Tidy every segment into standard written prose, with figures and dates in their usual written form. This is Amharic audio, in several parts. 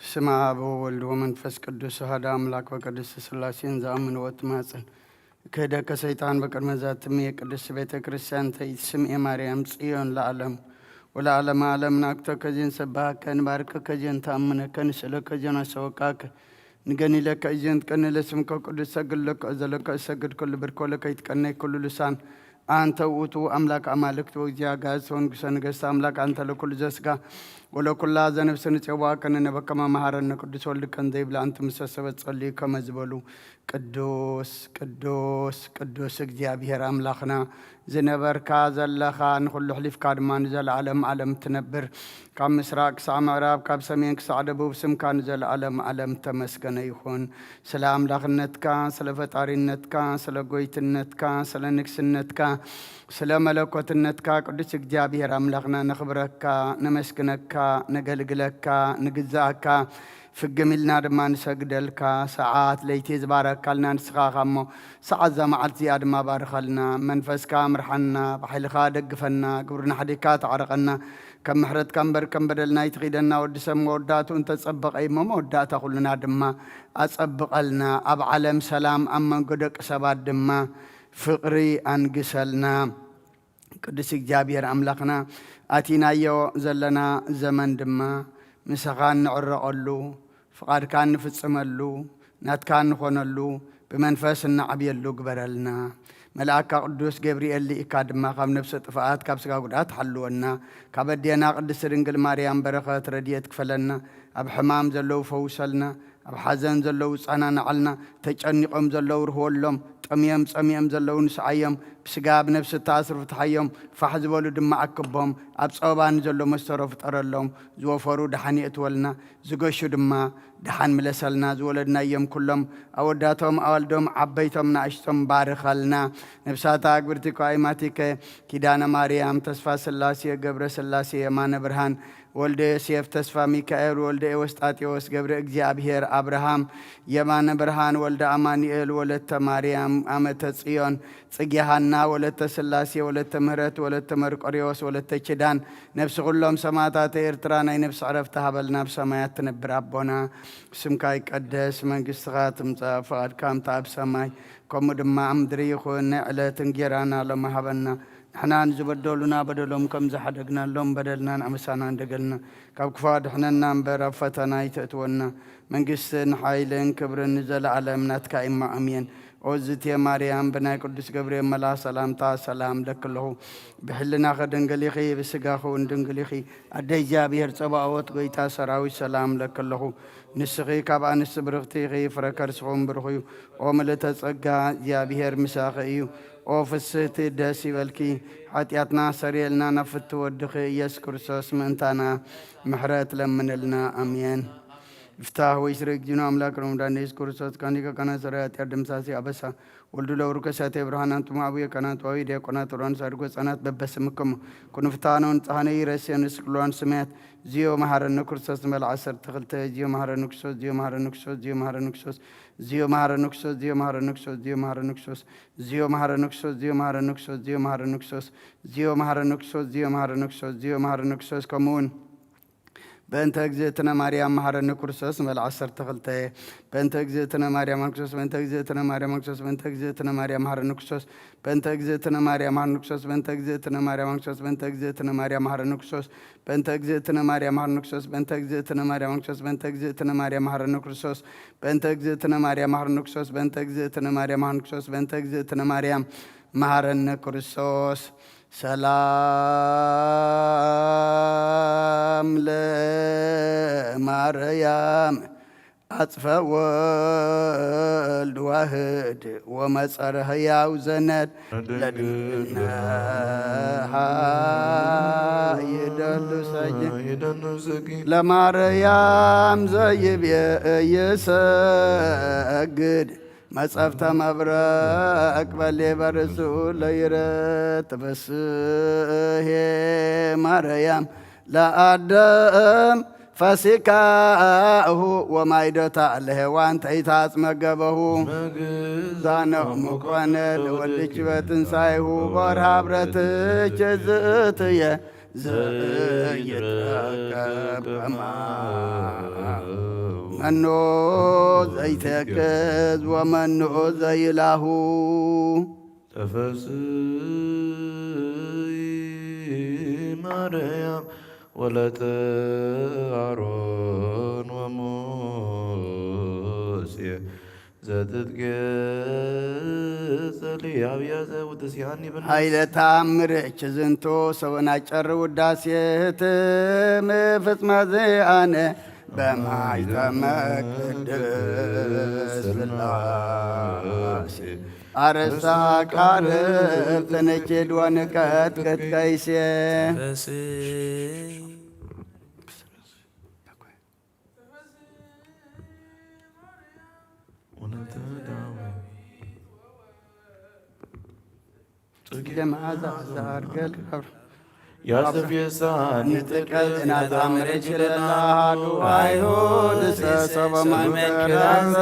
ስመ አብ ወወልድ ወመንፈስ ቅዱስ አሐዱ አምላክ በቅድስት ሥላሴን ዘአምን ወትማጽን ክህደከ ሰይጣን በቅድመ ዛትም የቅድስት ቤተ ክርስቲያን ተይስም የማርያም ጽዮን ለዓለም ወለዓለመ ዓለም ናቅቶ ከዚን ሰባከን ባርከ ከዚን ታምነከን ስለ ከዚን አሰወቃከ ንገኒ ለከ እዚን ጥቀን ለስምከ ቅዱስ ሰግድ ለከ ዘለከ ሰግድ ኩል ብርኮ ለከ ይትቀነይ ኩሉ ልሳን አንተ ውእቱ አምላክ አማልክት ወእግዚአ ጋዝ ወንጉሰ ነገሥት አምላክ አንተ ለኩል ዘስጋ ወለኩላ ዘነፍስን ጽዋከን ነበከማ መሐረነ ቅዱስ ወልድከን ዘይብላ አንተ መሰሰበት ጸልይ ከመዝበሉ ቅዱስ ቅዱስ ቅዱስ እግዚአብሔር አምላኽና ዝነበርካ ዘለኻ ንኹሉ ሕሊፍካ ድማ ንዘለዓለም ዓለም ትነብር ካብ ምስራቅ ክሳብ ምዕራብ ካብ ሰሜን ክሳብ ደቡብ ስምካ ንዘለዓለም ዓለም ተመስገነ ይኹን። ስለ አምላኽነትካ ስለ ፈጣሪነትካ ስለ ጎይትነትካ ስለ ንግስነትካ ስለ መለኮትነትካ ቅዱስ እግዚአብሔር አምላኽና ነኽብረካ ነመስግነካ ነገልግለካ ንግዛእካ ፍግሚልና ድማ ንሰግደልካ ሰዓት ለይቲ ዝባረካልና ንስኻኻሞ ሰዓት ዘመዓልቲ እዚኣ ድማ ባርኸልና መንፈስካ ምርሓና ብሓይልኻ ደግፈና ግብርና ሓዲካ ተዓረቐና ከም ምሕረትካ እምበር ከም በደልና ይትኺደና ወዲ ሰብ መወዳእቱ እንተፀበቐ እሞ መወዳእታ ኩልና ድማ ኣፀብቐልና ኣብ ዓለም ሰላም ኣብ መንጎ ደቂ ሰባት ድማ ፍቕሪ አንግሰልና። ቅዱስ እግዚአብሔር አምላኽና ኣቲናዮ ዘለና ዘመን ድማ ምስኻ ንዕረቐሉ ፍቓድካ ንፍጽመሉ ናትካ ንኾነሉ ብመንፈስ እናዕብየሉ ግበረልና። መልአካ ቅዱስ ገብርኤል ሊኢካ ድማ ካብ ነፍሲ ጥፍኣት ካብ ስጋ ጉድኣት ሓልወና ካብ ኣዴና ቅድስቲ ድንግል ማርያም በረኸት ረድኤት ክፈለና ኣብ ሕማም ዘለው ፈውሰልና ኣብ ሓዘን ዘለው ጸናንዓልና ተጨኒቖም ዘለው ርህወሎም ጠምዮም ጸሚዮም ዘለው ንስዓዮም ብስጋ ብነፍሲ ተኣስሩ ፍትሓዮም ፋሕ ዝበሉ ድማ ኣክቦም ኣብ ጸባን ዘሎ መስተሮ ፍጠረሎም ዝወፈሩ ድሓን የእትወልና ዝገሹ ድማ ድሓን ምለሰልና ዝወለድናዮም ኩሎም ኣወዳቶም ኣወልዶም ዓበይቶም ናእሽቶም ባርኸልና። ነብሳታ ግብርቲ ኳይማቲከ ኪዳነ ማርያም ተስፋ ስላሴ ገብረ ስላሴ የማነ ብርሃን ወልደ ዮሴፍ ተስፋ ሚካኤል ወልደ ኤዎስጣቴዎስ ገብረ እግዚአብሔር አብርሃም የማነ ብርሃን ወልደ አማኑኤል ወለተ ማርያም አመተ ጽዮን ጽጌሃና ወለተ ስላሴ ወለተ ምህረት ወለተ መርቆሪዎስ ወለተ ኪዳን ነፍስ ኩሎም ሰማዕታት ኤርትራ ናይ ነፍስ ዕረፍቲ ሃበልና ብሰማያት ትነብር አቦና ስምካ ይቀደስ መንግስትኻ ትምጻእ ፈቃድካ ኣብ ሰማይ ከምኡ ድማ ኣብ ምድሪ ይኹን ናይ ዕለት እንጀራና ሎሚ ሃበና ንሕና ንዝበደሉና በደሎም ከም ዝሓደግናሎም በደልናን ኣመሳና እንደገልና ካብ ክፉእ ድሕነና እምበር ኣብ ፈተና ይተእትወና መንግስትን ሓይልን ክብርን ንዘለዓለም ናትካ ኢማ ኣሜን። ኦዝቴ ማርያም ብናይ ቅዱስ ገብርኤል መልአክ ሰላምታ ሰላም ለክለኹ ብሕልናኸ ድንግል ኢኺ ብስጋኹ ድንግል ኢኺ ኣደ እግዚአብሔር ፀባኦት ጎይታ ሰራዊት ሰላም ለክለኹ ንስኺ ካብ ኣንስቲ ብርኽቲ ኢኺ ፍረ ከርስኹም ብሩኽ እዩ ኦ ምልዕተ ጸጋ እግዚአብሔር ምሳኺ እዩ ኦ ፍስህቲ ደስ ይበልኪ ኃጢአትና ሰሪየልና ናብ ፍትወድኺ ኢየሱስ ክርስቶስ ምእንታና ምሕረት ለምንልና አሜን። ይፍታህ ወይስርክ ጅኖ አምላክ ነው መድኃኒነ ኢየሱስ ክርስቶስ ካኒከ ካና ሰራይ ኃጢአት ደምሳሴ አበሳ ወልዱ ለውሩ ከሳቴ ብርሃን አንቱማ አቡየ ካናት ዋዊ ዲያቆናት ሮን ሳድጎ ጸናት በበስምክሙ ኩኑ ፍታነውን ጻህነ ይረስየን ስቅሏን ስሜት ዚዮ መሐረነ ክርስቶስ መልዓ 12 ዚዮ መሐረነ ክርስቶስ ዚዮ መሐረነ ክርስቶስ ዚዮ መሐረነ ክርስቶስ ዚዮ መሐረነ ክርስቶስ ዚዮ መሐረነ ክርስቶስ ዚዮ መሐረነ ክርስቶስ ዚዮ መሐረነ ክርስቶስ ዚዮ መሐረነ ክርስቶስ ዚዮ መሐረነ ክርስቶስ ዚዮ መሐረነ ክርስቶስ ዚዮ መሐረነ ክርስቶስ ዚዮ መሐረነ ክርስቶስ ከመውን በእንተ እግዝእትነ ማርያም መሐረነ ክርስቶስ መልዓ 12 በእንተ እግዝእትነ ማርያም ክርስቶስ በእንተ እግዝእትነ ማርያም ክርስቶስ በእንተ እግዝእትነ ማርያም መሐረነ ክርስቶስ በእንተ እግዝእትነ ማርያም መሐረነ ክርስቶስ በእንተ እግዝእትነ ማርያም ክርስቶስ በእንተ እግዝእትነ ማርያም መሐረነ ክርስቶስ በእንተ እግዝእትነ ማርያም መሐረነ ክርስቶስ በእንተ እግዝእትነ ማርያም ክርስቶስ በእንተ እግዝእትነ ማርያም መሐረነ ክርስቶስ በእንተ እግዝእትነ ማርያም መሐረነ ክርስቶስ በእንተ እግዝእትነ ማርያም መሐረነ ክርስቶስ በእንተ እግዝእትነ ማርያም መሐረነ ክርስቶስ ሰላም ለማርያም አጽፈ ወልድ ዋህድ ወመጸረ ሕያው ዘነድ ለድነሃ ይደሉ ሰጅ ለማርያም ዘይቤ ይሰግድ መጸፍተ መብረቅ በሌ በርሱ ለይረት በስሄ ማርያም ለአዳም ፋሲካሁ ወማይደታ ለሔዋን ተይታጽመገበሁ ዛነው ሙኮነ ለወልድች በትንሣኤሁ በወርሃ ብረትች ዝእትየ ዘይትረከብ መኖ ዘይተክዝ ወመኖ ዘይላሁ ተፈስሒ ማርያም ወለተ አሮን ወሙሴ ዘትትገጸሊ አብያተ ውድስያኒ ኃይለ ተአምርች ዝንቶ ሰወናጨር ውዳሴትም ፍጽመ ዘአነ በማይተመ ቅድስት ሥላሴ አረሳ ቃርብ ተነቼድ ወንቀት ከትከይሴ ለመዓዛ ዛርገል ያሰፍ የሳኒ ንጥቀል እናታምረች ለላሃዱ አይሁድ ሰሰበ መንከራሰ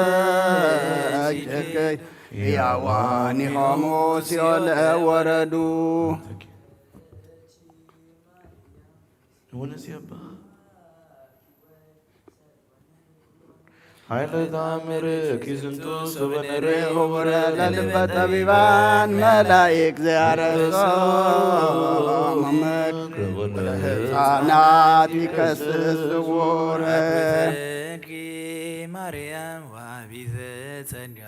ያዋኒ ሆሞ ሲኦል ወረዱ ኃይለ ተአምርኪ ዝንቱ ሰበነሬ ሆረ ለልበ ጠቢባን መላእክ ዘያረሶም ሕፃናት ይከስስ ስውረ ማርያም ዋቢዘ ጸጋ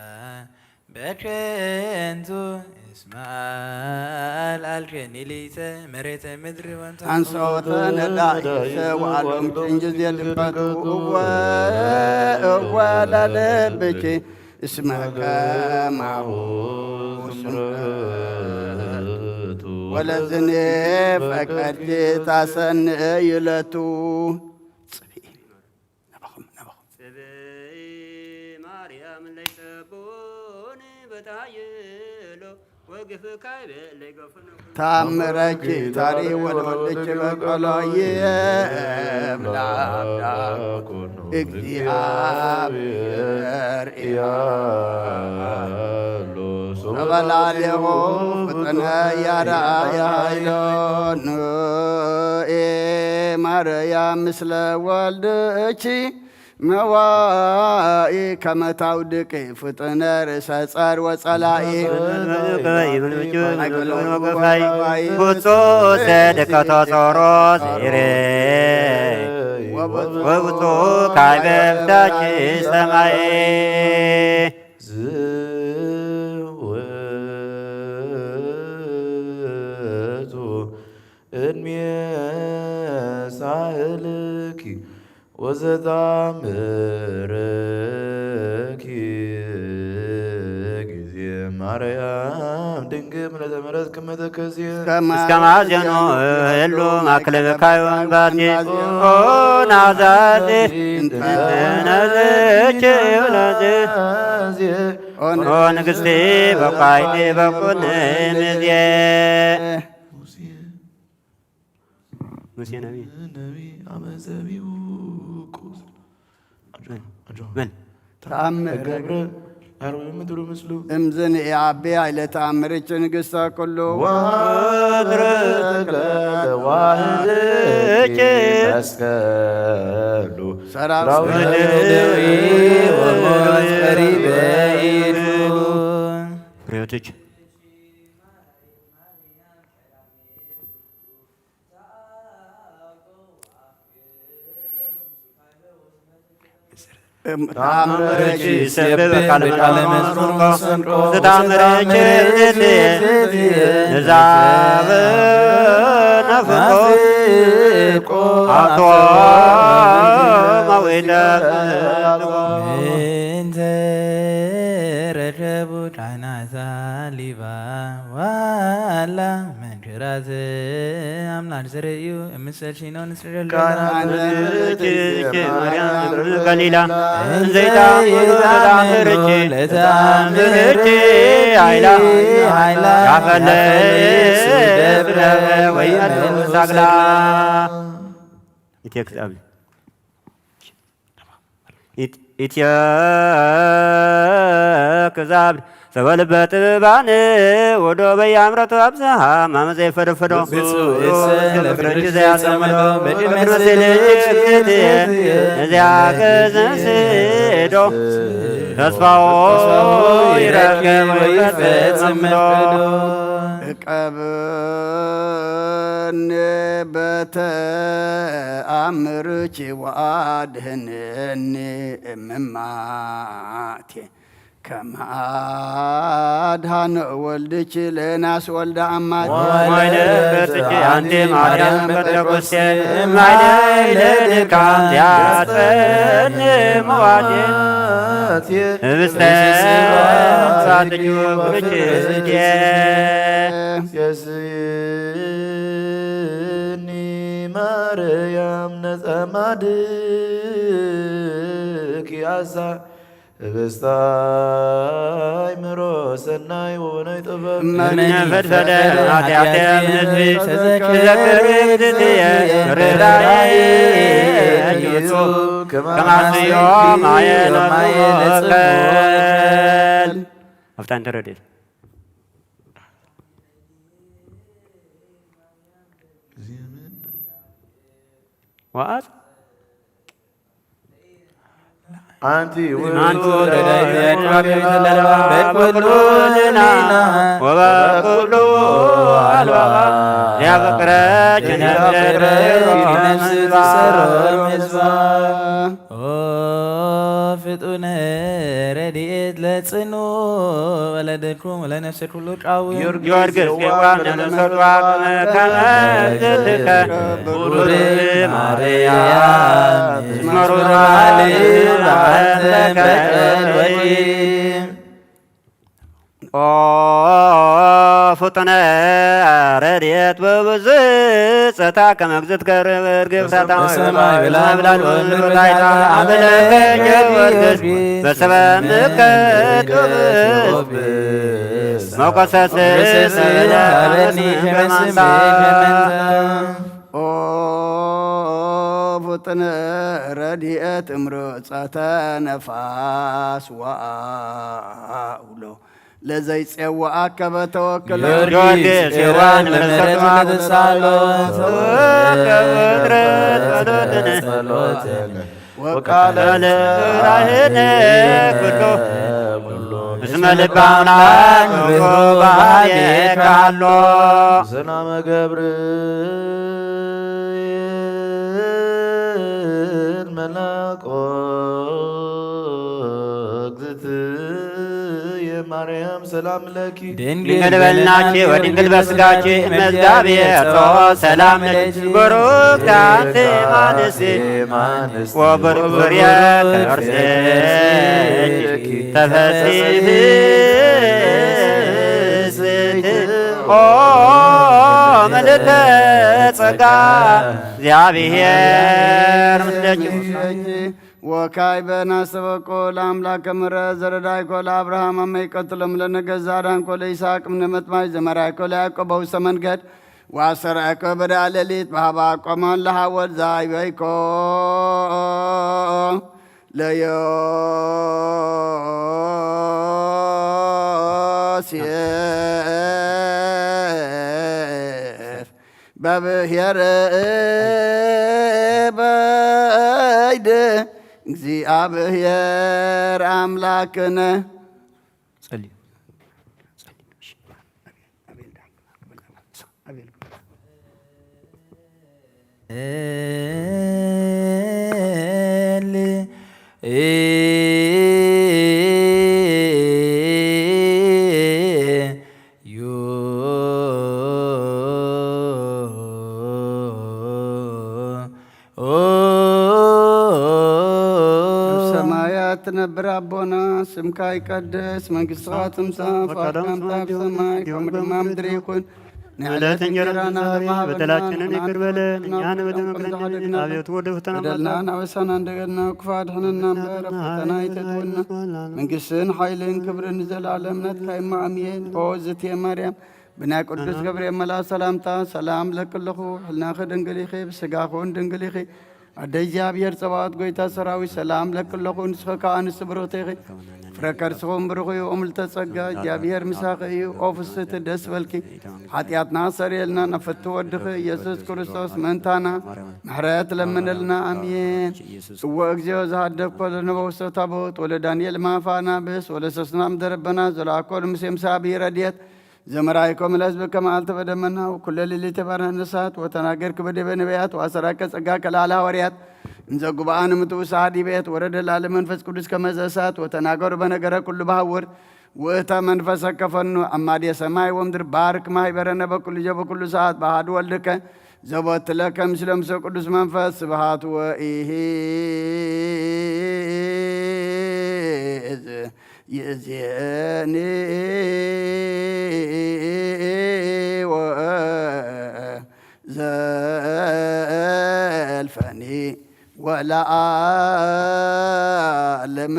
በከንቱ እስማል አልከኒ ሊተ መሬተ ምድር ወንታ አንሶተ ነዳይሰ ዋሎም ጭንጅዝ የልበቱ እወለልብኪ እስመ ከማሁ ስምረቱ ወለዝኔ ፈቀድኪ ታሰንእ ይለቱ ታምረኪ ታሪ ወለወልድች በቆሎየ ብላብዳ እግዚአብሔር ኢያሎ ሰበላሌሆ ፍጥነ ያራያ ኃይሎን ማርያም ምስለ ወልድቺ መዋኢ ከመታውድቂ ፍጥነ ርእሰ ጸር ወጸላኢ ብፁዕ ሰደከቶ ጾሮስ ኢሬ ወብፁዕ ካዕበ ፍታች ሰማይ ዝውእቱ እድሜ ሳህልኪ ወዘታምርኪ ጊዜ ማርያም ድንግል ምለተመረት ከመተከዝየ እስከ ማዜኑ ህሉ ማክለብካዮን ባቲ ናዛዚ ነዝች ብለዝ ኦ ንግሥቲ በቋይቴ በቁን ምዝየ ሙሴ ነቢይ አመዘቢው ምን ተአምር ምድሩ ምስሉ እምዝን የአቤ ኃይለ ተአምርች ንግሥተ ኩሉ ዋህድኪ መስቀሉ ፍሬዎቶች ተአምረኪ ሰብእ በቃለ መዝሙር ዘታምረኪ ንዛብ ነፍቆ አቶ ማዊለ እንተ ረከቡ ቃናታ ሊባ ዋላ መንከ ክራት አምላክ ዘርእዩ ምስል ሽኖን ስረል ገሊላ እንዘይታ ታምርች ለታምርች ኃይላ ያፈለስ ደብረ ወይ ሳግላ ኢትክታብ ኢትክዛብ ሰበልበት ባን ወዶ በያምረቱ አብዛሃ ማመዘ ፈረፈዶ ለፍረጅ ዘያሰመዶ በድመስል እዚያ ከዘንስዶ ተስፋው ይረገም ወይፈጽምዶ እቀብን በተአምርች ዋድህንን እምማቴ ከማድሃነ ወልድች ለናስ ወልደ አማት ወይነ በትች አንቴ ማርያም በተቆሴ ማይነ ለድካም ያጠን መዋቴ ህብስተ ሳትኙ ብርች የስኒ ማርያም ነጸማድክ ያሳ ህብስታይ ምሮ ሰናይ ወበናይ ጥበብ መንፈድፈደ ኃጢአተ ምንዝቢ ተዘክር ግዝትየ ርዳይ እዩቱ ከማስዮ ማየለማየለጽል አፍታን ተረድል ዋት አንቲ አንቱ በኩሉና ወበኩሉ አልባባ ያበቅረች ነፍስ ትሰሮም ህዝባ ፍጡነ ረድኤት ለጽኑ ወለደኩም ለነፍስ ሁሉ ጫው ጊዮርጊስ የዋም ነሰቷ ከመትትከ ቡሩር ማርያም መሩራል ኦ ፍጡነ ረድኤት በብዙ ጸታ ከመግዝት ከርግብታታ በሰማይ ብላል ወንሩላይታ አመለከ ጊዮርጊስ በሰበምከት መቆሰስ ስለበኒ ከማንሳ ኦ ፍጡነ ረድኤት እምርፀተ ነፋስ ወአውሎ ለዘይፄዋአከ በተወክለ ጊዮርጊስ የዋን ለምህረት ለተሳሎ ወቃለ ለራህነ ኩሎ እስመ ልበ አምላክ ባህየ ካሎ ሰላመ ገብርኤል መላቆ እግዝእትየ ማርያም ሰላም ለኪ ድንግል በልናች ወድንግል በስጋች መዝጋቤቶ ሰላም ለኪ ቡሩክት አንቲ እምአንስት ወቡሩክ ፍሬ ከርሥኪ ተፈሥሒ ኦ መልእክተ ጸጋ እግዚአብሔር ምስለኪ ወካይ በናሰበቆ ለአምላከ ምሕረት ዘረዳይኮ ለአብርሃም አመይቀትሎም ለነገዛዳንኮ ለይስሐቅ ምነመጥማይ ዘመራይኮ ለያዕቆብ በውስተ መንገድ ዋሰራይኮ በዳአ ሌሊት በሃባ ቆመን ለሃወት ዛይበይኮ ለዮሴፍ በብሔረ በይድ እግዚአብሔር አምላክነ ትነብር አቦና ስምካ ይቀደስ መንግሥትከ ትምጻእ ፈቃድከ በሰማይ ከመ በምድር ይኩን ዕለት እንጀራችንን ዛሬ በደላችንን ይቅር በለን እኛን በደምክለን አቤቱ ወደ ፈተና በደልናን አበሳና እንደገና ክፉ አድኅነና እምበረ ፈተና ይተትወና መንግሥትን ኃይልን ክብርን ዘላለም ነትካይማ አሜን። ኦ ዝቴ ማርያም ብናይ ቅዱስ ገብርኤል መልአክ ሰላምታ ሰላም ለክልኹ ሕልናኸ ድንግል ኢኺ ብስጋኹን ድንግል ኢኺ አደ እግዚአብሔር ጸባኦት ጐይታ ሰራዊት ሰላም ለክልኹ ንስኸ ከዓ አንስት ብርኽቲ ኢኺ ፍረ ከርስኹም ብሩኽ እዩ ኦ ምልዕተ ጸጋ እግዚአብሔር ምሳኺ እዩ ኦ ፍስሕቲ ደስ በልኪ ኃጢአትና ሰሪየልና ነፈቲ ወድኺ ኢየሱስ ክርስቶስ መንታና ምሕረት ለምንልና አሜን። እወ እግዚኦ ዘሃደግኮ ለነበ ውስተ ታቦት ወለዳንኤል ማፋና ብስ ወለሰስናም ደረበና ዘለአኮ ለሙሴም ሳቢ ረድኤት ዘመራይኮም ለሕዝብ ከመዓልተ በደመና ወኩለ ሌሊት የባርህን እሳት ወተናገርክ በዲበ ነቢያት ወአሰራከ ጸጋ ከላለ ሐዋርያት እንዘ ጉባኤነ ምትውስ አሐዲ ቤት ወረደ ላለ መንፈስ ቅዱስ ከመዘ እሳት ወተናገሩ በነገረ ኩሉ በሐውር ውእተ መንፈሰ ከፈኑ አማዴ ሰማይ ወምድር ባርክ ማኅበረነ በኩሉ ጊዜ በኩሉ ሰዓት በአሐዱ ወልድከ ዘቦት ለከ ምስለ መንፈስ ቅዱስ መንፈስ ስብሐት ወኢሂ ይእዜኒ ዘልፈኒ ወለዓለመ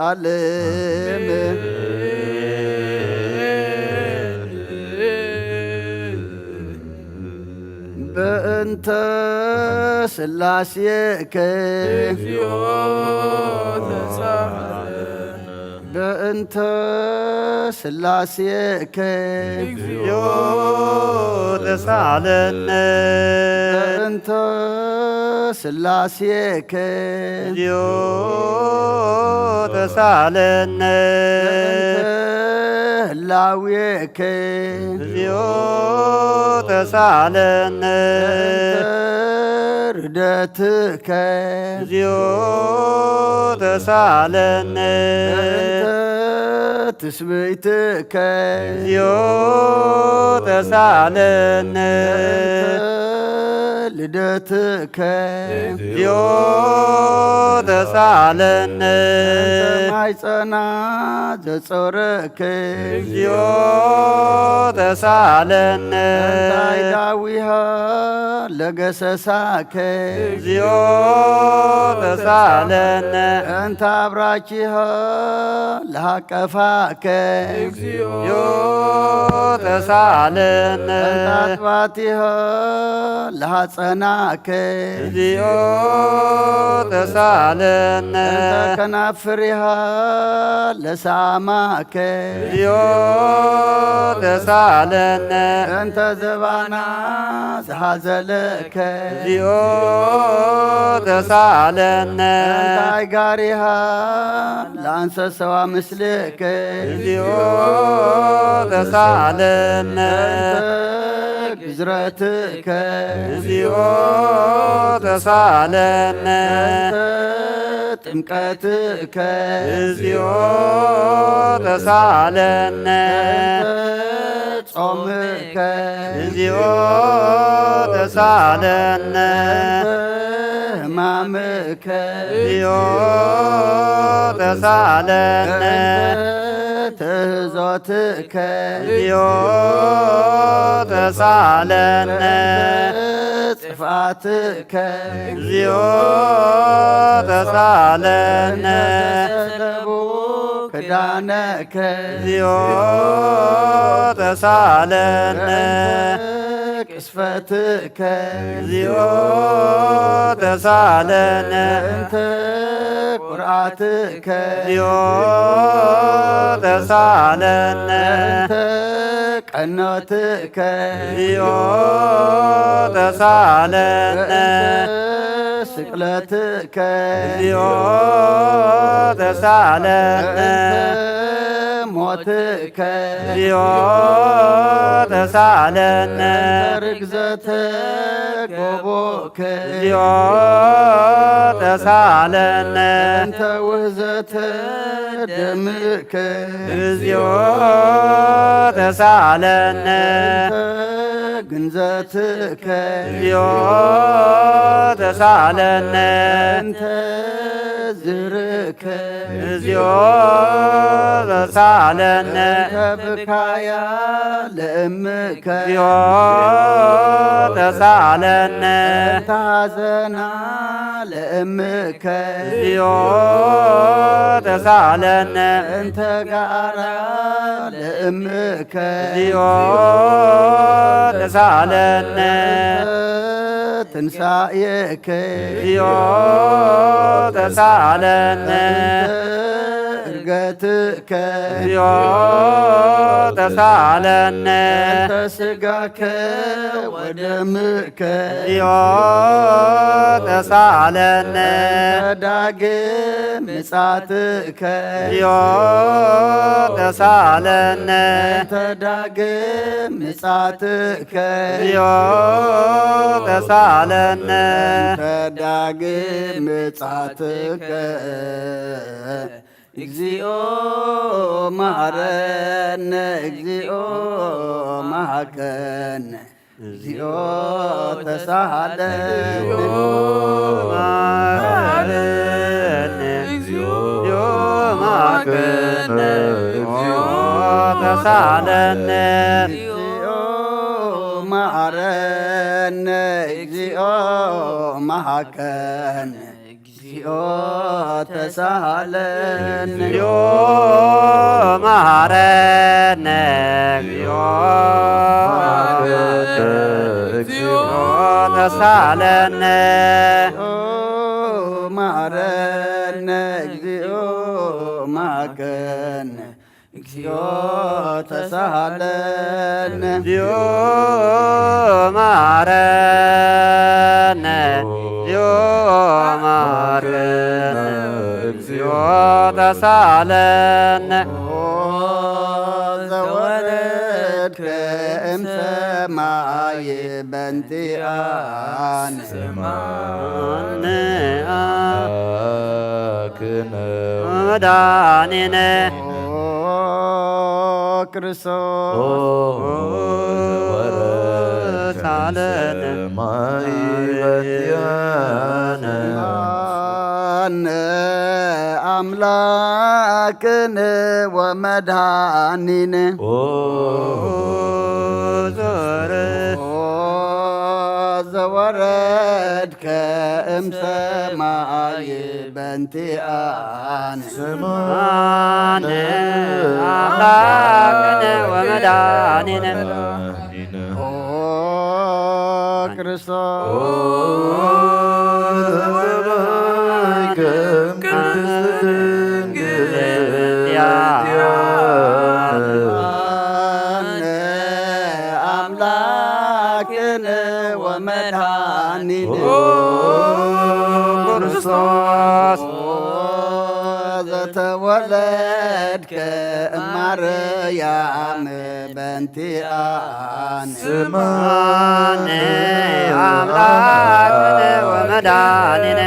ዓለም በእንተ ሥላሴከ በእንተ ሥላሴከ እግዚኦ ተሳለነ በእንተ ሥላሴከ እግዚኦ ተሳለነ ህላዌከ እግዚኦ ተሳለነ ርደትከ እግዚኦ ተሳለነ ትስብእትከ እግዚኦ ተሳለነ ልደትከ እግዚኦ ተሳለነ ማይጸና ዘጾረከ እግዚኦ ተሳለነ ዳዊሃ ለገሰሳከ እግዚኦ ተሳለነ እንተ አብራኪሃ ለሃቀፋከ እግዚኦ ተሳለነ እንተ አጥባቲሃ ለሃጸናከ እግዚኦ ተሳለነ እንተ ከናፍሪሃ ለሳማከ እግዚኦ ተሳለነ እንተ ዘባና ዘሃዘለከ እግዚኦ ተሳለነ እንተ አይጋሪሃ ለአንሰሰዋ ምስልከ እግዚኦ ተሳለነ ግዝረትከ እግዚኦ ተሳለነ ጥምቀትከ እግዚኦ ተሳለነ ጾምከ እግዚኦ ተሳለነ ሕማምከ እግዚኦ ተሳለነ ትሕዞትከ እግዚኦ ተሳለነ ጽፋትከ እግዚኦ ተሳለነ ሰለቡ ክዳነከ እግዚኦ ተሳለነ ቅስፈትከ እግዚኦ ተሳለነ እንተ ቁርአትከ እግዚኦ ተሳለነ እንተ ቀኖትከ እግዚኦ ተሳለነ ስቅለትከ እግዚኦ ተሳለነ ሞትከ እግዚኦ ተሳለነ ርግዘተ ጎቦከ እግዚኦ ተሳለነ እንተ ውህዘተ ደምከ እግዚኦ ተሳለነ ግንዘትከ እግዚኦ ተሳለነ እንተ ዝርከ እግዚኦ ተሳለነ ተብካያ ለእምከ እግዚኦ ተሳለነ ታዘና ለእምከ እግዚኦ ተሳለነ እንተ ጋራ ለእምከ እግዚኦ ተሳለነ ትንሣኤከ እግዚኦ ተሳለነ እርገትከ እግዚኦ ተሳለነ እንተ ሥጋከ ወደምከ እግዚኦ ተሳለነ ዳግም ምጻትከ እግዚኦ ተሳለነ እንተ ዳግም ምጻትከ እግዚኦ ተሳለነ እንተ ዳግም ምጻትከ እግዚኦ መሐረነ እግዚኦ መሐከነ እግዚኦ ተሳሃለነ መሐረነ እግዚኦ መሐከነ እግዚኦ ተሳለነ እግዚኦ መሐረነ እግዚኦ መሐከነ እግዚኦ ተሳሃለነ እግዚኦ መሐረነ እግዚኦ እግዚኦ ተሳለነ መሐረነ እግዚኦ መሐከነ እግዚኦ ተሳሃለነ እግዚኦ መሐረነ እግዚኦ መሐረነ እግዚኦ ተሳለነ ዘወረድከ እምሰማይ በእንቲአነ ክነ መድኃኒነ ክርስቶስ ሳለነ ማይ በንቲአነ አነ አምላክነ ወመድኃኒነ ዞረ ዘወረድከ እምሰማይ በእንቲአነ ስማነ አምላክነ ወመድኃኒነ ክርስቶስ አነ አምላክነ ወመድኃኒነ ክርስቶስ ዘተወለድከ እማርያም በእንቲአነ ስማነ አምላክነ ወመድኃኒነ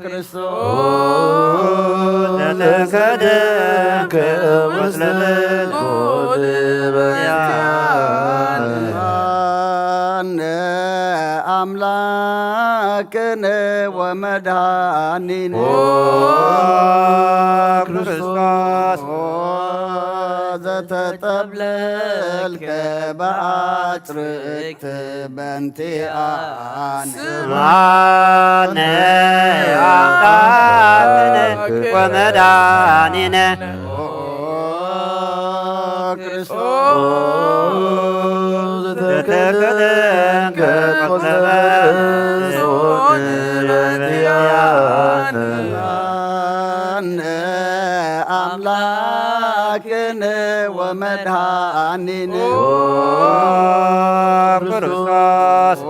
ክርስቶስ ዘተከደንከ ምስለ መለኮት በእንቲአነ አነ አምላክነ ወመድኃኒነ ክርስቶስ ዘተጠብለልከ በአጽርዕት በእንቲአነ ስማነ አምላክነ ወመድኃኒነ ክርስቶስ ዘተከደንከ ምስለ በእንቲአነ አነ አምላክነ ወመድኃኒነ ክርስቶስ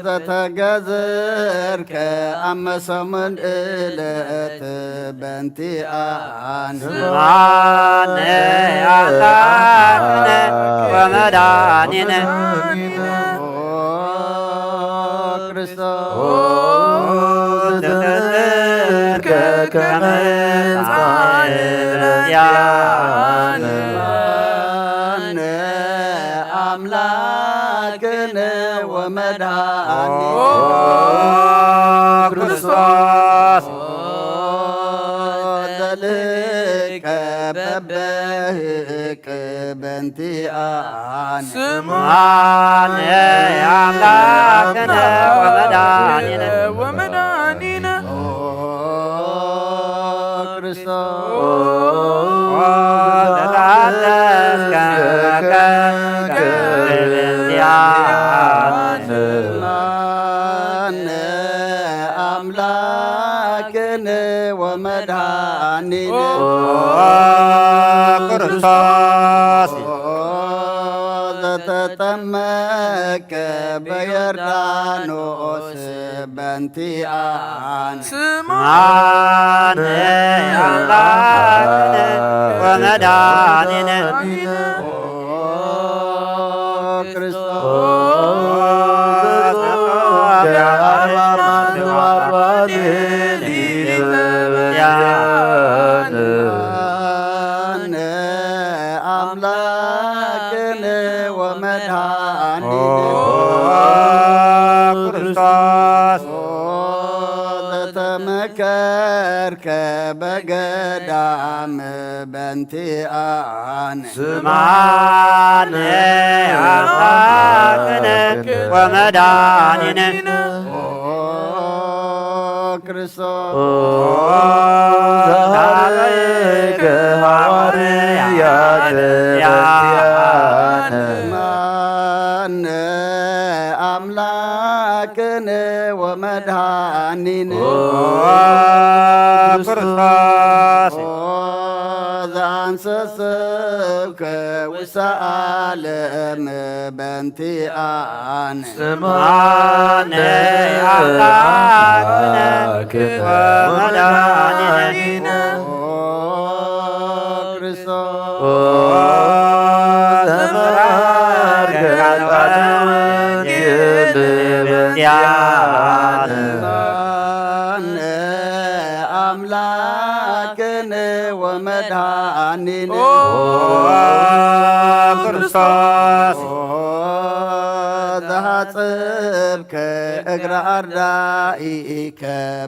ዘተገዝርከ አመሰምን ዕለት በእንቲአነ ስማነ አምላክነ ወመድኃኒነ ክርስቶስ ዘተከደንከ ከመ አነ አምላክነ ወመድኃኒነ በህቅ በንቲአነ ስሙን አምላክነ ወመድኃኒነ ወመድኃኒነ ክርስቶስ ዘተቀደስከ ማነ አምላክነ ወመድኃኒነ ክርስቶስ ዘተጠመቀ በዮርዳኖስ በንቲአነ ስሙን አምላክነ ወመድኃኒነ አምላክነ ወመድኃኒነ ክርስቶስ ዘተመከርከ በገዳም በንቲአነ ስሙን አምላክነ ወመድኃኒነ ክርስቶስ ዘኀበይከ ሐዋርያት ማነ አምላክነ ወመድኃኒነ ክርስቶስ ዘአንሰስከ ውስተ ዓለም በንቲአነ ስሙን አምላክነ ወመድኃኒነ ክርስቶስ ዘመርገ ማነ አምላክነ ወመድኃኒነ ክርስቶስ ዘሐጽብከ እግረ አርዳኢከ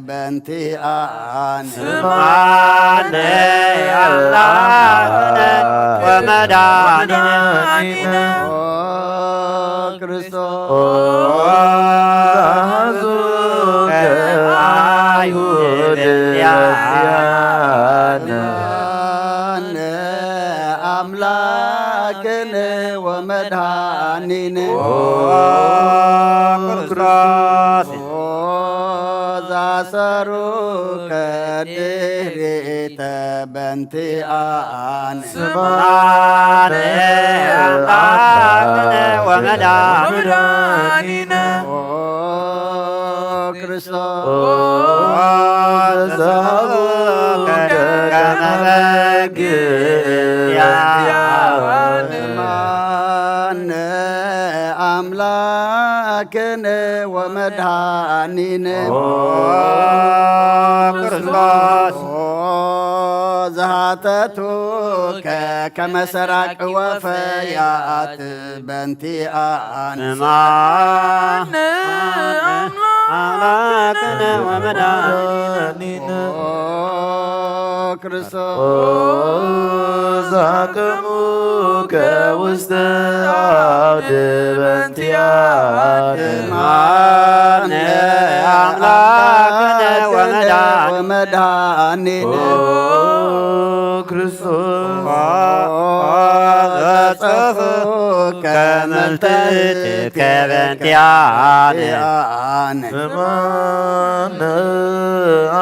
በንቲአነ ስሙን አምላክነ ወመድኃኒነ ክርስቶስ ማነ አምላክነ ወመድኃኒነ ክርስቶስ ዛሰሩከ ድኅሬተ በንቲአነ ስሙን አምላክነ ወመድኃኒነ ክርስቶስ ዘኀበከ ከመ በግ ማነ አምላክነ ወመድኃኒነ ክርስቶስ ዘኀተቱከ ከመ ሰራቅ ወፈያት በንቲአነ ስሙን አምላክነ ወመድኃኒነ ክርስቶስ ዘአቅሙከ ውስተ አውደ በንቲአነ ማነ አምላክነ ወመድኃኒነ ክርስቶስ ዘጽፉከ መልትትከ በንቲአነ ስሙነ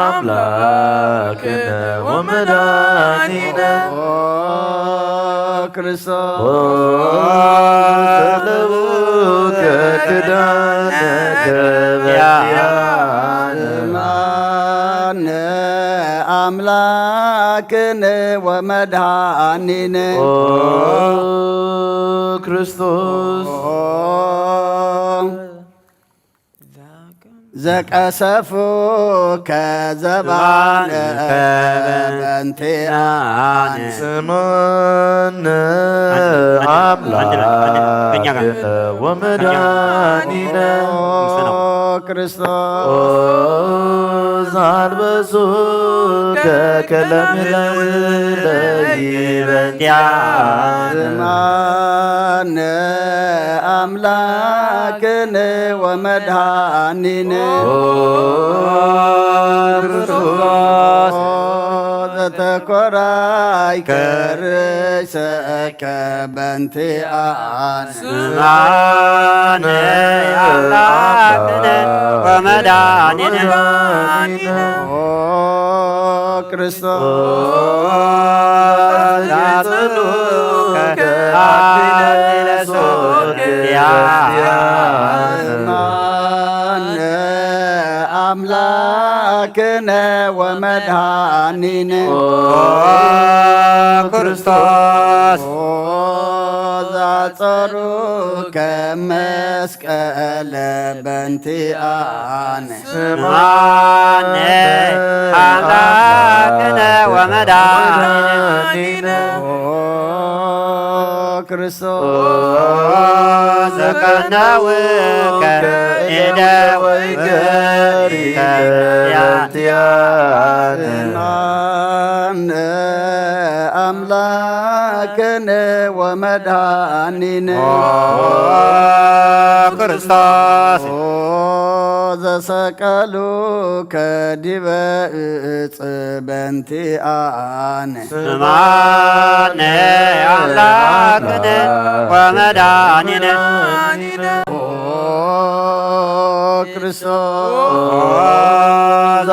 አምላክነ ወመድኃኒነ ክርስቶስ ለቡከ ክዳነ ገበያነ ማነ አምላክነ ወመድኃኒነ ክርስቶስ ዘቀሰፉ ከዘባነ በንቲአነ ስሙነ አምላክነ ወመድኃኒነ ክርስቶስ አልበሱ ከከለምለይበንቲያነ አምላክነ ወመድኃኒነ ክርስቶስ ዘተኮራይ ከርሰከ በንቲአነ ስማነ አምላክነ ወመድኃኒነ ክርስቶስ ያጽሉከ ስማነ አምላክነ ወመድኃኒነ ክርስቶስ ዛጸሩ ከመስቀለ በንቲአነ ስማነ አምላክነ ወመድኃኒነ ክርስቶስ ዘቀነውከ ስማነ አምላክነ ወመድኃኒነ ክርስቶስ ዘሰቀሉ ከዲበ ዕፅ በንቲአነ ስማነ አምላክነ ወመድኃኒነ ክርስቶስ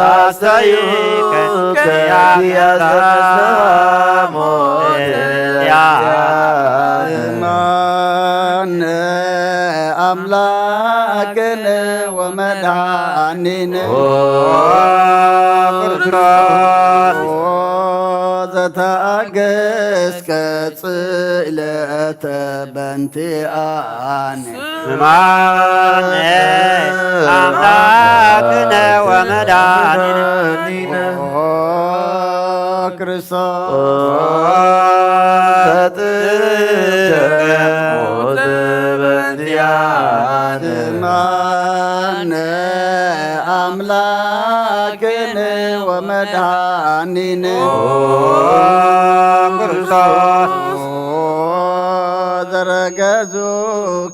አስተይከ ስማነ አምላክነ ወመድኃኒነ ዘተአገሥከ ጽእለተ በንቲአነ ስማነ አምላክነ ወመድኃኒነ ክርስቶስ ተጥቅሞት በንቲአነ ስማነ አምላክነ ወመድኃኒነ ክርስቶስ ዘረገዙ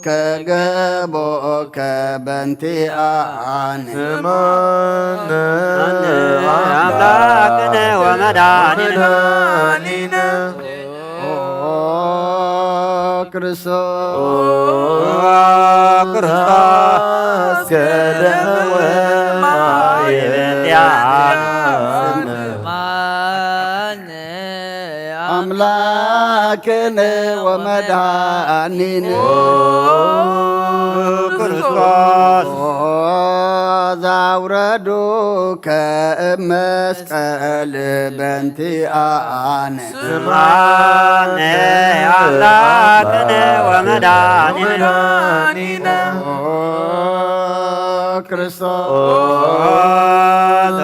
ከገቦ ከበንቲአነ ስማነ አምላክነ ወመድኃኒነ ክርስቶስ ክርስቶስ ከደመ ወማየበንቲአነ አምላክነ ወመድኃኒነ ክርስቶስ ዛውረዱ ከመስቀል በንቲአነ ስማነ አምላክነ ወመድኃኒነ ክርስቶስ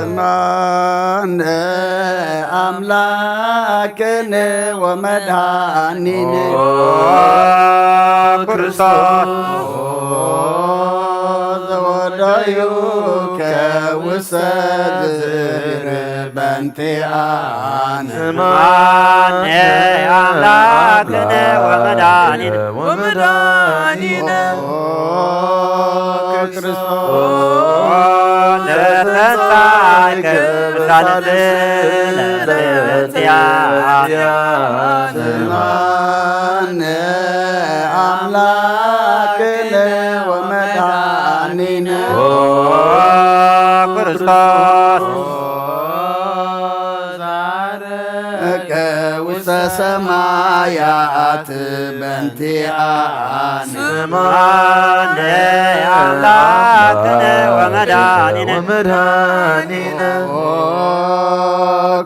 ስማነ አምላክነ ወመድኃኒነ ክርስቶስ ዘወዳዩ ከውሰት ዝር በንቲአነ ስማነ አምላክነ ወመድኃኒነ ክርስቶስ ለተሳከ ስማነ አምላክነ ወመድኃኒነ ክርስቶስ ውስተ ሰማያት በንቲአነ ስማነ አምላክነ ወመድኃኒነ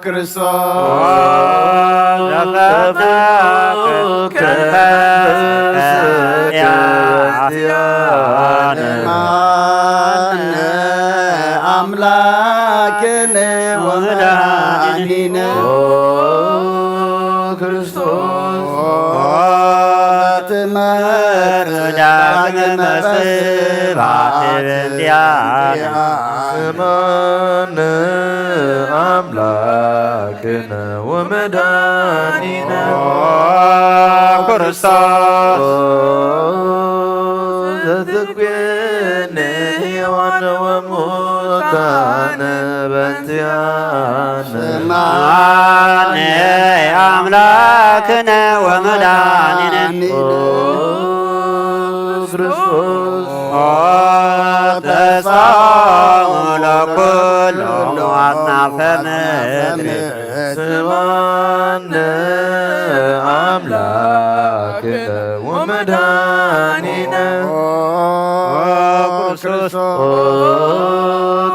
ክርስቶስ ስማነ አምላክነ መድኃኒነ ክርስቶስ ዳግመ ስብሐት እንዲያነ ስማነ አምላክነ ወመድኃኒነ ክርስቶስ ዘትኩን ሕያዋነ ወሙታነ በእንቲአነ ማነ አምላክነ ወመድኃኒነ ክርስቶስ ተሳሙ ለኩሎሙ አጽናፈ ምድር ስማነ አምላክነ ወመድኃኒነ ክርስቶስ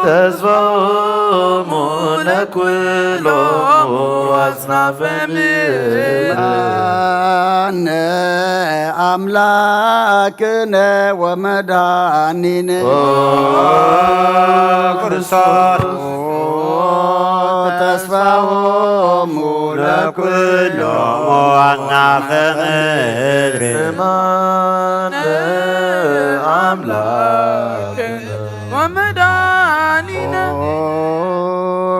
ተስፋሙ ለኩሎሙ አጽናፈ ምድር ማነ አምላክነ ወመድኃኒነ ክርስቶስ ተስፋሆሙ ለኩሎሙ አጽናፈ ምድር ስማነ አምላክነ ወመድኃኒነ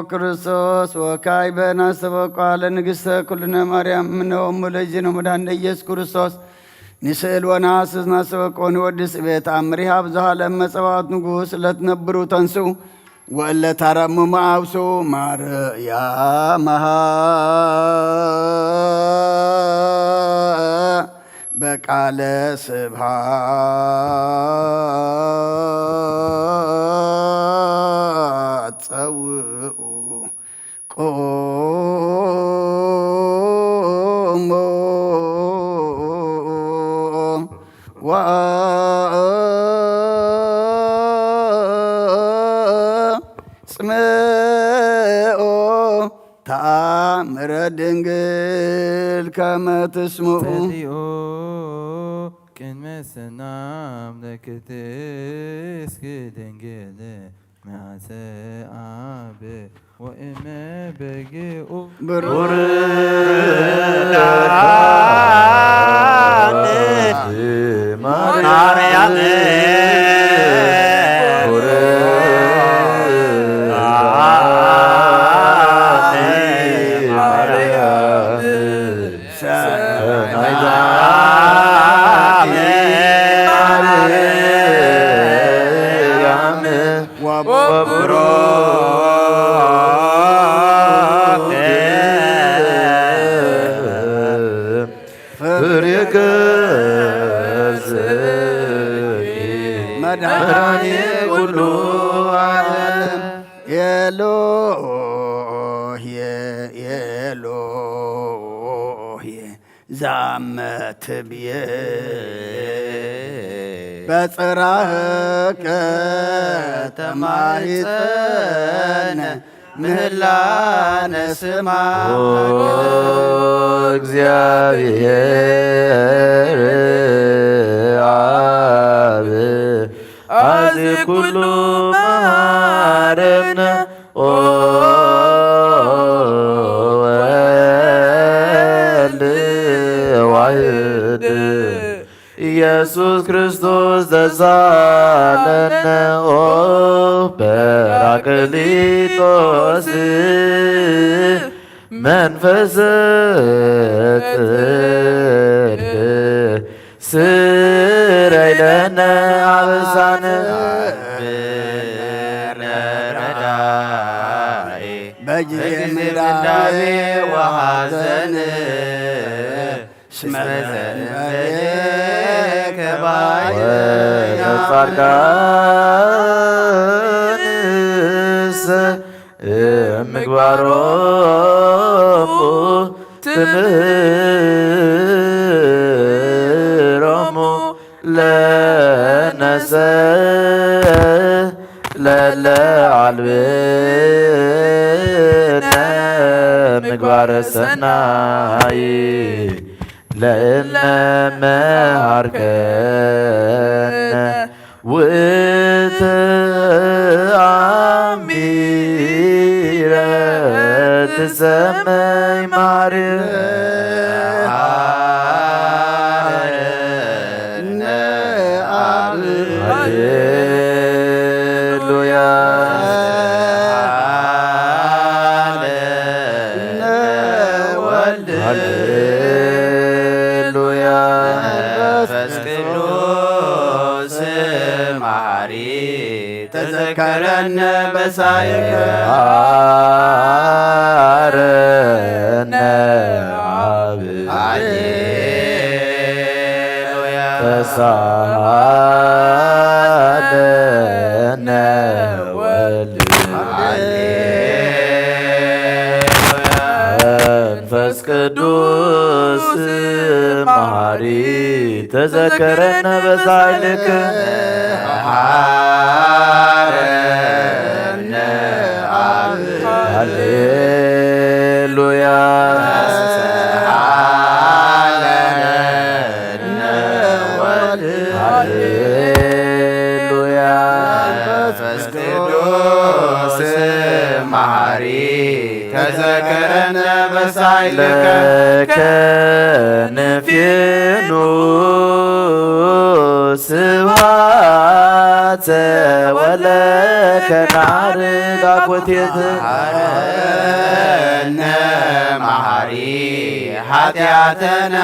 ክርስቶስ ወካይ በናሰበቋለ ንግሥተ ኩልነ ማርያም ምነወሙ ለእግዚእነ መድኃኒነ ኢየሱስ ክርስቶስ ንስእል ወናስስ ናሰበቆን ወድስ ቤት አምሪሃ ብዝሃ ለመጸባዖት ንጉሥ ለትነብሩ ተንስኡ ወእለ ታረምሙ አብሱ ማርያመሃ በቃለ ስብሐት ጸውዑ ቆሞ ጽምኦ ተአምረ ድንግል ከመ ትስምዑ ጸልዮ ቅድመ ሰናም ለክትስክ ድንግል መዓሰ አብ ወእመ በግኡ ማርያም መድኃኔ ኩሉ ዓለም ኤሎሄ ኤሎሄ ዛመትብዬ በጽራህከ ተማኅፀነ ምህላነ ስማ እግዚአብሔር አብ አዚ ኩሉ ማረነ ወልድ ዋሕድ ኢየሱስ ክርስቶስ ዘዛለነ በራቅሊጦስ መንፈሰ ጽድቅ ስረይ ለነ አበሳነ በጊዜ ምዳቤ ወሐዘን እስመ ዘእንበሌከ ጻድቃንስ ምግባሮሙ ትምህሮሙ ለነሰ ለለ አልብነ ምግባረ ሰናይ ለእመ መሃርከነ ውእተ አሚረ ትሰመይ ማርያም አብ ሃሌሉያ ወልድ ሃሌሉያ መንፈስ ቅዱስ መሐሪ ተዘከረነ በሳይከ አረነ አብ ሃሌሉያ ተሳለነ ወልድ መንፈስ ቅዱስ መሐሪ ተዘከረነ በሳይልክ ሃረነ አብ ሃሌሉያ ሃለነ ወልድ ሃሌሉያ መንፈስ ቅዱስ መሐሪ ተዘከረነ በሳይልከ ለከ ንፌኑ ስብሐተ ወለከ ናርግ አኮቴት ሃረነ መሐሪ ኃጢአተነ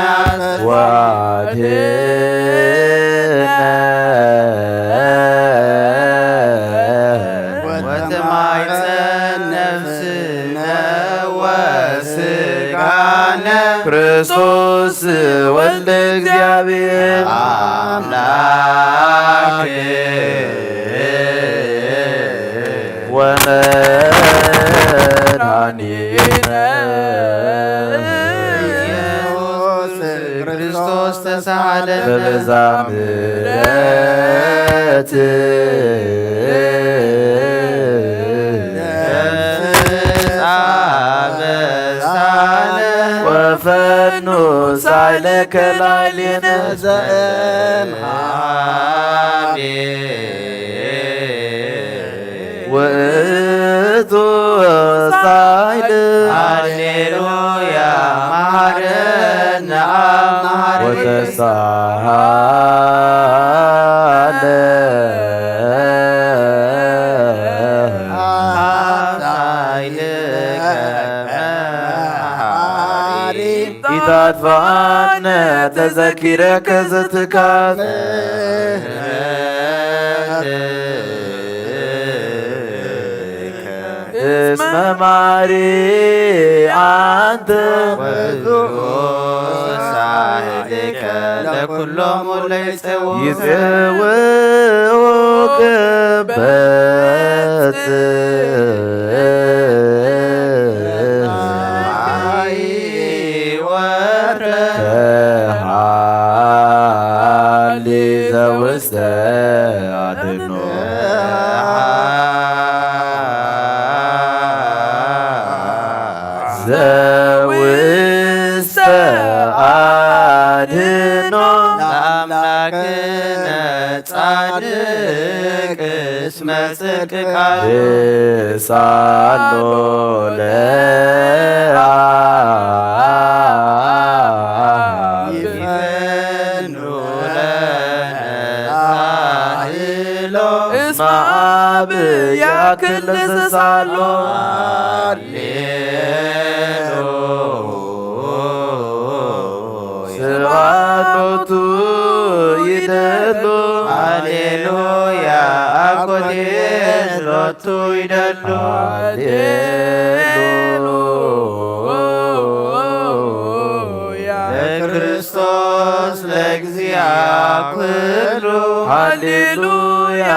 ወተማይፀን ነፍስነ ወሥጋነ ክርስቶስ ወልደ እግዚአብሔር አምላክ ወመድኃኒነ ኢየሱስ ክርስቶስ ተሳሃለነ በበዛ ምሕረት አበሳነ ወፈኑ ሳይለከ ላዕሌነ ዘእምሃቤ ውእቱ ሳይል ሃሌሉያ መሐረነ አብ መሐሪ ወተሳሃለ ኢታጥፋነ ተዘኪረከ ዘትካት እስመ ማሪ አንተ ሳህልከ ለኩሎሙ ለይፄው ይፄውኡ ገበት ከሃሊ ዘውስተ አድኅኖ ዘውስተ አድኅኖ ለአምላክነ ጻድቅ እስመ ጽድቅ ቃል ሳሎ ይፈኑ ለነሳህሎ እስመ አብ ያክል ዘሳሎ ስብሐት ይደሉ ሃሌሉያ አኮቴት ሎቱ ይደሉ ለክርስቶስ ለእግዚአ ኩሉ ሃሌሉያ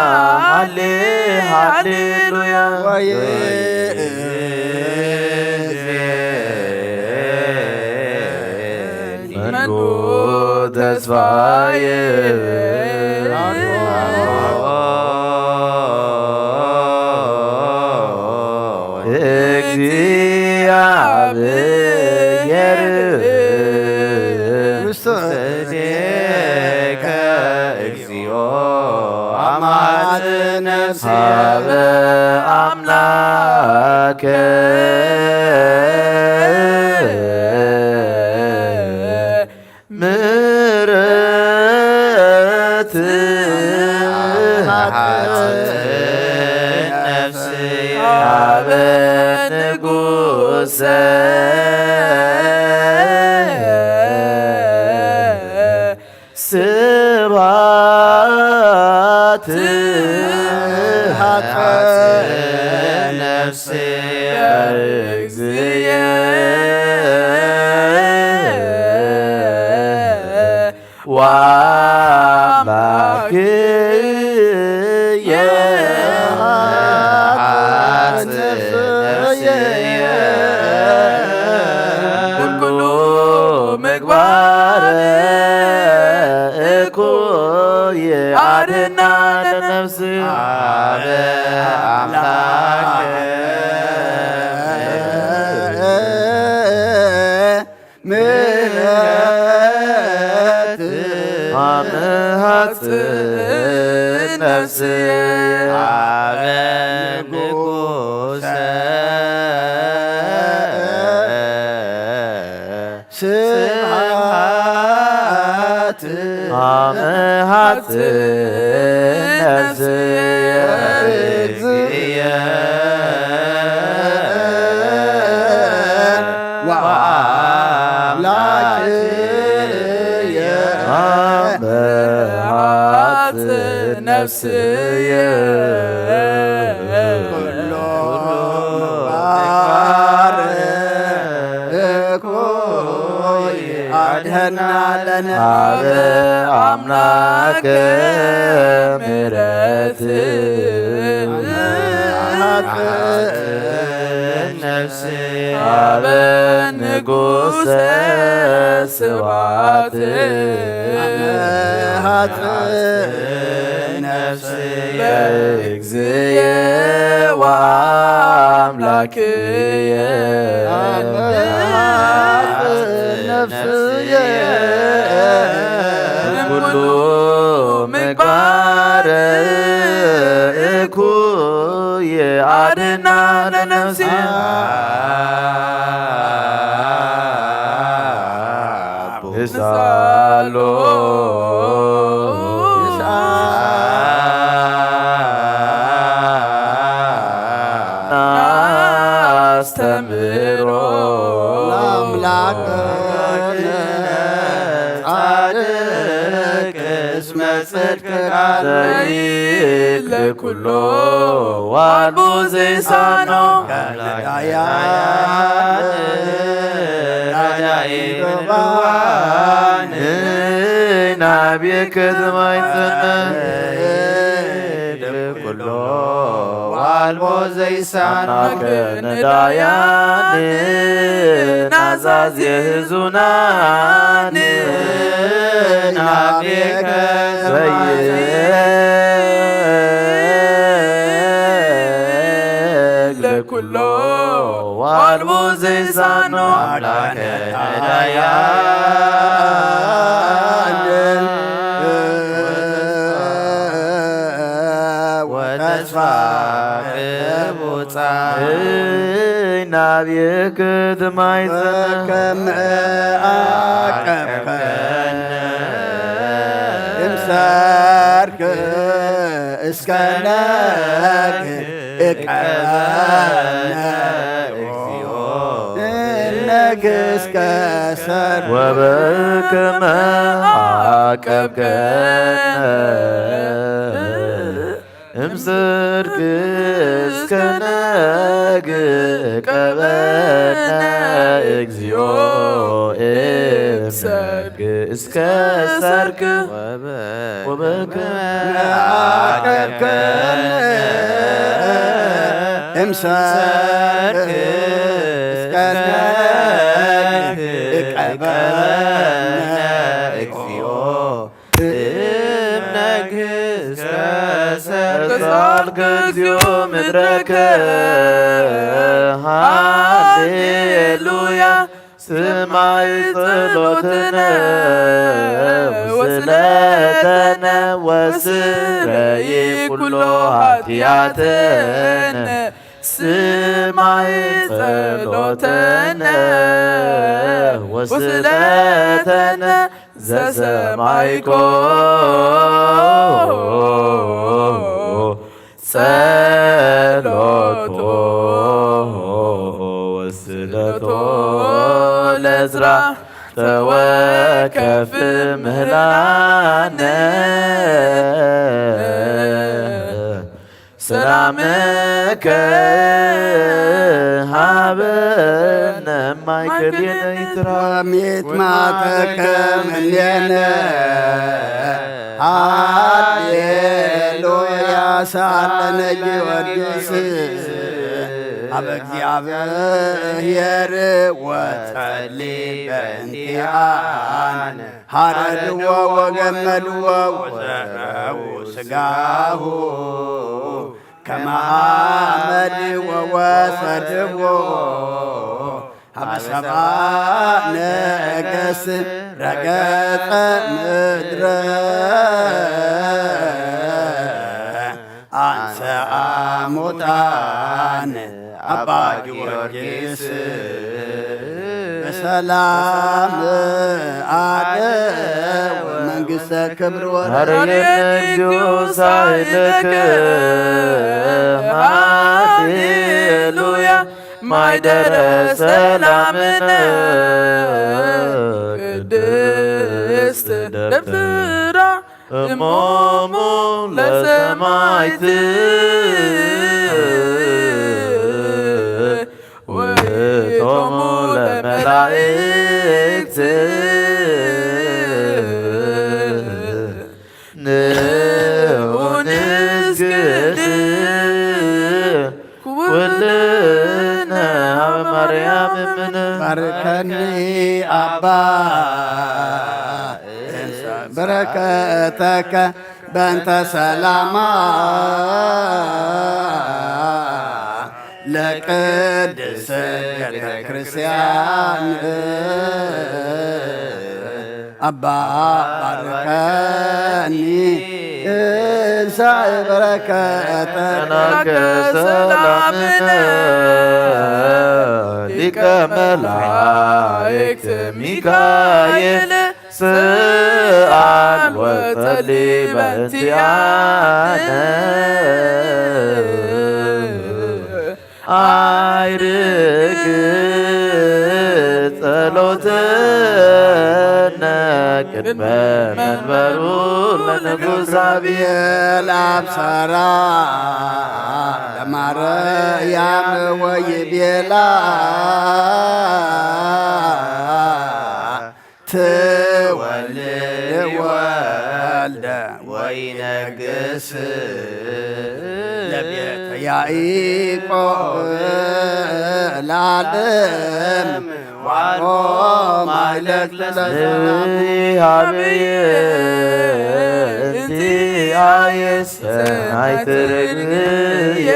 ሃሌሉያ መኑ ተስፋዬ እግዚአብሔር ስእሌከ እግዚኦ አማት ነፍሴ ሀበ አምላከ አበ ንጉሠ ስብሐት ነፍሴ እግዚእ ወአምላክየ ኩሉ ምግባር እኩይ አድኅና ለነፍስ አበ አምላክ ምሕረት አምሃት ነፍስ አበ ንጉሠ ስብሐት አምሃት ነፍስ እግዚእ ወአምላክየ አምሃት ነፍስየ ኩሎ ምግባር እኩይ አድኅና ለነ አበ አምላከ ምሕረት ነፍስ አበ ንጉሠ ስብሐት ነፍስ እግዚእ ወአምላክየ ነፍስየ ኩሉ ምግባር እኩይ አድኅና ለነፍስ ሳሎ አስተምሮ ለአምላክነ ጻድቅ እስመ ጽድቅ ቃል ለኩሎ ዋልቦ ዘይሳኖ ናብየ ከተማይትነ ለኩሎ ዋልቦ ዘይሳኖ ነዳያን ናዛዝ የህዙናን ናብየ ለኩሎ ዋልቦ ዘይሳኖ አምላከ ነዳያን ወተስፋ ቅቡፃ ናብየ ከተማይትነ አቀብከነ እምሰርክ እስከ ነግህ እቀበነ ነግህ እስከ ሰርክ ወበከመ አቀብከነ እምሰርክ እስከ ነግህ እቀበነ እግዚኦ እምሰርክ እስከ ሰርክ ወበከመ አቀብከነ እምሰርክ እስከ ነግህ እቀበነ እግዚኦ እምነግህ እስከ ሰርክ እግዚኦ ምድረከ ሃሌሉያ ስማይ ጸሎትነ ወስለተነ ወስረይ ኩሎ ኃጢአተነ ስማይ ጸሎተነ ወስለተነ ዘሰማይኮ ጸሎቶ ወስለቶ ለዝራ ተወከፍ ምህላነ ሰላምከ ሀበነ ማይከሌነ ይትራ ሚት ማተከ ምኔነ ሃሌሉያ ሳለነ ጊዮርጊስ አበ እግዚአብሔር ወጸሊ በእንቲአነ ሐረድዎ ወገመድዎ ወዘረው ስጋሁ ከመ አመድ ወወሰድዎ አበ ሰብአ ነገሥት ረገጸ ምድረ አንሰአ ሙታነ አባ ጊዮርጊስ በሰላም አደወ መንግሥተ ክብር እግዚኦ ሳይለከ ሃሌሉያ ማይደረ ሰላምነ ቅድስት ደብተራ እሞሙ ለሰማዕት ወቶሙ ለመላእክት ንዑንስግድ ኩልነ አበ ማርያም እምነ ባርከኒ አባ በረከተከ በእንተ ሰላማ ለቅድስት ቤተ ክርስቲያን አባ ባርከኒ እንሳእ በረከተ ሰላምነ ሊቀ መላእክት ሚካኤል ስአል ወጸሊ በእንቲአነ አይርግ ጸሎትነ ቅድመ መንበሩ ለንጉሥ ገብርኤል አብሰራ ለማርያም ወይቤላ ትወልድ ወልደ ወይነግሥ ለቤተ ያዕቆብ ለዓለም ዋኖ ማይለቅ ለዘላለምሃብየ እንቲአየ ሰናይት ርግየ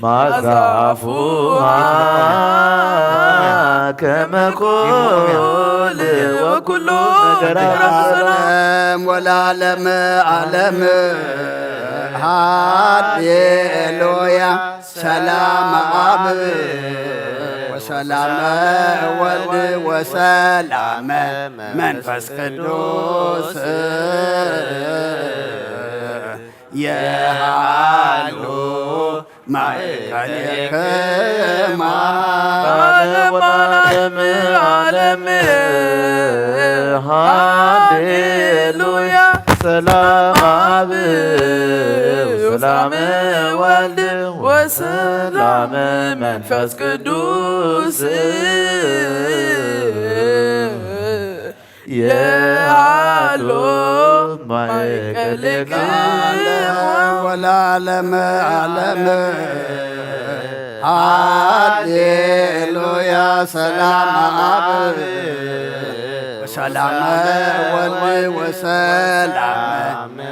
ማዛፉሃ ከመ ኮል ወኩሉ ነገራ ሰላም ወለዓለመ ዓለም ሃሌሉያ ሰላም አብ ወሰላመ ወልድ ወሰላመ መንፈስ ቅዱስ የሃሉ ማእከሌክማ ዓለም ዓለም ሃሌሉያ ሰላም አብ ወሰላም ወልድ ወሰላም መንፈስ ቅዱስ የሃሉ ማእከሌክማ ወለዓለመ ዓለም ሃሌሉያ ሰላም አብ ወሰላመ ወልድ ወሰላመ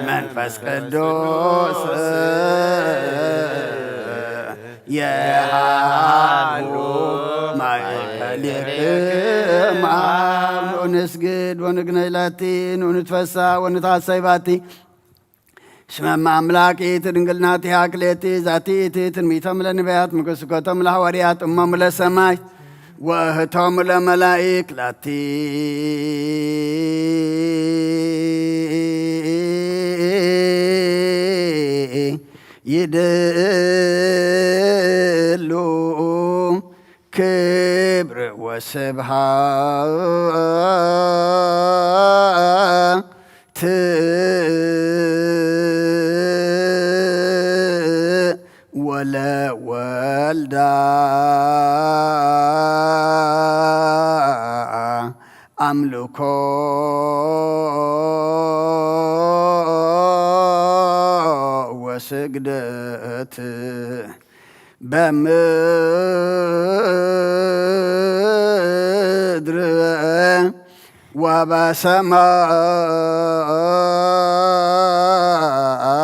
መንፈስ ቅዱስ የሃሉ ማእከሌክማ ወንስግድ ወንግነይ ላቲ ወንትፈሳ ወንታሰይ ባቲ እስመ አምላኪት ድንግል ናቲ አክሌቲ ዛቲት ትንቢቶም ለነቢያት ምክስኮቶም ለሐዋርያት እሞሙ ለሰማይ ወእህቶሙ ለመላኢክ ላቲ ይድሉ ክብር ወስብሃት ወለወልዳ አምልኮ ወስግደት በምድር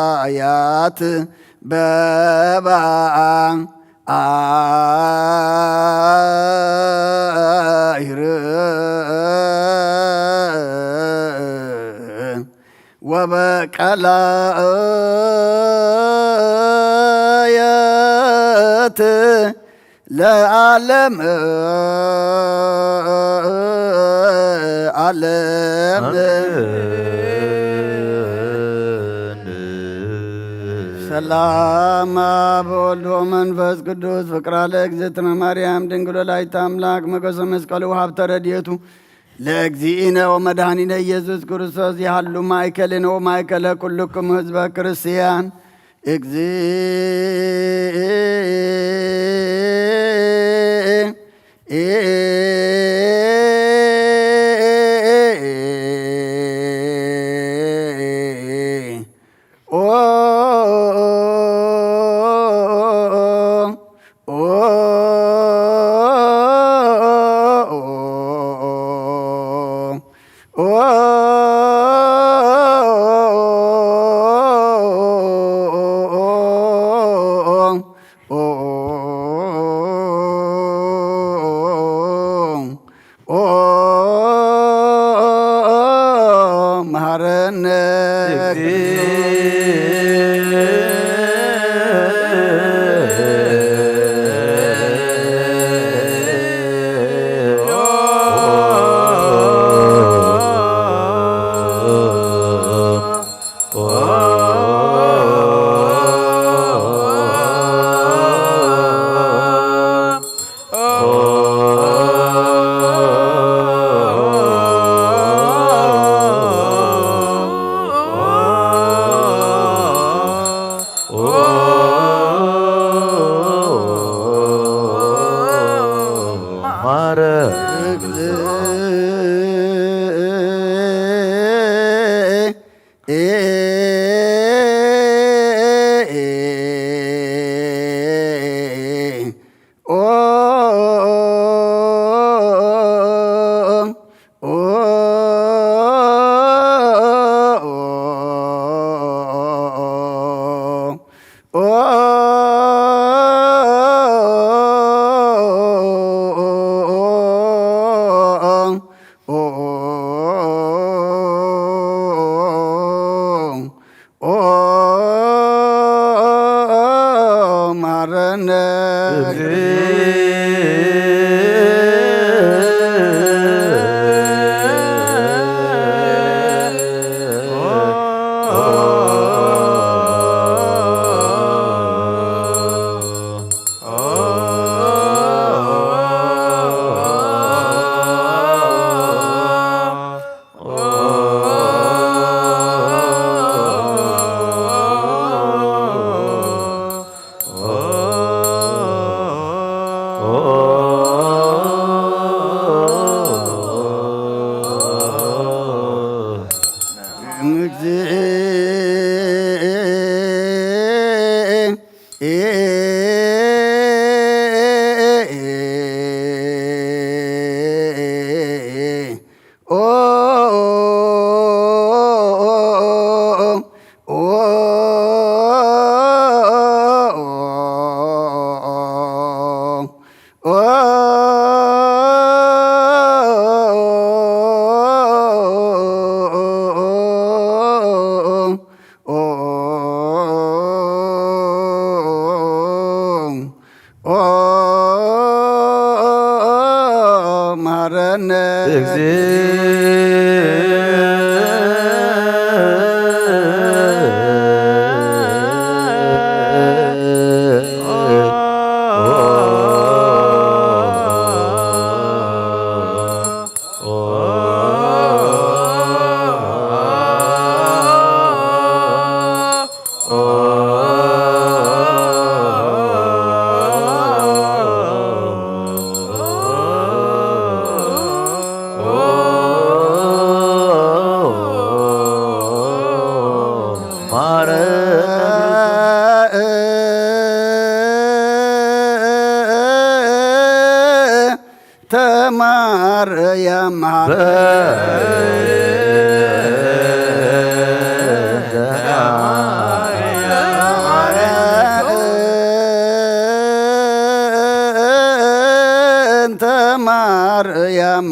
ወበሰማያት በባሕር ወበቀላያት ለዓለም ዓለም ሰላም በወልድ ወመንፈስ ቅዱስ ፍቅራ ለእግዝእትነ ማርያም ድንግል ወላዲተ አምላክ መገሰ መስቀሉ ሀብተ ረድኤቱ ለእግዚእነ ወመድኃኒነ ኢየሱስ ክርስቶስ ያህሉ ማእከልነ ወማእከለ ኩልክሙ ሕዝበ ክርስቲያን መሐረነ ማርያም እንተ ማርያም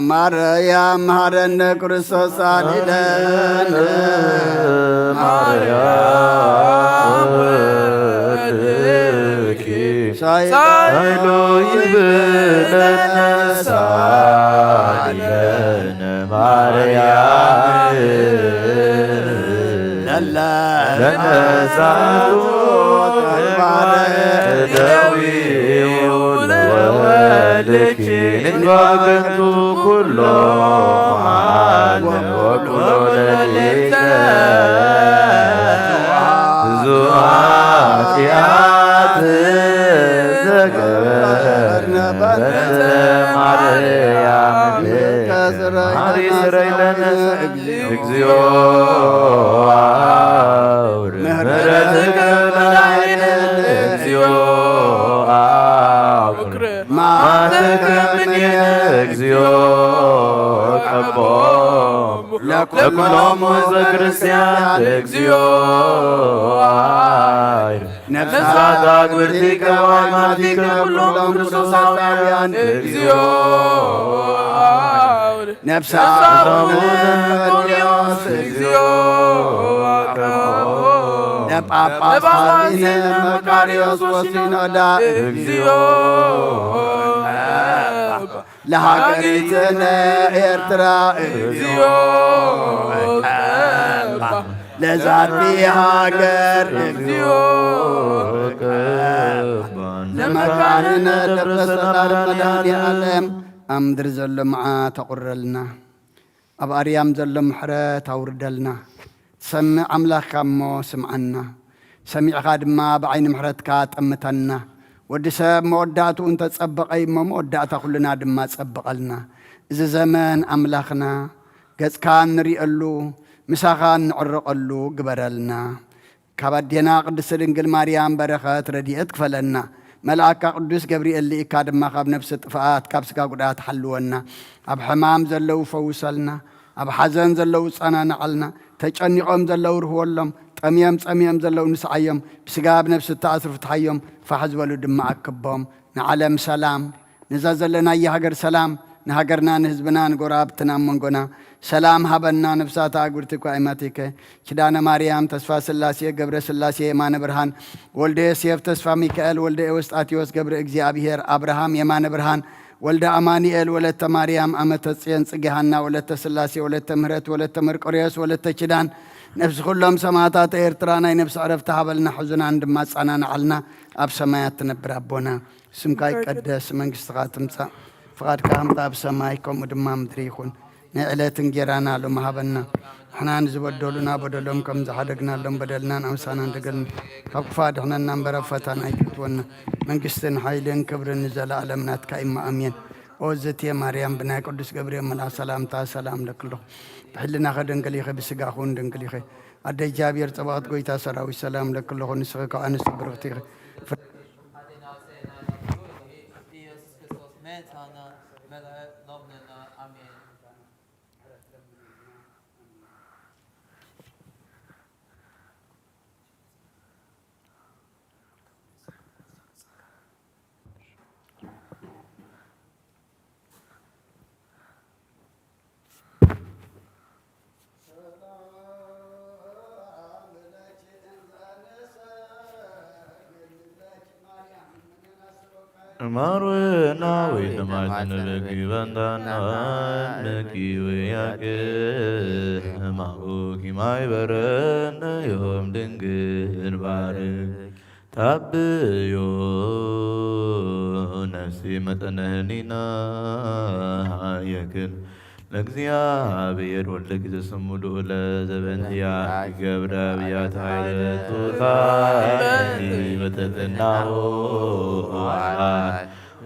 ማርያም መሐረነ ክርስቶስ አድኅነነ ማርያም ወልድኪ ኃይሉ ይብለነ ሳሊለነ ማርያም ለነሳቱ ተግባረ ደዊው ወልድኪ ንግባገንቱ ኩሎ ወኩሎ ለሊተ ብዙኃት ዘገበርነ በእንተ ማርያም ሀሪ ስረይ ለነ እግዚኦ ምሕረትከ ላዕሌነ እግዚኦ ማዕተከ እምኔነ እግዚኦ ቀቦሙ ለኵሎሙ ሕዝበ ክርስቲያን እግዚኦ ነፍሳት አግብርቲከ ወአማቲከ ኩሎሙ ክርስቶሳውያን እግዚኦ ነፍሳት ጳጳስ እግዚኦ ለጳጳሳት መቃርዮስ ወሲኖዳ እግዚኦ ለሀገሪትነ ኤርትራ እግዚኦ ለዛቲ ሀገር እግዚኦ ለመካንነ ደብረ ሰላም መድኃኔዓለም ኣብ ምድሪ ዘሎ መዓት ተቑረልና ኣብ ኣርያም ዘሎ ምሕረት ኣውርደልና ሰሚዕ ኣምላኽካ እሞ ስምዓና ሰሚዕኻ ድማ ብዓይኒ ምሕረትካ ጠምተና ወዲ ሰብ መወዳእቱ እንተጸበቐ እሞ መወዳእታ ኩልና ድማ ጸብቐልና እዚ ዘመን ኣምላኽና ገጽካ እንሪእየሉ ምሳኻ እንዕርቐሉ ግበረልና ካብ ኣዴና ቅድስቲ ድንግል ማርያም በረኸት ረድኤት ክፈለና መልአካ ቅዱስ ገብርኤል ልኢካ ድማ ካብ ነፍሲ ጥፍኣት ካብ ስጋ ጉዳት ሓልወና ኣብ ሕማም ዘለው ፈውሰልና ኣብ ሓዘን ዘለው ጸናንዓልና ተጨኒቖም ዘለው ርህወሎም ጠምዮም ጸምዮም ዘለው ንስዓዮም ብስጋ ብነፍሲ ተኣስሩ ፍትሓዮም ፋሕ ዝበሉ ድማ ኣክቦም ንዓለም ሰላም ነዛ ዘለናየ ሃገር ሰላም ንሃገርና ንህዝብና ንጎራብትና መንጎና ሰላም ሃበና ነፍሳት ኣግብርቲ ኳይማቲከ ኪዳነ ማርያም ተስፋ ስላሴ ገብረ ስላሴ የማነ ብርሃን ወልደ ዮሴፍ ተስፋ ሚካኤል ወልደ ኤዎስጣቴዎስ ገብረ እግዚአብሔር አብርሃም የማነ ብርሃን ወልደ አማኒኤል ወለተ ማርያም አመተ ጽዮን ጽጌሃና ወለተ ስላሴ ወለተ ምህረት ወለተ መርቆሬዎስ ወለተ ኪዳን ነፍስ ኩሎም ሰማዕታት ኤርትራ ናይ ነፍሲ ዕረፍቲ ሃበልና ሕዙናን ድማ ጻናንዓልና ኣብ ሰማያት ትነብር ኣቦና ስምካ ይቀደስ መንግስትኻ ትምጻእ ፍቓድካ ከምታ ኣብ ሰማይ ከምኡ ድማ ምድሪ ይኹን ናይ ዕለት እንጀራና ሎም ሃበና ንሕና ንዝበደሉና በደሎም ከም ዝሓደግናሎም በደልናን ኣምሳና እንደገልና ካብ ክፉእ ድሕነና እምበር ኣብ ፈተና ኣይክትወና መንግስትን ሓይልን ክብርን ንዘለኣለም ናትካ ኢማ ኣሜን ኦ እግዝእትየ ማርያም ብናይ ቅዱስ ገብርኤል መልኣክ ሰላምታ ሰላም ለክለኹ ብሕልናኸ ድንግል ኢኸ ብስጋኹን ድንግል ኢኸ ኣደ እግዚኣብሔር ፀባቕት ጎይታ ሰራዊት ሰላም ለክለኹ ንስኺ ካብ ኣንስቲ ብርኽቲ ኢኸ ማርዌና ወይ ለማንበቂ በንዳና ነቂ ወያቄ ማቡኪ ማይበረነ ዮም ድንግል ባርክ ታብዮ ነፍሲ መጠነህኒና የክል ለእግዚአብሔር ወልደ ጊዜ ስሙዱ ለዘበንያ ገብረ ብያት ኃይለቱ ታኒ በተትናሁ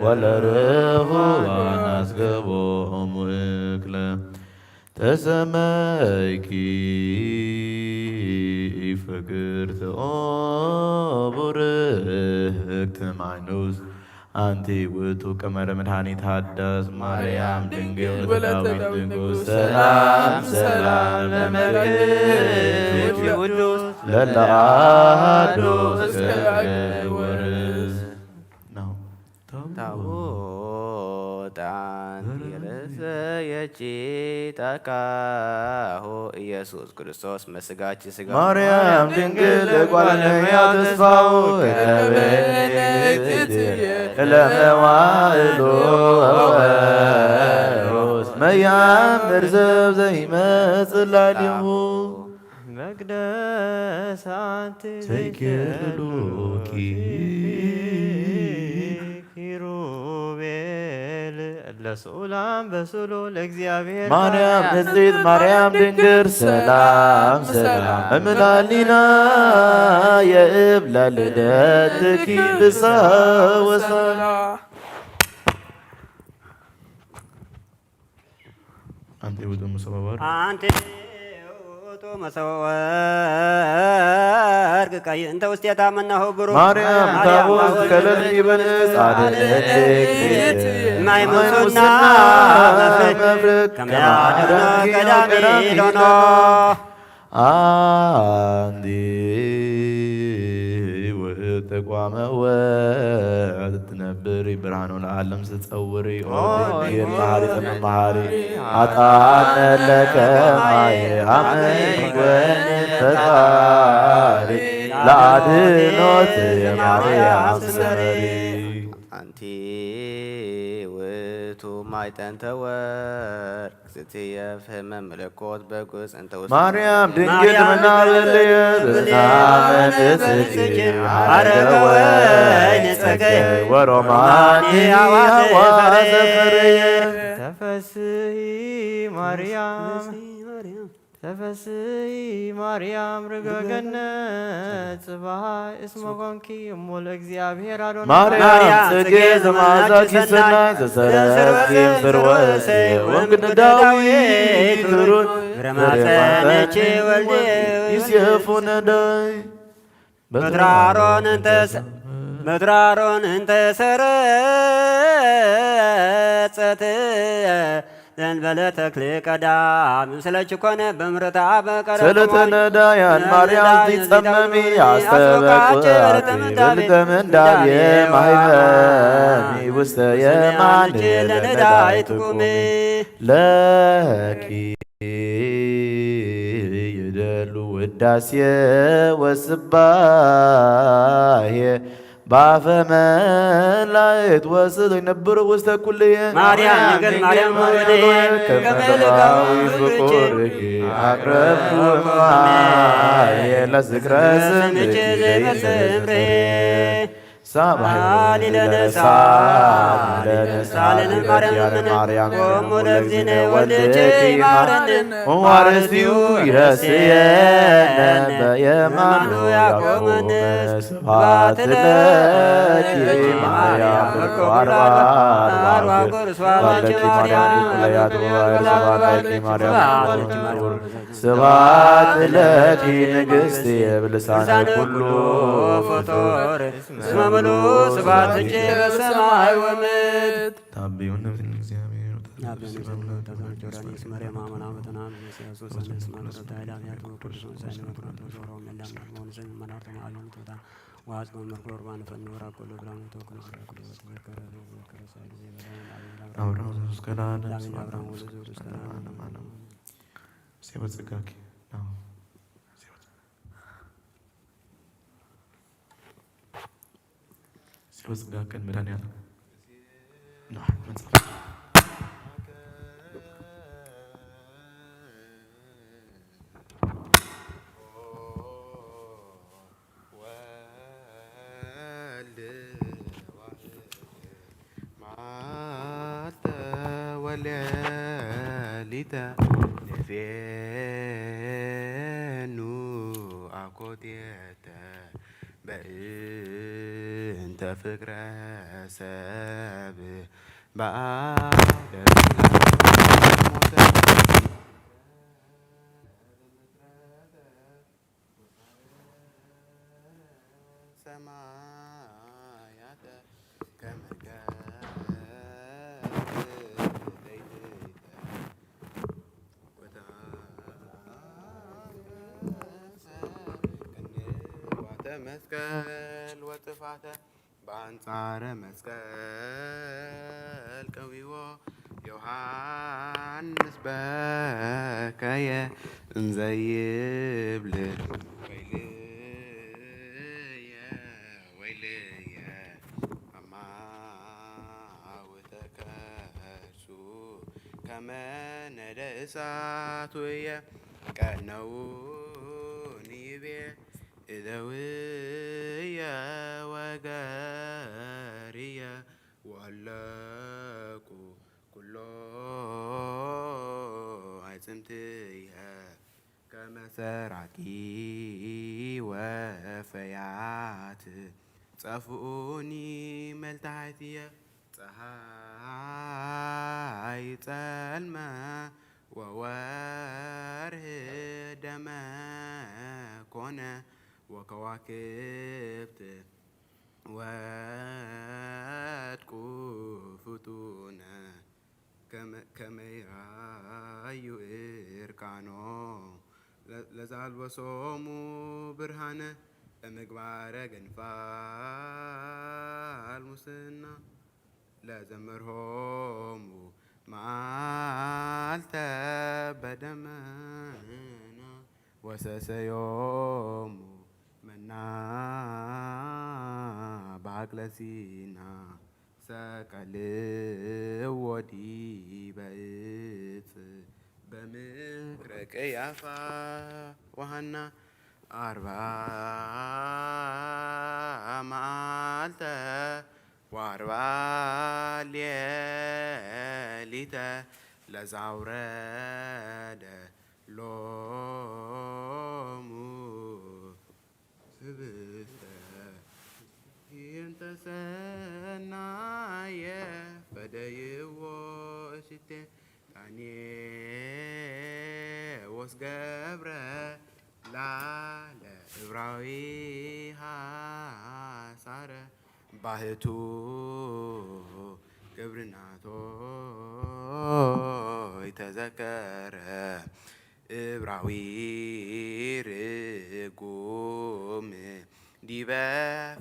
ወለርሁ ዋናስገቦሙ እክለ ተሰመይኪ ፍቅርት ቡርክት ማይኖስ አንቲ ውእቱ ቀመረ መድኃኒት ሀዳስ ማርያም ድንግል ወለተ ንጉሥ ሰላም ሰላም ለመልክት ቅዱስ ለለአሐዱ እስከ ወርዝ ነው ታቦታን የረሰየች ተካሁ ኢየሱስ ክርስቶስ መስጋች ስጋ ማርያም ድንግል ጓለኛ ተስፋው ለመዋዕሎ ወሮስ መያምር ዘብ ዘይመጽእ ላዕሌሁ መቅደሳት ዘይኬርሉኪ ኪሩቤል ለስኡላም በስእሉ ለእግዚአብሔር ማርያም ንጽሕት ማርያም ድንግል ሰላም ሰላም እምላሊና የእብለ ልደትኪ ብሰወሰላ አንተ ውጡ መሰባበር አንተ ውእቱ መሰወ ወርቅ ቀይ እንተ ውስቴታ መናሁ ብሩክ ማርያም ታቦት ከለል ይበልጽ አድኅነኪ ማይሙስና መፍርቅ ከመያድኅኖ ቀዳሚ ሎኖ አንዲ ውእቱ ተቋመ ወትነብሪ ብርሃኑ ለዓለም ስትጸውሪ ኦድንግል መሐሪተ መሐሪ አጣነ ለከ ማየ አመይጎን ፈጣሪ ለአድኅኖት የማርያም ሰሪ አንቲ ውእቱ ማዕጠንተ ወርቅ ስትየ ፍህመ መለኮት በግልጽ እንተ ውስጥ ማርያም ድንግል መናበልየ ብናመንስኪ አረገወይን ጸገይ ወሮማን ያዋዘፈርየ ተፈስሒ ማርያም ተፈስሒ ማርያም ርግበገነት ጽባህ እስመ ኮንኪ እሙ ለእግዚአብሔር አዶናይ ማርያም ጽጌ ዘመዓዛኪ ሰናይ ዘሰረስኪም ፍርወሴ ወንግድ ዳዊት ሩት ረማፀነች ወልደ ይሴፉ ነዳይ በትራሮን እንተ ሰረጸት ዘንበለ ተክል ቀዳም ስለች ኮነ በምረታ በቀረ ስለተ ነዳያን ማርያም ትጸመሚ አስተበቁአቲ ወልደ ምንዳቤ ማኅበሚ ውስተ የማን ለነዳይት ቁሚ ለኪ ይደሉ ውዳሴ ወስባሄ ባፈ መላእክት ወስዶ ይነብሩ ውስተ ኩልየ ማርያም ንግል ማርያም ወልድየ ከመለባዊ ፍቁርኪ አቅረብኩ እምየ ለዝክረ ስምኪ ዘይዘምሬ ሳባሂ ለነሳ ማርያም ቆሙ ለእግዚእነ ወልድኪ ማረን ወአርእስቲሁ ይረስየነ በየማኑ ያቆመን ስብሐት ለኪ ማርያም አርባ ባለኪ ማርያም ኩለያት ስብሐት ለኪ ማርያም ስብሐት ለኪ ንግሥት የብልሳነ ኩሉ ፍጡር እስመ ምሉእ ስብሐት እጅ በሰማይ ወምድር ታቢው ነፍስ እግዚአብሔር ሲወጽጋከን መድኃኒዓለም ወለሊተ ንፌኑ አኮቴተ በእንተ ፍቅረ ሰብ በአደ ሞተ መስቀል ወጥፋተ በአንጻረ መስቀል ቀዊዎ ዮሐንስ በከየ እንዘይብል ወይልየ ወይልየ አማውተከ እርሱ ከመ ነደ እሳቱየ ቀነውን ይቤ እደውየ ወገርየ ወለቁ ኩሎ አይጽምትየ ከመሰራቂ ወፈያት ጸፍኡኒ መልታሕትየ ፀሐይ ጸልመ ወወርህ ደመ ኮነ ወከዋክብት ወድቁ ፍጡነ ከመ ይራዩ እርቃኖ ለዛልበሶሙ ብርሃነ ለምግባረ ገንፋል ሙስና ለዘመርሆሙ መዓልተ በደመና ወሰሰዮሙ መና ባቅለሲና ሰቀልዎ ዲበ ዕፅ በምክረ ቀያፋ ወሐና 40 መዓልተ و40 ሌሊተ ለዛውረደ ሎሙ ስብስተ ይንተ ሰናየ ፈደይዎ እሽቴ ጣኔዎስ ገብረ ላለ ዕብራዊ ሐሳረ ባህቱ ግብርናቶ ይተዘከረ ዕብራዊ ርጉም ዲበ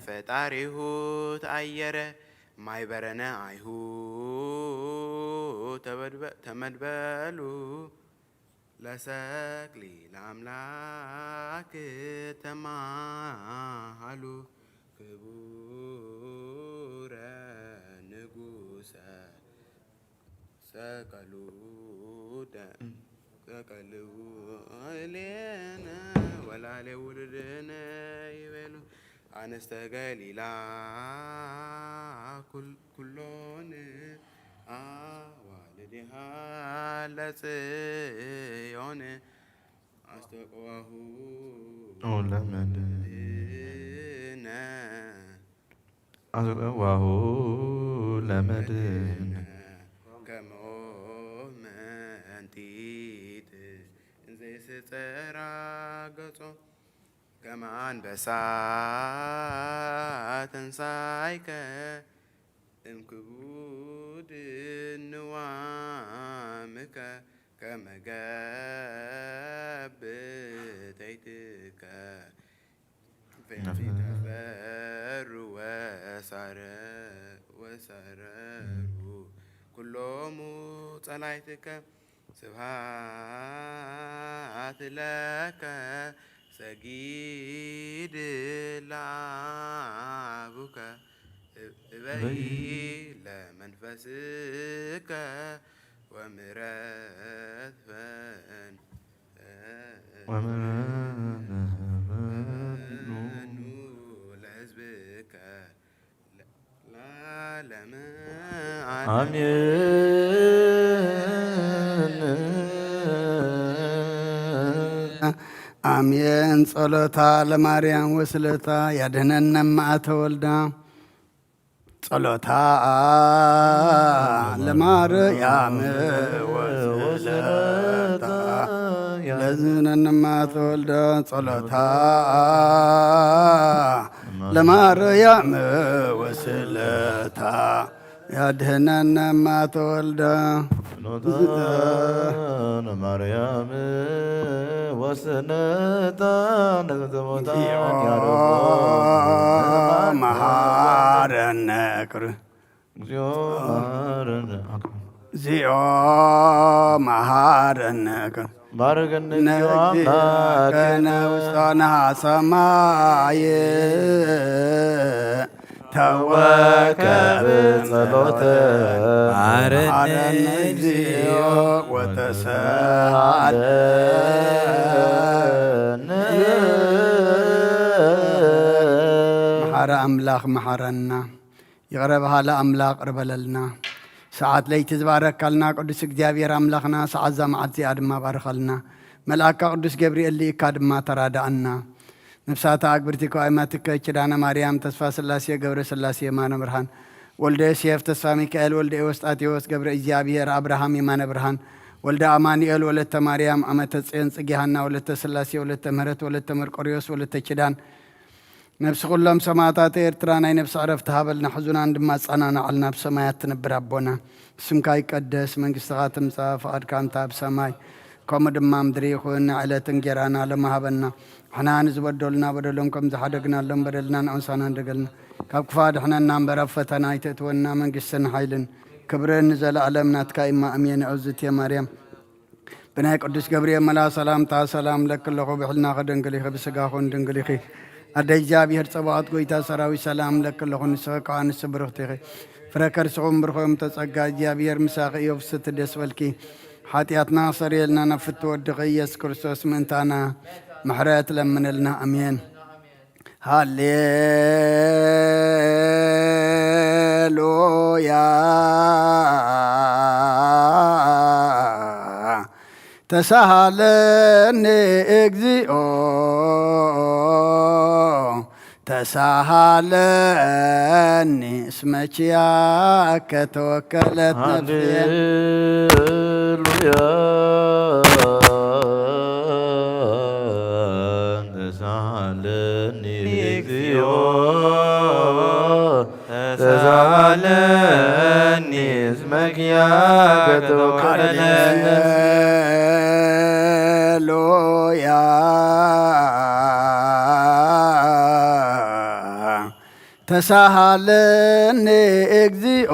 ፈጣሪሁ ተአየረ ማይበረነ አይሁድ ተመድበሉ ለሰቅሊ ለአምላክ ተማሃሉ ክቡረ ንጉሰ ሰቀሉ እሌነ ወላሌ ውልድነ ይቤሉ አንስተ ገሊላ ኩሎን አዋልድሃ ለጽዮን አስተቆዋሁ አስተቆዋሁ ለመድኅነ ከመ መንጢት እንዘ ይስጸራ ገጾ ከመ አንበሳ ተንሣእከ እምክቡድ ንዋምከ ከመ ገብተይትከ ፈሩ ወሳረሩ ኩሎሙ ጸላእትከ ስብሐት ለከ ሰጊድ ለአቡከ እበይ ለመንፈስከ ወምሕረት ፈኑ ለሕዝብከ ለዓለመ አሜን። ጸሎታ ለማርያም ወስለታ ያድኅነነ እምአተ ወልዳ ጸሎታ ለማርያም ወስለታ ያድኅነነ እምአተ ወልዳ ጸሎታ ለማርያም ወስለታ ያድህነነ ማተወልደ ኖታን ማርያም ወስነታን ዘሞታን ያረቦ መሃረነ እግዚኦ ማረነ እግዚኦ መሃረነ ባረከነ እግዚኦ አምላክነ ውስጣና ሰማይ ተወከብ ጸሎተ ማረነ እግዚኦ ወተሰአለነ መሐረ አምላኽ መሐረና ይቅረብሃ ለአምላኽ ቅርበለልና ሰዓት ለይቲ ዝባረካልና ቅዱስ እግዚአብሔር አምላኽና ሰዓት ዛመዓት እዚኣ ድማ ባርኸልና መልአካ ቅዱስ ገብርኤል ልኢካ ድማ ተራዳእና ነፍሳታ አግብርቲ ከዋይማትከ ኪዳነ ማርያም ተስፋ ስላሴ ገብረ ስላሴ የማነ ብርሃን ወልደ ዮሴፍ ተስፋ ሚካኤል ወልደ ኤዎስጣቴዎስ ገብረ እግዚአብሔር አብርሃም የማነ ብርሃን ወልደ አማኑኤል ወለተ ማርያም አመተ ጽዮን ጽጌሃና ወለተ ስላሴ ወለተ ምህረት ወለተ መርቆሪዎስ ወለተ ኪዳን ነፍስ ኩሎም ሰማዕታት ኤርትራ ናይ ነፍሲ ዕረፍቲ ሃበልና ሕዙናን ድማ ጸናናዓልና ብሰማያት ትነብር ኣቦና ስምካ ይቀደስ መንግስትኻ ትምጻእ ፈቃድካ እንታ ብሰማይ ከምኡ ድማ ምድሪ ይኹን ዕለት እንጀራና ለማሃበና ሕና ንዝበደሉና በደሎም ከም ዝሓደግናሎም በደልና ንዕንሳና እንደገልና ካብ ክፋድ ሕነና እምበር ኣብ ፈተና ኣይተእትወና መንግስትን ሓይልን ክብርን ዘለኣለም ናትካ ኢማ ኣሜን ዕዝእትየ ማርያም ብናይ ቅዱስ ገብርኤል መላ ሰላምታ ሰላም ለክለኹ ብሕልና ኸደንግል ኢኸ ብስጋኹን ድንግል ኢኺ ኣደ እግዚኣብሔር ፀባዖት ጎይታ ሰራዊት ሰላም ለክለኹ ንስኸ ከዓ ንስ ብርኽቲ ኢኺ ፍረ ከርስኹም ብርኾም ተጸጋ እግዚኣብሔር ምሳኺ እዮ ፍስቲ ደስ በልኪ ሓጢኣትና ሰሪየልና ናብ ፍትወድኺ ኢየሱስ ክርስቶስ ምእንታና ምሕረት ለምንልና ኣሜን ሃሌሉያ ተሳሃለኒ እግዚኦ ተሳሃለኒ እስመ ኪያከ ተወከለት ነፍሴ ሃሌሉያ ተሳሃለኒ እግዚኦ ተሳሃለኒ እስመ ኪያከ ተወከለት ነፍሴ ሃሌሉያ ተሳሃለኒ እግዚኦ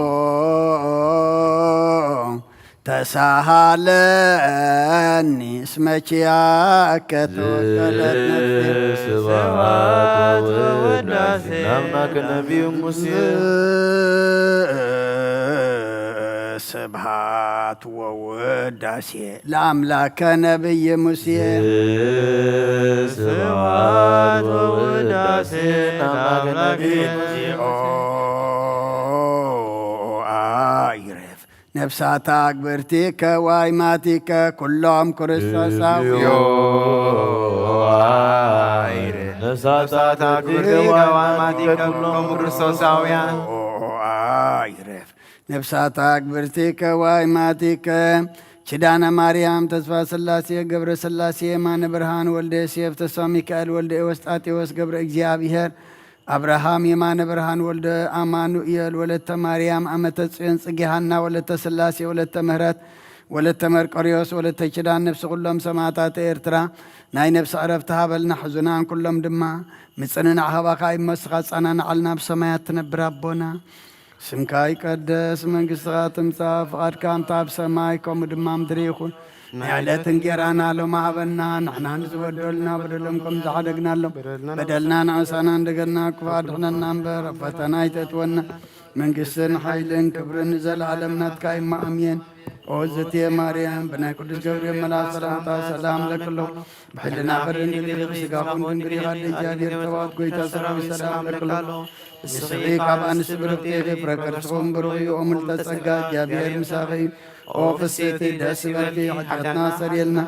ተሳሃለኒ እስመ ኪያከ ተወከለት ነፍሴ ስብሐት ወውዳሴ ለአምላከ ነቢዩ ሙሴ ስብሐት ወውዳሴ ለአምላከ ነቢይ ሙሴ ስብሐት ወውዳሴ ለአምላከ ነቢዩ ሙሴ አይረፍ ነፍሳታ አግብርቲከ ዋይማቲከ ኩሎም ክርስቶሳውዮ ነፍሳታ አግብርቲከ ዋይማቲከ ኩሎም ክርስቶሳውያን አይረፍ ነፍሳታ አግብርቲከ ዋይማቲከ ኪዳነ ማርያም ተስፋ ስላሴ ገብረ ስላሴ የማነ ብርሃን ወልደ ዮሴፍ ተስፋ ሚካኤል ወልደ ኤዎስጣቴዎስ ገብረ እግዚአብሔር አብርሃም የማነ ብርሃን ወልደ አማኑኤል ወለተ ማርያም አመተ ጽዮን ጽጌሃና ወለተ ስላሴ ወለተ ምህረት ወለተ መርቆሪዎስ ወለተ ኪዳን ነፍሲ ኩሎም ሰማዕታት ኤርትራ ናይ ነፍሲ ዕረፍቲ ሃበልና ሕዙናን ኩሎም ድማ ምጽንናዕ ሃባኻ ይመስኻ ጸናንዓልና ብሰማያት ትነብር ኣቦና ስምካ ይቀደስ መንግስትኻ ትምጻእ ፈቃድካ እንታ ብሰማይ ከምኡ ድማ ምድሪ ይኹን ናይ ዕለት እንጀራና ሎማ ሃበና ንሕና ንዝበደሉና በደሎም ከም ዝሓደግናሎም በደልና ንዕሳና እንደገና ክፋድ ሕነና እምበር ኣብ ፈተና ኣይተእትወና መንግስትን ሓይልን ክብርን ዘለዓለም ናትካ ኢማ ኣሜን ኦዝትየ ማርያም ብናይ ቅዱስ ገብርኤል መልአክ ሰላምታ ሰላም ለክለኹ ብሕልና ኸድንግል ብስጋኹን ድንግል ኢኻ ኣደ እግዚኣብሔር ተባዖት ጎይታ ሰራዊት ሰላም ለክለኹ ንስኺ ካብ ኣንስቲ ብርክቲ ኢኺ ፍረ ከርስኹም ብሩኽ እዩ ኦ ምልዕተ ጸጋ እግዚኣብሔር ምሳኺ ኦ ፍሴቲ ደስ በልኪ ሓጢኣትና ሰሪየልና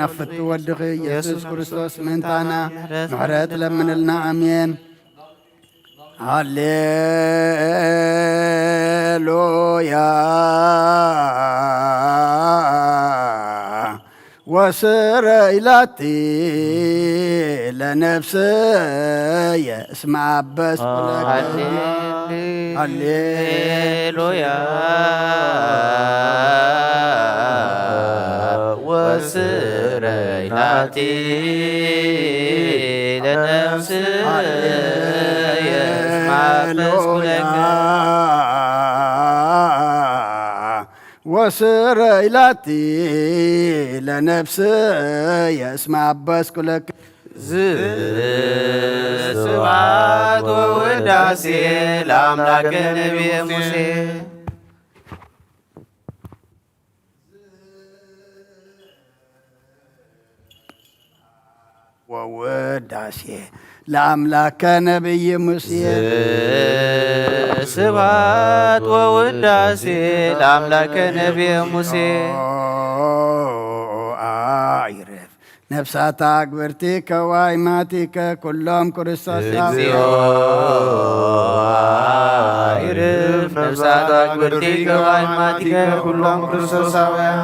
ናብ ፍቲ ወድኺ ኢየሱስ ክርስቶስ ምእንታና ምሕረት ለምንልና ኣሜን ሃሌሉያ ወስረይላቲ ለነፍስየ እስመ አበስኩ ለከ ሃሌሉያ ወስረይናቲ ለነፍስየ ማመስኩለከ ወስረይላቲ ለነፍስየ እስመ አበስኩ ለከ ስብሐት ወውዳሴ ለአምላከ ነቢየ ሙሴ ወውዳሴ ለአምላከ ነቢይ ሙሴ ስብሐት ወውዳሴ ለአምላከ ነቢየ ሙሴ አይረፍ ነፍሳት አግብርቲከ ወአእማቲከ ኩሎም ክርስቶስ እግዚኦ አይርፍ ነፍሳት አግብርቲከ ወአእማቲከ ኩሎም ክርስቶሳውያን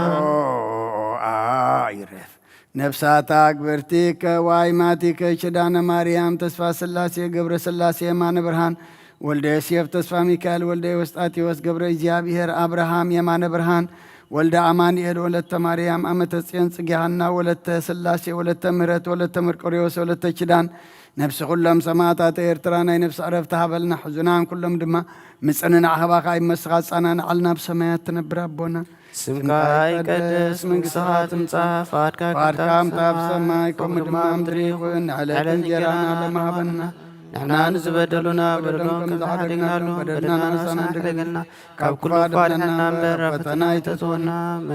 አይረፍ ነፍሳት አግብርቲከ ወአእማቲከ ኪዳነ ማርያም ተስፋ ሥላሴ ገብረ ሥላሴ የማነ ብርሃን ወልደ ዮሴፍ ተስፋ ሚካኤል ወልደ ኤዎስጣቴዎስ ገብረ እግዚአብሔር አብርሃም የማነ ብርሃን ወልደ አማኑኤል ወለተ ማርያም አመተ ጽዮን ጽጌ ሐና ወለተ ሥላሴ ወለተ ምሕረት ወለተ መርቆሬዎስ ወለተ ኪዳን ነፍሲ ኩሎም ሰማዕታት ኤርትራ ናይ ነፍሲ ዕረፍቲ ሃበልና ሕዙናን ኩሎም ድማ ምጽንና ኣህባኻ ይመስኻ ጻናን ዓልና ብሰማያት ትነብር ኣቦና ስምካ ይቀደስ መንግሥትኻ ትምጻእ ፈቃድካ ምጽእ ኣብ ሰማይ ከምኡ ድማ ምድሪ ይኹን ዕለት እንጀራና ሎሚ ሃበና ንሕና ንዝበደሉና በደሎም ከም ዝሓደግናሉ በደልና ነሳናደገልና ካብ ኩሉ ኳድሕና እምበር ኣብ ፈተና ይተትወና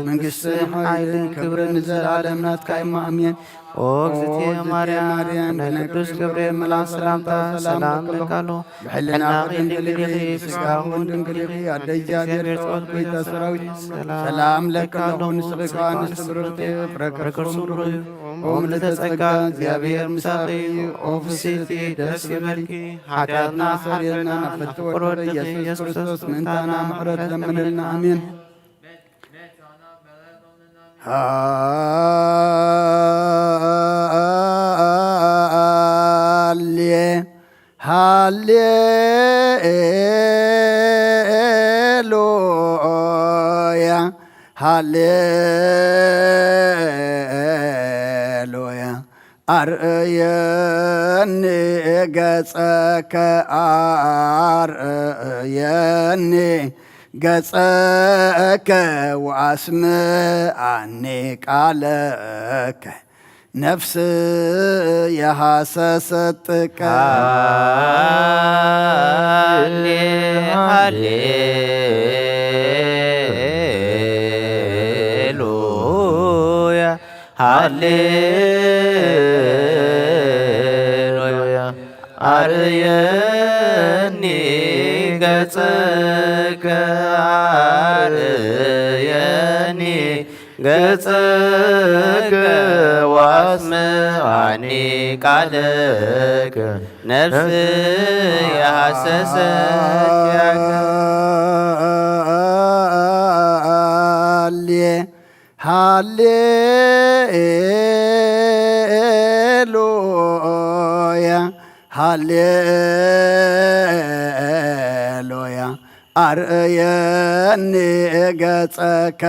መንግሥትን ሓይልን ክብርን ንዘለዓለም ናትካ እሞ ኣሜን ኦ እግዝእትየ ማርያም ናይ ቅዱስ ገብርኤል መልአክ ሰላምታ ሰላም ለካሎ ብሕልና ድንግል ኢኺ ብስጋኹን ድንግል ኢኺ ኣደ እግዚአብሔር ጸወት ጐይታ ሰራዊት ሰላም ለካለኹ ንስኺ ንስቲ ብርኽቲ ፍረከርሱም ሩህ እዩ ኦ ምልዕተ ጸጋ እግዚአብሔር ምሳኺ ኦ ፍስሕቲ ደስ ይበልኪ ኃጢአትና ሰሪየልና ናፍቲ ወልደ ኢየሱስ ክርስቶስ ምእንታና ምሕረት ለምንልና ኣሜን ሃሌሉያ ሃሌሉያ አርእየኒ ገጸከ አርእየኒ ገጸከ ወአስምዓኒ ቃለከ ነፍስ የሐሰሰትከ ሃሌሉያ ሃሌሉያ አርእየኒ ገጸከ አርእየኒ ገጸከ ወአስምዓኒ ቃለከ ነፍስ የሐሰሰትከ ሃሌሉያ ሃሌሉያ አርእየኒ ገጸከ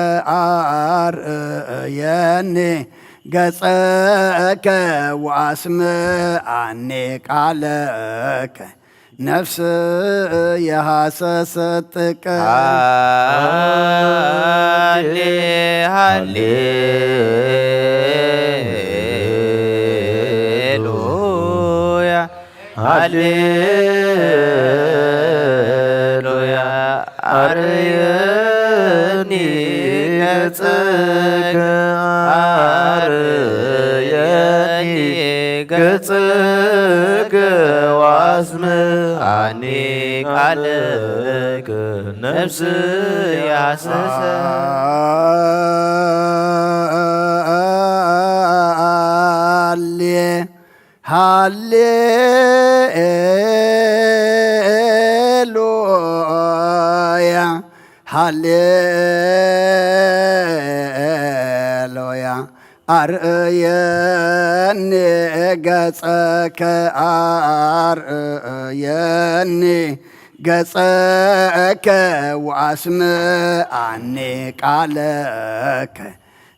አርእየኒ ገጸከ ወአስምዓኒ ቃለከ ነፍስ የሐሰሰትከ ሃሌሉያ ሃሌሉያ አርእየኒ ገጸከ አርእየኒ ገጸከ ወአስምዓኒ ቃለከ ነፍስ ሃሌሉያ ሃሌሉያ አርእየኒ ገጸከ አርእየኒ ገጸከ ወአስምዓኒ ቃለከ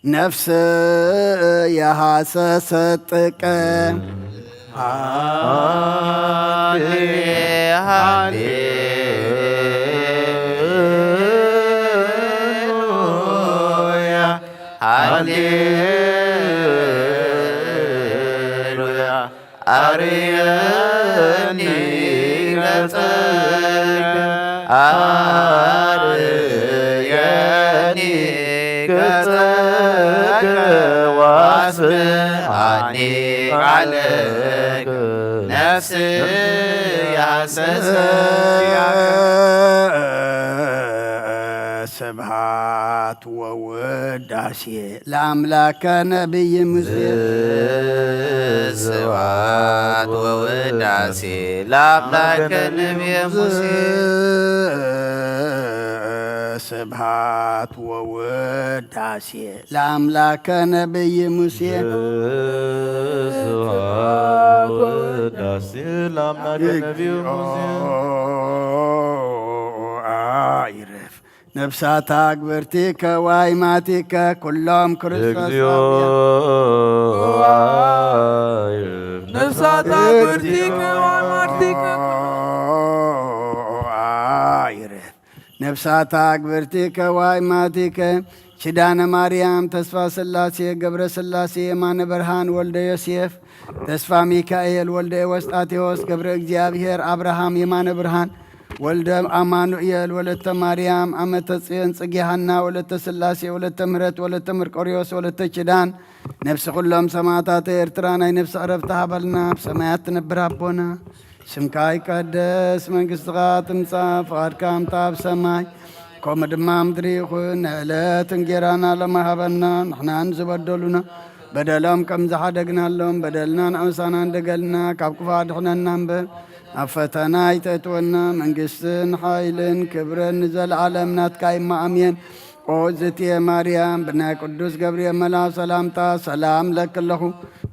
ነፍስ የሐሰሰጥቀ ሃሌሉያ አርየኒ ገጸከ አርየኒ ገጸከ ወአስምዓኒ ቃለከ ነፍስ ስብሃት ወውዳሴ ለአምላከ ነቢይ ሙሴ ስብሐት ወውዳሴ ለአምላከ ነቢይ ሙሴ ስብሃት ወውዳሴ ለአምላከ ነቢይ ሙሴ ስብሐት ወውዳሴ ለአምላከ ነቢይ ሙሴ አይረፍ ነፍሳት አግብርቲከ ወአይማቲከ ኩሎም ክርስቶስ ነፍሳት አግብርቲከ ወአይማቲከ አይረፍ ነፍሳት አግብርቲከ ወአይማቲከ ኪዳነ ማርያም ተስፋ ሥላሴ ገብረ ሥላሴ የማነ ብርሃን ወልደ ዮሴፍ ተስፋ ሚካኤል ወልደ ወስጣቴዎስ ገብረ እግዚአብሔር አብርሃም የማነ ብርሃን ወልደ አማኑኤል ወለተ ማርያም አመተ ጽዮን ጽጌ ሐና ወለተ ሥላሴ ወለተ ምሕረት ወለተ መርቆሪዎስ ወለተ ኪዳን ነፍስ ኩሎም ሰማዕታተ ኤርትራ ናይ ነፍሲ ዕረፍቲ ሃበልና ብሰማያት ትነብር አቦና ስምካ ይቀደስ መንግሥትኻ ትምጻእ ፍቓድካ እምታ ብሰማይ ከምኡ ድማ ምድሪ ይኹን ንዕለት እንጀራና ለማሃበና ንሕናን ዝበደሉና በደሎም ከም ዝሓደግናሎም በደልና ንኣምሳና እንደገልና ካብ ክፉ ኣድሕነና እምበር ኣብ ፈተና ይተእትወና መንግሥትን ሓይልን ክብርን ዘለዓለም ናትካ ይማኣምየን ኦ እግዝእትየ ማርያም ብናይ ቅዱስ ገብርኤል መልአክ ሰላምታ ሰላም ለክለኹ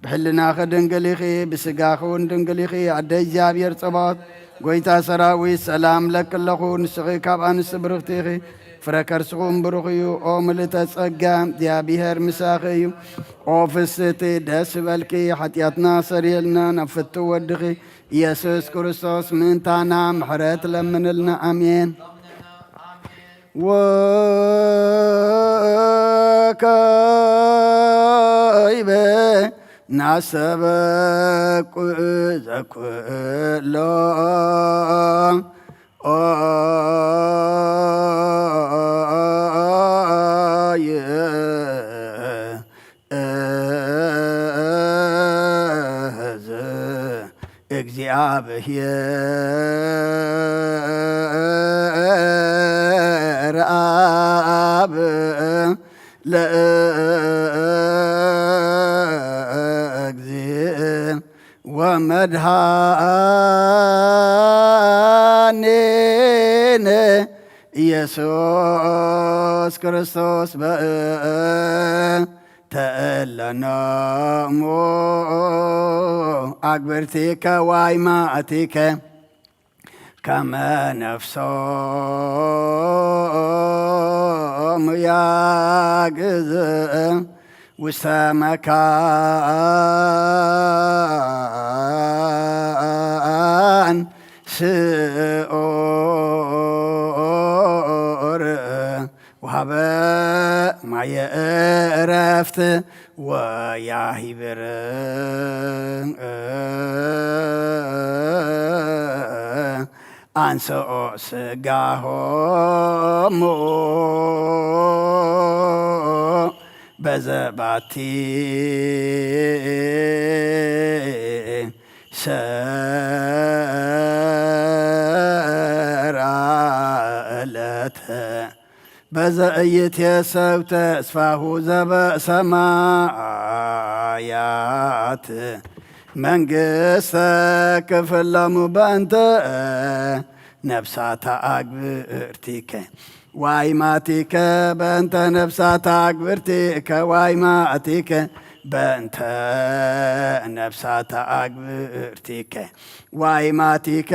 ብሕልናኸ ድንግል ኢኺ ብስጋኸ እውን ድንግል ኢኺ ኣደ እግዚኣብሔር ፀባዖት ጐይታ ሰራዊት ሰላም ለክለኹ ንስኺ ካብ ኣንስቲ ብርኽቲ ኢኺ ፍረ ከርስኹም ብሩኽ እዩ ኦ ምልዕተ ጸጋ እግዚኣብሔር ምሳኺ እዩ ኦ ፍስቲ ደስ በልኪ ሓጢኣትና ሰሪየልና ናብ ፍቲ ወድኺ ኢየሱስ ክርስቶስ ምእንታና ምሕረት ለምንልና አሜን ወካይበ ናሰበቁ ዘኩሎ እግዚአብሔር አብ ለእግዚእ ወመድኃኒነ ኢየሱስ ክርስቶስ ተእለናሞ አግብርቲከ ዋይማእቲከ ከመ ነፍሶሙ ያግዝእ ውስተ መካን ስዑር ወሀበ ማየ ዕረፍት ወያሂብር አንስኦ ስጋሆሙ በዘባቲ ሰራዕለተ በዘእይትየሰብ ተስፋሁ ዘበሰማያት መንግሥተ ክፍሎሙ በእንተ ነፍሳተ አግብርቲከ ዋይማቲከ በእንተ ነፍሳተ አግብርቲከ ዋይማቲከ በእንተ ነፍሳተ አግብርቲከ ዋይማቲከ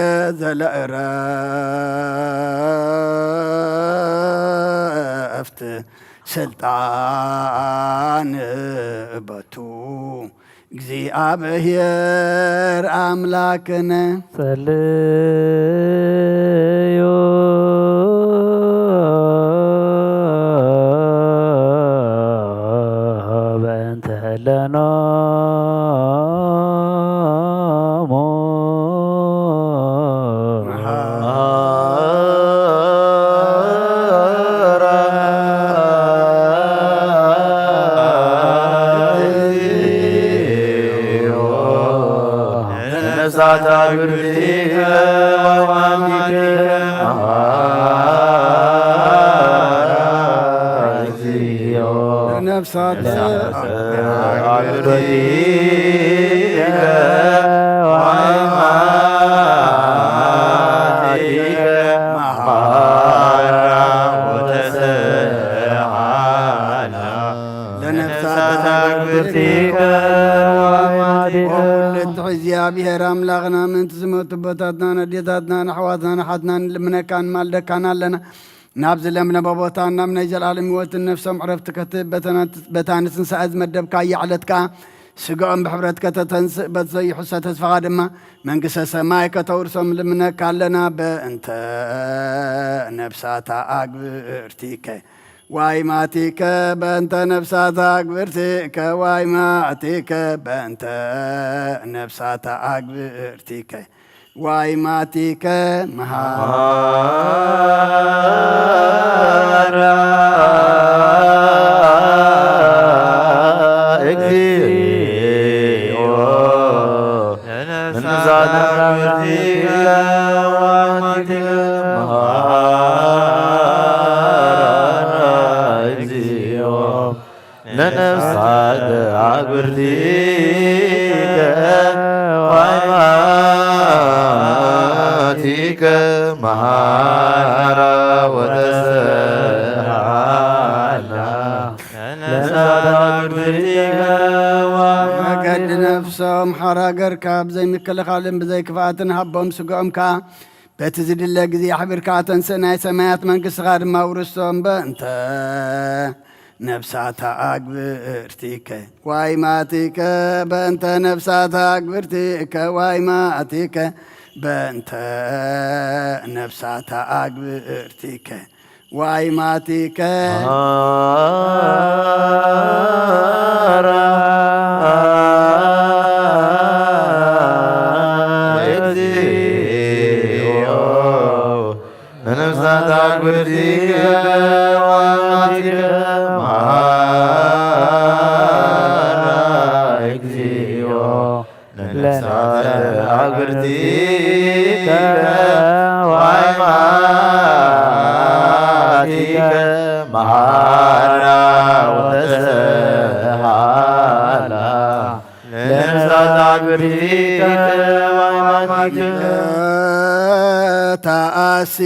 ዘለእረፍት ስልጣን በቱ እግዚአብሔር አምላክነ ጸልዩ በእንተ ለኖሙ ነፍሳተ አግብርቲከ ነፍሳተ አግብርቲከ ወአይማቲከ መሐራ ወተሰዓላ ለነፍሳተ አግብርቲከ ወሁለት እግዚአብሔር አምላኽና ምንት ዝመቱ ቦታትና ነዴታትና ንኣሕዋትና ንሓትና ንልምነካን ማልደካን ኣለና ናብ ዝለምለመ ቦታ ናብ ናይ ዘለዓለም ህይወትን ነፍሶም ዕረፍቲ ከትህብ በታ ንትንሳኤ ዝመደብካ እያዕለትካ ስግኦም ብሕብረት ከተተንስእ በተዘይሑሰ ተስፋኻ ድማ መንግስተ ሰማይ ከተውርሶም ልምነካ ኣለና በእንተ ነፍሳታ አግብርቲከ ዋይማቲከ በእንተ ነፍሳታ አግብርቲከ ዋይማቲከ በእንተ ነፍሳታ አግብርቲከ ዋይማቲከ መሐራ እግዚኦ ለነፍሳተ አግብርቲከ ወአይማቲከ መሐራ እግዚኦ ለነፍሳተ አግብርቲከ ወአይማቲከ መሐራ ወተሰዓላ ለነፍሳተ አግብርቲከ መገድ ነፍሶም ሓራ ገርካ ብዘይምክልኻልን ብዘይክፍኣትን ሃቦም ስግኦምካ በቲ ዝድለ ጊዜ ኣሕቢርካ ተንስእ ናይ ሰማያት መንግሥትኻ ድማ ውርሶም በእንተ ነፍሳታ አግብርቲከ ዋይማቲከ በእንተ ነፍሳታ አግብርቲከ ዋይማቲከ በእንተ ነፍሳታ አግብርቲከ ዋይማቲከ መሐራ እግዚኦ ለነፍሳተ አግብርቲከ ወአይማቲከ መሐራ እግዚኦ ለነፍሳተ አግብርቲከ ወአይማቲከ መሐራ ወተሰዓላ ለነፍሳተ አግብርቲከ ወአይማቲከ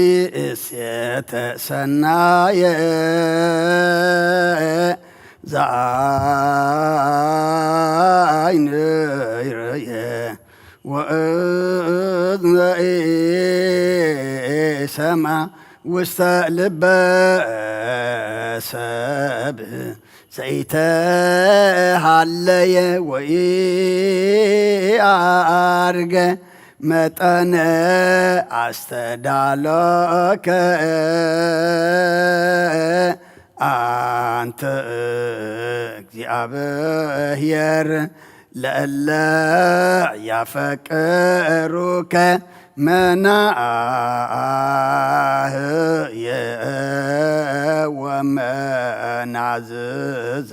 ተአሲእሴተ ሰናየ ዘአይን ይርየ ወእዝነ ሰማ ውስተ ልበ ሰብእ ዘይተሃለየ ወኢአርገ መጠነ አስተዳሎከ አንተ እግዚአብሔር ለእለ ያፈቅሩከ መናህየ ወመናዝዘ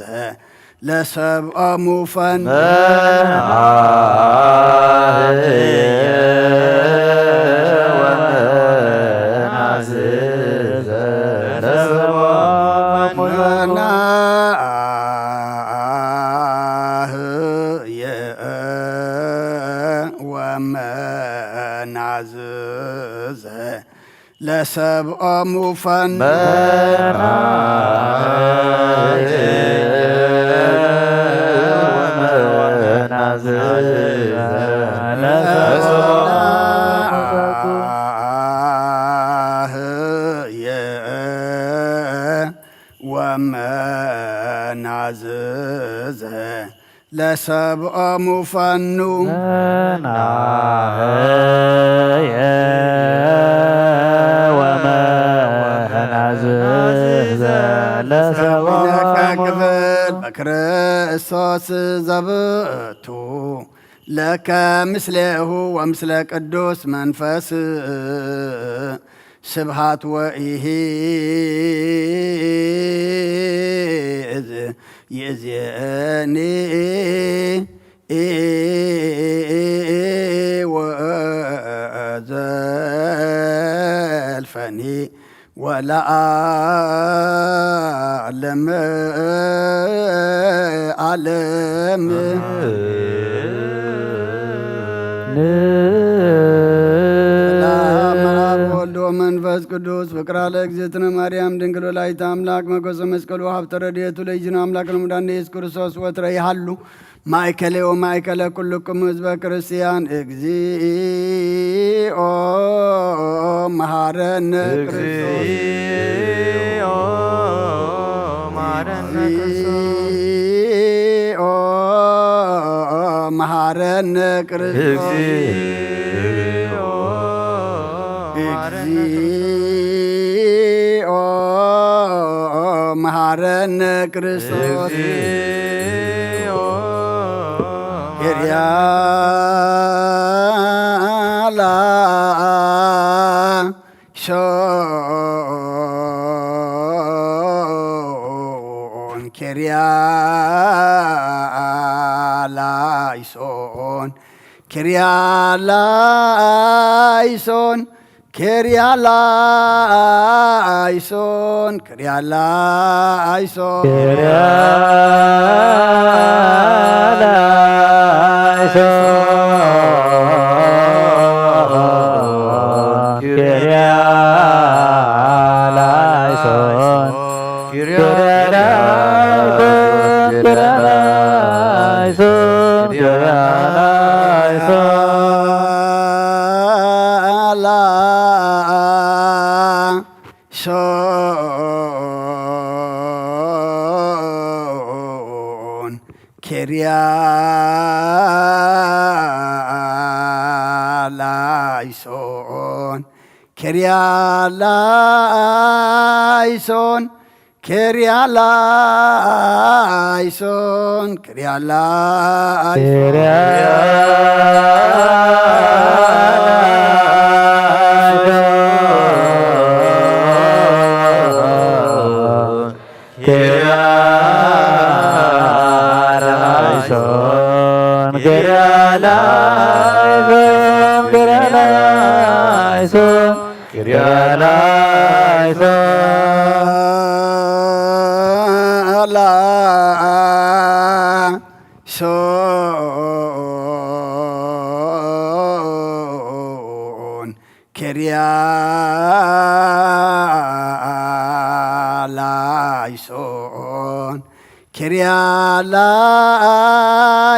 ለሰብኦሙ መናህየ ወመናዝዘ ለሰብኦሙ መናህየ ወመናዝዘ ለሰብኦሙ መናህየ ለሰብኦም ፈኑ ናህየ ወመናዝዘ ለሰብኦም ክብል በክርስቶስ ዘብእቱ ለከ ምስሌሁ ወምስለ ቅዱስ መንፈስ ስብሃት ወኢዝ ይእዜኒ ወዘልፈኒ ወለዓለም ዓለም መንፈስ ቅዱስ ፍቅራ ለእግዝእትነ ማርያም ድንግል ወላዲተ አምላክ መኮሰ መስቀሉ ሀብተ ረድኤቱ ለእግዚእነ አምላክ ለሙዳነ ኢየሱስ ክርስቶስ ወትረ ይሃሉ ማእከሌ ወማእከለ ኩልክሙ ህዝበ ክርስቲያን እግዚኦ መሐረነ ክርስቶስ እግዚኦ መሐረነ ክርስቶስ እግዚኦ መሐረነ ክርስቶስ ኬርያላይሶን ኬርያላይሶን ኬርያላይሶን ኬርያላይሶን ኬርያላይሶን ኬርያላይሶን ኬርያላይሶን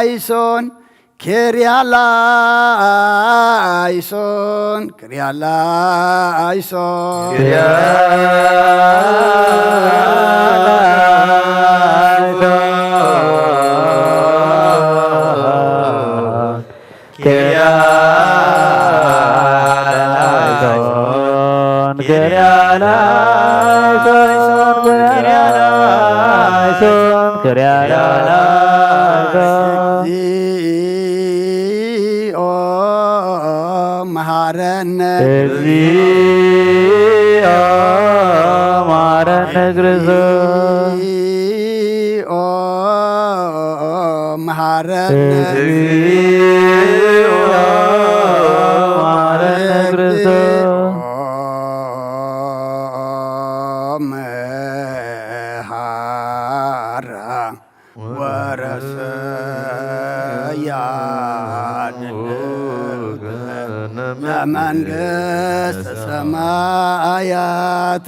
ኬርያላይሶን ኬርያላይሶን ኬርያላይሶን ኬርያላይሶን እግዚኦ መሐረነ እግዚኦ መሐረነ ክርስቶስ እግዚኦ መሐረነ እግዚኦ መሐረነ ክርስቶስ መሐራ ወረሰያን ለመንግሥተ ሰማያት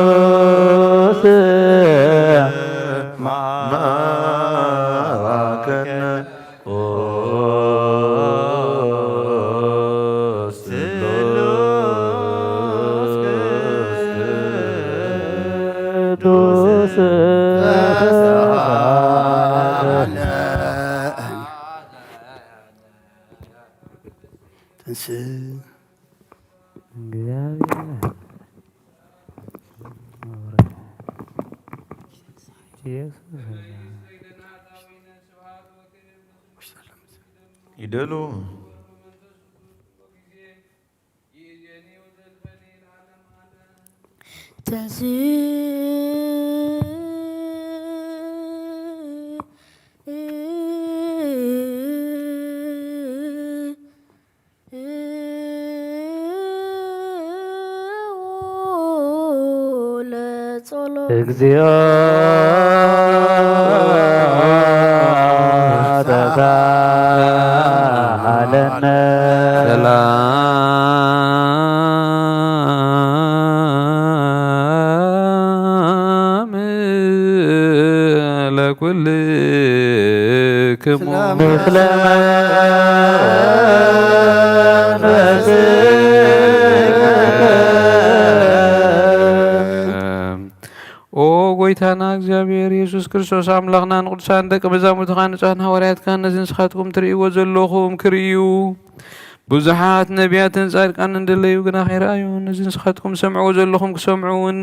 ቅዱስ ይደሉ እግዚኦ ተሳሃለነ ሰላም ለኩልክሙ ምስለ ኦ ጎይታና እግዚአብሔር ኢየሱስ ክርስቶስ አምላኽናን ቅዱሳን ደቀ መዛሙርትኻ ንጹሓን ሃዋርያትካ ነዚ ንስኻትኩም ትርእይዎ ዘለኹም ክርእዩ ብዙሓት ነቢያትን ጻድቃንን ደለዩ ግና ከይረኣዩ ነዚ ንስኻትኩም ሰምዕዎ ዘለኹም ክሰምዑውን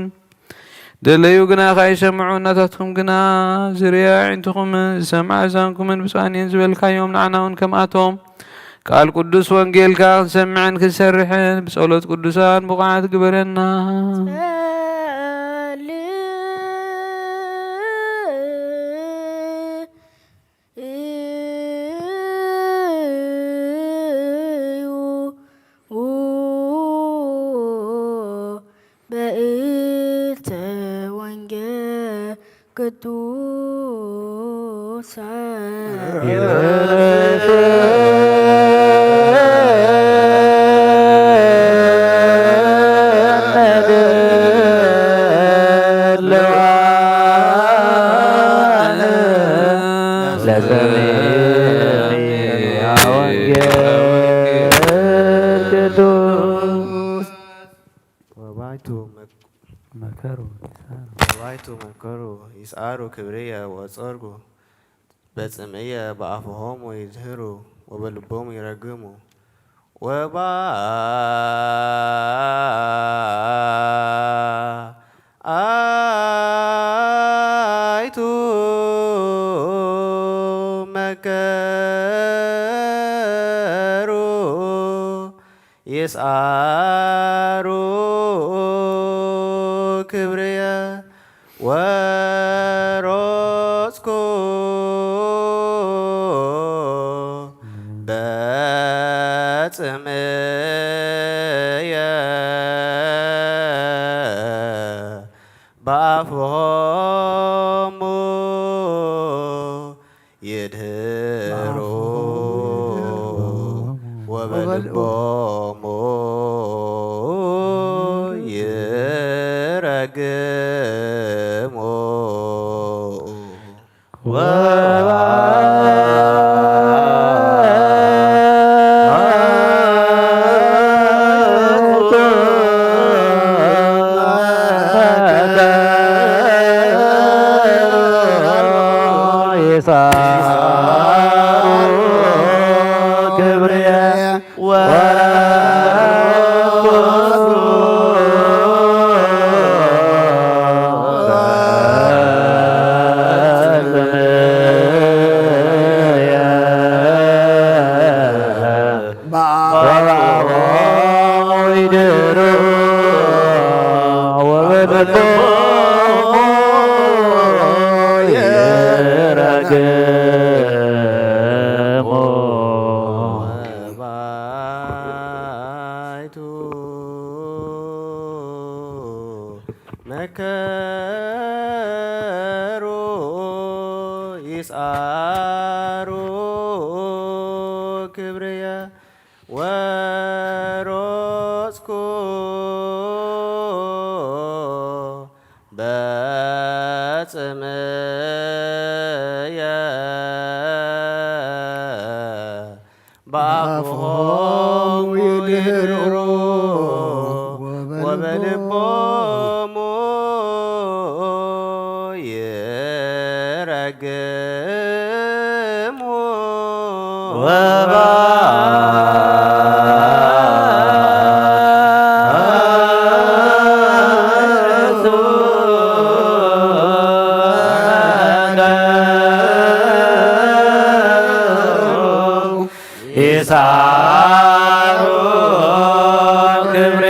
ደለዩ ግና ከይሰምዑ እናታትኩም ግና ዝርያ ዕንትኹም ዝሰምዐ እዛንኩምን ብፅዋን እየን ዝበልካዮም ንዓና እውን ከምኣቶም ቃል ቅዱስ ወንጌልካ ክንሰምዕን ክንሰርሕን ብጸሎት ቅዱሳን ብቕዓት ግበረና። ወባይቱ መከሩ ይስአሩ ክብርየ ወጸርጉ በጽምዕየ በአፍሆሙ ይዝህሩ ወበልቦሙ ይረግሙ ወባይቱ መከሩ ይስአሩ ክብርየ ወሮጽኩ በጽምየ በአፍሆሙ ይድህሩ ወበልቦሙ ይረግሙ መከሩ ይስአሩ ክብርየ ወሮጽኩ በጽምየ በአፍሆሙ ይድህሩ ወበልቦሙ ይረግሙ ይሳሩ ክብሬ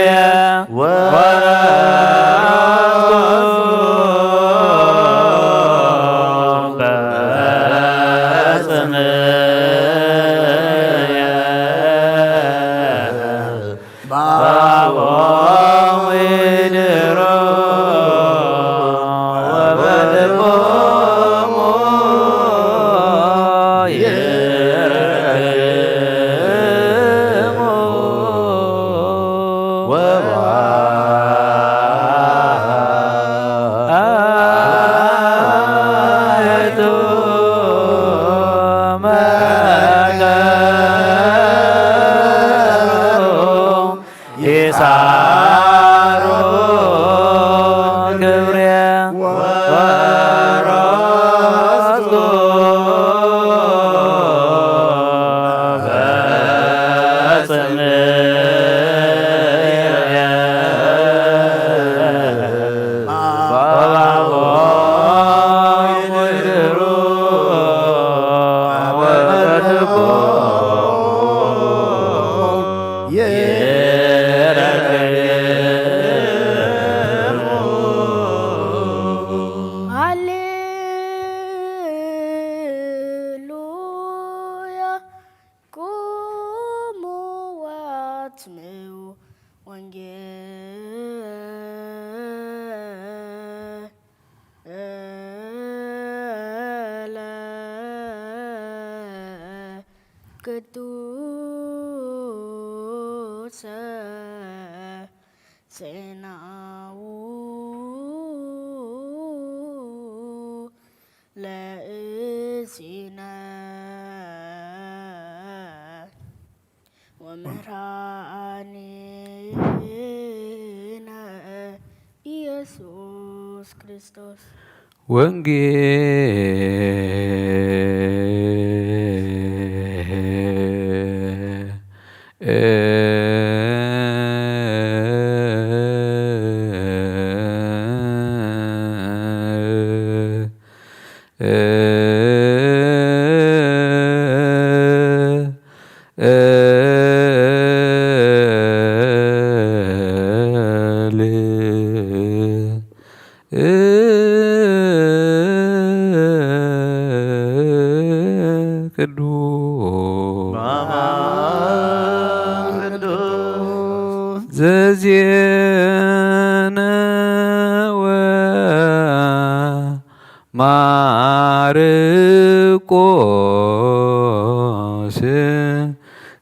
ማርቆስ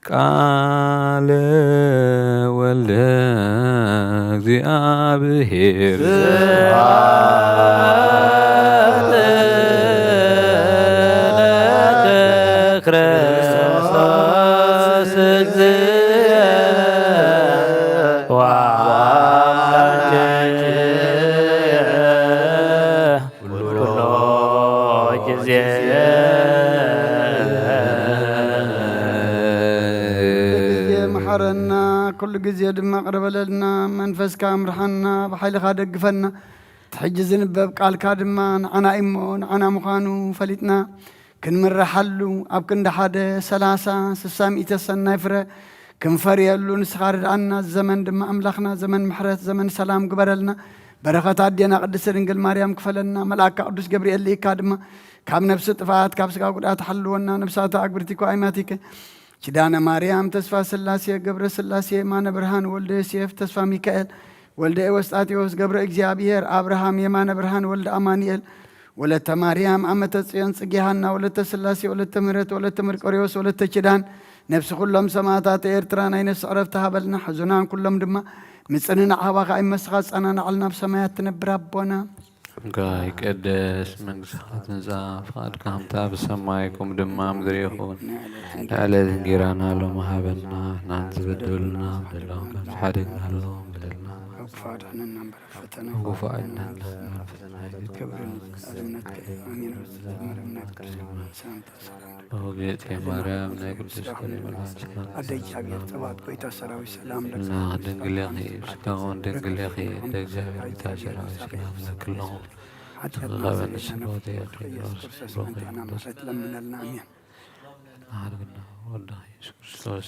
ቃለ ወልደ እግዚአብሔር ክርስቶስ መሐረና ኩሉ ጊዜ ድማ ቅረበለልና መንፈስካ ምርሐና ብሓይልኻ ደግፈና ትሕጂ ዝንበብ ቃልካ ድማ ንዓና እሞ ንዓና ምዃኑ ፈሊጥና ክንምራሓሉ ኣብ ክንዲ ሓደ 30 60 ሰናይ ፍረ ክንፈርየሉ ንስኻ ርድኣና ዘመን ድማ ኣምላኽና ዘመን ምሕረት ዘመን ሰላም ግበረልና በረኸት ኣዴና ቅድስት ድንግል ማርያም ክፈለና መልኣካ ቅዱስ ገብርኤል ልኢካ ድማ ካብ ነፍሲ ጥፋት ካብ ስጋ ጉድኣት ሓልወና ነብሳታ ኣግብርቲኮ ኣይማቲከ ኪዳነ ማርያም ተስፋ ስላሴ ገብረ ስላሴ ማነ ብርሃን ወልደ ዮሴፍ ተስፋ ሚካኤል ወልደ ኤዎስጣቴዎስ ገብረ እግዚአብሔር አብርሃም የማነ ብርሃን ወልደ አማኑኤል ወለተ ማርያም አመተ ጽዮን ጽጌሃና ወለተ ስላሴ ወለተ ምህረት ወለተ መርቆሬዎስ ወለተ ኪዳን ነፍስ ኩሎም ሰማዕታት ኤርትራ ናይ ነፍሲ ዕረፍቲ ሃበልና ሕዙናን ኩሎም ድማ ምጽንና ዓባኻ ይመስኻ ጸናና ዓልና ብሰማያት ትነብር አቦና ጋይ ቀደስ መንግሥትኻ ትምጻእ ፍቃድካ ከምታ ብሰማይኩም ድማ ምድሪ ይኹን ዕለት እንጀራና ሎሚ ሃበና ናን ዝበደሉና በደሎም ከም ዝሓደግናሎም በደልና ጉፋዕና ወጌጤ ማርያም ናይ ቅዱስ ድንግሌኺ ብስጋውን ድንግሌኺ ደእግዚአብሔር ጌታ ሰራዊት ሰላም ለክለኹም غبن السماوات يا أخي ወልደ ኢየሱስ ክርስቶስ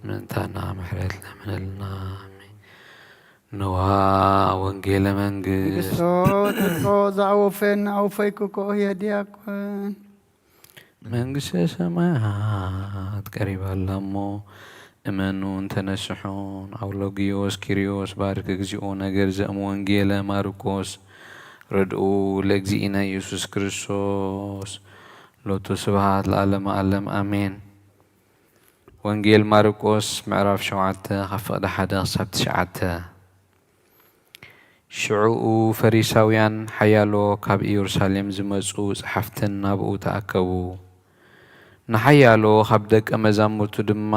ምንታና ምሕረትና ምንልና ነዋ ወንጌለ መንግስት ንግሶ ዘአወፈን አውፈይኩኮ የዲያቆን መንግስተ ሰማያት ቀሪባላ እሞ እመኑን ተነስሑን። አውሎጊዮስ ኪሪዮስ ባርክ እግዚኦ ነገር ዘእም ወንጌለ ማርቆስ ረድኡ ለእግዚእና ኢየሱስ ክርስቶስ ሎቱ ስብሃት ለዓለመ ዓለም አሜን። ወንጌል ማርቆስ ምዕራፍ 7 ካብ ፍቕዲ 1 ክሳብ 9 ሽዑኡ ፈሪሳውያን ሓያሎ ካብ ኢየሩሳሌም ዝመፁ ጸሓፍትን ናብኡ ተኣከቡ። ንሓያሎ ካብ ደቀ መዛሙርቱ ድማ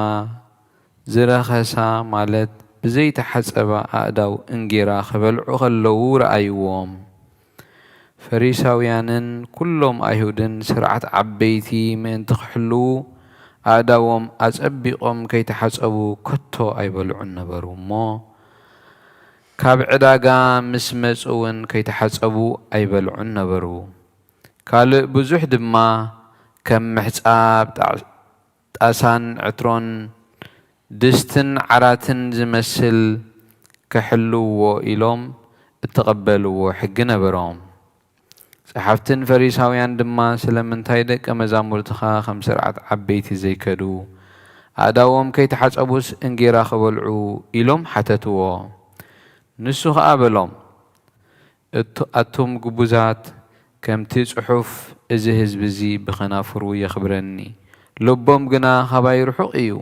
ዝረኸሳ ማለት ብዘይተሓፀባ ኣእዳው እንጌራ ክበልዑ ከለዉ ረኣይዎም። ፈሪሳውያንን ኩሎም ኣይሁድን ስርዓት ዓበይቲ ምእንቲ ክሕልዉ ኣእዳዎም ኣጸቢቖም ከይተሓፀቡ ከቶ ኣይበልዑን ነበሩ እሞ ካብ ዕዳጋ ምስ መፁ እውን ከይተሓፀቡ ኣይበልዑን ነበሩ። ካልእ ብዙሕ ድማ ከም ምሕፃብ ጣሳን ዕትሮን ድስትን ዓራትን ዝመስል ክሕልውዎ ኢሎም እተቐበልዎ ሕጊ ነበሮም። ጸሓፍትን ፈሪሳውያን ድማ ስለምንታይ ደቀ መዛሙርትኻ ከም ስርዓት ዓበይቲ ዘይከዱ ኣእዳዎም ከይተሓፀቡስ እንጌራ ክበልዑ ኢሎም ሓተትዎ። ንሱ ኸዓ በሎም ኣቶም ግቡዛት ከምቲ ጽሑፍ እዚ ህዝቢ እዚ ብኸናፍሩ የኽብረኒ ልቦም ግና ኻባይ ርሑቕ እዩ።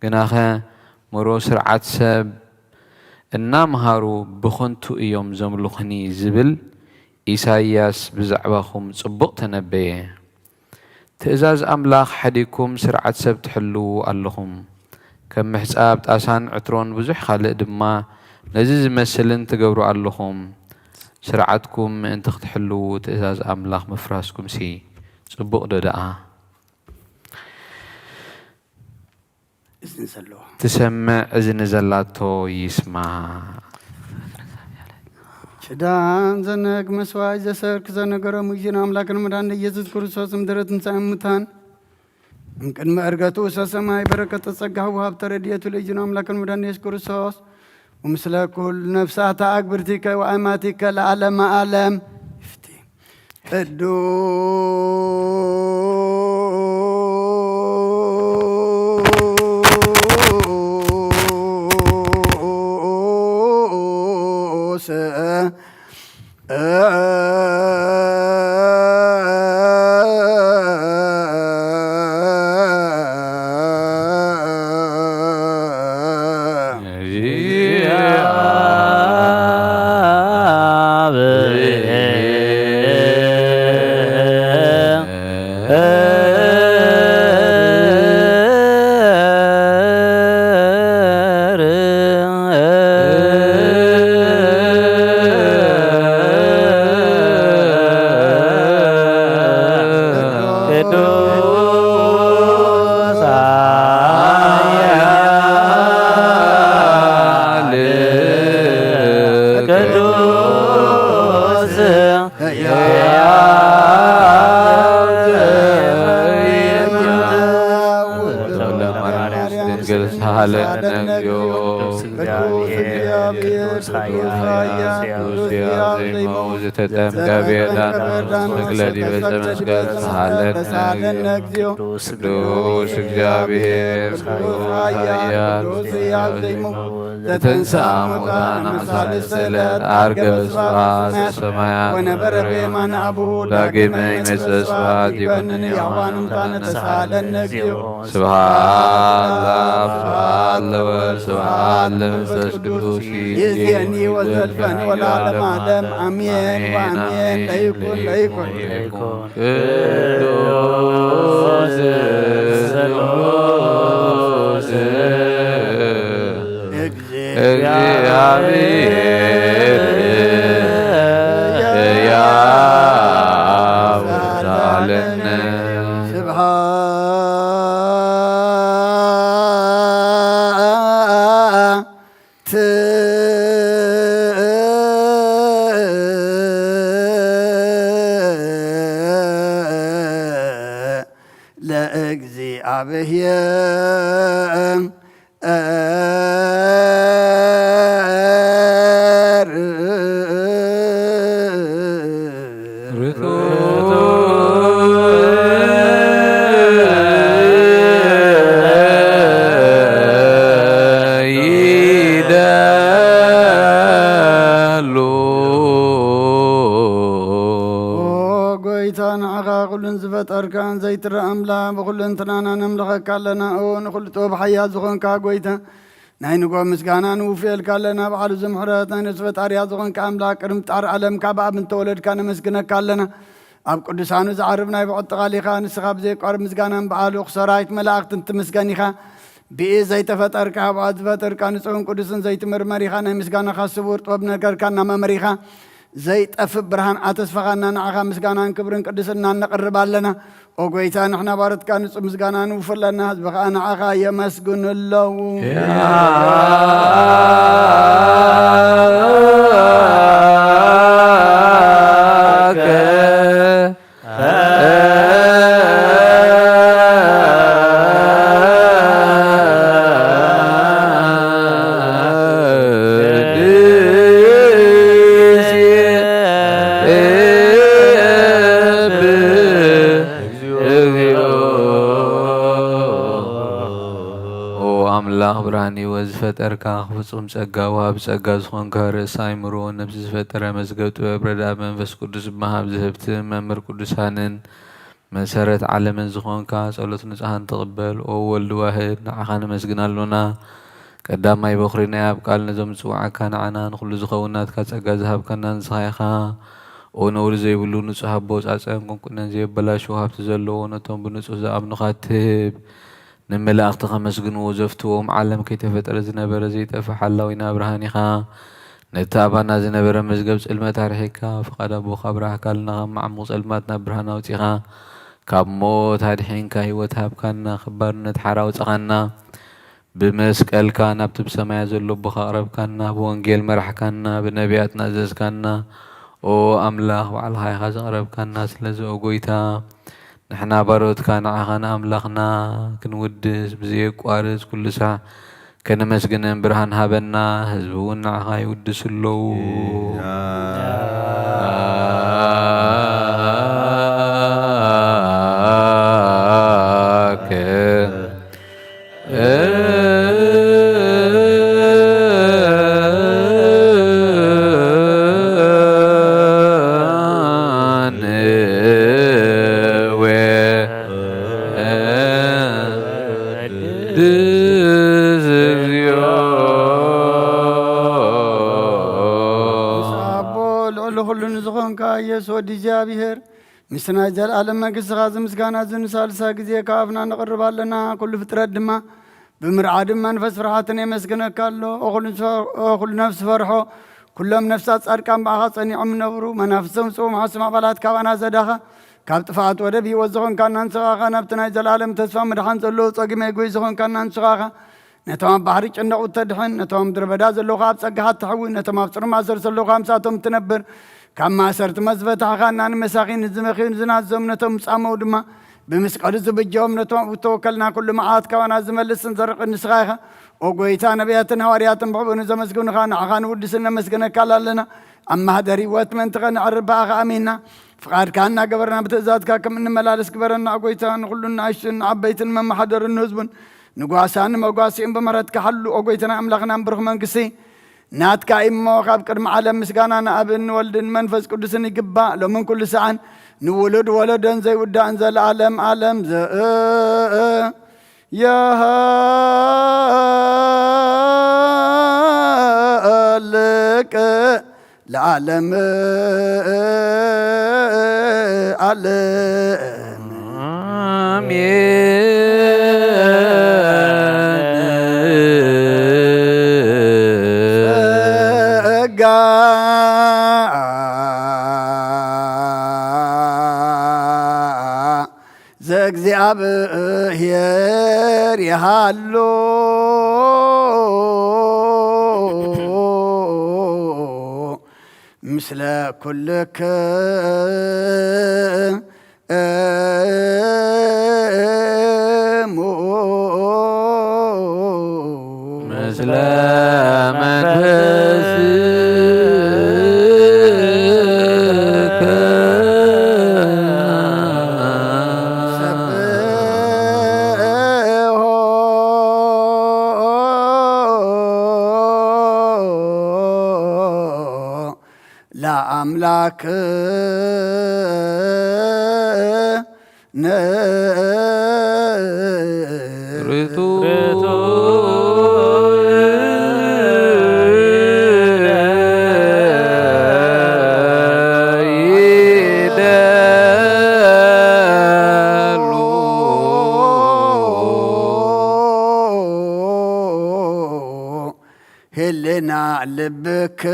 ግናኸ ምሮ ስርዓት ሰብ እናምሃሩ ብኸንቱ እዮም ዘምልኹኒ ዝብል ኢሳይያስ ብዛዕባኹም ጽቡቕ ተነበየ። ትእዛዝ ኣምላኽ ሓዲኩም ስርዓት ሰብ ትሕልዉ ኣለኹም። ከም ምሕፃብ ጣሳን ዕትሮን ብዙሕ ካልእ ድማ ነዚ ዝመስልን ትገብሩ ኣለኹም። ስርዓትኩም ምእንቲ ክትሕልዉ ትእዛዝ ኣምላኽ ምፍራስኩም ሲ ጽቡቕ ዶ ደኣ? ትሰምዕ እዝኒ ዘላቶ ይስማዕ። ሽዳን ዘነግ መስዋዕ ዘሰርክ ዘነገረ ሙጅን አምላክን መድኃኒነ ኢየሱስ ክርስቶስ ምድረ ትንሣኤ ሙታን እምቅድመ ዕርገቱ ሰሰማይ በረከተ ጸጋሁ ወሀብተ ረድኤቱ ለልጅነ አምላክን መድኃኒነ ኢየሱስ ክርስቶስ ومثل كل نفسات أكبرتك وأماتك لعلم عالم يزيني وزلفا والعالم عالم أمين وأمين لا يكون لا يكون ለእግዚአብሔር فطركان زيتر أملا بخلن تنانا نملخ كالنا أو نخل توب حياة زخون كاقويتا ناين قوم مسكانا نوفيل كالنا بعد زمحرات ناين سفت عريا زخون كاملا كرم تار علم كابا من تولد كان مسكنا كالنا أب قدسانو زعربنا يبعد تغاليخا نسخاب زي قرب مسكانا بعالو خسرايت ملاقت انت مسكانيخا بإيه زيت فطركا بعد فطركا نسخون قدسان زيت مرمريخا ناين مسكانا خاصبور طوب نكر كان مريخا زيت أف برهان أتسفقنا نعخا مسكانا كبرن قدسنا نقرب لنا وقويتا نحنا بارد كان مسكانا نوفر لنا بقى نعخا يمسكن الله براني وزفتركا خفصم صقا وهاب صقا زخون كارس ايمرو نفس زفتر مزغبت بردا منفس قدس بمهاب زهبت ممر قدسانن مسرت عالمن زخون كا صلوت نصحان تقبل او ولد واحد نعخان مسغنالونا قداماي بخرينا ياب قال نزم صوعا كان عنا كل زخونات كا صقا زهاب كنا نصحيخا او نور زي بلو نصحاب بوص اصن كنا زي بلاشو هاب تزلو نتم بنصح زاب نخاتب نملاقت خمس جنو زفتوهم عالم كي تفتر زنبر زيت فحلوينا برهانيخا نتابعنا زنبر مزقب سلمة تاريخا فقد أبو خبره كالنا مع مسلماتنا برهانا وتيخا كاب موت هاد حين كاي وتهاب كانا خبر نتحرا وتغانا بمسكال كان بتب سماع زلو بخارب كانا بوانجيل مرح كانا بنبياتنا زز كانا او أملاخ وعلى هاي خزغرب كانا سلزو قويتا نحنا بارود كان عخانا أملاخنا كنودس بزيك وارز كل ساعة كنا مسجنا برهان هابنا هزبونا عخا يودس اللو ودي جابير مسنا جل عالم مقص غازم مسكانا زن سالسا كزي كافنا نقرب لنا كل فترة دما بمرعاد منفس فرحاتنا مسكنا كالو أخل نفس فرحو كلهم نفسات أركان بعض أني عم نورو منافسهم سوم عاصم عبالات كوانا زداخا كابت فات ودبي وزخون كان ننسخاخا نبتنا جل عالم تسفى مدحان زلو صاقم يقوي زخون كان ننسخاخا نتوام بحريك عندو تدحن نتوام دربدا زلو خاب سقحات تحوي نتوام بصر معزر زلو خامساتهم تنبر كما سرت مزفت عخانا مساخين الزمخين زنات زمنتهم صامو دما بمسقد زبجوم نتوام توكلنا كل معات كوانا زملس نزرق النسخاخا وقويتا نبياتنا وارياتنا بحبون زمسكون خان عخان ودسنا مسكنا كالالنا أما هدري واتمن تغن عرباخ أمينا فقار كاننا قبرنا بتزاد كاكم إن ملالس قبرنا قويتا نقولنا عشن عبيتن من محضر النزبن نقواسان مقواسين بمرات كحلو وقويتنا أملاخنا برغمان قسي ناتكا إمو خاب كرم عالم مسكانا أبن ولدن منفس قدسن يقبا لو من كل ساعة نولد ولدن زي ودان زي العالم عالم زي يا لك العالم عالم እግዚአብሔር ያሃሎ ምስለ ኩልከ አምላክ هلنا لبك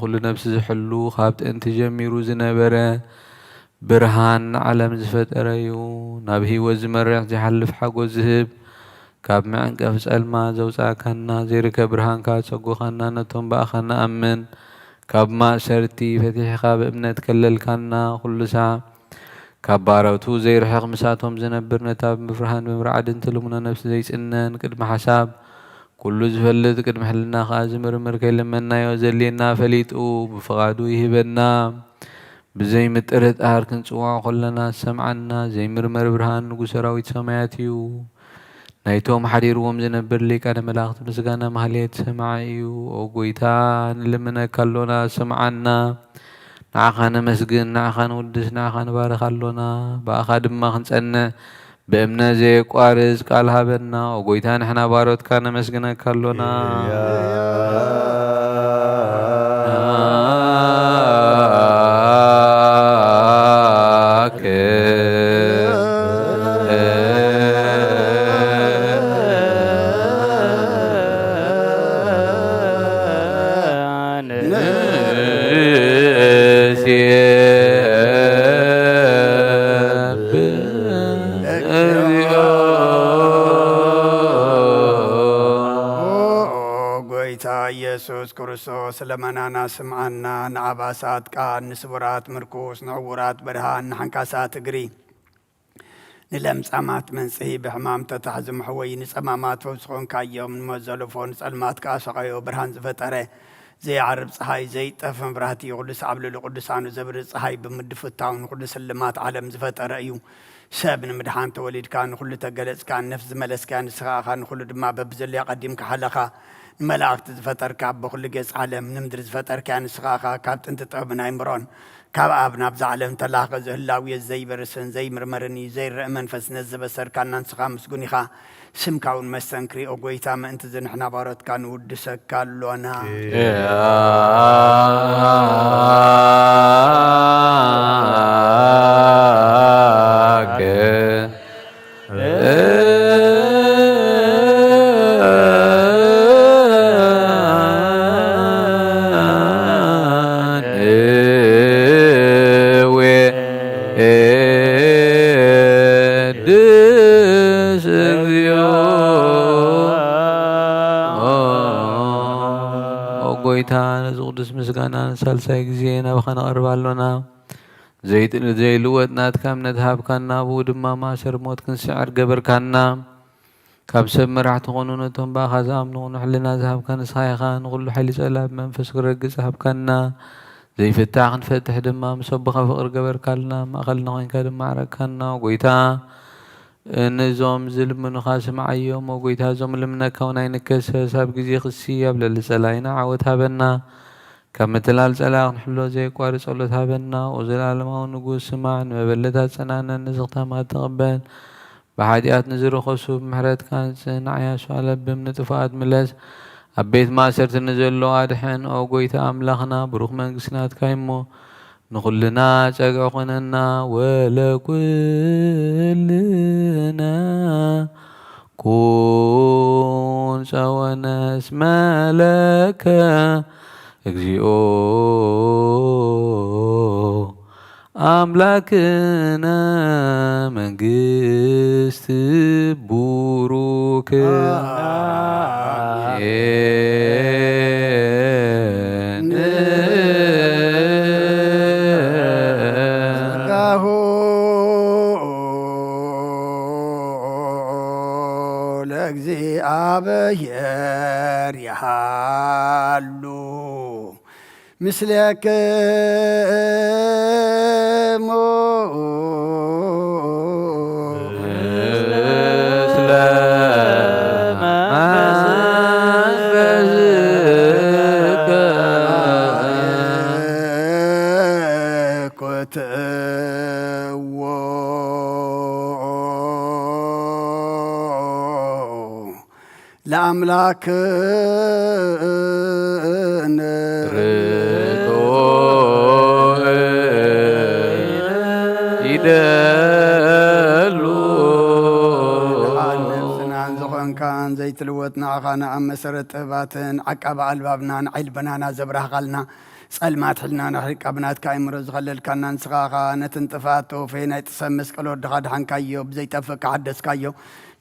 كل نفس زحلو خابت انت جميرو زنبرة برهان عالم زفت أريو نبهي وزمرع زحلف حقو زهب كاب معنك أفسأل ما زوزا كنا زيرك برهان كاتسقو خنا نتهم بأخنا أمن كاب ما شرتي فتح خاب ابنت كلل كنا كل ساعة كاب باروتو زير حق مساتهم زنبر نتاب بفرهان بمرعد انتلمنا نفس زيس إنن كدم حساب كل زفلت قد محلنا خازم مرمر لمنا يوزلينا فليتو بفقادو يهبنا بزي متقرت أهركن سواع خلنا سمعنا زي مرمر برهان نقو سماياتيو نايتوم حرير ومزنبر ليك أنا ملاخت مسقانا محليت سمعيو وقويتان لمنا كلنا سمعنا نعخانا مسقن نعخانا ودس نعخانا بارخلونا بأخادم ما خنسأنا بأمنا زي قارز قالها بنا وقويتان احنا باروت كان مسقنا كلنا ኢየሱስ ክርስቶስ ለመናና ስምዓና ንዓባሳት ቃል ንስቡራት ምርኩስ ንዕውራት በድሃን ንሓንካሳት እግሪ ንለምጻማት መንጽሒ ብሕማም ተታሕዚ ምሕወይ ንጸማማት ፈውስኾንካዮም ንመዘለፎ ንጸልማት ካሰቐዮ ብርሃን ዝፈጠረ ዘይዓርብ ፀሓይ ዘይጠፍ መብራህቲ ቅዱስ ዓብልሉ ቅዱሳኑ ዘብርህ ፀሓይ ብምድፍታው ንኩሉ ስልማት ዓለም ዝፈጠረ እዩ ሰብ ንምድሓን ተወሊድካ ንኩሉ ተገለጽካ ነፍስ ዝመለስካ ንስኻኻ ንኩሉ ድማ በብዘለያ ቀዲምካ ሓለኻ ملاكت زفتركا بكل جز عالم نمدر زفتركا نسخاخا كابت انت طبنا عمران كاب ابنا بزعلم تلاقى زهلاوية زي برسن زي مرمرني زي الرأمن فسنز بسر كان ننسخا مسقونيخا سمكاون مسنكري اوغويتا ما انت زي نحنا بارد كان ودسك كالونا مسقانا سالساي جزينا بخنا قربالونا زيت زي لوت نات كام نذهب كنا بود ما شر موت كن سعر قبر كنا كابسب مرحت غنونتهم باخذام نحلنا ذهب كان صايخان نقول حلي سلاب منفس قرق ذهب كنا زي فتاح نفتح دما مسبخ فقر قبر كلنا ما خلنا وين كان معرك كنا وقيتا نزوم زلم من خاسم عيوم وقيتا زوم لمنا كونين كسر ساب جزي خسية بلا لسلاينا عودها بنا كمثلال سلاغ نحلو زي قوارس أولتها بنا وزلال ما ونقول سمعن مبلتها سنانا نزغتها ما تقبل بحاديات نزر خصوب محرات كانت نعيا شوالة بمن تفاد ملس أبيت ما سرت نزل له عادحين أو قويتا أملاخنا بروخ من قسنات كايمو نخلنا شجعنا ولا كلنا كون سوانا اسما لك اجزئو أملاكنا منجست بوروك እግዚአብሔር ያሉ ምስለከ ለአምላክ ርቶ ይደሉ ነፍስናን ዝኾንካን ዘይትልወጥ ንዓኻና ኣብ መሰረት ጥበባትን ዓቃባ ኣልባብናን ዓይልበናና ዘብራህቓልና ጸልማት ሕልናና ሕቃብናትካ ኣይምሮ ዝኸለልካና ንስኻኻ ነትን ጥፋት ተወፈይ ናይ ጥሰብ መስቀል ወድኻ ድሓንካዮ ብዘይጠፍእ ካሓደስካዮ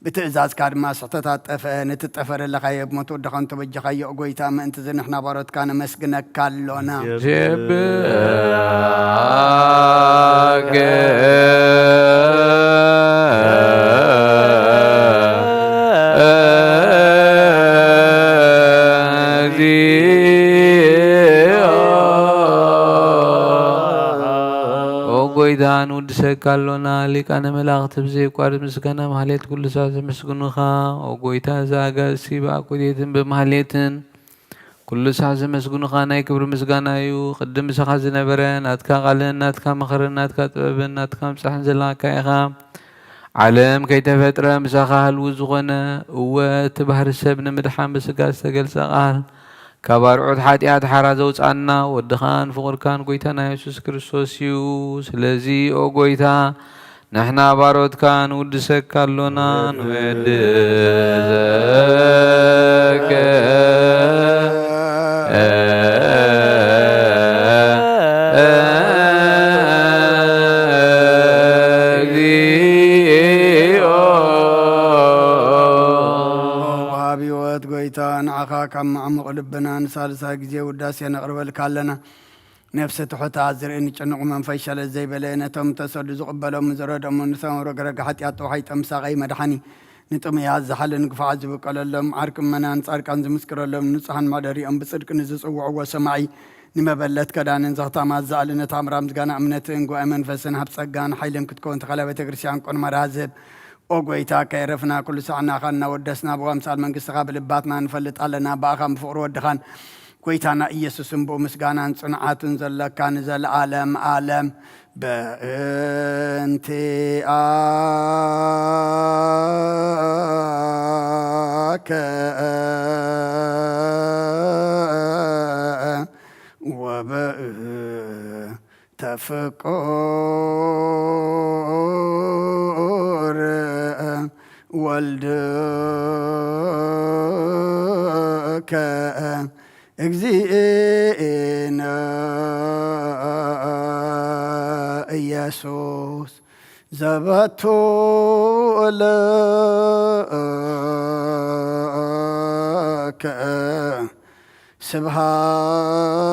بتأزاز كارما سحتات نتتفر لغاية بموتو دخان توجهي أقويتا ما أنت زنحنا بارد كان مسكنا كالونا جب ويدان ودسكالونا لكان ملاغت بزي قارب مسكنا محليت كل ساعة مسكنوخا وقويتا زاقا سيبا كوديتن بمحليتن كل ساعة مسكنوخا ناي كبر مسكنا يو قدم سخاز نبرن ناتكا غالن ناتكا مخرن ناتكا طببن ناتكا مسحن زلاكا إخا علم كي تفتر مساخا هالوزغنا وتبهر السبن مدحان بسكا استقل ساقال كبار عود حاتيات حرازوت عنا ودخان فقر كان قويتنا يسوس كريستوس يو سلازي او قويتا نحنا بارود كان ودسك كالونا نودزك نعخا كم عمق لبنا نسالسا جزي وداسي نقرب لكالنا نفس تحت عزر إني جنق من فيشل زي بلينا تم تسود زقبلهم من زرد من نسام رجرك حتى أتوحي تمسا غي مدحني نتم يعز حل نقف عزبك على لهم عركم من أنصار كان زمسكر لهم نصحن مدري أم بصدق نزس أو سمعي نما بلت كدان نزغتا ما زعل نتام رامز جانا أمنتين جو أمن فسن هبسجان حيلم كتكون تخلى بتكرسيان كون مرازب أوغويتا كيرفنا كل ساعة خلنا ودسنا بغمسال من قصة قبل باتنا نفلت علينا باخم فقر ودخان كويتانا إيسوس بو مسقانا صنعات نزل كان نزل عالم عالم بأنتي تفكر والدك اجزينا يسوس زبطو لك سبحان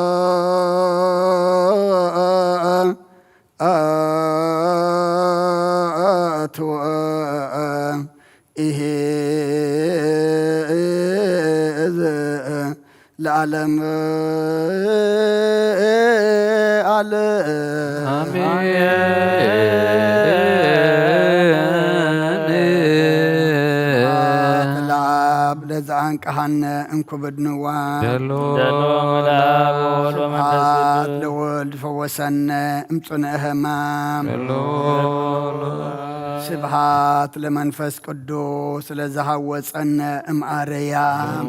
العالم አብ ለዛን ቀሃነ እንኩብድንዋ ደሎ መላብ ወወልድ ወመንፈስ ስብሐት ቅዱስ ለወልድ ፈወሰነ እምፁንዕ ሕማም ደሎ ስብሐት ለመንፈስ ቅዱስ ለዝሃወፀነ እምአርያም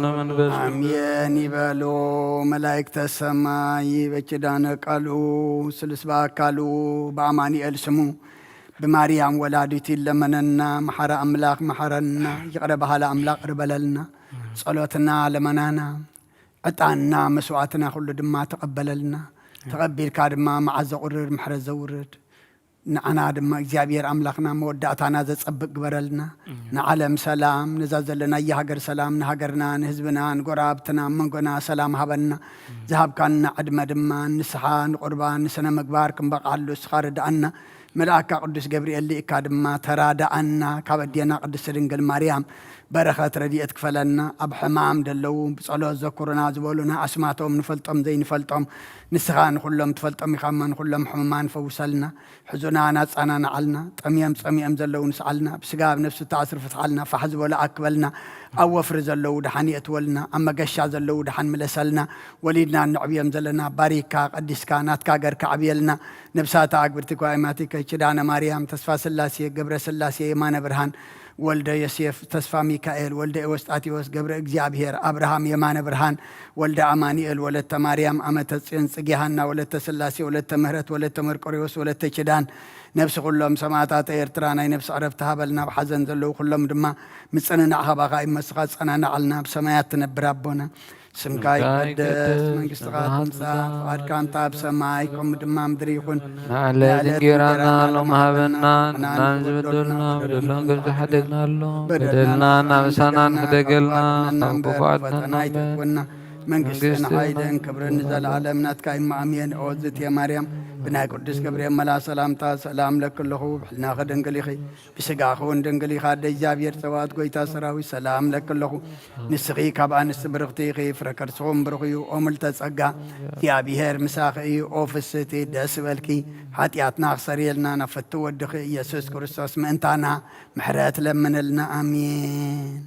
ለመንፈስ አሜን ይበሉ መላእክተ ሰማይ በኪዳነ ቃሉ ስልስ በአካሉ በአማኑኤል ስሙ በማርያም ወላዲት ለመነና መሐረ አምላክ መሐረና ይቅረ ባህለ አምላክ ቅርበለልና ጸሎትና ለመናና ዕጣንና መስዋዕትና ሁሉ ድማ ተቀበለልና ተቀቢልካ ድማ መዓዘ ቁርር ምሕረት ዘውርድ ንዓና ድማ እግዚአብሔር አምላክና መወዳእታና ዘጸብቅ ግበረልና ንዓለም ሰላም ነዛ ዘለና የሃገር ሰላም ንሃገርና ንህዝብና ንጎራብትና መንጎና ሰላም ሃበና ዝሃብካና ዕድመ ድማ ንስሓ ንቁርባን ንስነ ምግባር ክንበቃሉ እስኻ ርዳእና መልአካ ቅዱስ ገብርኤል ሊእካ ድማ ተራዳአና ካብ ኣዴና ቅድስት ድንግል ማርያም በረኸት ረድኤት ክፈለና ኣብ ሕማም ደለዉ ብጸሎት ዘኩሩና ዝበሉና ኣስማቶም ንፈልጦም ዘይንፈልጦም ንስኻ ንኩሎም ትፈልጦም ኢኻማ ንኩሎም ሕሙማን ፈውሰልና ሕዙና ናጻና ንዓልና ጠምዮም ጸሚኦም ዘለዉ ንስዓልና ብስጋ ብነፍሲ ተኣስር ፍትሓልና ፋሕ ዝበሉ ኣክበልና ኣብ ወፍሪ ዘለዉ ድሓን የእትወልና ኣብ መገሻ ዘለዉ ድሓን ምለሰልና ወሊድና ንዕብዮም ዘለና ባሪካ ቀዲስካ ናትካ ገርካ ዓብየልና ነብሳታ ኣግብርቲ ኳይማቲከ ኪዳነ ማርያም ተስፋ ስላሴ ገብረ ስላሴ የማነ ብርሃን ወልደ ዮሴፍ ተስፋ ሚካኤል ወልደ ኤዎስጣቴዎስ ገብረ እግዚአብሔር አብርሃም የማነ ብርሃን ወልደ አማኑኤል ወለተ ማርያም አመተ ጽዮን ጽጌሃና ወለተ ስላሴ ወለተ ምህረት ወለተ መርቆሬዎስ ወለተ ኪዳን ነፍስ ኩሎም ሰማዕታት ኤርትራ ናይ ነፍስ ዕረፍቲ ሃበልና ብሓዘን ዘለዉ ኩሎም ድማ ምጽንናዕ ኸባኻ ይመስኻ ጸናናዓልና ብሰማያት ትነብር ኣቦና ስምካ ይቀደስ መንግሥትኻ ትምጻእ ፍቓድካ እንታ ኣብ ሰማይ ከምኡ ድማ ምድሪ ይኹን ንዕለት እንጀራና ሎም ሃበና ንናን ዝበደልና በደሎን ከም ዝሓደግናሎ በደልና ናብሳና ንሕደገልና ካብ ክፉ ኣድነና ይትኩና መንግሥትን ኃይልን ክብርን ዘለዓለም ናትካ ኢማ ኣሜን ኦዝት የማርያም ብናይ ቅዱስ ገብርኤል መላ ሰላምታ ሰላም ለክለኹ ብሕልናኸ ደንግል ኢኺ ብስጋኸ እውን ደንግል ኢኻ ደ እግዚኣብሔር ፀዋት ጐይታ ሰራዊት ሰላም ለክለኹ ንስኺ ካብ ኣንስቲ ብርኽቲ ኢኺ ፍረ ከርስኹም ብርኽ እዩ ኦ ምልተ ጸጋ እግዚኣብሔር ምሳኺ እዩ ኦ ፍስቲ ደስ በልኪ ኃጢኣትና ክሰርየልና ናብ ፈቲ ወድኺ ኢየሱስ ክርስቶስ ምእንታና ምሕረት ለምንልና ኣሜን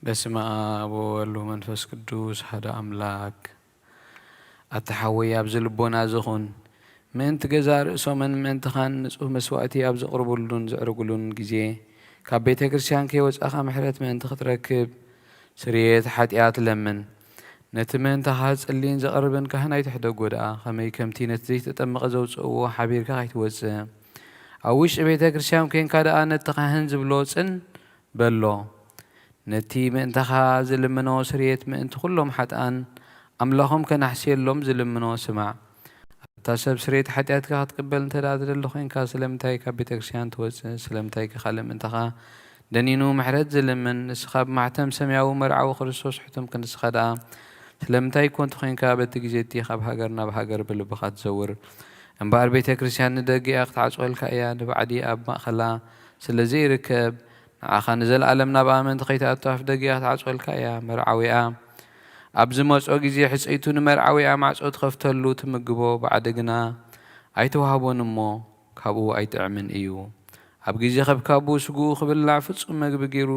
በስመ አብ ወወልድ ወመንፈስ ቅዱስ ሓደ አምላክ አተሐወይ ኣብ ዝልቦና ዝኹን ምእንቲ ገዛ ርእሶምን ምእንቲ ኻን ንጹህ መስዋዕቲ ኣብ ዘቕርቡሉን ዘዕርጉሉን ግዜ ካብ ቤተ ክርስቲያን ከይወጻኻ ምሕረት ምእንቲ ክትረክብ ስርየት ሓጢኣት ለምን ነቲ ምእንታኻ ጸሊን ዘቐርብን ካህናይ ትሕደጎ ደኣ ኸመይ ከምቲ ነቲ ዘይተጠመቐ ዘውፅእዎ ሓቢርካ ከይትወፅእ ኣብ ውሽጢ ቤተ ክርስቲያን ኮንካ ደኣ ነቲ ካህን ዝብሎ ጽን በሎ ነቲ ምእንታኻ ዝልምኖ ስርየት ምእንቲ ኩሎም ሓጥኣን ኣምላኾም ከናሕስየሎም ዝልምኖ ስማዕ እታ ሰብ ስርየት ሓጢኣትካ ክትቅበል እንተ ደኣ ትደሊ ኮንካ ስለምንታይ ካብ ቤተ ክርስቲያን ትወፅእ ስለምንታይ ካኻልእ ምእንታኻ ደኒኑ ምሕረት ዝልምን ንስኻ ብማሕተም ሰማያዊ መርዓዊ ክርስቶስ ሕቱም ክንስኻ ደኣ ስለምንታይ ኮንቲ ኮንካ በቲ ግዜ እቲ ካብ ሃገር ናብ ሃገር ብልብኻ ትዘውር እምበኣር ቤተ ክርስቲያን ንደጊኣ ክትዓጽወልካ እያ ንባዕዲ ኣብ ማእኸላ ስለዘይርከብ ንዓኻ ንዘለኣለም ናብ ኣመንቲ ከይትኣቱ ኣፍ ደጊኣ ክትዓጽወልካ እያ መርዓዊኣ ኣብ ዝመጾ ግዜ ሕፀይቱ ንመርዓዊኣ ማዕጾ ትኸፍተሉ ትምግቦ ባዕዲ ግና ኣይተዋህቦን እሞ ካብኡ ኣይጥዕምን እዩ ኣብ ግዜ ኸብካቡ ስጉኡ ክብላዕ ፍጹም መግቢ ገይሩ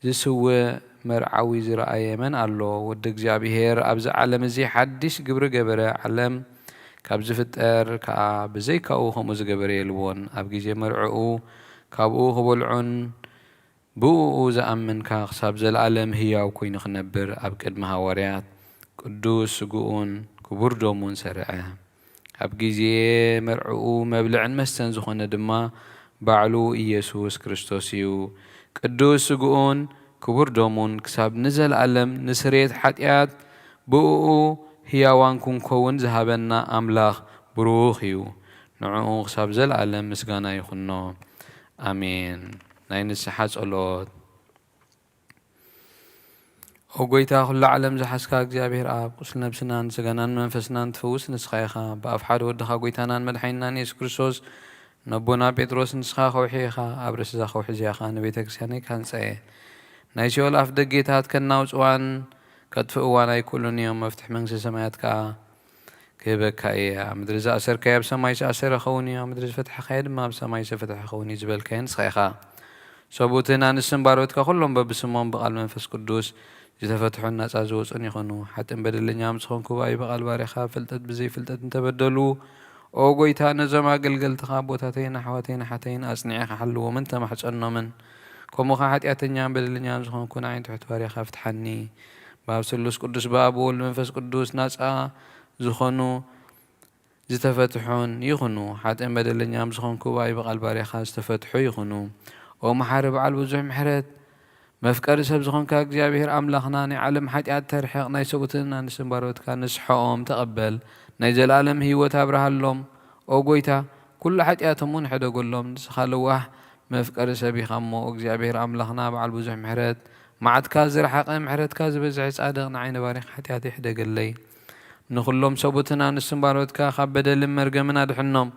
ዝስውእ መርዓዊ ዝረኣየ መን ኣሎ ወዲ እግዚኣብሔር ኣብዚ ዓለም እዚ ሓድሽ ግብሪ ገበረ ዓለም ካብ ዝፍጠር ከዓ ብዘይካኡ ከምኡ ዝገበረ የልዎን ኣብ ግዜ መርዕኡ ካብኡ ክበልዑን ብኡ ዝኣምንካ ክሳብ ዘለኣለም ህያው ኮይኑ ክነብር ኣብ ቅድሚ ሃዋርያት ቅዱስ ስጉኡን ክቡር ደሙን ሰርዐ ኣብ ግዜ መርዕኡ መብልዕን መስተን ዝኾነ ድማ ባዕሉ ኢየሱስ ክርስቶስ እዩ ቅዱስ ስጉኡን ክቡር ደሙን ክሳብ ንዘለኣለም ንስርየት ሓጢኣት ብኡ ህያዋን ክንከውን ዝሃበና ኣምላኽ ብሩኽ እዩ ንዕኡ ክሳብ ዘለኣለም ምስጋና ይኹኖ አሜን ናይ ንስሓ ጸሎት ኦ ጐይታ ኩሉ ዓለም ዝሓስካ እግዚኣብሔር ኣብ ቁስል ነብስናን ስጋናን መንፈስናን ትፍውስ ንስኻ ኢኻ ብኣፍ ሓደ ወድኻ ጐይታናን መድሓኒናን ኢየሱስ ክርስቶስ ነቦና ጴጥሮስ ንስኻ ኸውሒ ኢኻ ኣብ ርእሲ እዛ ኸውሒ እዚኣኻ ንቤተ ክርስቲያነይ ካንጸየ ናይ ሲኦል ኣፍ ደጌታት ከናውፅዋን ከጥፍእዋን ኣይክእሉን እዮም መፍትሒ መንግስቲ ሰማያት ከዓ ክህበካ እየ ኣብ ምድሪ ዝኣሰርካዮ ኣብ ሰማይ ዝኣሰረ ኸውን እዩ ኣብ ምድሪ ዝፈትሐካዮ ድማ ኣብ ሰማይ ዝፈትሐ ኸውን እዩ ዝበልካዮ ንስኻ ኢኻ ሰቡእትን ኣንስትን ባሮትካ ኩሎም በብስሞም ብቓል መንፈስ ቅዱስ ዝተፈትሑን ናፃ ዝወፁን ይኹኑ ሓጥን በደለኛ ምፅኾንኩ ባይ ብቓል ባሪኻ ፍልጠት ብዘይ ፍልጠት እንተበደሉ ኦ ጐይታ ነዞም ኣገልገልትኻ ቦታተይን ኣሕዋተይን ሓተይን ኣጽኒዕኻ ሓልዎምን ተማሕፀኖምን ከምኡኻ ሓጢኣተኛን በደለኛን ዝኾንኩ ንዓይን ትሕት ባሪኻ ፍትሓኒ ብኣብ ስሉስ ቅዱስ ብኣብ ወልድ መንፈስ ቅዱስ ናፃ ዝኾኑ ዝተፈትሑን ይኹኑ ሓጥን በደለኛም ዝኾንኩ ባይ ብቓል ባሪኻ ዝተፈትሑ ይኹኑ ኦ መሓሪ በዓል ብዙሕ ምሕረት መፍቀሪ ሰብ ዝኾንካ እግዚኣብሔር ኣምላኽና ናይ ዓለም ሓጢኣት ተርሕቕ ናይ ሰቡትን ኣንስትን ባሮትካ ንስሖኦም ተቐበል ናይ ዘለኣለም ህይወት ኣብርሃሎም ኦ ጐይታ ኩሉ ሓጢኣቶም እውን ሕደጎሎም ንስኻ ልዋሕ መፍቀሪ ሰብ ኢኻ እሞ እግዚኣብሔር ኣምላኽና በዓል ብዙሕ ምሕረት መዓትካ ዝረሓቐ ምሕረትካ ዝበዝሐ ጻድቕ ንዓይነ ባሪኽ ሓጢኣት ይሕደገለይ ንኹሎም ሰቡትን ኣንስትን ባሮትካ ካብ በደልን መርገምን ኣድሕኖም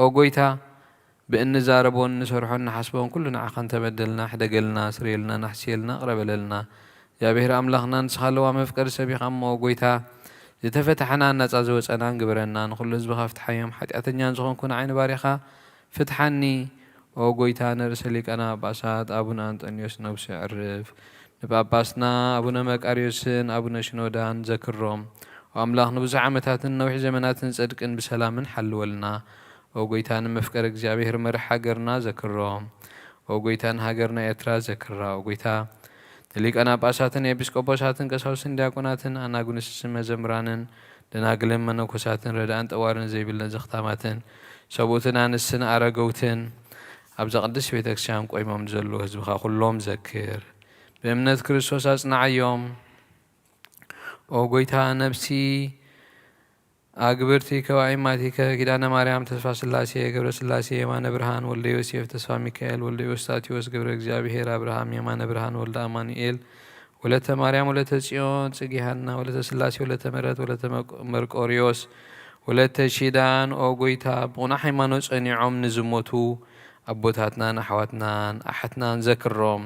ኦ ጐይታ ብእንዛረቦን ንሰርሖን ንሓስቦን ኩሉ ንዓኻ እንተበደልና ሕደገልና ስርየልና ናሕስየልና ቅረበለልና እግዚኣብሔር ኣምላኽና ንስኻ ለዋ መፍቀሪ ሰብ ኢኻ እሞ ጐይታ ዝተፈትሐና ነፃ ዝወፀናን ግብረና ንኩሉ ህዝብኻ ፍትሓዮም ሓጢኣተኛን ዝኾንኩ ንዓይኒ ባሪኻ ፍትሓኒ ኦ ጐይታ ንርእሰ ሊቃና ጳጳሳት ኣቡነ አንጦኒዮስ ነብሱ ይዕርፍ ንጳጳስና ኣቡነ መቃርዮስን ኣቡነ ሽኖዳን ዘክሮም ኣምላኽ ንብዙሕ ዓመታትን ነዊሕ ዘመናትን ጽድቅን ብሰላምን ሓልወልና ኦ ጐይታ ንመፍቀሪ እግዚኣብሔር መርሕ ሃገርና ዘክሮም ኦ ጐይታ ንሃገርና ኤርትራ ዘክራ ኦ ጐይታ ሊቃና ጳጳሳትን ኤጲስቆጶሳትን ቀሳውስትን ዲያቆናትን ኣናጉንስትን መዘምራንን ደናግልን መነኮሳትን ረዳእን ጠዋርን ዘይብለን ዘኽታማትን ሰቡትን ኣንስትን ኣረገውትን ኣብ ዘቕድስ ቤተ ክርስቲያን ቆይሞም ዘሎ ህዝብኻ ኩሎም ዘክር ብእምነት ክርስቶስ ኣጽናዓዮም ኦ ጐይታ ነብሲ ኣግብርቲ ከዋኢማቲከ ኪዳነ ማርያም ተስፋ ስላሴ ገብረ ስላሴ የማነ ብርሃን ወልደ ዮሴፍ ተስፋ ሚካኤል ወልደ ዮስጣቴዎስ ገብረ እግዚአብሔር አብርሃም የማነ ብርሃን ወልደ አማኑኤል ወለተ ማርያም ወለተ ጽዮን ጽጌ ሐና ወለተ ስላሴ ወለተ ምሕረት ወለተ መርቆሪዎስ ወለተ ሺዳን ኦ ጐይታ ብቑና ሃይማኖት ጸኒዖም ንዝሞቱ ኣቦታትናን ኣሕዋትናን ኣሓትናን ዘክሮም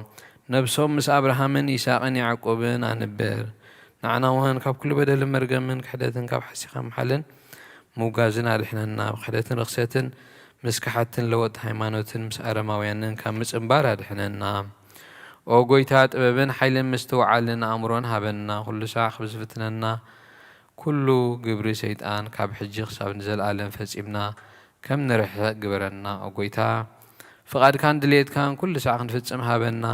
ነብሶም ምስ አብርሃምን ይስሐቅን ያዕቆብን አንበር ንዓና እውን ካብ ኩሉ በደልን መርገምን ክሕደትን ካብ ሓሲኻ መሓልን ምውጋዝን ኣድሕነና ብክሕደትን ርክሰትን ምስ ክሓትን ለወጥ ሃይማኖትን ምስ ኣረማውያንን ካብ ምፅንባር ኣድሕነና ኦ ጎይታ ጥበብን ሓይልን ምስትውዓልን ኣእምሮን ሃበና ኩሉ ሳዕ ብዝፍትነና ኩሉ ግብሪ ሰይጣን ካብ ሕጂ ክሳብ ንዘለኣለም ፈጺምና ከም ንርሕቕ ግበረና ኦ ጎይታ ፍቓድካን ድሌትካን ኩሉ ሳዕ ክንፍጽም ሃበና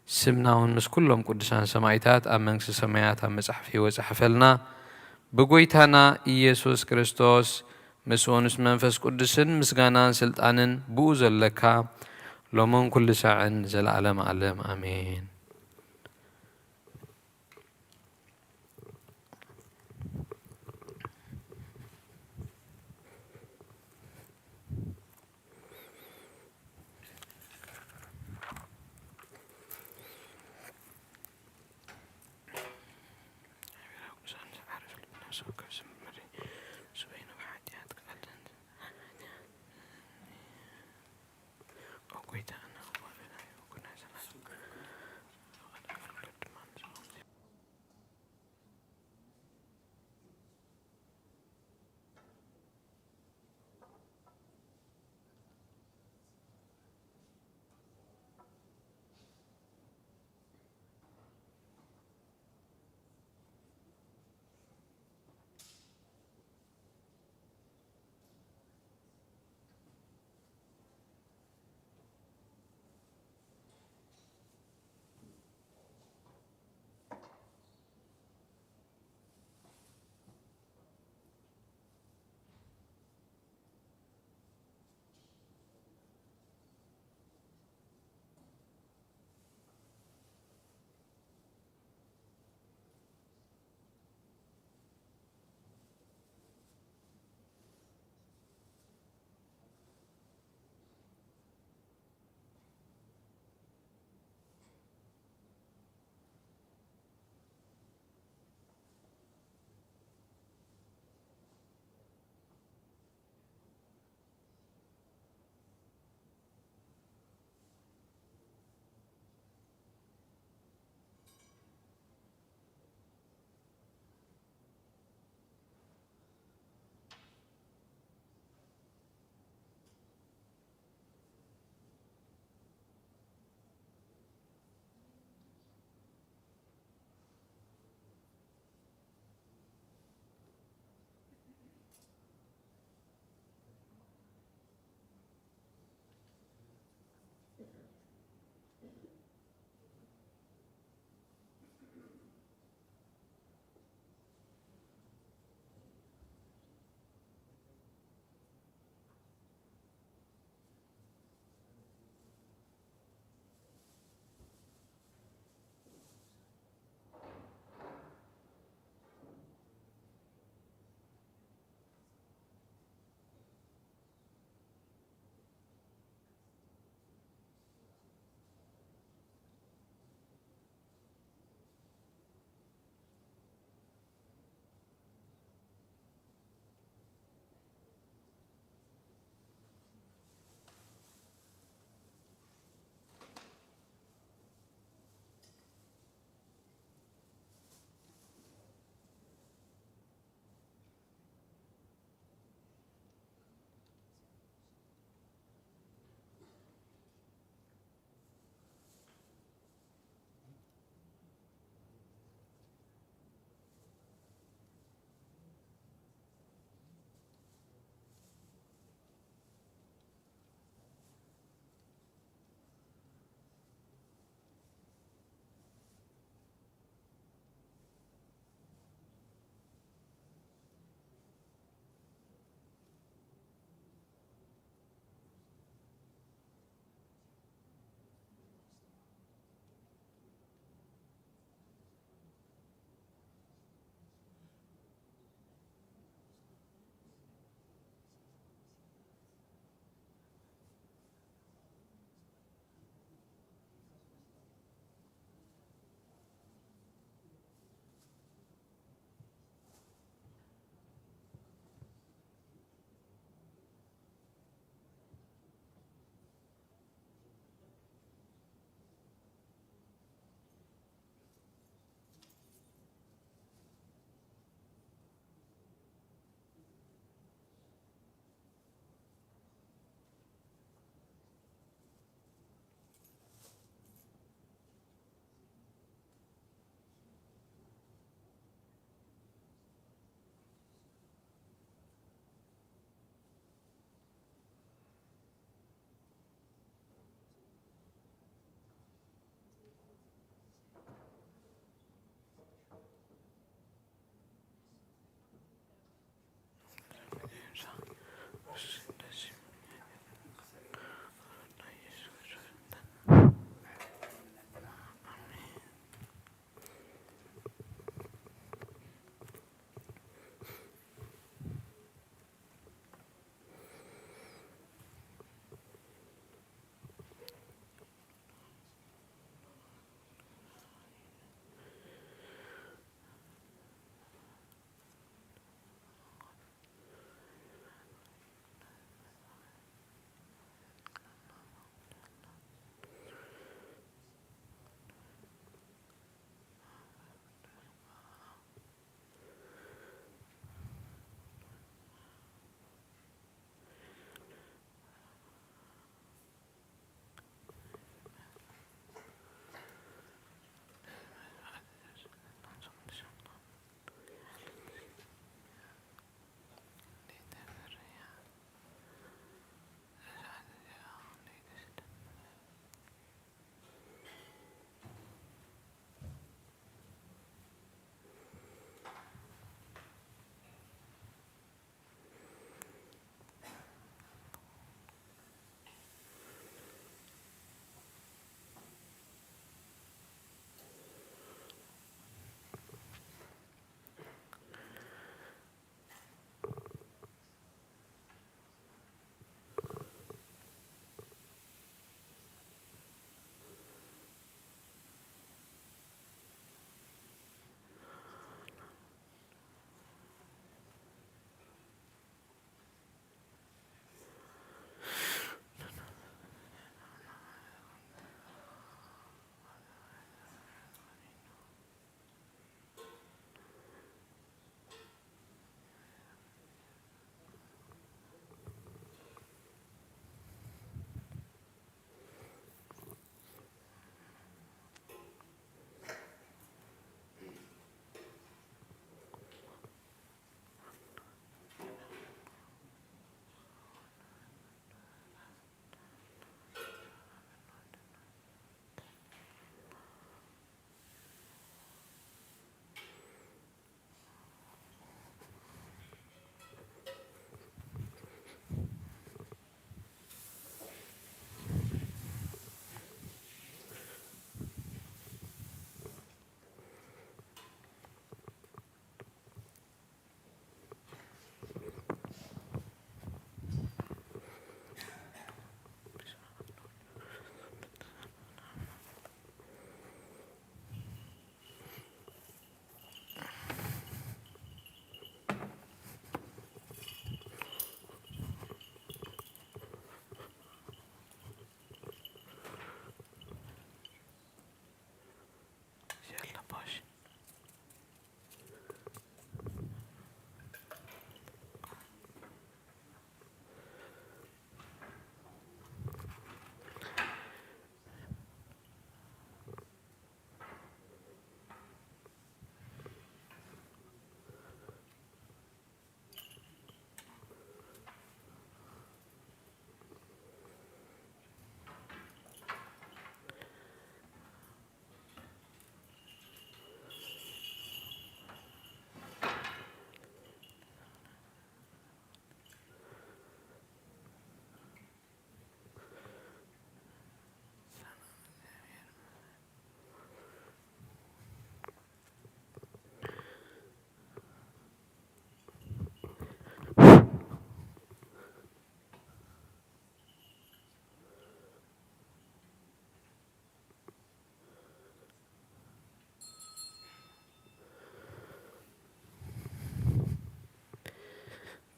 ስምና እውን ምስ ኩሎም ቅዱሳን ሰማዕታት ኣብ መንግስቲ ሰማያት ኣብ መጽሓፍ ሕይወት ጽሕፈልና ብጎይታና ኢየሱስ ክርስቶስ ምስኡ ምስ መንፈስ ቅዱስን ምስጋናን ስልጣንን ብኡ ዘለካ ሎምን ኩሉ ሳዕን ዘለዓለም ዓለም ኣሜን።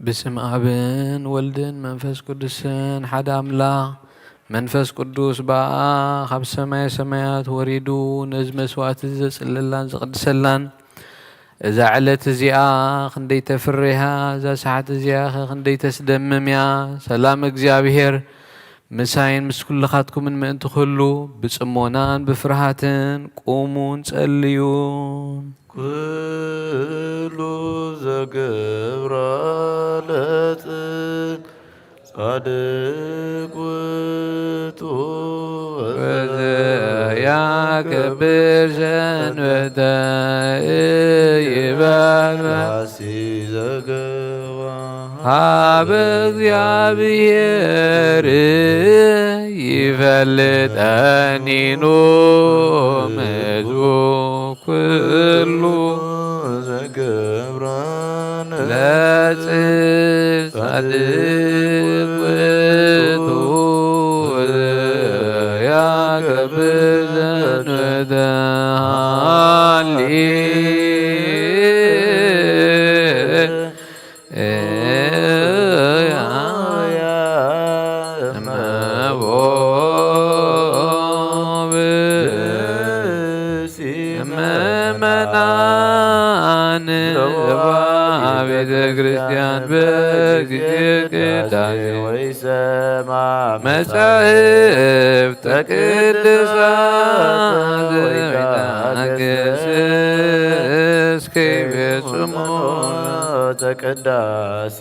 بسم أبن ولدن منفس قدسن حد أملا منفس قدوس بقى خب سماي سمايات وريدو نزم سوات الزس اللان زقدسلان إذا علت زياء خندي تفريها إذا ساعت زياء خندي تسدمم يا سلام እግዚአብሔር مساين مس كل خاتكم من ما انت خلو بصمونان بفرحاتن قومون صليون كل زغبر لت صادق وتو يا كبر جنود يبال راسي زغوا هاب እግዚአብሔር يفلتني نوم كل زغبران لا تصدق وتقول يا كبر ندالي ክርስቲያን በግዳሴ ወይሰማ መጻሕፍተ ቅዱሳን ወይታገሥ ከይፈጽሙ ተቅዳሴ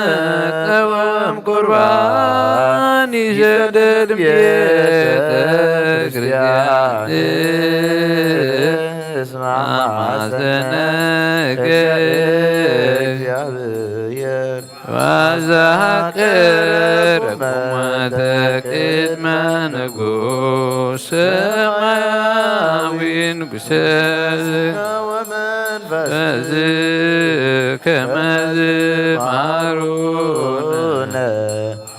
ወይተመጠወም ቁርባን ይሰደድ ቤተ ክርስቲያን ማዘነገ እግዚአብሔር ወዘሐቅር ቁመተ ቅድመ ንጉሥ ሰማያዊ ንጉሠ ወመንፈስ ከመ ዝማሩነ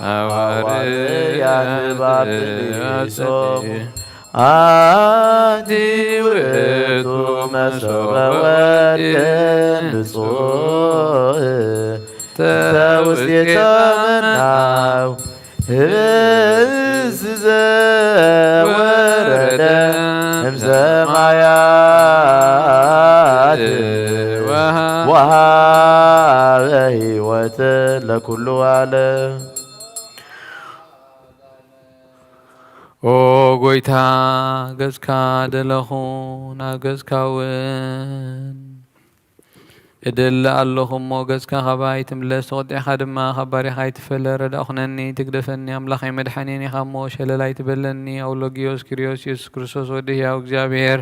ሐዋርያት ባብሊሶሙ አንቲ ውእቱ መሶበ ወርቅ ንጹሕ ተውስቴተ መናው ህብዝ ዘወረደ እምሰማያት ወሃበ ሕይወት ለኩሉ ዓለም። ኦ ጎይታ ገዝካ ደለኹን ኣብ ገዝካውን እደሊ ኣለኹሞ ገዝካ ኸባይ ትምለስ ተቆጢዕኻ ድማ ካብ ባሪኻ ይትፈለ ረዳእኹነኒ ትግደፈኒ ኣምላኸይ መድሓኒኒ ኢኻ እሞ ሸለላይ ትበለኒ ኣውሎጊዮስ ኪርዮስ ኢየሱስ ክርስቶስ ወዲ ሕያው እግዚኣብሔር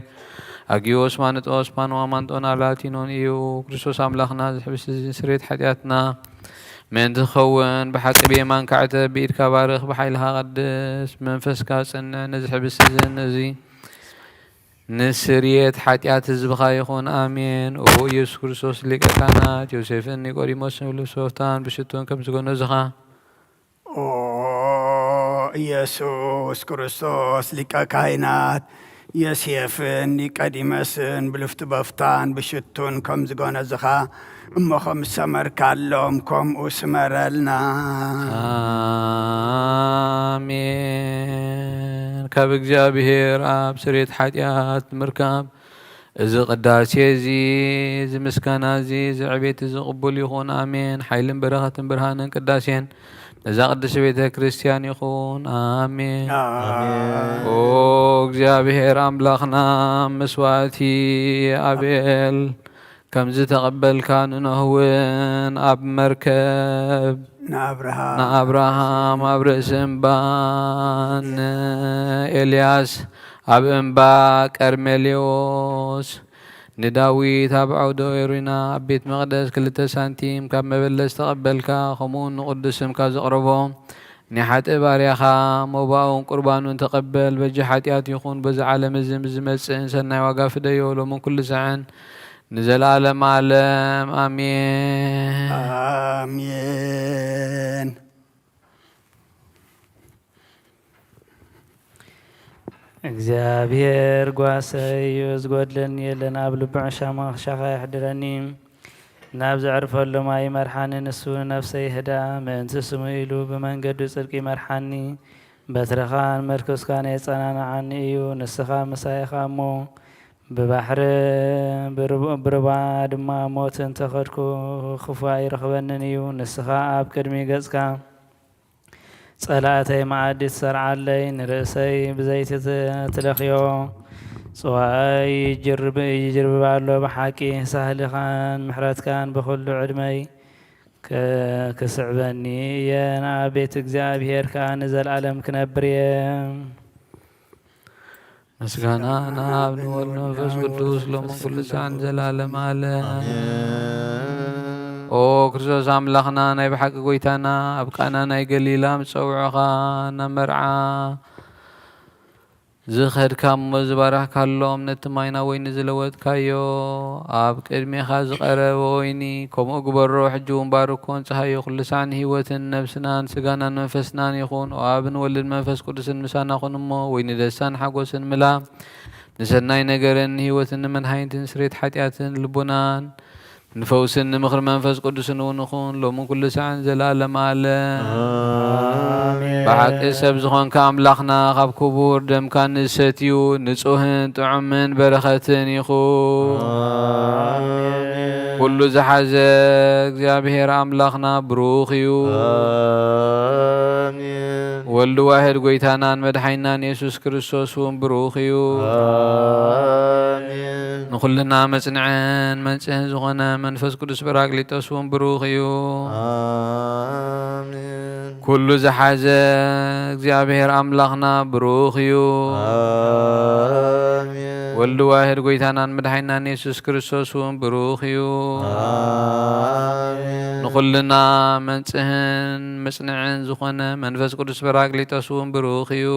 ኣጊዮስ ማንጦስ ፓንዋ ማንጦና ላቲኖን እዩ ክርስቶስ ኣምላኽና ዝሕብስ ስርየት ሓጢኣትና من تخون بحق بيمان كعته بيد كبارخ بحيلها قدس منفس كاسن نزح بالسزن نزي نسريت حتيات الزبخا يخون آمين وهو يسوع كريستوس لك كانت يوسف نيقوديموس ولسوفتان بشتون كم زغون نزخا ኢየሱስ ክርስቶስ ሊቀ ካህናት ዮሴፍን ኒቆዲሞስን ብልፍቲ በፍታን ብሽቱን ከም ዝጎነዝኻ እሞ ከም ሰመርካሎም ከምኡ ስመረልና አሜን። ካብ እግዚአብሔር ኣብ ስርየት ሓጢአት ምርካብ እዚ ቅዳሴ እዚ እዚ ምስጋና እዚ እዚ ዕቤት እዚ ቅቡል ይኹን አሜን። ሓይልን በረኸትን ብርሃንን ቅዳሴን ነዛ ቅዱስ ቤተ ክርስቲያን ይኹን አሜን። ኦ እግዚአብሔር አምላኽና መስዋዕቲ አቤል ከምዚ ተቐበልካ ንነህውን ኣብ መርከብ ንኣብርሃም ኣብ ርእሲ እምባ ንኤልያስ ኣብ እምባ ቀርሜሌዎስ ንዳዊት ኣብ ዓውደ ወይሪና ኣብ ቤት መቕደስ 2 ሳንቲም ካብ መበለስ ተቐበልካ ከምኡውን ንቅዱስ ስምካ ዘቕረቦ ንሓጥእ ባርያኻ መባኡን ቁርባኑን ተቐበል በጂ ሓጢአት ይኹን በዚ ዓለም እዚ ዝመፅእን ሰናይ ዋጋ ፍደዮ ሎምን ኩሉ ሰዓን ንዘላለም ዓለም አሜን አሜን። እግዚአብሔር ጓሰዩ ዝጎድለኒ የለን ኣብ ልቢ ዕሻማ ክሻኻ ይሕድረኒ نابز عرف لما يمرحاني نسو نفسي هدا من تسميلو بمنقد صدقي مرحاني بترخان مركز كان يصنعنا عني ايو نسخا مسايخا مو ببحر بربا دما موت انتخدكو خفاي رخبنن ايو نسخا اب كدمي قزكا صلاتي معدي تسرع علي نرأسي بزيت تلخيو صواي يجرب بالو بحاكي سهل خان محرات كان بخل عدمي كسعبني يا نابيت اكزابير كان نزل علم كنبريه مسغانا نابن والنفس قدوس لهم كل سان زلالم على او كرزوز املاخنا ناي بحق قويتانا ابقانا ناي قليلا مصوعخا نمرعا زخد كام زبارح كاللوم نتماينا وين زلوت كايو اب قدمي خاز قرب ويني كم اكبر روح جون باركون صحيو كل سان هيوت نفسنا سغانا نفسنا يخون وابن ولد منفس قدس مسانا خنمو وين دسان حقوس ملا نسناي نغرن هيوت من هاينتن سريت حاتياتن لبنان نفوسن مخر منفس قدس ونخون لو كل سان زلالم على بحق سب زخون كاملاخنا خاب كبور دم كان نستيو نصوهن طعمن برختن يخون كل زحز እግዚአብሔር አምላኽና ብሩኽ እዩ ወልድ ዋሕድ ጎይታናን መድኃኒናን ኢየሱስ ክርስቶስ እውን ብሩኽ እዩ ንኹልና መጽንዕን መንጽሕን ዝኾነ መንፈስ ቅዱስ ጰራቅሊጦስ እውን ብሩኽ እዩ ኩሉ ዝሓዘ እግዚአብሔር አምላኽና ብሩኽ እዩ ወልድ ዋሕድ ጎይታናን መድኃኒናን ኢየሱስ ክርስቶስ እውን ብሩኽ እዩ ንኹልና መንጽሕን መጽንዕን ዝኾነ መንፈስ ቅዱስ ጰራቅሊጦስ እውን ብሩኽ እዩ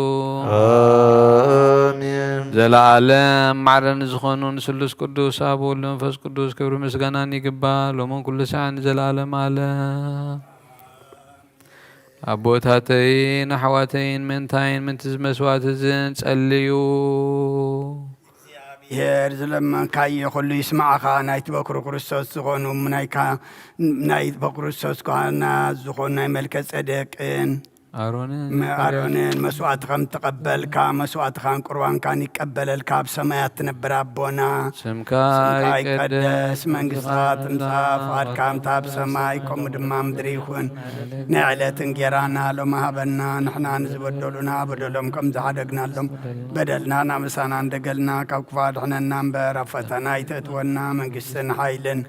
ዘለዓለም ማዕረን ዝኾኑ ንስሉስ ቅዱስ አብ ወልድ መንፈስ ቅዱስ ክብሪ ምስጋናን ይግባእ ሎሙን ኩሉ ሰዓን ዘለዓለም አለ አቦታተይን አሕዋተይን ምንታይን ምንቲ ዝመስዋዕትዝን ጸልዩ يا زلمة كاي يقول يسمع خا نايت بكر كريستوس زخون منايكا نايت بكر كريستوس كهنا زخون ناي ملك صدق أرونين مسوات خم تقبل كا مسوات خان قربان كان يقبل الكاب سمايات نبر أبونا سمكا يقدس منقصات مصاف أركام تاب سماي كم دمام دريخون نعلة تنجرانا لما هبنا نحنا نزبدلنا بدلهم كم زحدقنا لهم بدلنا نامسانا ندقلنا كوكفاد حنا نامبر فتنا يتتونا منقصن حيلن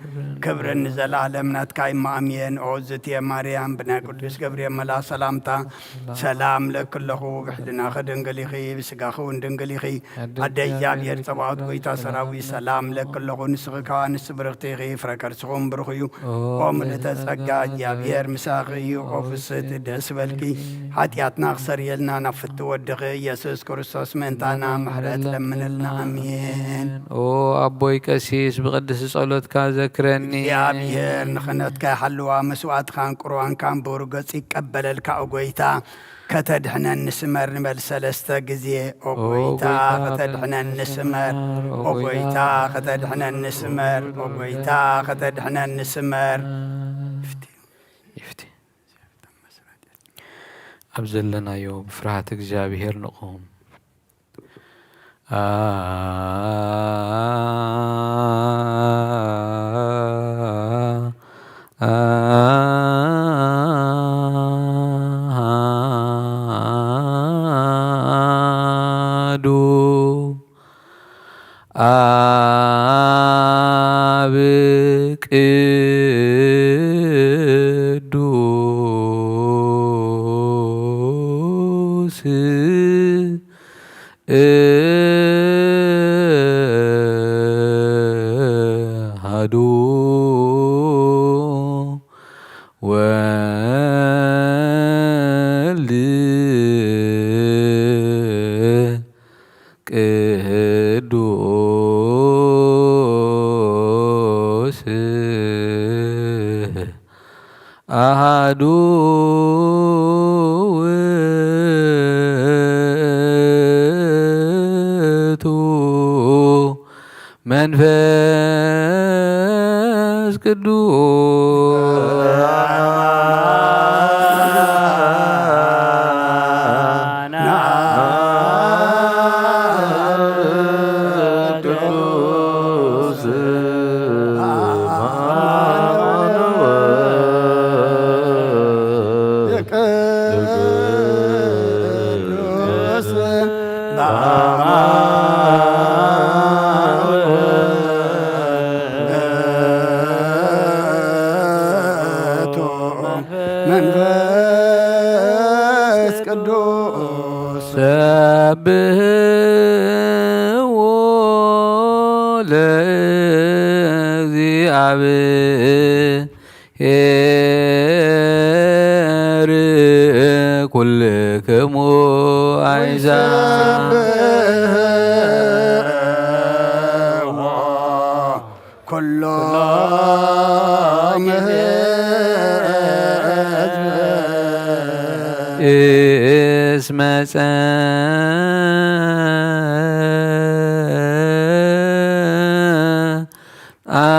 كبر نزل عالمنا تكاي مامين عوزتي مريم بنا قدس جبريل ملا سلامتا سلام لكله بحدنا خدنقليخي بسقاخون دنقليخي عديا بير صباط ويتا سراوي سلام لكله نسغكا نسبرغتيخي فركرسخون برخيو وملتا سقا يا بير مساخي وفست دسبلكي حتياتنا خسر يلنا نفت ودغي يسوس كريستوس منتانا محرات لمن لنا امين او ابوي كسيس بقدس صلوتك ذكرني يا بير نخنتك حلوة مسوات خان قرآن كان بورغس يقبل الكاوغويتا كتدحنا نسمر نمل سلستا قزي أوغويتا كتدحنا نسمر أوغويتا كتدحنا نسمر أوغويتا كتدحنا نسمر يفتي أبزل لنا يوم بفرحة እግዚአብሔር نقوم መንፈስ ቅዱስ ለእግዚአብሔር ኩልክሙ አሕዛብ ኩሎም እስመ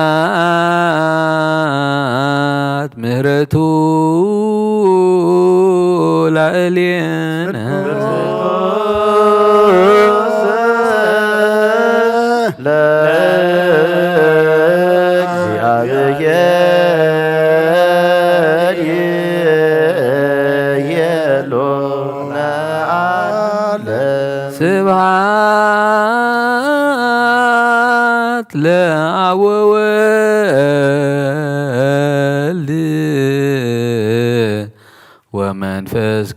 ጸአት ምህረቱ ላዕሌነ ስብሐት ለአብ ወወልድ ወመንፈስ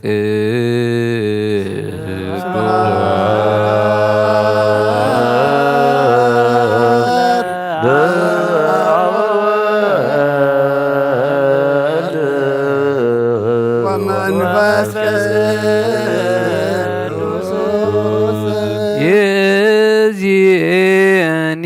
የዚአኒ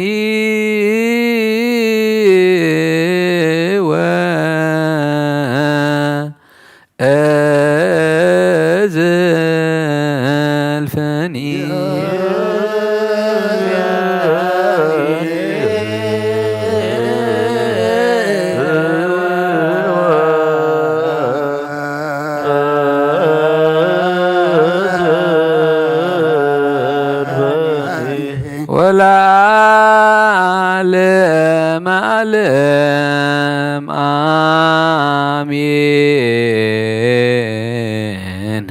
ወዘልፈኒ ወለዓለመ ዓለም አሜን።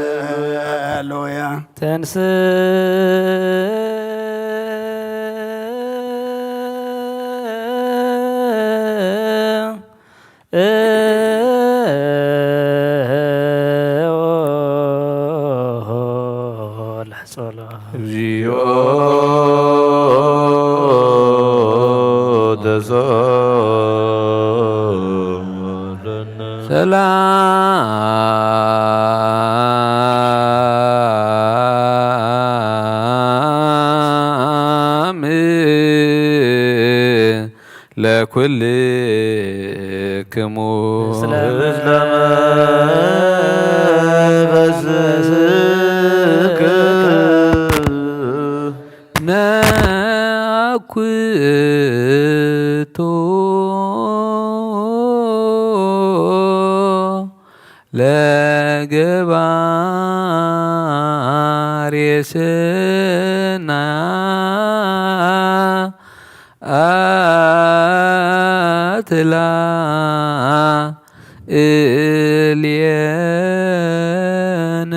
ሃሌሉያ ተንስ እግዚኦ ሰላም ለኩልክሙ ነአኩቶ ለገባሬ ሰናአትላ እልየነ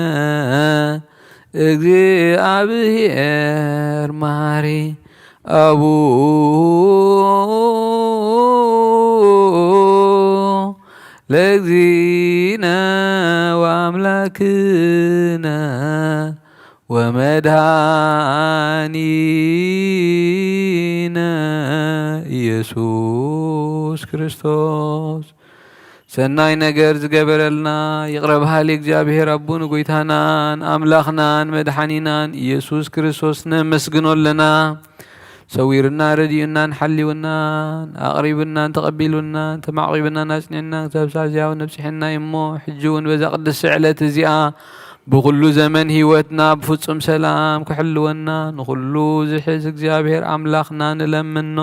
እግዚአብሔር መሐሪ አቡ ለእግዚእነ ወአምላክነ ወመድኃኒነ ኢየሱስ ክርስቶስ ሰናይ ነገር ዝገበረልና ይቅረ በሃሊ እግዚአብሔር አቡን ጎይታናን አምላኽናን መድኃኒናን ኢየሱስ ክርስቶስ ነመስግኖለና ሰዊርና ረዲኡናን ሓሊውናን ኣቕሪብናን ተቐቢሉናን ተማዕቂብናን ኣጽኒዕናን ክሳብ ዚያው ነብፅሕና እሞ ሕጂ እውን በዛ ቅድስ ዕለት እዚኣ ብኩሉ ዘመን ህይወትና ብፍጹም ሰላም ክሕልወና ንኩሉ ዝሕዝ እግዚአብሔር አምላኽና ንለምኖ።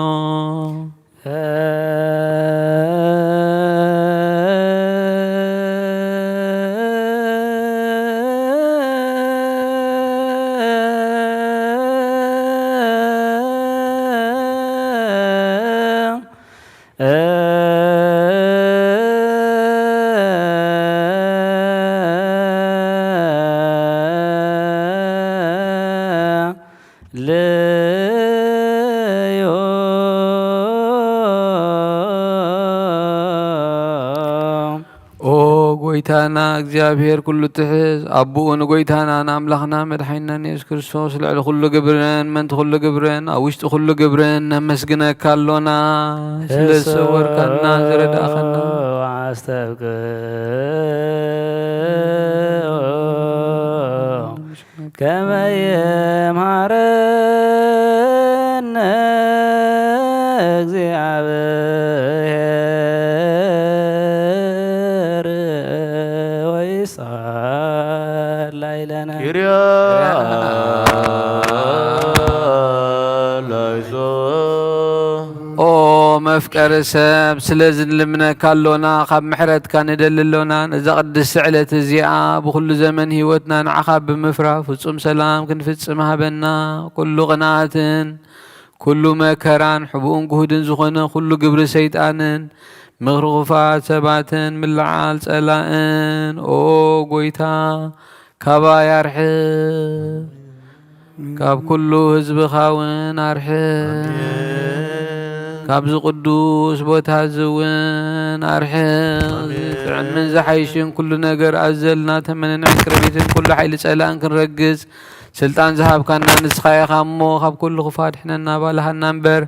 ለ ጎይታና እግዚአብሔር ኩሉ ትሕዝ አቡኡ ንጎይታና ንኣምላኽና መድሓኒና ኢየሱስ ክርስቶስ ልዕሊ ኩሉ ግብርን መንቲ ኩሉ ግብርን ኣብ ውሽጢ ኩሉ ግብርን ነመስግነካ ኣሎና ስለዝሰወርካና ዝረዳእኸና አስተብቅ ከመ ይምሃረነ እግዚአብሔር ወይሳላይ ለነ ኦ መፍቀሪ ሰብ ስለዝንልምነካ ኣሎና ካብ ምሕረትካ ንደልሎና ነዛ ቅድስቲ ዕለት እዚኣ ብኩሉ ዘመን ሂወትና ንዓኻ ብምፍራፍ ፍጹም ሰላም ክንፍጽም ሃበና ኩሉ ቅንኣትን ኩሉ መከራን ሕቡኡን ጉህድን ዝኾነ ኩሉ ግብሪ ሰይጣንን ምኽሪ ክፉኣት ሰባትን ምልዓል ጸላእን ኦ ጎይታ ካባ ያርሕብ ካብ ኩሉ ህዝብኻ እውን ኣርሕብ ካብዚ ቅዱስ ቦታ እውን ኣርሕብ ጥዕምን ዝሓይሽን ኩሉ ነገር ኣዘልና ተመንን ዕንቅረቢትን ኩሉ ሓይሊ ጸላእን ክንረግጽ ስልጣን ዝሃብካና ንስኻ ኢኻ እሞ ካብ ኩሉ ክፋድሕነና ባልሃና እምበር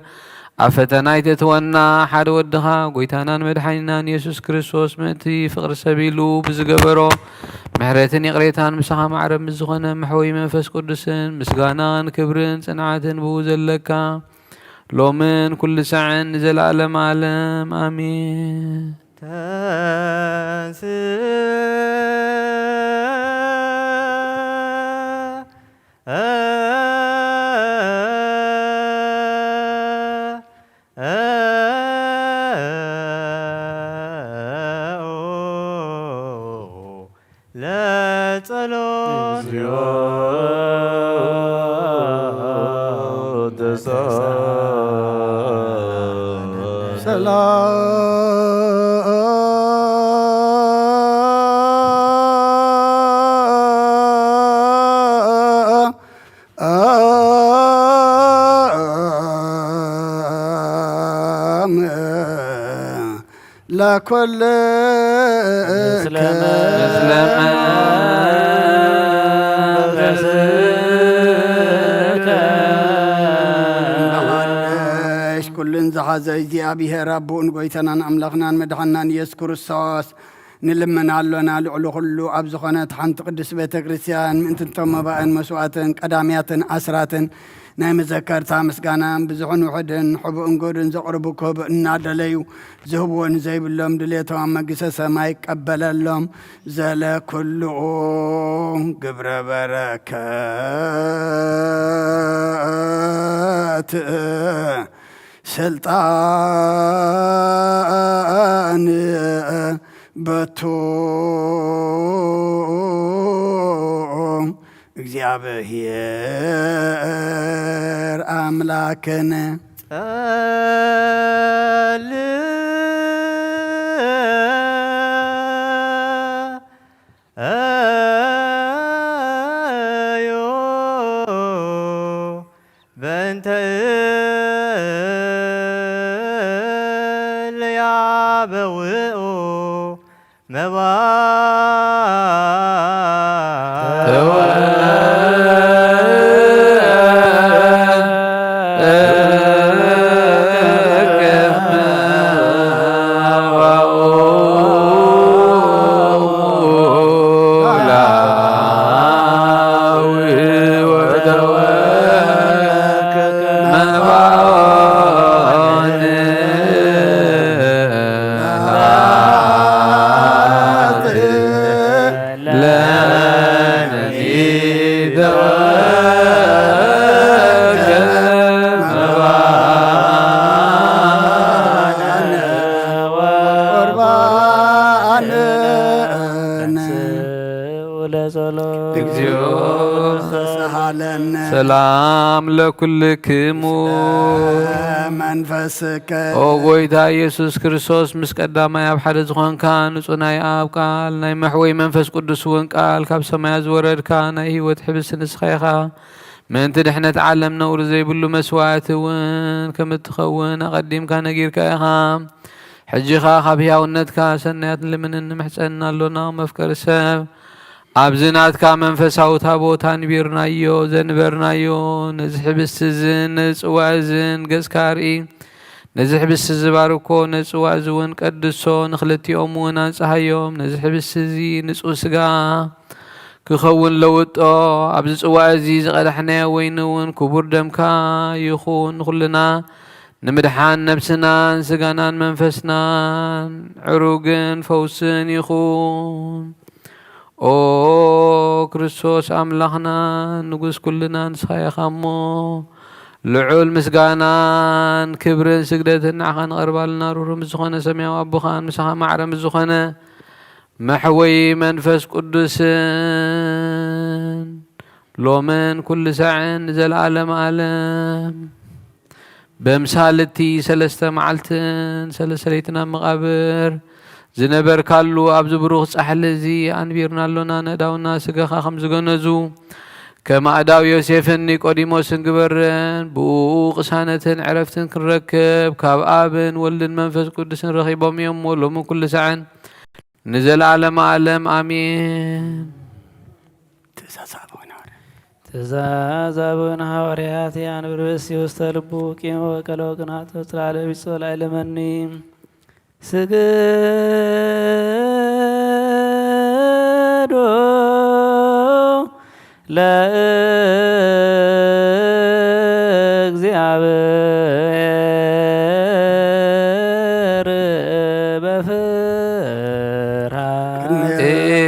ኣብ ፈተና ኣይተትወና ሓደ ወድኻ ጎይታናን መድሓኒናን ኢየሱስ ክርስቶስ ምእንቲ ፍቕሪ ሰቢሉ ብዝገበሮ ምሕረትን ይቕሬታን ምሳኻ ማዕረብ ምስ ዝኾነ መሕወይ መንፈስ ቅዱስን ምስጋናን ክብርን ጽንዓትን ብኡ ዘለካ ሎምን ኩሉ ሰዓን ንዘለኣለም ዓለም ኣሚን لكل كلن زحز እግዚአብሔር አቡን ጎይታናን አምላኽናን መድሓናን ኢየሱስ ክርስቶስ ንልመና ኣሎና ልዕሉ ኩሉ ኣብ ዝኾነት ሓንቲ ቅዱስ ቤተ ክርስቲያን ምእንትንቶም መባእን መስዋዕትን ቀዳምያትን ኣስራትን ናይ መዘከርታ ምስጋናን ብዙሕን ውሕድን ሕቡእን ጎድን ዘቕርቡ ክህቡእ እናደለዩ ዝህብዎን ዘይብሎም ድሌቶም መንግሥተ ሰማይ ይቀበለሎም ዘለ ኩሉ ግብረ በረከት ስልጣን በቱ እግዚአብሔር አምላክን በእንተ ለያበውኡ መባ ሰላም ለኩልክሙ መንፈስከ ኦ ጎይታ ኢየሱስ ክርስቶስ ምስ ቀዳማይ ኣብ ሓደ ዝኾንካ ንጹህ ናይ ኣብ ቃል ናይ መሕወይ መንፈስ ቅዱስ እውን ቃል ካብ ሰማያ ዝወረድካ ናይ ህይወት ሕብስ ንስኻ ኢኻ ምእንቲ ድሕነት ዓለም ነውሪ ዘይብሉ መስዋዕቲ እውን ከም እትኸውን ኣቐዲምካ ነጊርካ ኢኻ حجيخا خبياونتكا سنيات لمن محسن لنا مفكر السب أبزناتكا منفساو تابوتا نبيرنايو زنبرنايو نزحب السزن نزوازن قسكاري نزحب السزباركو نزوازون قدسو نخلتي أمونا نصحيوم نزحب السزي نزوسقا كخون لوطو أبز وازي زغدحنا وينون كبر دمكا يخون كلنا نمدحان نفسنا سقانا منفسنا عروقن فوسن يخون او كريستوس أملاخنا نقص كلنا نسخايا خامو لعول مسقانا كبرن سقدتنا نعخان غربالنا رورم الزخانة سميع وابوخان مسخا معرم الزخانة محوي منفس قدسن لومن كل ساعة نزل عالم عالم بمسالتي سلسة معلتن سلسليتنا مقابر زنبر كالو أبز بروخ أحلزي أنبيرنا لنا نداونا سقخا خمس جنزو كما أداو يوسفن نيقوديموس نقبرن بوق سانة عرفتن كنركب كاب آبن ولدن منفس قدسن رخيبهم يوم ولو من كل ساعة نزل عالم عالم آمين تزازابون هورياتي عن برسي وستلبوك وكالوكنات وستلالي بسول علمني سجدو لا እግዚአብሔር በፍርሃት እግዚኦ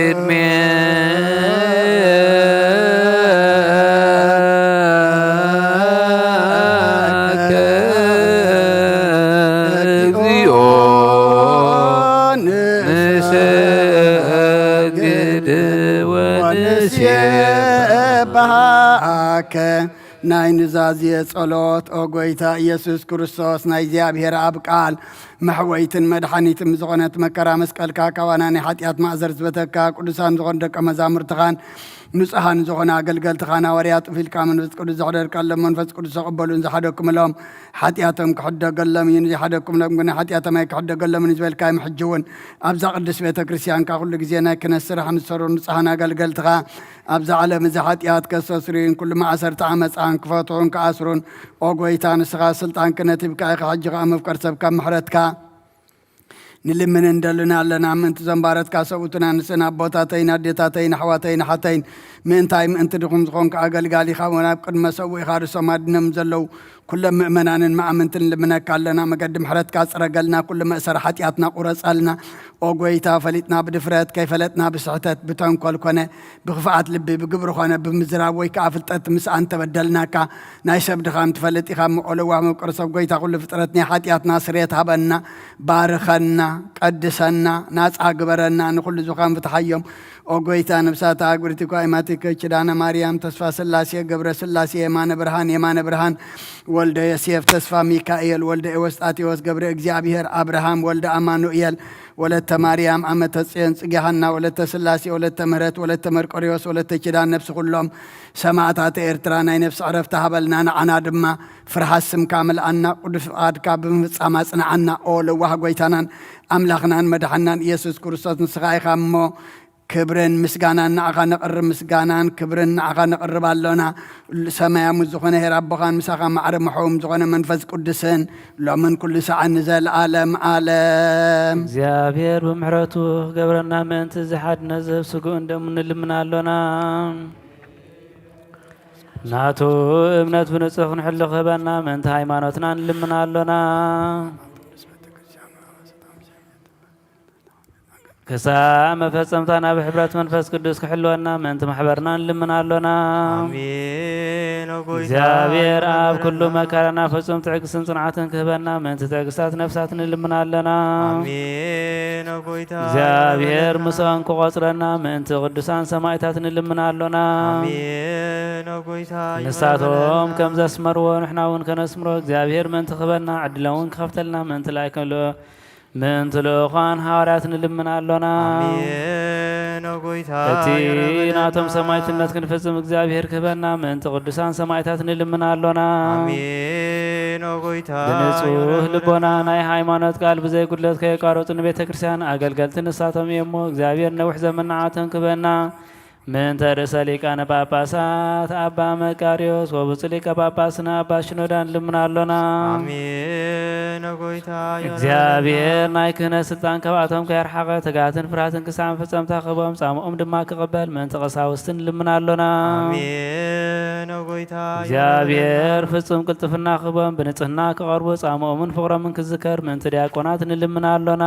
ንሰግድ ወንሴብሐከ ናይ ንዛዝየ ጸሎት ኦ ጐይታ ኢየሱስ ክርስቶስ ናይ እግዚኣብሔር ኣብ ቃል መሕወይትን መድሓኒትን ዝኾነት መከራ መስቀልካ ካባና ናይ ሓጢኣት ማእዘር ዝበተካ ቅዱሳን ዝኾኑ ደቀ መዛሙርትኻን ንጹሓን ዝኾነ ኣገልገልትኻን ሃዋርያት ጥፊልካ መንፈስ ቅዱስ ዘሕደርካሎም መንፈስ ቅዱስ ዘቕበሉን ዝሓደኩምሎም ሓጢኣቶም ክሕደገሎም እዩ ዘይሓደኩምሎም ግን ሓጢኣቶም ኣይክሕደገሎምን ዝበልካ ይምሕጂ እውን ኣብዛ ቅዱስ ቤተ ክርስቲያንካ ኩሉ ግዜ ናይ ክነት ስራሕ ንሰሩ ንጹሓን ኣገልገልትኻ ኣብዛ ዓለም እዚ ሓጢኣት ከስተስርዩን ኩሉ ማእሰርቲ ዓመፃን ክፈትሑን ክኣስሩን ኦ ጐይታ ንስኻ ስልጣን ክነት ሂብካ ኢኻ ሕጂ ኸ መፍቀር ሰብካ ምሕረትካ نلمن ندلنا لنا من تزمبارت كاسوتنا نسنا بوتاتين أديتاتين حواتين حتين من تايم أنت دخون زخون كأجل قالي خاونا قد ما سوي خارج ما نمزلو كل مؤمنان مع من تلمنا كلنا مقدم حرت كاس رجلنا كل ما سر حتياتنا قرص قالنا أوجويتا فلتنا بدفرات كيف فلتنا بسعتات بتون كل كنا بخفعات لبي بجبر خنا بمزراوي كافلتات مس أنت بدلنا كا نايشب دخام تفلت خام أولو عم قرص أوجويتا كل فترتنا حتياتنا سريت هبنا بارخنا قدسنا ناس عقبرنا نقول زخام فتحيهم أوجويتا نفسات عقبرتك وإماتك كدانا مريم تصفى سلاسية قبر سلاسية يمان برهان ولد يسيف تصفى ميكائيل ولد وستاتي وس قبر إجابير أبراهام ولد أمانوئيل ولد مريم أمة سينس جهنم ولد سلاسي ولد مرت ولد مرقريوس ولد كدان نفس كلهم سمعت إرترانا نفس عرفتها بلنا أنا دم فرحسم كامل أنا ودف أدكاب بمسامسنا أنا أول وهجويتنا أملاخنا مدحنا يسوع كريستوس نسخاي خامو كبرن مسجانا نعقا نقر مسجانا كبرن نعقا نقر بالونا سمايا مزخنا هرب بخان مسخا معر محوم زخنا منفذ قدسن لو من كل ساعة نزل عالم እግዚአብሔር በምሕረቱ ገብረና ምእንቲ ዝሓድ ነዘብ ስጉእ እንደምን ልምናለና ናቱ እምነት ብንጽህ ክንሕሊ ክህበና ምእንቲ ሃይማኖትና ንልምናለና كسا مفصمتنا بحبرة منفس قدوس كحلونا من أنت محبرنا نلمنا آمين زابير آب كل مكاننا فصم تعكس صنعتنا كهبنا من أنت تعكسات نفساتنا نلمنا لنا آمين زابير مسوان كقصرنا من أنت قدوسان سمايتاتنا نلمنا لنا آمين نساتهم كم زسمروا ونحن ونكنسمروا زابير من تخبرنا عدلون كفتلنا من تلاقي من تلوخان حوارات نلمنا لنا آمين ናቶም ሰማዕትነት ክንፈጽም እግዚአብሔር ክህበና ምእንቲ ቅዱሳን ሰማዕታት ንልምናሎና ብንጹህ ልቦና ናይ ሃይማኖት ቃል ብዘይ ጉድለት ከየቋረጹ ንቤተ ክርስቲያን አገልገልቲ ንሳቶም እየሞ እግዚአብሔር ነዊሕ ዘመን ንዓቶም ክህበና ምእንተ ርእሰ ሊቃነ ጳጳሳት አባ መቃርዮስ ወብፁዕ ሊቀ ጳጳስና አባ ሽኖዳ ንልምናሎና እግዚአብሔር ናይ ክህነት ስልጣን ካብኣቶም ከየርሓቐ ትጋትን ፍርሃትን ክሳዕን ፍጸምታ ክህቦም ጻምኦም ድማ ክቕበል ምእንቲ ቀሳውስትን ንልምናሎና እግዚአብሔር ፍጹም ቅልጥፍና ክህቦም ብንጽህና ክቐርቡ ጻምኦምን ፍቕሮምን ክዝከር ምእንቲ ዲያቆናት ንልምናሎና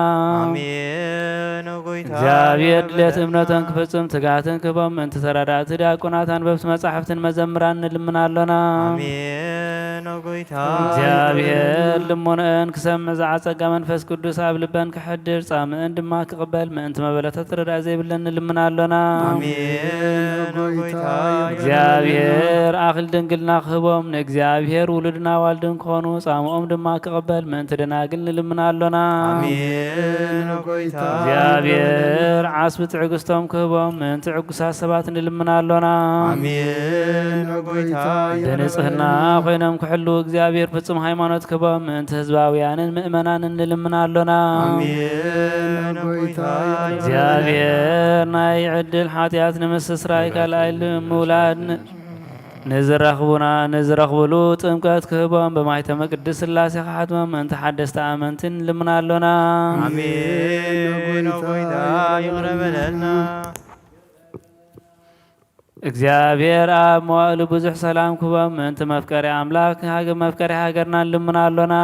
እግዚአብሔር ድሌት እምነቶም ክፍጽም ትጋትን ክህቦም ምእንቲ ተራዳእቲ ዲያቆናት አንበብቲ መጻሕፍትን መዘምራን ንልምናሎና እግዚአብሔር ልሙንአን ክሰምዕ ዝዓጸጋ መንፈስ ቅዱስ ኣብ ልበን ክሕድር ጻምእን ድማ ክቕበል ምእንቲ መበለታት ርዳእ ዘይብለን ንልምናሎና እግዚአብሔር ኣኽል ድንግልና ክህቦም ንእግዚአብሔር ውሉድና ዋልድን ክኾኑ ጻምኦም ድማ ክቕበል ምእንቲ ደናግል ንልምናሎና እግዚአብሔር ዓስቢ ትዕግስቶም ክህቦም ምእንቲ ዕጉሳት ሰባት ንልምናሎና ብንጽህና ኮይኖም ክሕሉ እግዚአብሔር ፍጹም ሃይማኖት ክህቦም ምእንቲ ህዝባውያንን ምእመናንን ንልምናሎና እግዚአብሔር ናይ ዕድል ሓጢአት ንምስስራይ ካልኣይ ምውላድ ንዝረኽብሉ ጥምቀት ክህቦም ብማይተመ ቅድስት ሥላሴ ክሓትሞም ምእንቲ ሓደስቲ ኣመንትን ንልምናሎና እግዚአብሔር ኣብ መዋእሉ ብዙሕ ሰላም ክህቦም ምእንቲ መፍቀሪ አምላክ መፍቀሪ ሃገርና ንልምናሎና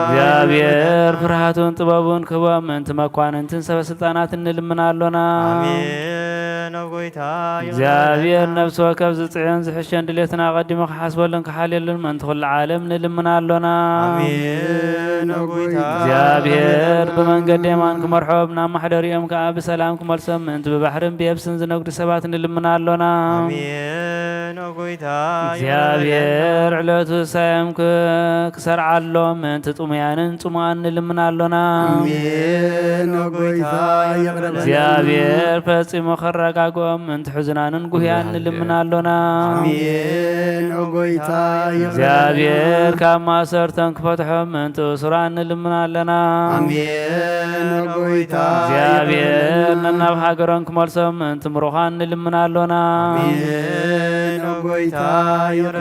እግዚአብሔር ፍርሃቱን ጥበቡን ክህቦም ምእንቲ መኳንንትን ሰበስልጣናትን ንልምናሎና እግዚአብሔር ነፍሲ ወከፍ ዝጽዕዮን ዝሕሸን ድሌትና ቀዲሙ ክሓስበሉን ክሓልየሉን ምእንቲ ኩሉ ዓለም ንልምናሎና እግዚአብሔር ብመንገዲ የማን ክመርሖም ናብ ማሕደሪኦም ከዓ ብሰላም ክመልሶም ምእንቲ ብባሕርን ብየብስን ዝነግዱ ሰባት ንልምናሎና እግዚአብሔር ዕለቱ ሳዮም ክሰርዓሎም ምእንቲ ጥሙያንን ጽሙኣን ንልምናሎና እግዚአብሔር ፈጺሙ ከረጋግኦም ምእንቲ ሕዙናንን ጉህያን ንልምናሎና እግዚአብሔር ካብ ማእሰርቶም ክፈትሖም ምእንቲ እሱራን ንልምናለና እግዚአብሔር ነናብ ሃገሮም ክመልሶም ምእንቲ ምሩኻን ንልምናሎና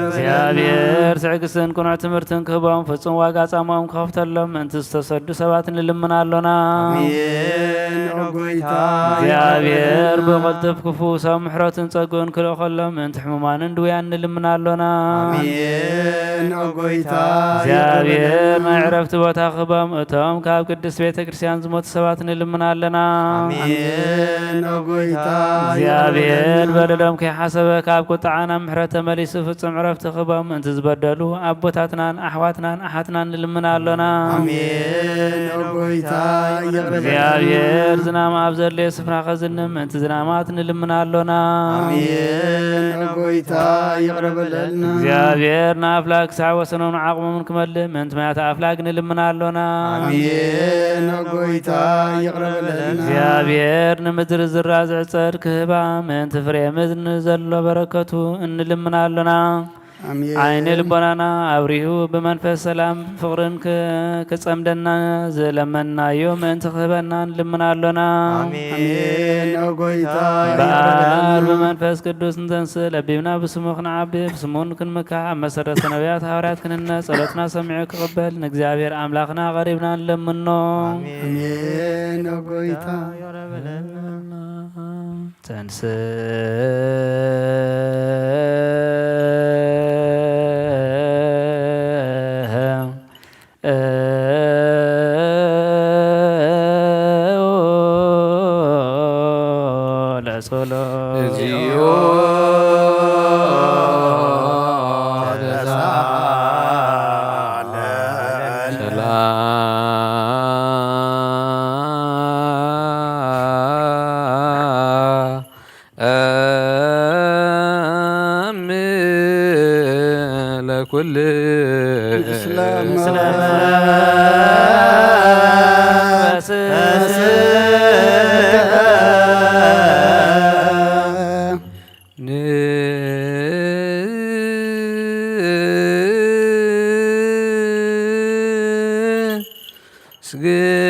እግዚአብሔር ትዕግስትን ቁኑዕ ትምህርትን ክህቦም ፍጹም ዋጋ ጻምኦም ክኸፍተሎም ምእንቲ ዝተሰዱ ሰባት ንልምናሎና እግዚአብሔር ብቕልጥፍ ክፍውሶም ምሕረትን ጸጉን ክልእ ከሎም ምእንቲ ሕሙማንን ድውያን ንልምናሎና እግዚአብሔር ናይ ዕረፍቲ ቦታ ክህቦም እቶም ካብ ቅድስት ቤተ ክርስቲያን ዝሞቱ ሰባት ንልምናለና እግዚአብሔር በደሎም ከይሓሰበ ካብ ቁጣዓና ምሕረት ተመሊሱ ፍጹም ዕረፍቲ ክህቦም ምእንቲ ዝበደሉ ኣቦታትናን ኣሕዋትናን ኣሓትናን ንልምናሎና እግዚአብሔር ዝናም ኣብ ዘድለየ ስፍራ ኸዝንም ምእንቲ ዝናማት ንልምናሎና እግዚአብሔር ንኣፍላግ ክሳዕ ወሰኖም ዓቕሞምን ክመልእ ምእንቲ ማያተ ኣፍላግ ንልምናሎና እግዚአብሔር ንምድሪ ዝራእ ዝዕጸድ ክህባ ምእንቲ ፍሬ ምድሪ ዘሎ በረከቱ እንልምናሎና ዓይኒ ልቦናና አብሪሁ በመንፈስ ሰላም ፍቅርን ከጸምደና ዘለመናዮ ምእንቲ ክህበና ንልምናሎና አሜን። ጎይታ በአብ በመንፈስ ቅዱስ እንተንስእ ለቢብና በስሙ ክንዓቢ በስሙን ክንምካዕ መሰረተ ነቢያት ሐዋርያት ክንነ ጸሎትና ሰሚዑ ክቅበል ንእግዚአብሔር አምላክና ቀሪብና ንለምኖ አሜን። ጎይታ ተንስእ كل الإسلام ስግድ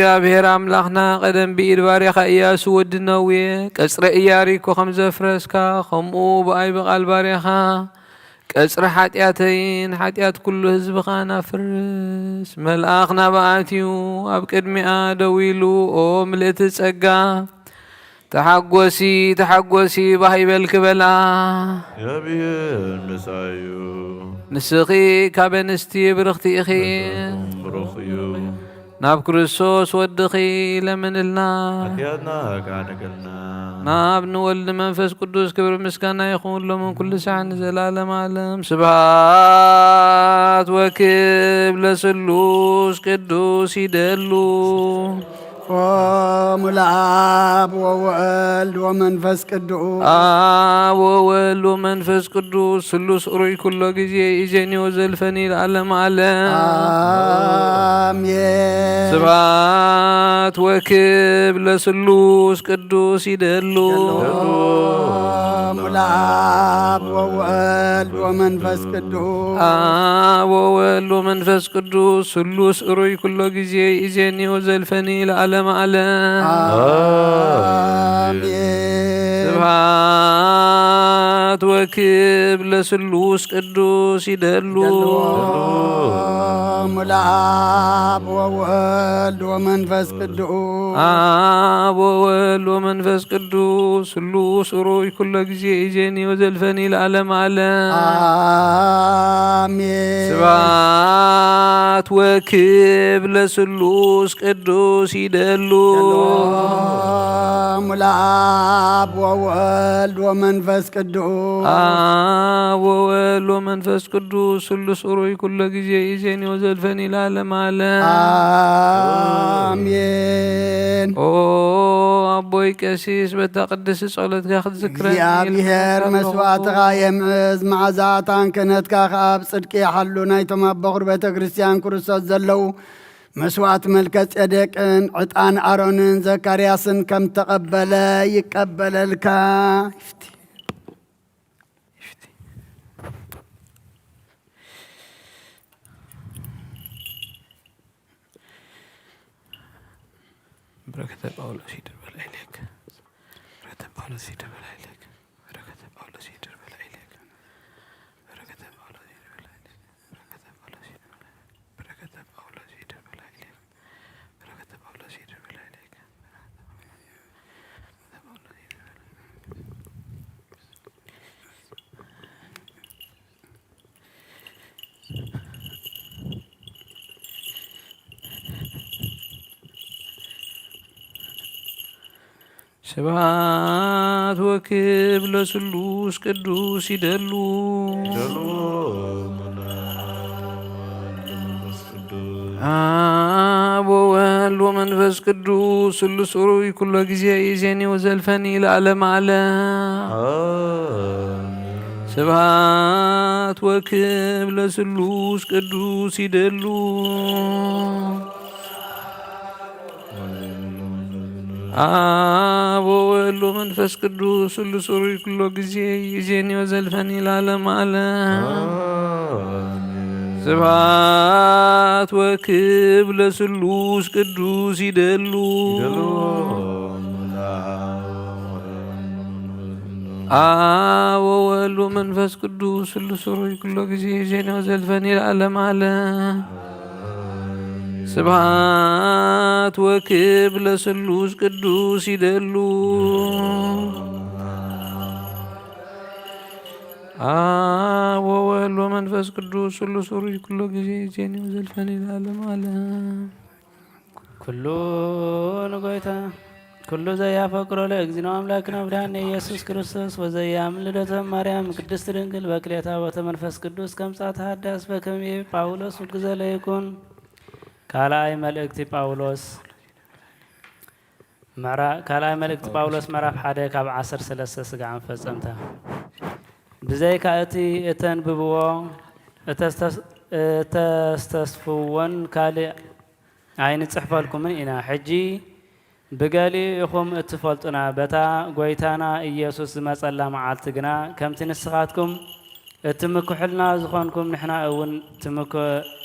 እግዚአብሔር አምላኽና ቀደም ብኢድ ባሪኻ ኢያሱ ወዲ ነዌ ቀጽረ ኢያሪኮ ከም ዘፍረስካ ከምኡ ብኣይ በቓል ባሪኻ ቀጽረ ሓጢኣተይን ሓጢኣት ኩሉ ህዝብኻ ናፍርስ መልኣኽ ናብኣትዩ ኣብ ቅድሚኣ ደው ኢሉ ኦ ምልእቲ ጸጋ ተሓጐሲ ተሓጐሲ ባሂበል ክበላ እግዚአብሔር ንሳዩ ንስኺ ካብ ኣንስቲ ብርኽቲ ኢኺ ناب كريستوس ودخي لمنلنا أكيدنا كعنقلنا ناب نولد منفس قدوس كبر مسكنا يخون له من كل ساعة زلالة معلم سبحات وكب لسلوس قدوس يدلو وملعب وولد ومنفس قدوس وولد ومنفس قدوس سلوس أروي كل جزي إجاني وزلفني العالم علم آمين سبحات وكب لسلوس قدوس يدلو ملعب وولد ومنفس قدوس وولد ومنفس قدوس سلوس أروي كل جزي إجاني وزلفني العالم آمين سبحات وكب لسلوس قدوس يدلو ملعب وولد ومنفس قدوس وولد ومنفس قدوس سلوس أروي كل جزي إجاني وزلفني العالم آمين سبحات وكب لسلوس قدوس يدلو ملعب وولد ومنفس قدوس وولد ومنفس قدوس سلوس أروي كل جزي إجاني وزلفني العالم آمين أبوي كسيس بتقدس صلاتك أخذ ذكرى እግዚአብሔር መስዋዕትኻ የምዕዝ መዓዛታን ክህነትካ ኸኣብ ጽድቂ ይሓሉ ናይቶም ኣብ በኹር ቤተ ክርስቲያን ክርስቶስ ዘለዉ መስዋዕት መልከ ጼዴቅን ዕጣን አሮንን ዘካርያስን ከም ተቐበለ ይቀበለልካ بركة ጳውሎስ ይደርበል አይለክ بركة ጳውሎስ ይደርበል አይለክ بركة ጳውሎስ ይደርበል አይለክ بركة ጳውሎስ ይደርበል አይለክ بركة ጳውሎስ ይደርበል አይለክ بركة ጳውሎስ ይደርበል አይለክ سبحات وكب لسلوس قدوس يدلو وولد ومنفس قدوس سلوس أروي كل جزي يزيني وزلفني العالم على سبحات وكب لسلوس قدوس يدلو وولد ومنفس قدوس سلوس أروي كل جزي يزيني وزلفني العالم على سبحات وكب لسلوس قدوس يدلو وولد ومنفس قدوس سلوس أروي كل جزي يزيني وزلفني العالم على سبحات وكب لسلوس قدوس يدلو وولد ومنفس قدوس سلوس أروي كل جزي يزيني وزلفني العالم على كله نقويتا كله زي فقره لأجزنا أملاكنا برهان يسوس كريستوس وزي عمل لدى مريم قدس ترنقل بكليتا وتمنفس قدوس كم ساعة حدث بكم باولوس والجزا يكون كالاي ملئكت باولوس كالاي ملئكت باولوس مراف حدا كاب 10 3 سقعان فصمتها بزي كاتي اتن ببو تستسفون كالي عين تصحفلكم من إنا حجي بقالي يخوم اتفلتنا بتا قويتانا إيسوس مسألة معالتقنا كم تنسخاتكم اتمكحلنا زخونكم نحنا اون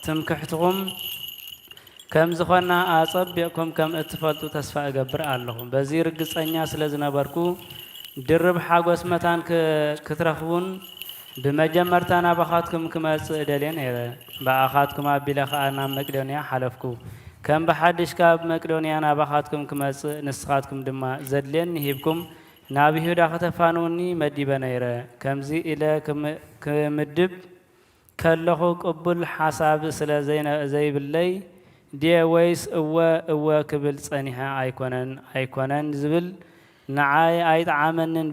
تمكحتكم كم زخونا أصبعكم كم اتفلتوا تسفى أقبر اللهم بزير قصانيا سلازنا بركو درب حاقوس متان كترخون بمجمرتانا بخاتكم كما سئدلين بأخاتكم بلخانا مقدونيا حلفكو كم بحدش كاب مقدونيا نابخاتكم كما نسخاتكم دما زدلين نهيبكم نابي هدا ختفانوني مديبا نيرا كم زي إلى كمدب كاللخو قبل حساب سلا زي باللي دي ويس أوا كبل صنيحة أيكونن زبل نعاي أيت عامنن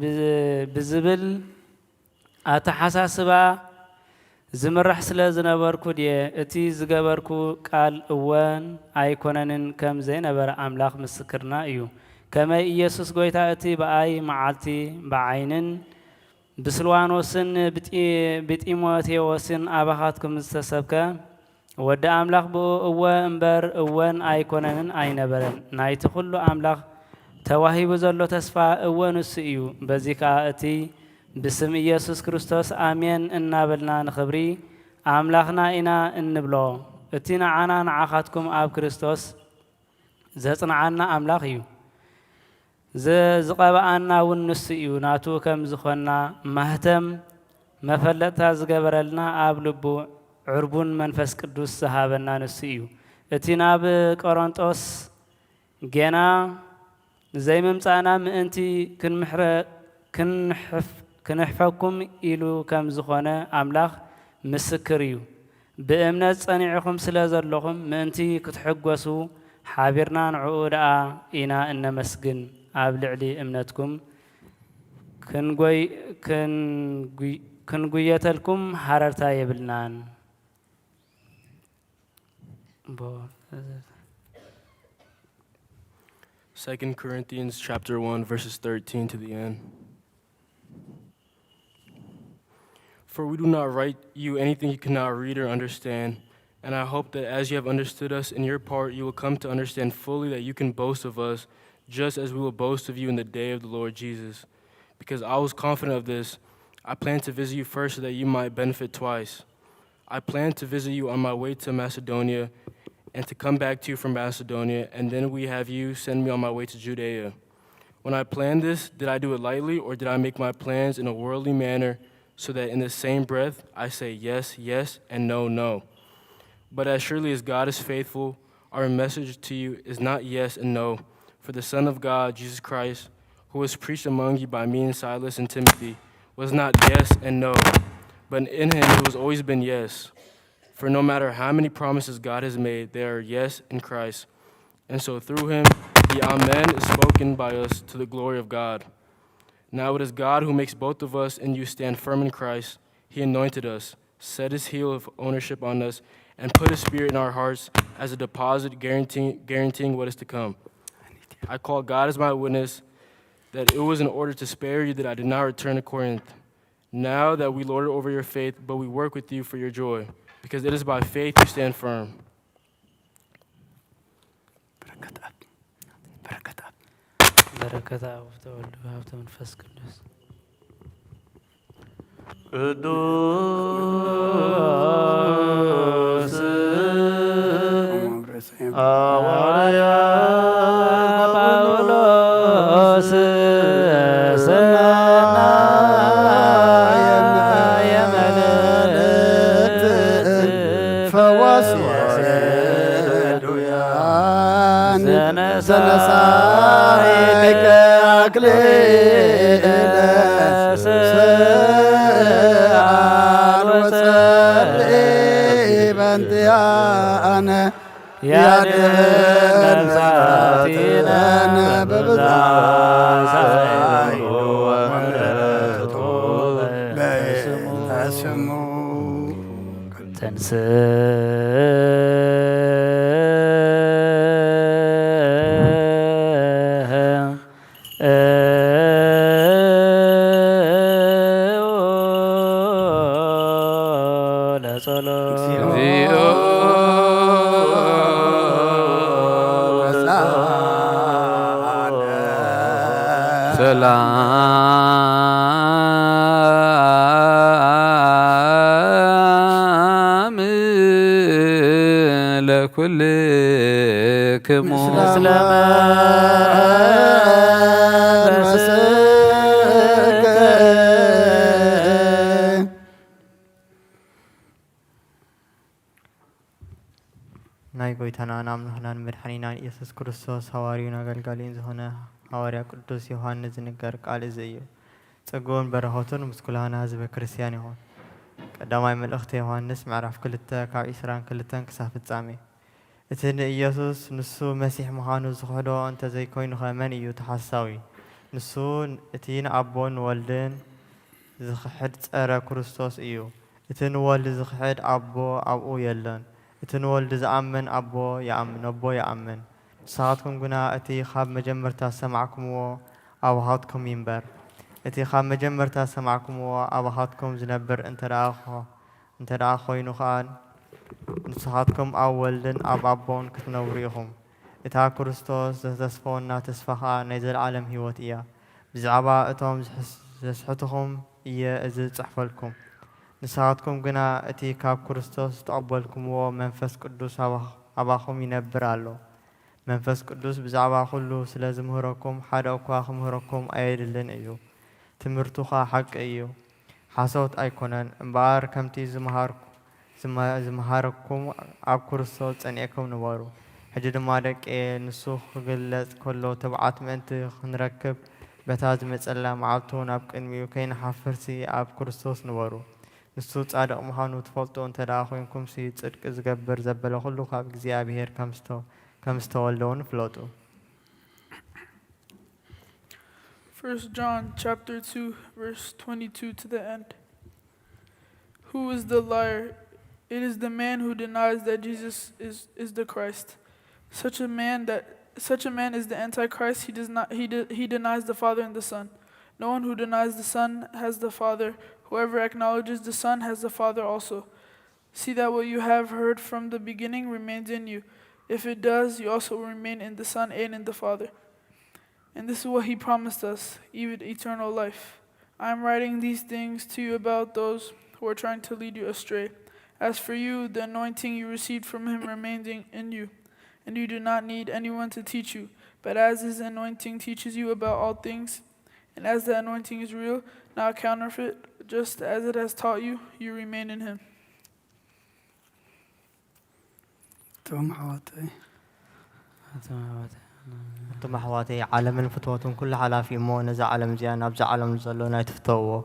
بزبل أتحساسبا زمرح سلا زنبركو دي اتي زغبركو قال اوان ايكوننن كم زين بر املاح مسكرنا ايو كما يسوس غويتا اتي باي معالتي بعينن بسلوانوسن بتيموتي وسن اباخاتكم مستسبكا ود املاح بو او امبر اوان ايكوننن اينبرن نايت كله املاح تواهيب زلو تسفا اوانس ايو بزيكا اتي بسم يسوع كريستوس آمين النابلنا نخبري أملاخنا إنا النبلو اتينا عنا نعاقتكم آب كريستوس زهتنا عنا أملاخيو زقبانا ونسيو ناتو كم زخنا مهتم مفلتها زقبرلنا آب لبو عربون منفس قدوس صحابنا نسيو اتينا بقرنطوس جينا زي ممتانا مأنتي كنحفكم إلو كم زخنا أملاخ مسكريو بأمنات صنيعكم سلازر لكم منتي كتحقوسو حابرنا نعود إنا إن مسجن أبلعلي أمناتكم كنقويتلكم حررتا يبلنان 2 Corinthians chapter 1 verses 13 to the end. For we do not write you anything you cannot read or understand, and I hope that as you have understood us in your part, you will come to understand fully that you can boast of us, just as we will boast of you in the day of the Lord Jesus. Because I was confident of this, I planned to visit you first so that you might benefit twice. I planned to visit you on my way to Macedonia and to come back to you from Macedonia, and then we have you send me on my way to Judea. When I planned this, did I do it lightly, or did I make my plans in a worldly manner, so that in the same breath I say yes, yes, and no, no? But as surely as God is faithful, our message to you is not yes and no. For the Son of God, Jesus Christ, who was preached among you by me and Silas and Timothy, was not yes and no, but in him it has always been yes. For no matter how many promises God has made, they are yes in Christ. And so through him, the Amen is spoken by us to the glory of God. Now it is God who makes both of us and you stand firm in Christ. He anointed us, set his heel of ownership on us, and put his spirit in our hearts as a deposit guaranteeing what is to come. I call God as my witness that it was in order to spare you that I did not return to Corinth. Now that we lord it over your faith, but we work with you for your joy, because it is by faith you stand firm. بركة أب وتولد وهبت منفس قدوس ቅዱስ ሐዋርያ ጳውሎስ ሰናየ መልእክት ፈዋሲ ዱያን ዘነሳይከ አክሊለ ስአል ወጸልኢ በእንቲአነ ያድኅን ነፍሳቲነ በብዛት ወምሕረቱ በስሙ ሰላም ለኩልክሙ ናይ ጎይታና ናምናህናን መድኃኒናን ኢየሱስ ክርስቶስ ሐዋርዩን አገልጋሊን ዝኾነ ሐዋርያ ቅዱስ ዮሐንስ ዝንገር ቃል እዚ እዩ ጸጋውን በረኸቱን ምስ ኩላና ህዝበ ክርስቲያን ይኹን ቀዳማይ መልእኽቲ ዮሐንስ ምዕራፍ 2 ካብ 22 ክሳብ ፍጻሜ إتن إيسوس نسو مسيح مخانو زخدو أنت زي كوين خامن إيو تحساوي نسو إتين أبون والدن زخحد أرى كريستوس إيو إتن والد زخحد أبو يلن إتن والد زأمن أبو يأمن ساعتكم قنا أتي خاب مجمرتا سمعكم أو هاتكم ينبر أتي خاب مجمرتا سمعكم أو هاتكم زنبر انت راخو ينخان نسحاتكم أولدن أبون كتنوريهم إتا كريستوس تسفونا تسفخا نيزل العالم هيوت إياه بزعبا إتهم زسحتهم إياه إزل تحفلكم نسحاتكم قنا أتي كاب كريستوس تقبلكم ومنفس قدوس أباكم ينبر له منفس قدوس بزعبا خلو سلاز مهركم حدا أكواخ مهركم أيدلن إيو تمرتوخا حق إيو حاسوت أيكونن امبار كمتي زمهاركم أب كريستوس أنيكم نوارو حجد مالك نسوخ قلت كله تبعات من أنت نركب بتاز مسألة معلتون أب كنميو كين حفرسي أب كريستوس نوارو نسوت عادة أمهانو تفلتو أنت داخوينكم سي تصدق زقبر زبلو خلو خاب زيابير كمستو اللون فلوتو. 1 John chapter 2 verse 22 to the end. Who is the liar? It is the man who denies that Jesus is the Christ. Such a man is the Antichrist. He denies the Father and the Son. No one who denies the Son has the Father. Whoever acknowledges the Son has the Father also. See that what you have heard from the beginning remains in you. If it does, you also will remain in the Son and in the Father. And this is what he promised us, even eternal life. I am writing these things to you about those who are trying to lead you astray. As for you, the anointing you received from him remains in you, and you do not need anyone to teach you. But as his anointing teaches you about all things, and as the anointing is real, not counterfeit, just as it has taught you, you remain in him. أنتم أحواتي عالم الفتواتون كل حلا في مو نزع عالم زيان أبزع عالم زلونا يتفتوه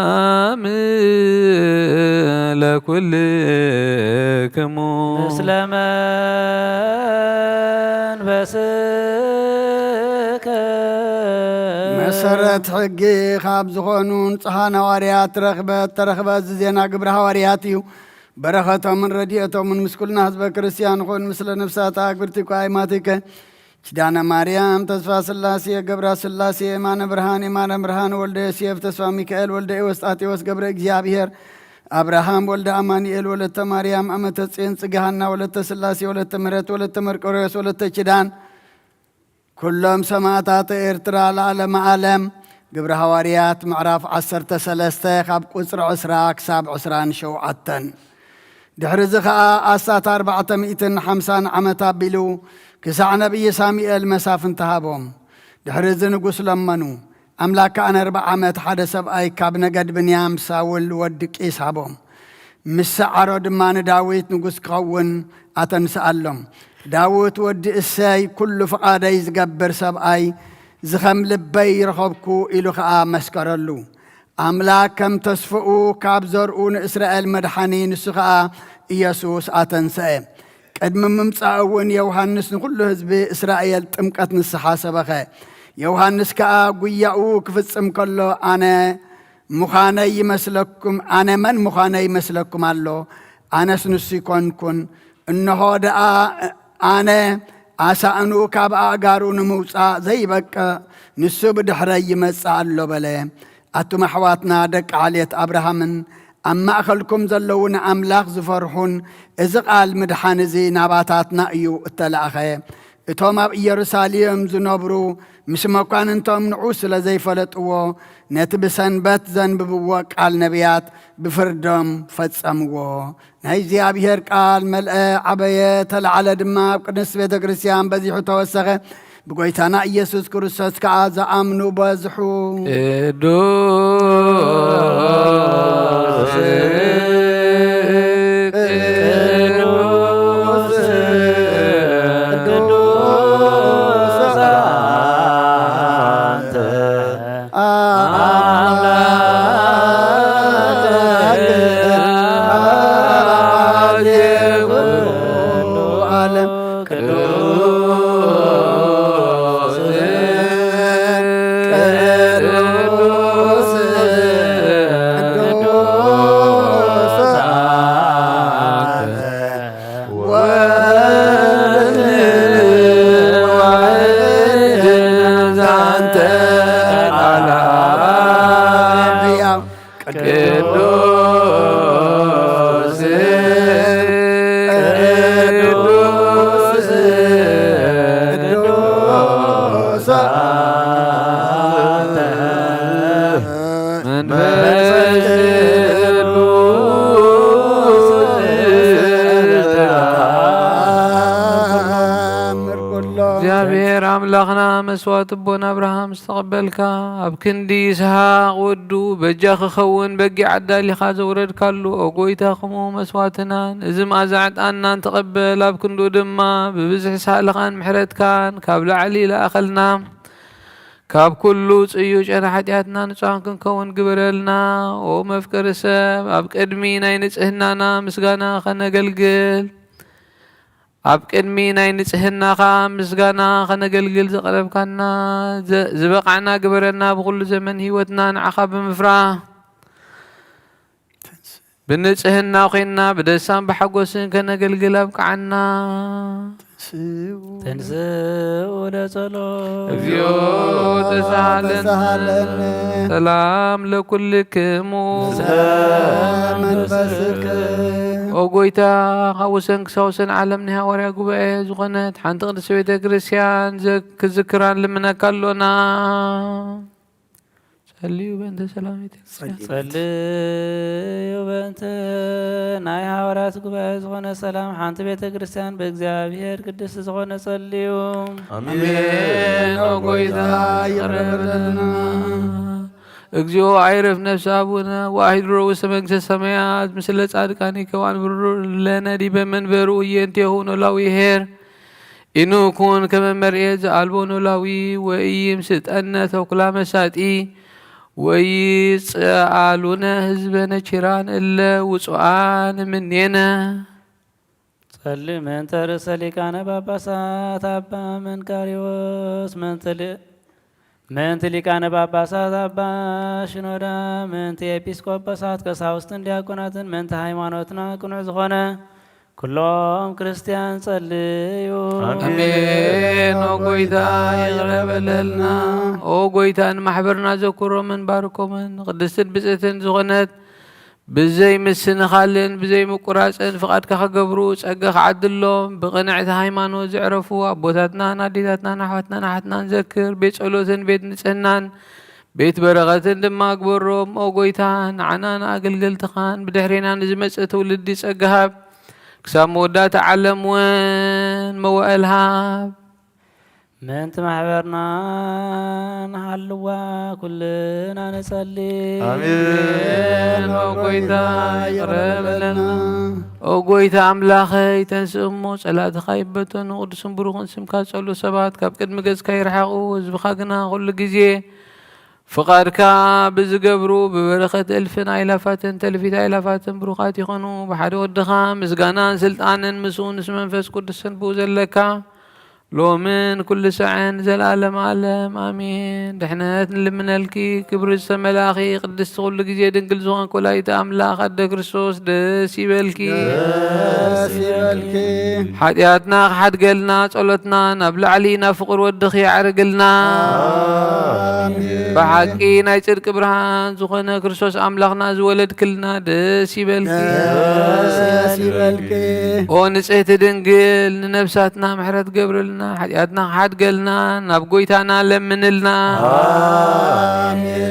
سلام لكلكم مسلمان بسك مسرت حقي خاب زخونون صحانا واريات ترخبت زينا قبر هوارياتيو بركة من رديئة من مسكولنا حزب كريستيان خون مثل نفسات أكبرتك وآيماتك كدانا مريم تسفى سلاسي قبر سلاسي إيمان برهان ولد سيف تسفى ميكائيل ولد إيوستاتي وس قبر إجزابير أبراهام ولد أمانيئيل ولد مريم أمت تسين سقهنا ولد سلاسي ولد مرت ولد مرقريس ولد كدان كلهم سماتات إرترا العالم عالم قبر هواريات معراف 10 خاب قصر عسراك ساب عسران شوعتن دحرزخا أسات 450 عمتا بلو كسع نبي ساميئيل مسافن تهابهم دحرز نقص لمنو أملاك أنا 4 عمت حدث بأي كابنا قد بنيام ساول ودك إسحابهم مسعر دمان داويت نقص قون أتنسألهم داوت ود إساي كل فقادة يزقبر سبأي زخم لبي رخبكو إلو خا مسكرلو أملاك كم تسفؤو كابزرؤون إسرائيل مدحانين سخاء إيسوس أتنسأ قدم ممصاون يوحنس كل حزب اسرائيل طمقت نسحا سبخه يوحنس كا غياو كفصم كله انا مخانه يمسلكم انا من مخانه يمسلكم الله انا سنسي كون انه دعا انا اسانو كابا غارون موصا زي بقى نسو بدحري يمصا الله بله اتو محواتنا دق عليت ابراهامن اما اخلكم زلون املاك زفرحون اذ قال مدحان زي نباتاتنا ايو اتلاخه اتوم يروساليم زنبرو مش مكان انتم نعوس لزي فلطو نتبسنبت زنببو قال نبيات بفردم فصمو ناي زيابير قال ملء عبيه تلعل دما قدس بيت كريستيان بزيحو توسخه بقيتنا يسوع كريستوس كعز امنو بزحو أملاخنا مسوات بون أبراهام استقبلك أبكندي إسحاق ودو بجاخ خون بقي عدالي خاز ورد كالو أقويتا خمو مسواتنا إزم أزعت أننا نتقبل أبكندو دما ببزح سالخان محرد كان كابل علي لأخلنا كاب كلو تسيوش أنا حدياتنا نتشان كنكون قبرلنا ومفكر سب أبكدمين أي نتسهنانا مسقانا خنا قلقل أبكدمين أي نتسهنا خا مسقانا خنا قلقل زقرب كنا زبقعنا قبرلنا بكل زمن هيوتنا نعخب مفراه بنتسهنا وخينا بدسان بحقوسن كنا قلقل أبقعنا تنسوا لصلاة እግዚኦ ተሳሃለነ ሰላም ለኩልክሙ መንፈስክ ኦጎይታ ኻውሰን ክሳውሰን ዓለምና ሐዋርያ ጉባኤ ዝኾነት ሓንቲ ቅድስት ቤተ ክርስቲያን ክዝክራን ልምነካሎና ጸልዩ በእንተ ሰላም ቤተ ክርስቲያን ጸልዩ በእንተ ናይ ሐዋርያት ጉባኤ ዝኾነ ሰላም ሓንቲ ቤተ ክርስቲያን በእግዚአብሔር ቅድስት ዝኾነ ጸልዩ አሜን ኦጎይታ ይቅረበለና እግዚኦ አይረፍ ነፍስ አቡነ ዋሂድ ርኡሰ መንግሥተ ሰማያት ምስለ ጻድቃኒከ ወአንብሮ ለነ ዲበ መንበሩ ኢየንቴሁ ኖላዊ ኄር ኢኑ ኩን ከመ መርኤት ዘአልቦ ኖላዊ ወኢይምስጠነ ተኩላ መሳጢ ወይጽአሉነ ህዝበነ ቺራን እለ ውጹአን እምኔነ ጸልይ መንተ ርእሰ ሊቃነ ጳጳሳት አባ መንቃሪዎስ መንት ሊቃነ ጳጳሳት አባ ሽኖዳ መንት ኤጲስቆጶሳት ቀሳውስትን ዲያቆናትን መንተ ሃይማኖትና ቅኑዕ ዝኾነ ኩሎም ክርስቲያን ጸልዩ አሜን ኦጎይታ ይቅረበለልና ኦጎይታን ማሕበርና ዘኩሮምን ባርኮምን ቅድስትን ብፅዕትን ዝኾነት ብዘይ ምስንኻልን ብዘይ ምቁራፅን ፍቓድካ ከገብሩ ፀጋ ክዓድሎም ብቕንዕቲ ሃይማኖት ዝዕረፉ ኣቦታትናን ኣዴታትናን ኣሕዋትናን ኣሓትናን ዘክር ቤት ጸሎትን ቤት ንጽህናን ቤት በረኸትን ድማ ግበሮም ኦጎይታ ንዓናን ኣገልገልትኻን ብድሕሪና ንዝመፅእ ትውልዲ ፀጋ ሃብ ክሳብ መወዳእታ ዓለም ውን መዋእል ሃብ መንት ማሕበርና ንሃልዋ ኩልና ንጸልይ አሜን ኦጎይታ ይቅረበለና ኦጎይታ ኣምላኸይ ተንስእ እሞ ጸላእትኻ ይበተኑ ቅዱስን ብሩኽን ስምካ ዝጸልዩ ሰባት ካብ ቅድሚ ገጽካ ይርሓቑ ህዝብኻ ግና ኩሉ ግዜ فقارك بزقبرو ببركة ألفين آلاف تلفيت آلاف بروقات يخونوا بحد ودخا مسقانا سلطان مسون اسم منفس قدس بوزل لك لو من كل ساعة زلالم عالم آمين دحنات لمن الكي كبر السملاخي قدس تقول لك زيد انقل زوان كولايت أملاخ أدى كريستوس دسي بالكي حياتنا حد قلنا صلتنا نبلع علينا فقر ودخي عرقلنا بحقي نايتر كبرهان زخنا كريستوس أملاخنا زولد كلنا دسي بالكي ونسعت دنقل نفساتنا محرت قبرلنا حياتنا حد قلنا نبقويتانا لمن لنا آمين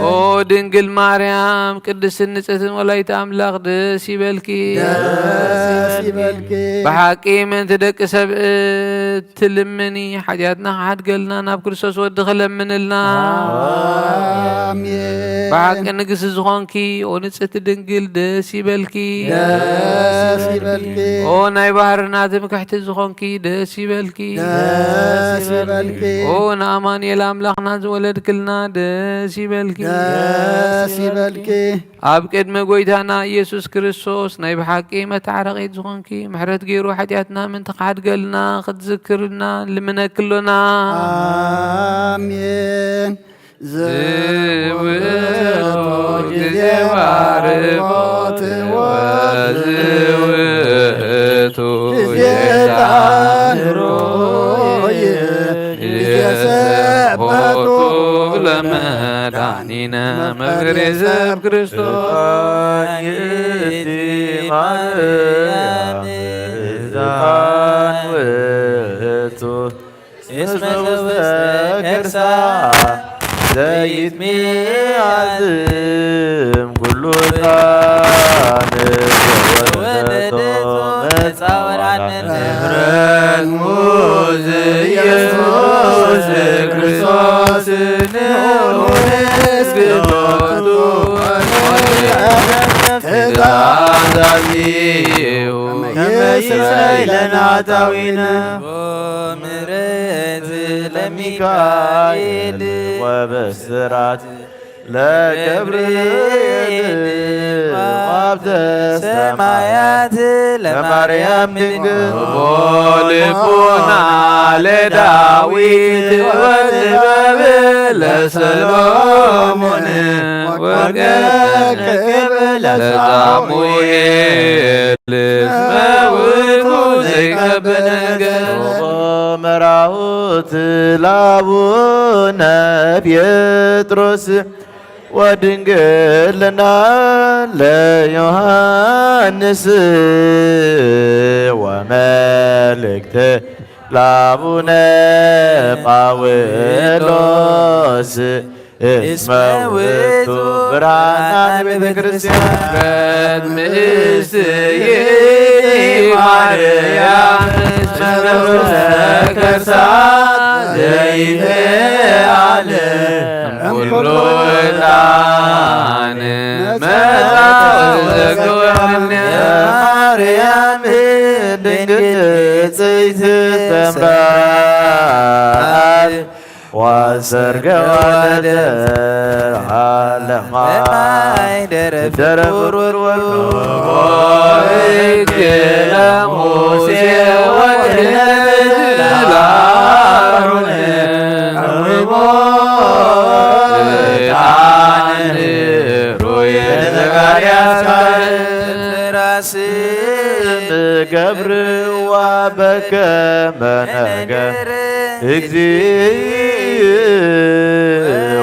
او دنقل مريم قدس النسات ولايت أملاخ دسي بالكي بحقي من تدك سبقت تلمني حياتنا حد قلنا ناب كريستوس ودخل لمن لنا آمين بحق نقص زخونكي ونسات دنقل دسي بالكي او ناي بحرنا تمكحت زخونكي دسي بالكي او نامان يلاملاخنا زولد كلنا دسي بالكي أب قدم قويتانا يسوس كريستوس ناي بحقي متعرقيت زخونكي محرت غيرو حياتنا من تقعد قلنا قد ذكرنا لمنا كلنا آمين زويتو جزيواربوت وزويتو جزيتانروي جزيبوتو لمدانينا مغرزب كريستوس يدي مريم زانويتو اسمه كرسا زيت ميعزم كله ثاني ولدته متصور عن النهر موز يسوس كريستوس نونس كدوتو تدعزيه كما يسرائيلنا تاوينا ومرز لميكائيل وبسرات لا جبريل وعبد السمايات لمريم دنقل بولبونا لداويد وزباب لسلومون وقاك لصامويل لسماويل زيكب نقل ومراوت لابونا بيتروس ودنقلنا ليوهانس وملكته لابونا باولوس اسمه ويتو برانا بيت كريستيان قد مستيي مريم اسمه كرسات زيت علم كله ثاني ماذا وزقوني مريم دنقل زيت تمرات وسرق ولد العالم درب والنور كلا موسى وكلا العارون عن رؤيا زكريا راسم قبر وبكى منقر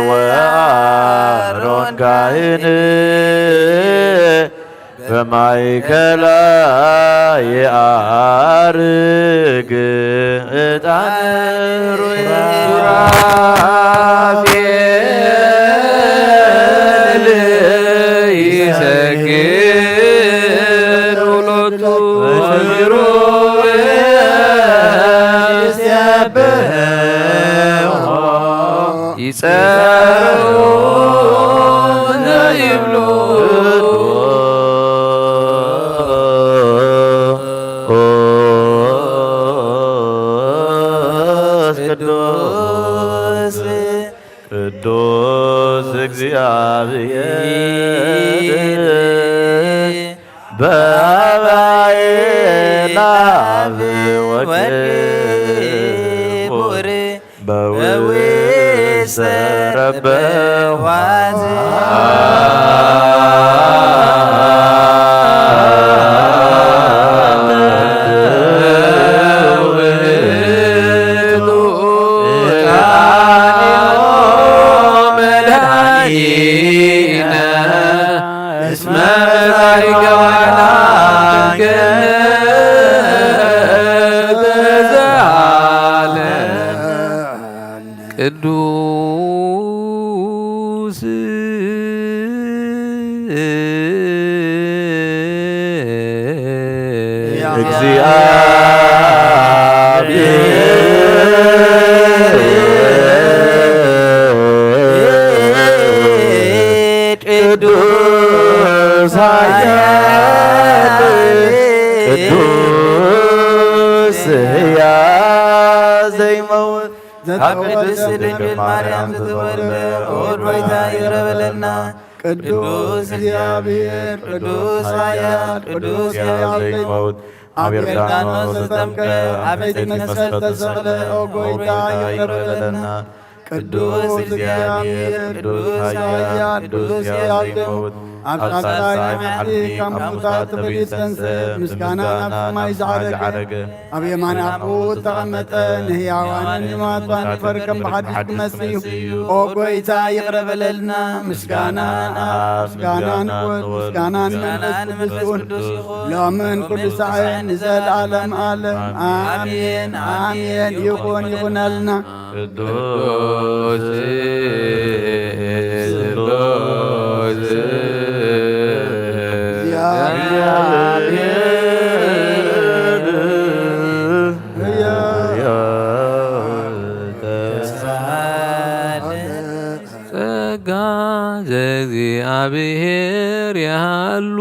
وآرون كاهن በማይከላ የአርግ ዕጣን ሱራፌል ይሰግድ ሎቱ ኪሩቤል ይሴብሖ ይጸርሑ ዘይብሉ ወክቡር በውስተ ረበዋዝ ቅዱስ ቅዱስ ኃያል ቅዱስ ሕያው ዘይመውት ቅድስት ድንግል ማርያም ዘተወልደ ኦድ ባይታ ይረበለና ቅዱስ እግዚአብሔር ቅዱስ ኃያል ቅዱስ ሕያው ዘይመውት ኣብ ዮርዳኖስ ዘጠምቀ ኣብ ቤተ መስቀል ተሰቕለ ኦ ጎይታ ይረበለና ቅዱስ እግዚአብሔር ቅዱስ ኃያል ቅዱስ ሕያው ዘይመውት ኣብ ጻድቃይ መዓልቲ ካብ ሙታት ተፈሊጥ ተንሥእ ምስጋና ናብ ሰማይ ዝዓረገ ኣብ የማን ኣፉ ተቐመጠ ንህያዋንን ንሙታን ክፈርድ ብሓድሽ ክመጽእ እዩ ኦ ጎይታ ይቕረበለልና ምስጋናን ኣብ ምስጋናን ወልድ ምስጋናን መንፈስ ቅዱስ ይኹን ሎምን ኩሉ ሰዓት ንዘለዓለም ዓለም ኣሜን ኣሜን ይኹነልና ቅዱስ እግዚአብሔር ያሉ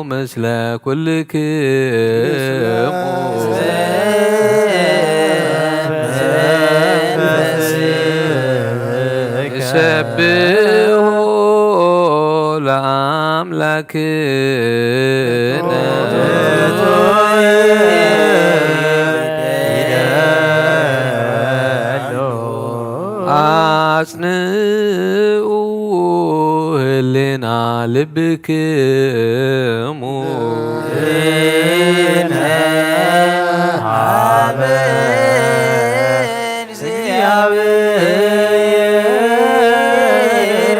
ምስለ ኩልክሙ ሰብሖ ለአምላክነ አጽንዑ ህሊና ልብክሙ ሀበ እግዚአብሔር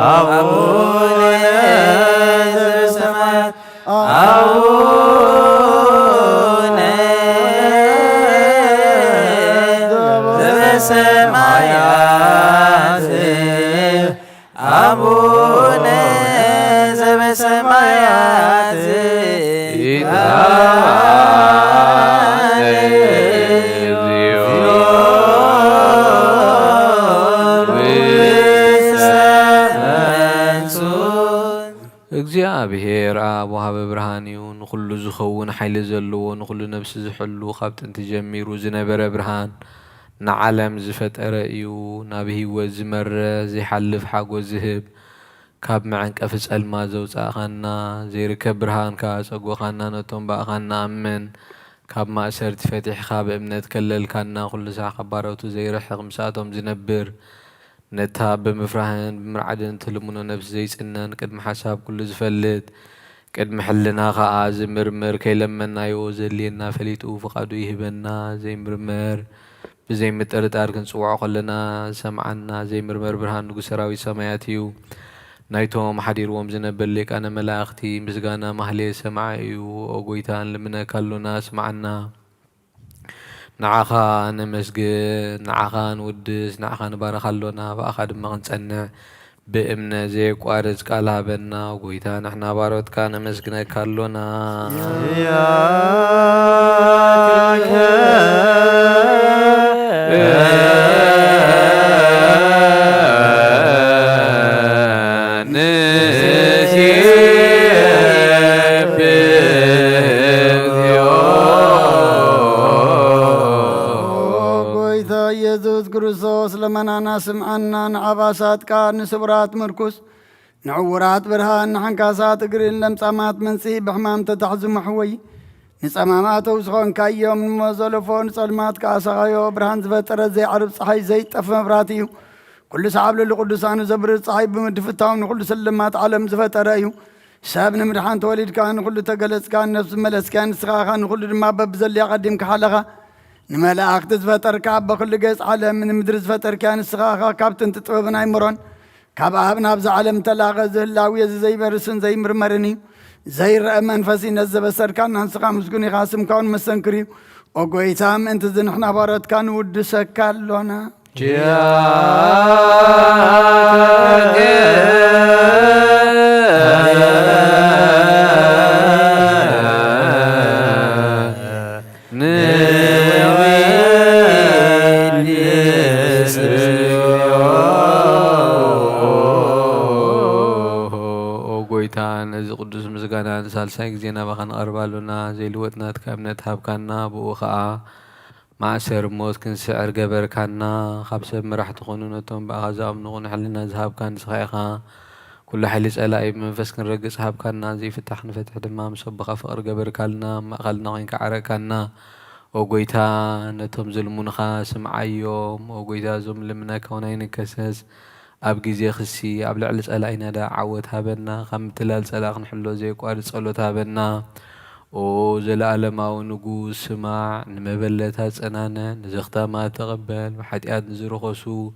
አቡነ ዘበሰማያት አቡነ ዘበሰማያት አቡነ ዘበሰማያት እግዚአብሔር ኣብ ወሃበ ብርሃን እዩ ንኩሉ ዝኸውን ሓይሊ ዘለዎ ንኩሉ ነብሲ ዝሕሉ ካብ ጥንቲ ጀሚሩ ዝነበረ ብርሃን ንዓለም ዝፈጠረ እዩ ናብ ህይወት ዝመረ ዘይሓልፍ ሓጎስ ዝህብ ካብ መዐንቀፊ ጸልማ ዘውፃእኻና ዘይርከብ ብርሃንካ ፀጎኻና ነቶም ባእኻና ኣመን ካብ ማእሰርቲ ፈቲሕኻ ብእምነት ከለልካና ኩሉ ሰዓት ካብ ባሮቱ ዘይርሕቕ ምስኣቶም ዝነብር ነታ ብምፍራህን ብምርዓድን ትልሙኖ ነብሲ ዘይጽነን ቅድሚ ሓሳብ ኩሉ ዝፈልጥ ቅድሚ ሕልና ኸዓ ዝምርምር ከይለመናዮ ዘልየና ፈሊጡ ፍቓዱ ይህበና ዘይምርመር ብዘይ ምጥርጣር ክንጽውዖ ከለና ሰምዓና ዘይምርመር ብርሃን ንጉሥ ሰራዊት ሰማያት እዩ ናይቶም ሓዲርዎም ዝነበር ሊቃነ መላእኽቲ ምስጋና ማህሌት ሰምዓ እዩ ኦ ጎይታ ንልምነካ ኣሎና ስምዓና ንዓኻ ነመስግን ንዓኻ ንውድስ ንዓኻ ንባረኻ ኣሎና ብኣኻ ድማ ክንጸንዕ ብእምነት ዘይቋርጽ ቃል ሃበና ጎይታ ንሕና ባሮትካ ነመስግነካ ኣሎና ኢየሱስ ክርስቶስ ለመናና ስምዓና ንዓባሳትካ ንስብራት ምርኩስ ንዕውራት ብርሃን ንሓንካሳት እግርን ለምጻማት መንጽኢ ብሕማም ተታሕዙ መሕወይ نصمامات وسخون كايوم مزلفون صلمات كاسايو برهان زفتر زي عرب صحي زي طف مبراتيو كل صعب للقدسان زبر صحي بمدفتاون كل سلمات عالم زفتر ايو سابن مدحان توليد كان كل تجلس كان نفس ملس كان سخان كل ما ببزل يقدم كحلقه نملاك تزفتر كعب كل جيس عالم من مدرس فتر كان سخاخا كابتن تطوبنا يمرون كاب ابنا بز عالم تلاغه زلاوي زي برسن زي مرمرني زي منفسي نزب السركان نسقى مسكوني قاسم كون مسنكري وقويتام انت زنحنا بارد كان ود سكالونا قدوس مسجانا سالساي زينا بخان أربالونا زي لوتنا تكابنت هابكانا بوخاء مع سير موت كن سعر جبر كانا خبسة مرح تخونون توم بأغازام نغون حلنا ذهب كان صحيحا كل حليس ألاقي منفس كن رقص هاب كانا زي فتحنا فتح دمام صبغة فقر جبر كالنا ما أغلنا وين كعرة كانا وقويتا نتهم ظلمون خاسم عيوم وقويتا زملمنا كونين كساس أبجي زي خسي أبلع لس ألاقينا دا عوت هابنا خم تلال سلاق نحلو زي قوارد صلوت هابنا او زلال ما ونقوس سماع نمبلت هاتسنانا نزغتا ما تقبل محاتيات نزرخوسو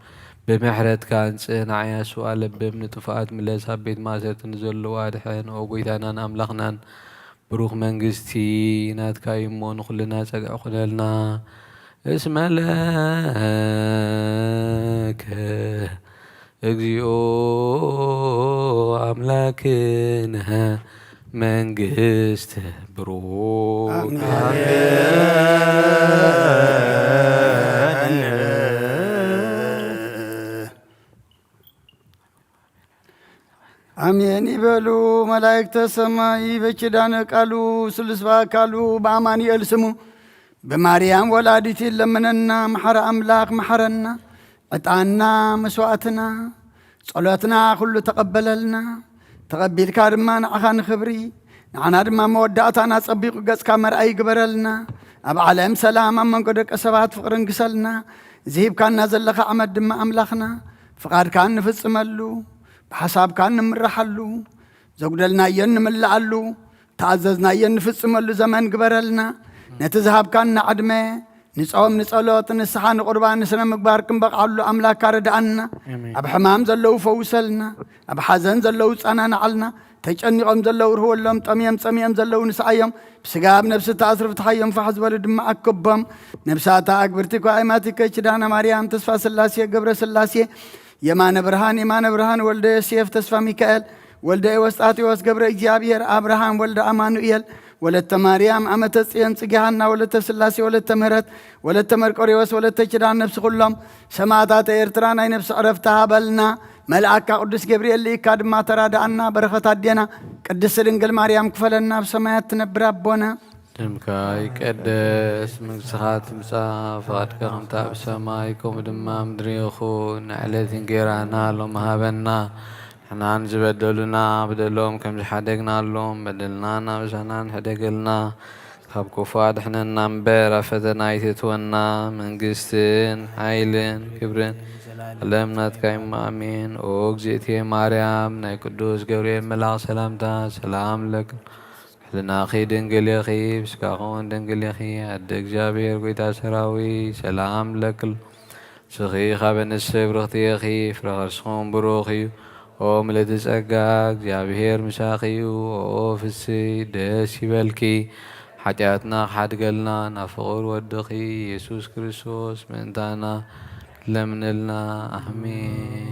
بمحرت كان سنعيا سؤال بمن تفاعت ملاس هبيت ما زرت نزل وادحين او قويتانا أملخنا بروخ منقستي نات كايمون خلنا سقع خلالنا اسم لك اجيو أملاكنا منقست بروك አሜን ይበሉ መላእክተ ሰማይ በኪዳነ ቃሉ ስልስባ ካሉ በአማኑኤል ስሙ በማርያም ወላዲት ለምነና መሐረ አምላክ መሐረና ዕጣና መስዋዕትና ጸሎትና ሁሉ ተቀበለልና ተቀቢልካ ድማ ንዓኻን ክብሪ ንዓና ድማ መወዳእታና ጸቢቑ ገጽካ መርአይ ግበረልና ኣብ ዓለም ሰላም ኣብ መንጎ ደቀ ሰባት ፍቕርን ግሰልና ዝሂብካና ዘለኻ ዓመት ድማ ኣምላኽና ፍቓድካ ንፍጽመሉ بحسابك نمرحلو زودلنا ينملعلو تعززنا ينفصملو زمان قبرلنا نتذهب كان عدمه نصوم نصلوت نسحان قربان نسنا مقباركم بقعلو أملاك ردعنا أب حمام زلو فوسلنا أب حزن زلو صنان علنا تجني قم زلو رهو اللهم تميم زلو نسعيم بسقاب نفس تأصرف تحيم فحزب الدم أكبهم نفساتا أكبرتك وعيماتك كدانا مريم تسفى سلاسية قبر سلاسية يمان برهان ولد سيف تسفى ميكائيل ولد وسطاتيوس قبر إجابير أبراهام ولد أمانوئيل ولد مريم أمة صيان صقيهانا ولد سلاسي ولد تمهرت ولد مرقوريوس ولد تجدان نفس كلهم سماعات إرتران أي نفس عرفتها بلنا ملعك قدس جبريل اللي كاد ما تراد عنا بركة دينا قدس رنجل مريم كفلنا بسمايات تنبر ربنا دمكاي قدس من سخات مسا فاتك خمتا بسمايكم دمام دريخو نعلتين قيرانا لهم هابنا حنا نجبدلنا بدلهم كم حدقنا لهم بدلنا بسنا نحدقلنا خبكو فاد حنا نمبر فتنا يتتونا من قستين حيلين كبرين علمنا تكايم امين اوغزيتي مريم ناي قدوس جبريل ملاك سلامتا سلام لك لنا خي دنقل يخي بسكاخون دنقل يخي عدك جابير قويتا سراوي سلام لك سخي خابن السيب رختي يخي فرغر سخون بروخي او ملتس اقاق جابير مشاخيو او في السيد داسي بالكي حاجاتنا حد قلنا نفغور ودخي يسوس كريسوس من تانا لمن لنا امين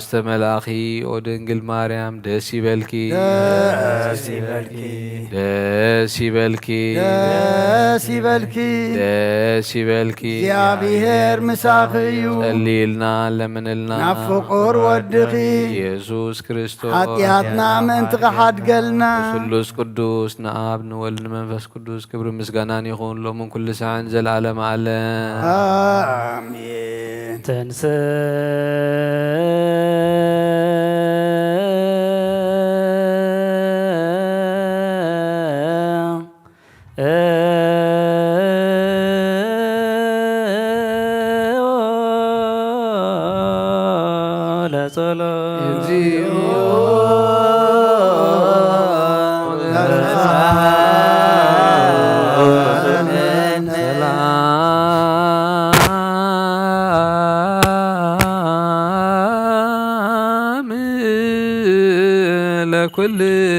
ዝተመላኺ ኦ ድንግል ማርያም ደስ ይበልኪ ደስ ይበልኪ ደስ ይበልኪ ደስ ይበልኪ ደስ ይበልኪ እግዚአብሔር ምሳኺ እዩ ጸሊልና ለምንልና ናብ ፍቁር ወድኺ ኢየሱስ ክርስቶስ ኃጢአትና ምእንቲ ኸሓድገልና ስሉስ ቅዱስ ንአብ ንወልድ ንመንፈስ ቅዱስ ክብሪ ምስጋናን ይኹን ሎምን ኩሉ ሰዓን ዘለዓለም ዓለም አሜን።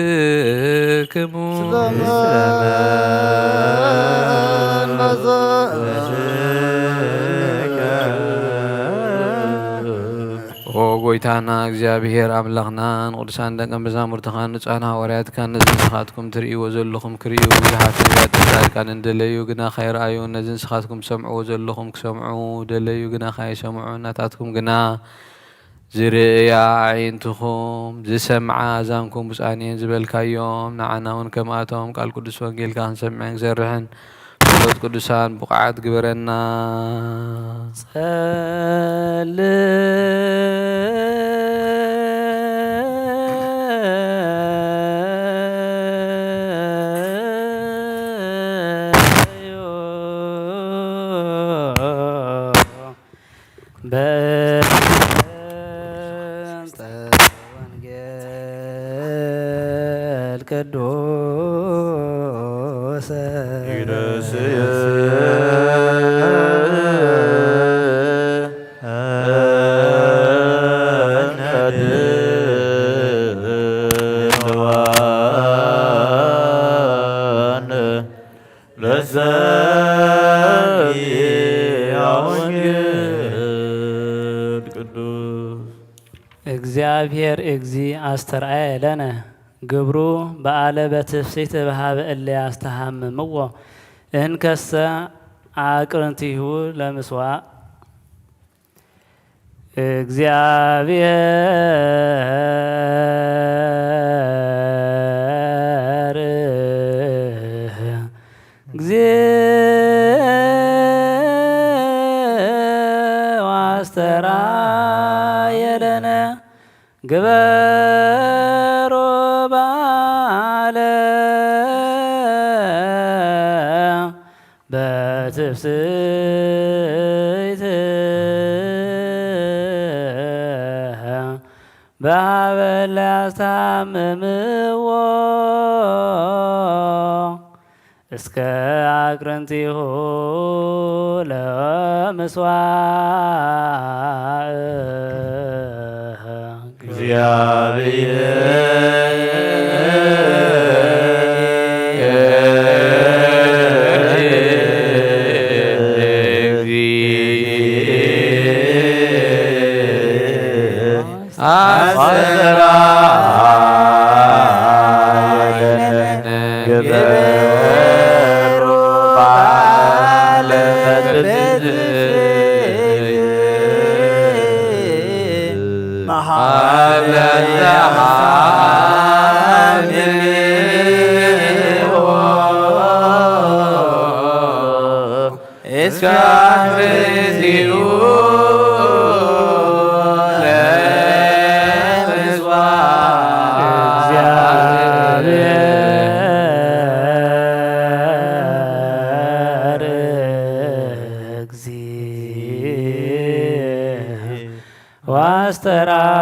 ለኩልክሙ ኦ ጎይታና እግዚአብሔር አምላኽናን ቅዱሳን ደቀ መዛሙርትኻን ንጹሐን ሐዋርያትካን ነዚ ንስኻትኩም ትርእይዎ ዘለኹም ክርእዩ ብዙሓት ነቢያት ጻድቃን እንደለዩ ግና ኸይረኣዩ ነዚ ንስኻትኩም ትሰምዕዎ ዘለኹም ክሰምዑ ደለዩ ግና ኸይሰምዑ ናታትኩም ግና ዝርእያ ኣዒንትኹም ዝሰምዓ ኣዛንኩም ብፃን እየን ዝበልካዮም ንዓና እውን ከምኣቶም ቃል ቅዱስ ወንጌልካ ክንሰምዕን ክሰርሕን ጸሎት ቅዱሳን ብቕዓት ግበረና ቅዱስ እግዚአብሔር እግዚ አስተርአየ ለነ ግብሩ በዓለ በትፍሲት በሃበ እለ ያስተሃምምዎ እንከሰ አቅርንቲሁ ለምስዋዕ እግዚአብሔር አስተርአየ ለነ ግበሮ በዓለ በትፍስሕት በሃበ እለ ያስተሃምምዎ እስከ አቅርንቲሁ ለምስዋዕ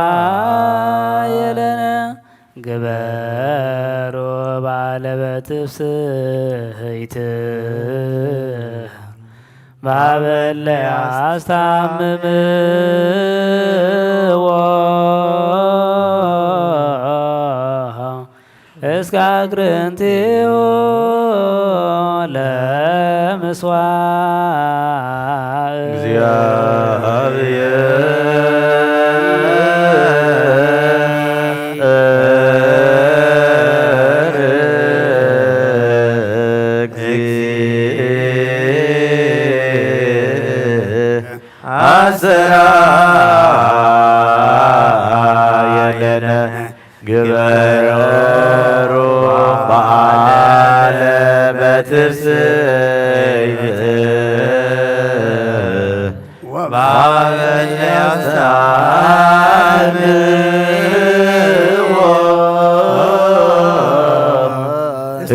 ዋስተርአየ ለነ ግበሮ በዓለ በትፍስሕት በሃበ እለ ያስተሃምምዎ እስከ አቅርንቲሁ ለምስዋዕ ግበሩ በዓለ በትስብእት ወበዓለ ያስተዓምዎ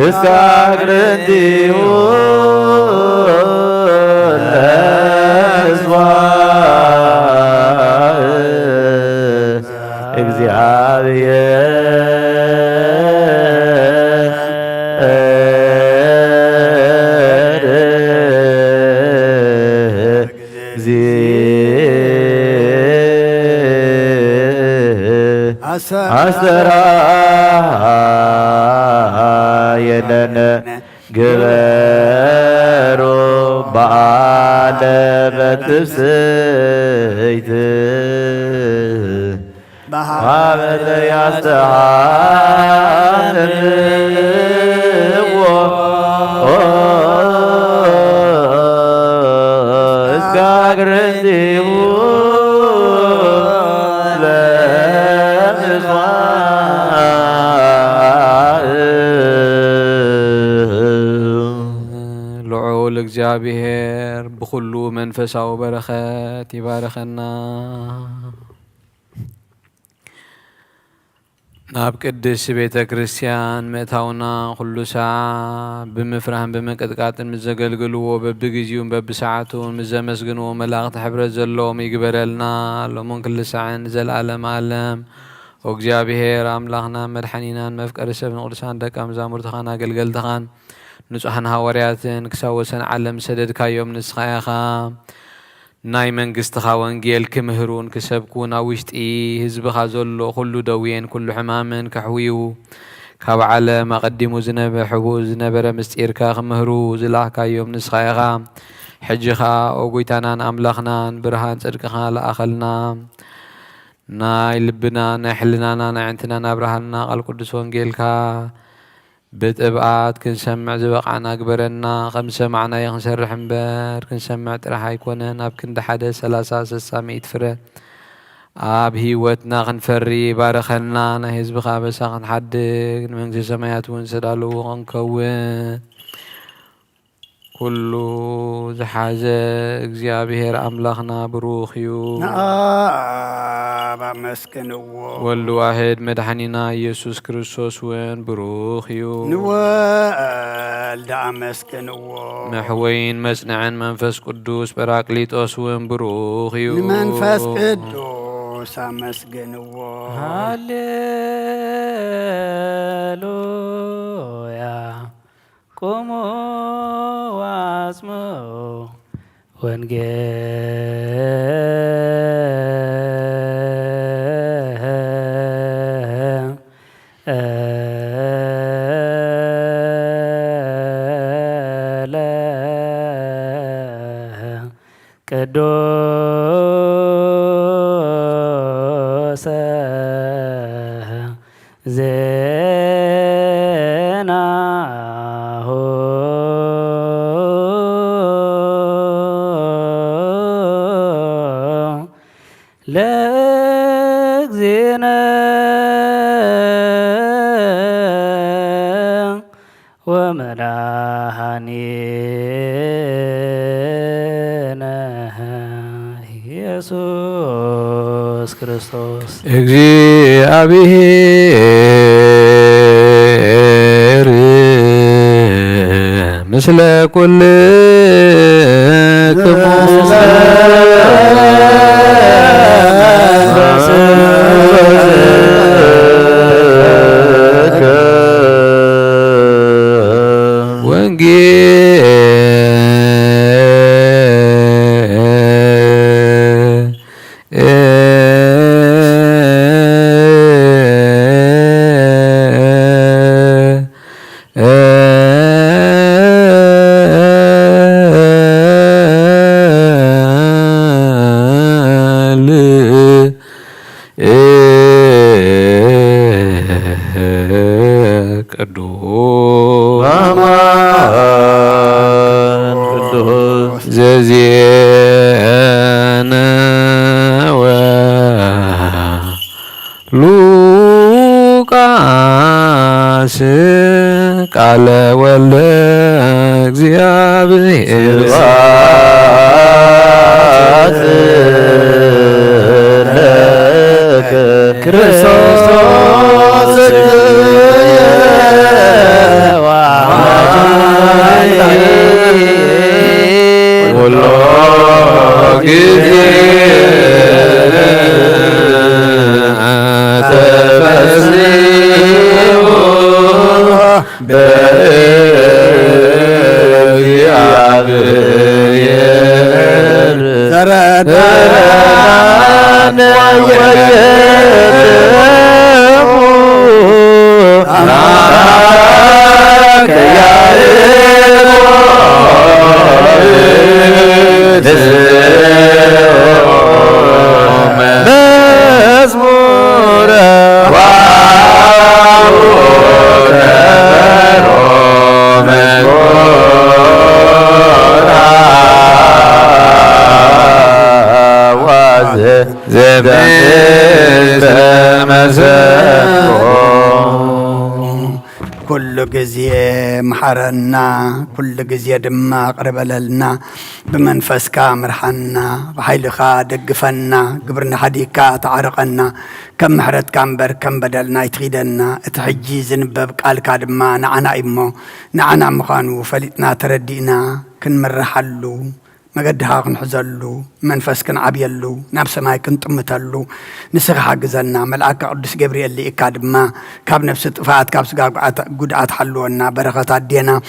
እስከ አግረንቲሁ አሰራ የለነ ግበሩ በዓለ በትስብእት በዓለ ያስተዓምዎ እስከ አግረንቲሁ ልዑል እግዚአብሔር ብኩሉ መንፈሳዊ በረኸት ይባረኸና ናብ ቅድስ ቤተ ክርስቲያን ምእታውና ኩሉ ሰዓት ብምፍራህን ብምቅጥቃጥን ምስ ዘገልግልዎ በብግዚኡን በብሰዓቱን ምስ ዘመስግንዎ መላእኽቲ ሕብረት ዘለዎም ይግበረልና ሎሙን ክሊ ሰዓን ዘለዓለም ዓለም እግዚአብሔር አምላኽና መድሓኒናን መፍቀሪ ሰብን ቅዱሳን ደቀ መዛሙርትኻን ኣገልገልትኻን ንጹሓን ሃዋርያትን ክሳብ ወሰን ዓለም ሰደድካዮም ንስኻ ኢኻ ናይ መንግስትኻ ወንጌል ክምህሩን ክሰብኩን ኣብ ውሽጢ ህዝብኻ ዘሎ ኩሉ ደዌን ኩሉ ሕማምን ከሕውዩ ካብ ዓለም ኣቐዲሙ ዝነበረ ምስጢርካ ክምህሩ ዝላኽካዮም ንስኻ ኢኻ ሕጂ ኸ ኦ ጎይታናን ኣምላኽናን ብርሃን ጽድቅኻ ለኣኸልና ናይ ልብና ናይ ሕልናና ናይ ዕንትና ናብርሃልና ቃል ቅዱስ ወንጌልካ ብጥብዓት ክንሰምዕ ዝበቃዕና ግበረና ከም ሰማዕናዮ ክንሰርሕ እምበር ክንሰምዕ ጥራሕ ኣይኮነን ኣብ ክንዲ 1:30-60 ፍረ ኣብ ሂወትና ክንፈሪ ባረኸልና ናይ ህዝብኻ በሳ ክንሓድግ ንመንግስቲ ሰማያት እውን ዝተዳለዉ ክንከውን ኩሉ ዝሓዘ እግዚአብሔር አምላኽና ብሩኽ እዩ ንኣብ ኣመስግንዎ ወልዱ ዋሕድ መድሓኒና ኢየሱስ ክርስቶስ እውን ብሩኽ እዩ ንወልድ ኣመስግንዎ መሕወይን መጽንዕን መንፈስ ቅዱስ ጰራቅሊጦስ እውን ብሩኽ እዩ ንመንፈስ ቅዱስ ኣመስግንዎ ሃሌሉያ ቆሞ ዋጽምዑ ወንጌለ ቅዱሰ ዜናሁ ለእግዚእነ ወመድኃኒነ ኢየሱስ ክርስቶስ እግዚአብሔር ምስለ ኩልክሙ ዘዜነወ ሉቃስ ቃለ ወልደ እግዚአብሔር ክርስቶስ ወሎ ጊዜ ተፈስሑ በእግዚአብሔር ዘረዳነ ወየትሙ አምላከ ያዕቆብ መዝሙረ كل جزية محرنا كل جزية دم قربلنا بمنفس كامر حنا بحيلخا دقفنا قبرنا حديكا تعرقنا كم محرت كامبر كم بدلنا يتغيدنا اتحجي زنبب قال كادما نعنا إمو نعنا مخانو فلتنا تردينا كن مرحلو مقدها كنحزلو منفس كن عبيلو ناب سماي كن طمتلو نسخ حاجزنا ملائكة قدس جبريل اللي إكادما كاب نفس طفات كاب سقا قدعات حلونا بركات عدينا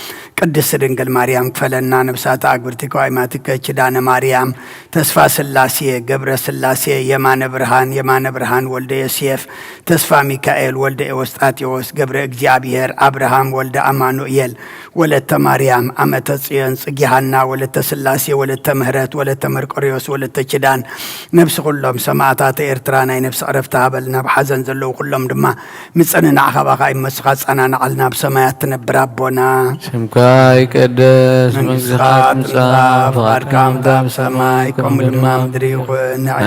قدس رنجل مريم كفلنا نفسات أكبرتك وإماتك كدانا مريم تسفى سلاسية جبر سلاسية يمان برهان ولد يسيف تسفى ميكائيل ولد وستاتيوس جبر إجابير أبراهام ولد أمانوئيل ولد مريم أمة صيان سجيهنا ولد سلاسية ولد مهرات ولد مرقريوس ولد كدان نفس كلهم سماعات إرترانا نفس عرفتها بلنا بحزن زلو كلهم دما مصننا عخبا مسخات أنا نعلنا بسمايات نبرابنا شمكاي قدس منسخات نصاف أركام دام سماي كم دما مدري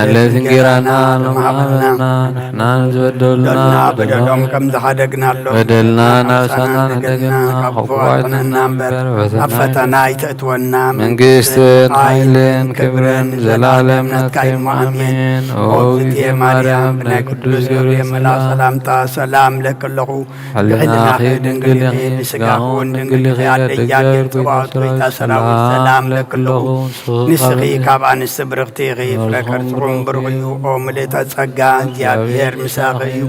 الذي انقرانا لمحبنا نحنا نزودلنا بدلهم كم زحدقنا له بدلنا نفسنا ندقنا خفواتنا نمبر أفتنا يتأتونا من قست حيلين كبرن زلالم نتكيم آمين أوزي مريم بن قدوس جبريل ملا سلامتا سلام لك له حلنا خير دنقل يخير سقاهون دنقل خيال دجاج تبعت ويتسرع سلام لك له نسخي كابان السبرغتي غيف لكر ترون برغيو أوملت أتسقان جابير مساقيو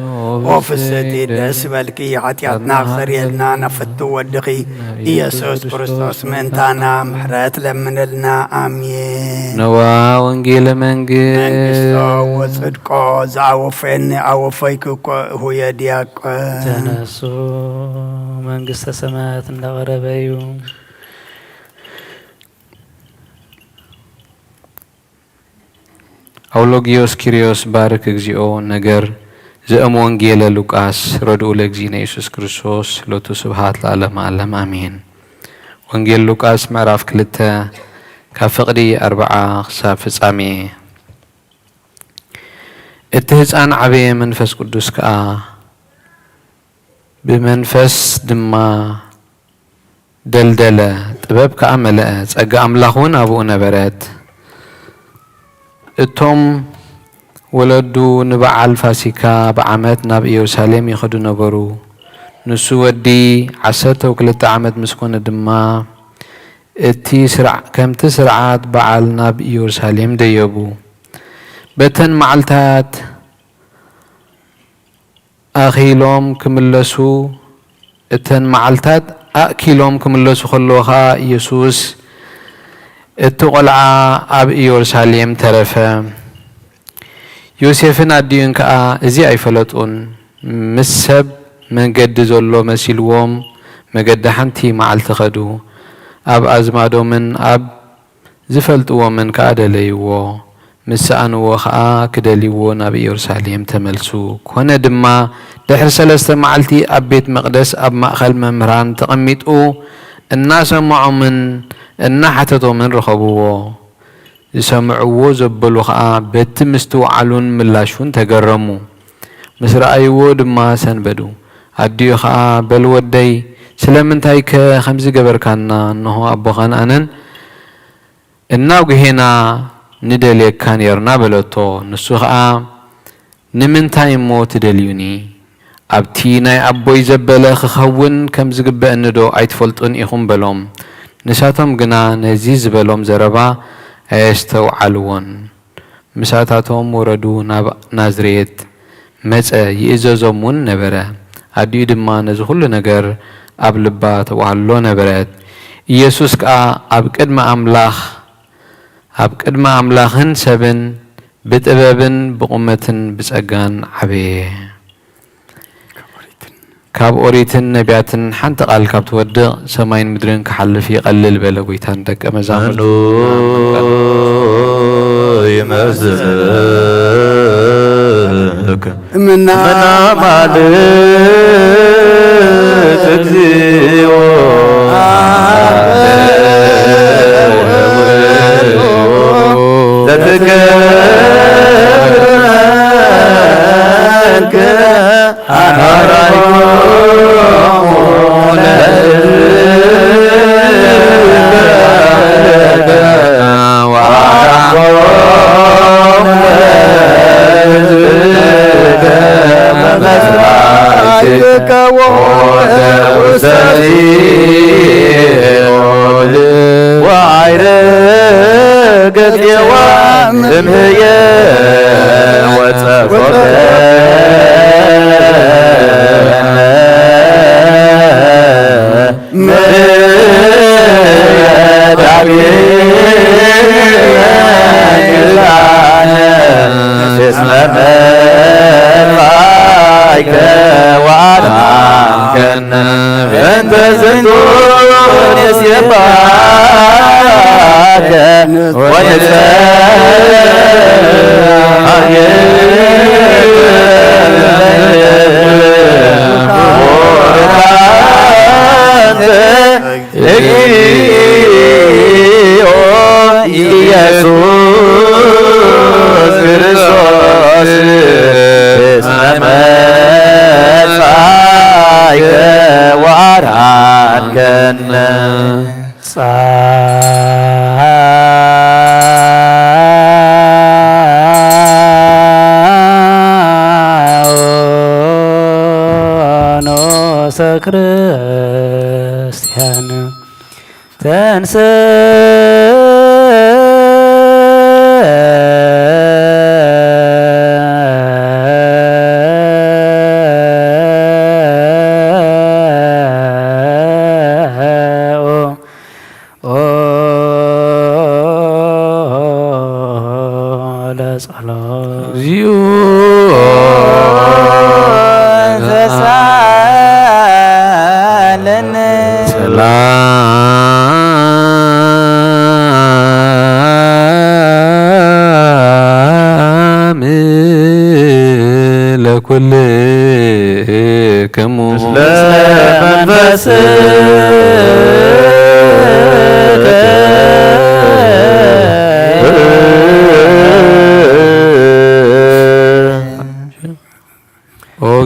وفستي دس بلكي عطياتنا خسريلنا نفتو ودقي إيسوس كريستوس منتانا محرات لمن لنا آمين نوا وانجيل منجيل وصدقو زعوفين عوفيكو هو يديك تنسو መንግስተ ሰማያት እንዳቀረበዩ አውሎጊዮስ ኪሪዮስ ባርክ እግዚኦ ነገር ዘእም ወንጌለ ሉቃስ ረድኡ ለእግዚእነ ኢየሱስ ክርስቶስ ሎቱ ስብሐት ለዓለመ ዓለም አሜን። ወንጌል ሉቃስ ምዕራፍ 2 ካብ ፍቕዲ 40 ክሳብ ፍጻሜ። እቲ ህፃን ዓበየ መንፈስ ቅዱስ ከዓ بمنفس دما دلدلة طبب كأملأ ጸጋ أملاخون أبو نبرات التوم ولدو نبعال فاسيكا بعمت ناب يروساليم يخدو نبرو نسو ودي عسرت وكلت عمت مسكون دما اتي سرع كم تسرعات بعال ناب يروساليم ديبو بتن معلتات أخيلهم كملسو اتن معلتات أكيلهم كملسو خلوها يسوس اتقلع أب يورساليم ترفا يوسفنا الدين كأ زي أي فلتون مسب من قد زلو مسيلوم مقد حنتي معلت خدو أب أزمادو من أب زفلت ومن كأدليو مسأن وخا كدليو نبي يروساليم تملسو كنا دما دحر سلسة معلتي أبيت مقدس أب مأخل ممران تقميتو الناس معو من النحتتو من رخبوه يسمعوه زبلو خا بتمستو علون ملاشون تقرمو مسر أيوه دما سنبدو أديو خا بالودي سلمنتاي كخمس جبر كان إنه أبو خان أنن الناو هنا ندلي كان يرنا بلوتو نسوخا نمنتاي مو تدليوني أبتي ناي أبو يزبلا خخون كم زجب أندو أيتفلتون إخون بلوم نساتهم جنا نزيز بلوم زربا أستو علون مساتهم وردو نازريت مسأ يزوزمون نبرة أدي دما نزخل نجر أبلبات وعلو نبرت يسوع أبكد ما أملاخن سبن بتأبن بقمة بسأجان عبيه كاب أوريتن نبياتن حنت قال كاب تودع سماين مدرن كحل في قلل بلغويتان دك أمزام يمزلك منا مالك تجزيو تتكلك أنا وعيرقت يوام هي ክርስቲያን ተንስ كلكم منفس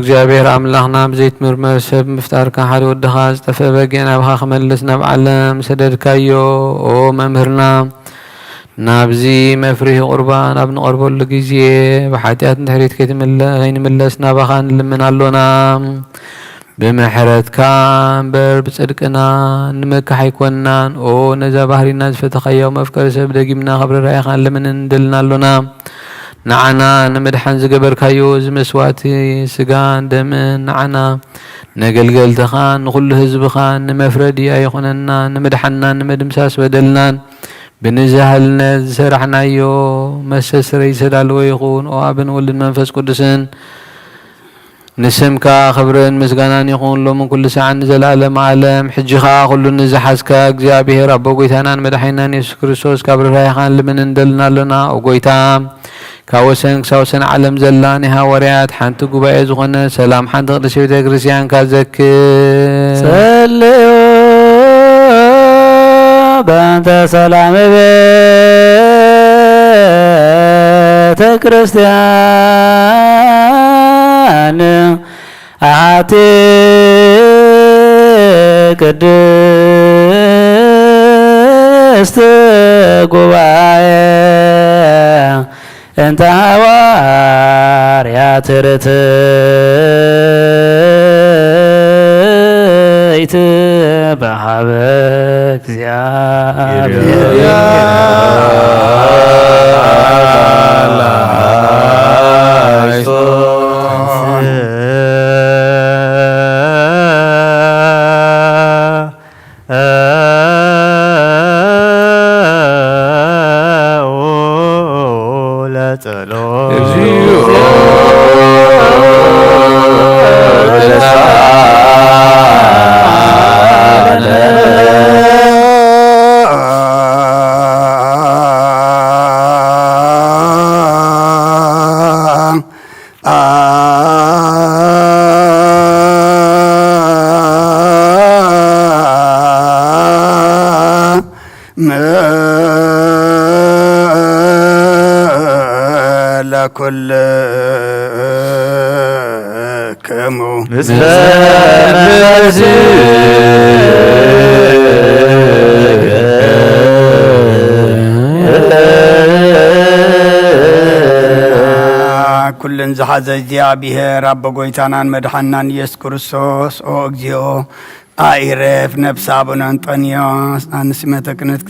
እግዚአብሔር አምላኽና ብዘይት ምርመር ሰብ ምፍጣርካ ሓደ ወድኻ ዝጠፍአ በጊዕ ናብኻ ክመልስ ናብ ዓለም ሰደድካዮ ኦ መምህርና ናብዚ መፍርሂ ቁርባን ኣብ ንቐርበሉ ግዜ ብሓጢኣት እንድሕሪት ከይንምለስ ናባኻ ንልምን ኣሎና ብምሕረትካ እምበር ብፅድቅና ንመካሕ ኣይኮንናን ኦ ነዛ ባህሪና ዝፈተኻዮ መፍቀሪ ሰብ ደጊምና ከብረራእኻ ንልምን ንደልና ኣሎና ንዓና ንምድሓን ዝገበርካዮ እዚ መስዋእቲ ስጋን ደምን ንዓና ነገልገልትኻ ንኩሉ ህዝብኻ ንመፍረዲ ኣይኮነና ንምድሓንና ንምድምሳስ በደልናን ብንዛህልነት ዝሰራሕናዮ መሰስረይ ዝተዳለወ ይኹን ኦ ኣብን ወልድን መንፈስ ቅዱስን ንስምካ ክብርን ምስጋናን ይኹን ሎምን ኩሉ ሰዓት ንዘለኣለም ዓለም ሕጂኻ ኩሉ ንዝሓዝካ እግዚኣብሔር ኣቦ ጎይታናን መድሓኒናን የሱስ ክርስቶስ ካብ ርህራይኻ ንልምን እንደልና ኣሎና ኦ ጎይታ ካብ ወሰን ክሳብ ወሰን ዓለም ዘላ ናይ ሃዋርያት ሓንቲ ጉባኤ ዝኾነ ሰላም ሓንቲ ቅድስት ቤተ ክርስቲያን ካዘክር ጸልዩ በእንተ ሰላም ቤተ ክርስቲያን አሐቲ ቅድስት ጉባኤ እንተ ሐዋርያት ርትዕት በሀበ ለኩልክሙ ምስለ ኩልን ዝሓዘ እግዚአብሔር አብ ጎይታናን መድሓናን ኢየሱስ ክርስቶስ ኦ እግዚኦ አይረፍ ነፍሲ አቡነ አንጦንዮስ አንስመተ ክህነት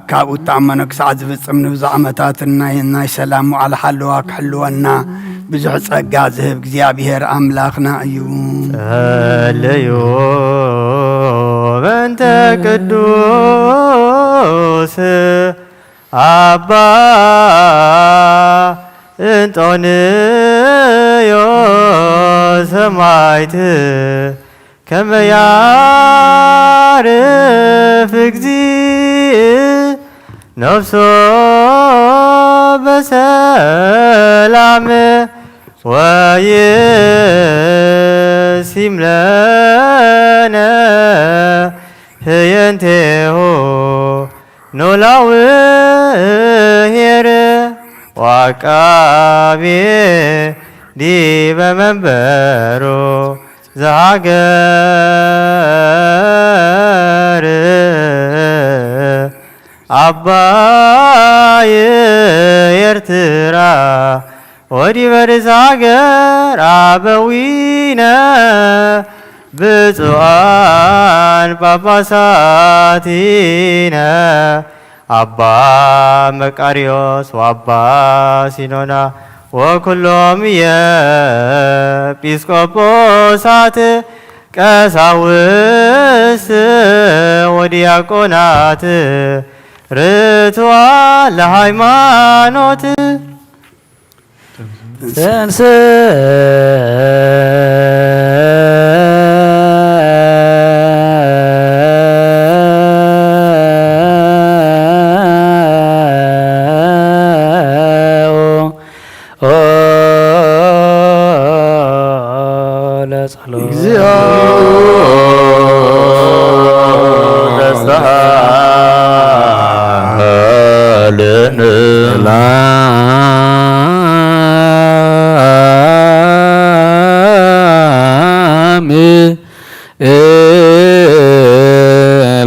ካብኡ ተኣመኖ ክሳዕ ዝፍፅም ንብዙ ዓመታትን ናይ ሰላም ዋዕላ ሓለዋ ክሕልወና ብዙሕ ጸጋ ዝህብ እግዚኣብሔር ኣምላኽና እዩ። ጸለዩ በእንተ ቅዱስ አባ እንጦንዮስ ሰማዕት ከመ ያዕርፍ እግዚእ ነፍሶ በሰላም ወይሲም ለነ ህየንቴሁ ኖላዊ ኄር ወዐቃቤ ዲበ መንበሮ ዘሀገር አባይ ኤርትራ ወዲበ ርእሰ ሀገር አበዊነ ብፁዓን ጳጳሳቲነ አባ መቃርዮስ ወአባ ሲኖና ወኩሎም የኤጲስቆጶሳት ቀሳውስት ወዲያቆናት ርቱዓን ለሃይማኖት ተንሥእ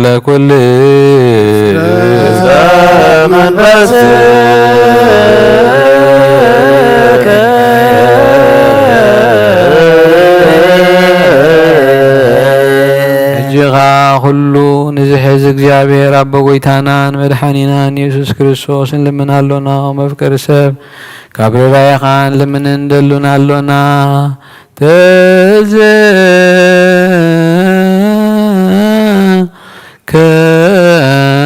ለኩል እጅኻ ሁሉ ንዝሕዝ እግዚአብሔር አብ ጎይታናን መድሓኒናን ኢየሱስ ክርስቶስ እንልምናሎና መፍቀሪ ሰብ ካብ ርራይኻን ልምን እንደሉና ኣሎና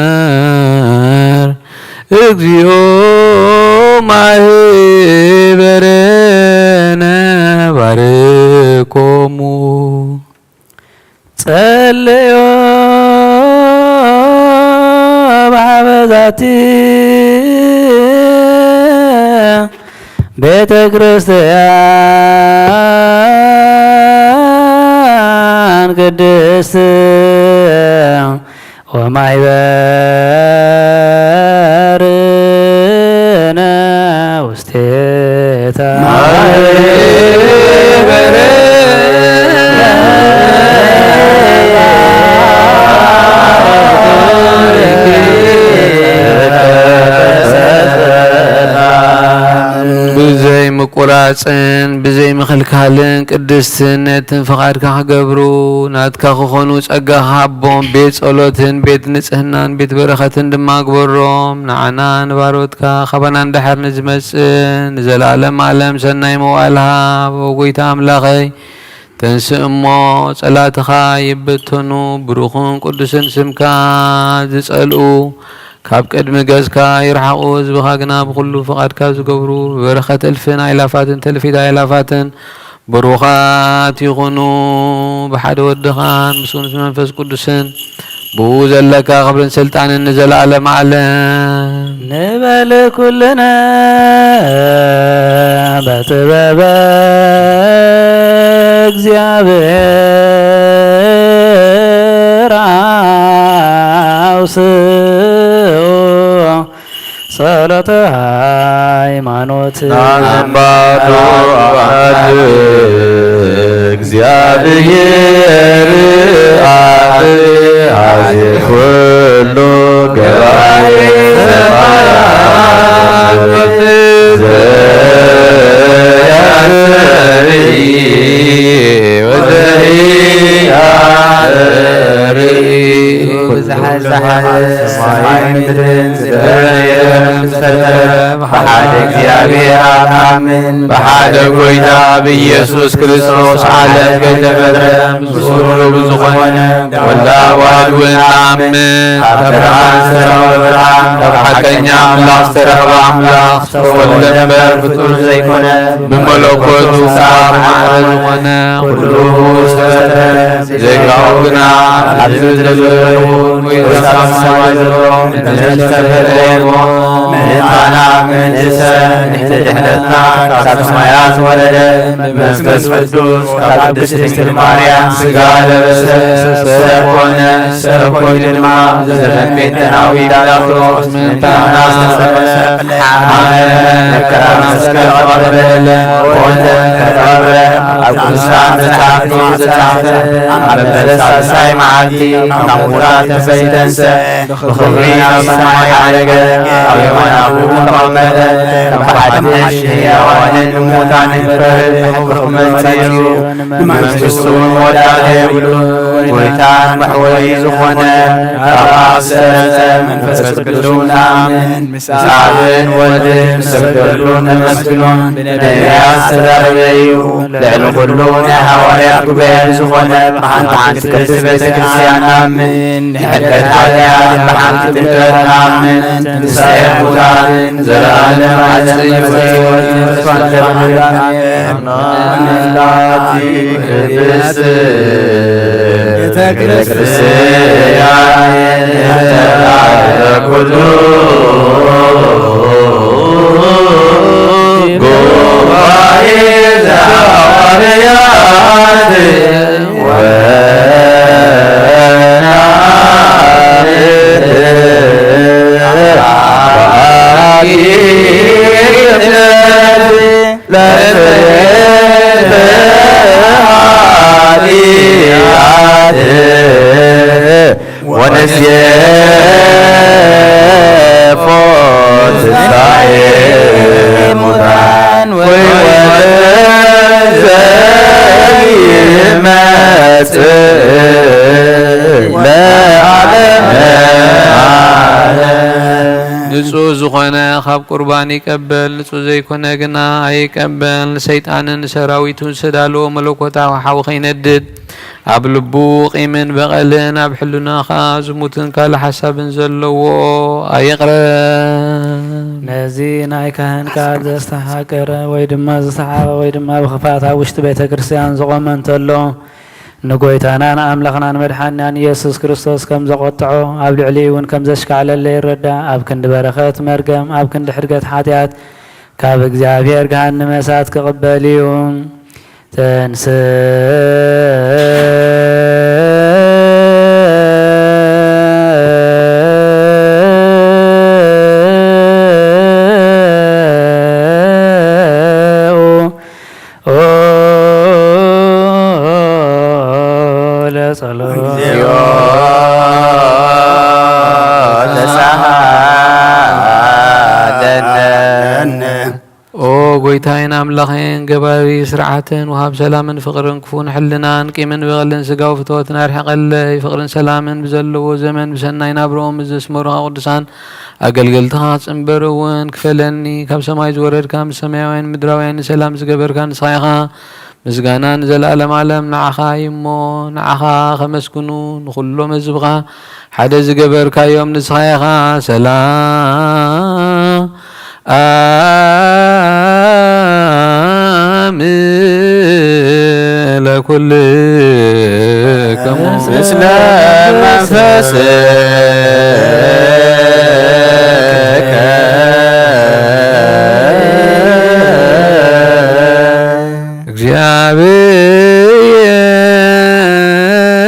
ተዘከር እግዚኦ ማህበረነ ባርኮሙ ጸልዮ በሀበዛቲ ቤተ ክርስቲያን ቅድስት ወማይበርነ ውስቴታ ምቁራፅን ብዘይ ምኽልካልን ቅድስትነትን ፍቓድካ ክገብሩ ናትካ ክኾኑ ጸጋኻ ሃቦም ቤት ጸሎትን ቤት ንጽህናን ቤት በረኸትን ድማ ግበሮም ንዓና ንባሮትካ ኸባና እንዳሕር ንዝመጽእ ንዘላለም ዓለም ሰናይ መዋእልሃ ወጎይታ ኣምላኸይ ተንስእ እሞ ጸላትኻ ይበተኑ ብሩኽን ቅዱስን ስምካ ዝጸልኡ ካብ ቅድሚ ገዝካ ይርሓቑ ህዝብኻ ግና ብኩሉ ፍቓድካ ዝገብሩ በረኸት እልፍን ኣይላፋትን ተልፊት ኣይላፋትን ብሩኻት ይኹኑ ብሓደ ወድኻን ምስኡን መንፈስ ቅዱስን ብኡ ዘለካ ክብርን ስልጣንን ንዘለዓለም ዓለም ንበል ኩልነ በጥበበ እግዚአብሔር አውስኡ ጸሎተ ሃይማኖት አባቱ አሐድ እግዚአብሔር አብ አዚ ኩሉ ገባሬ ሰማያት ዘያስሪ ወዘያስሪ ሰማይ ምድርን ዝደረየም ዝፈጠረ ብሓደ እግዚአብሔር አብን ብሓደ ጎይታ ብኢየሱስ ክርስቶስ ዓለም ከተፈጥረ ምስሉ ብዝኾነ ወልዳ ዋህድ እውን ንኣምን ካብ ብርሃን ዝተረኸበ ብርሃን ካብ ሓቀኛ ኣምላኽ ዝተረኸበ ኣምላኽ ዝተወልደ እምበር ፍጡር ዘይኮነ ብመለኮቱ ሳብ ማዕረ ዝኾነ ኩሉ ዝተፈጠረ ዘይካኡ ግና ኣብዚ ዘለዉ ወይሳብ ሰማይ ዘሎ ንተፈጠረዎ ምእንታና ምእንትሰ ንሕተድሕነትና ካብ ሰማያት ወረደ መንፈስ ቅዱስ ካብ ቅድስት ድንግል ማርያም ሥጋ ለበሰ ሰብ ኮነ ሰብ ኮይኑ ድማ ዘመንቤተናዊ ዳዳክሮስ ምእንታና ዝተጸበሰ ሓመ መከራ መስቀል ቀረበለ ኮነ ተቀብረ ኣብ ቅዱሳን መጻሕፍቲ ዝተጻሕፈ ኣብ መበለ ሳልሳይ መዓልቲ ካብ ሙታን ተፈይተንሰ ብኽብሪ ናብ ሰማይ ዓረገ ኣብ የማነ ኣቡኡ ተቐመጠ ከም ሓድሽ ሕያዋንን ሙታንን ፍርድ ክመጽእ ንመንግሥቱ መወዳእታ የብሉ ጎይታን መሕወሪ ዝኾነ ካብ ኣብ ዝተረጸ መንፈስ ቅዱስ ንኣምን ምስ ኣብን ወልድን ሰግደሉን ነመስግኖን ብነቢያት ዝተዛረበ እዩ ልዕሊ ኩሉ ናይ ሃዋርያት ጉባኤ ዝኾነ ብሓንቲ ቅድስት ቤተ ክርስቲያን ንኣምን ንሕድረት ሓጢኣት ብሓንቲ ጥምቀት ንኣምን ትንሣኤ ሙታንን ዘለዓለም ዓለም ሕይወት ተስፋን ዘብህላን ናቲ ቅድስት ቤተ ክርስቲያን ተባረከ ኩሉ ጉባኤ ዘሐዋርያት ወነስየፎ ትንሣኤ ሙታን ወዘይመጽእ ለዓለመ ንጹህ ዝኾነ ካብ ቁርባን ይቀበል ንጹህ ዘይኮነ ግና ኣይቀበል ንሰይጣንን ንሰራዊቱን ዝተዳለወ መለኮታዊ ሓዊ ኸይነድድ ኣብ ልቡ ቂምን በቐልን ኣብ ሕልናኻ ዝሙትን ካልእ ሓሳብን ዘለዎ ኣይቕረብ ነዚ ናይ ካህንካ ዘስተሓቀረ ወይ ድማ ዝተሓበ ወይ ድማ ብኽፋት ኣብ ውሽጢ ቤተ ክርስቲያን ዝቖመ እንተሎ ንጎይታና ንኣምላኽና ንመድሓኒናን ኢየሱስ ክርስቶስ ከም ዘቆጥዖ ኣብ ልዕሊ እውን ከም ዘሽካዕለለ ይረዳእ ኣብ ክንዲ በረኸት መርገም ኣብ ክንዲ ሕድገት ሓጢኣት ካብ እግዚኣብሔር ገሃነመ እሳት ክቕበል እዩ ተንስ أملاخين قباري سرعتين وهاب سلامن فقرن كفون حلنان قيمن بغلن سقاو فتوتنا رحق اللي فقرن سلامن بزلو زمن بسناي نابروم بزس مرها قدسان أقلقلتها تنبرون كفلني كاب سماي زورد كام سماوين مدراوين سلام زقبر كان صايغا مزقانا نزل ألم علم نعخا يمو نعخا خمسكنون خلو مزبغا حدا زقبر كايوم نصايغا سلام لكلكم مثل منفسك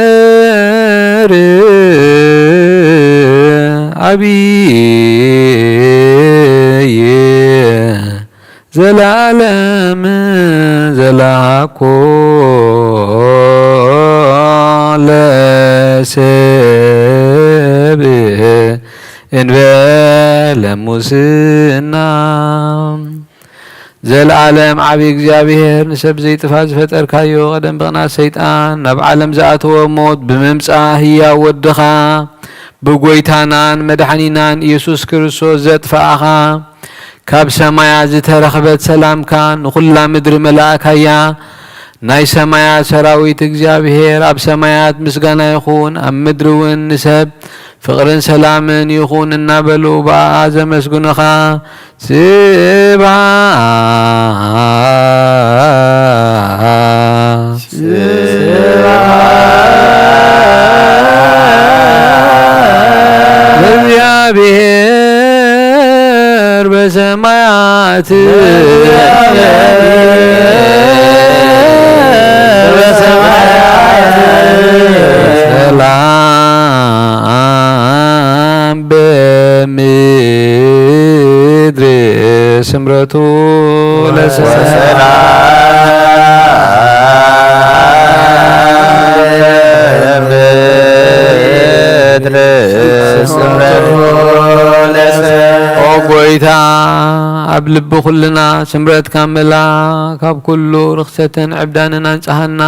እግዚአብሔር አብይ ዘላለም ዘላኮ ለሰብ እንበለ ሙስና زالعالم عبي እግዚአብሔር ንሰብ ዘይጥፋ ዝፈጠርካዮ ቀደም ብቕናት ሰይጣን ናብ ዓለም ዝኣተወ ሞት ብምምፃእ ህያው ወድኻ ብጎይታናን መድሓኒናን ኢየሱስ ክርስቶስ ዘጥፋእኻ ካብ ሰማያት ዝተረኸበት ሰላምካ ንኹላ ምድሪ መላእካያ ናይ ሰማያት ሰራዊት እግዚአብሔር ኣብ ሰማያት ምስጋና ይኹን ኣብ ምድሪ እውን ንሰብ ፍቅርን ሰላምን ይኹን እናበሉ ብኣ ዘመስግኑኻ እግዚአብሔር በሰማያት ሰላም በምድር ስምረቱ ጎይታ ኣብ ልቢ ኩልና ስምረትካ መላክ ካብ ኩሉ ርክሰትን ዕብዳንን አንጻሃና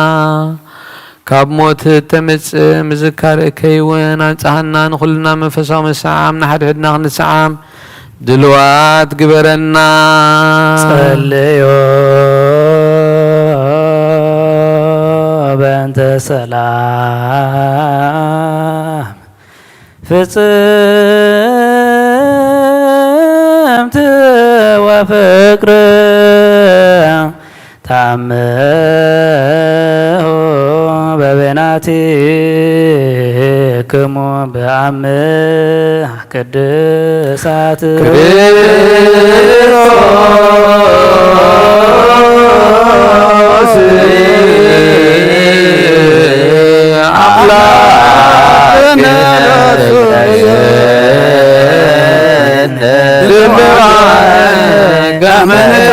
ካብ ሞት ተመጽእ ምዝካር እከይውን አንጻሃና ንኩልና መንፈሳዊ መሳዓም ንሓድሕድና ክንሰዓም ድልዋት ግበረና ጸልዮ በእንተ ሰላም ፍጽምት ወፍቅር ታምሁ በቤናቲክሙ በአምህ ቅድሳት ክርስቶስ አምላክነ ገመንታ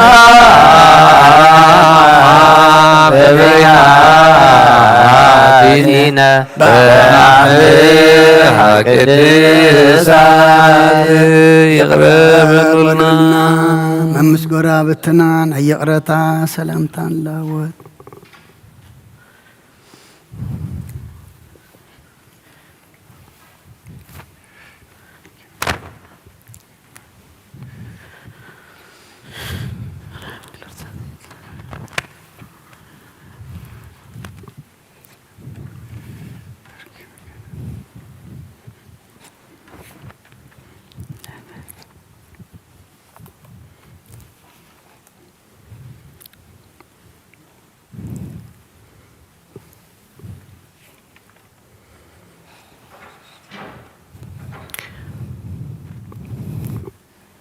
በበያቲነ በአምህ ቅድሳት ይቅረብሉና መምስጎራ ብትናን አየቅረታ ሰላምታን ላወት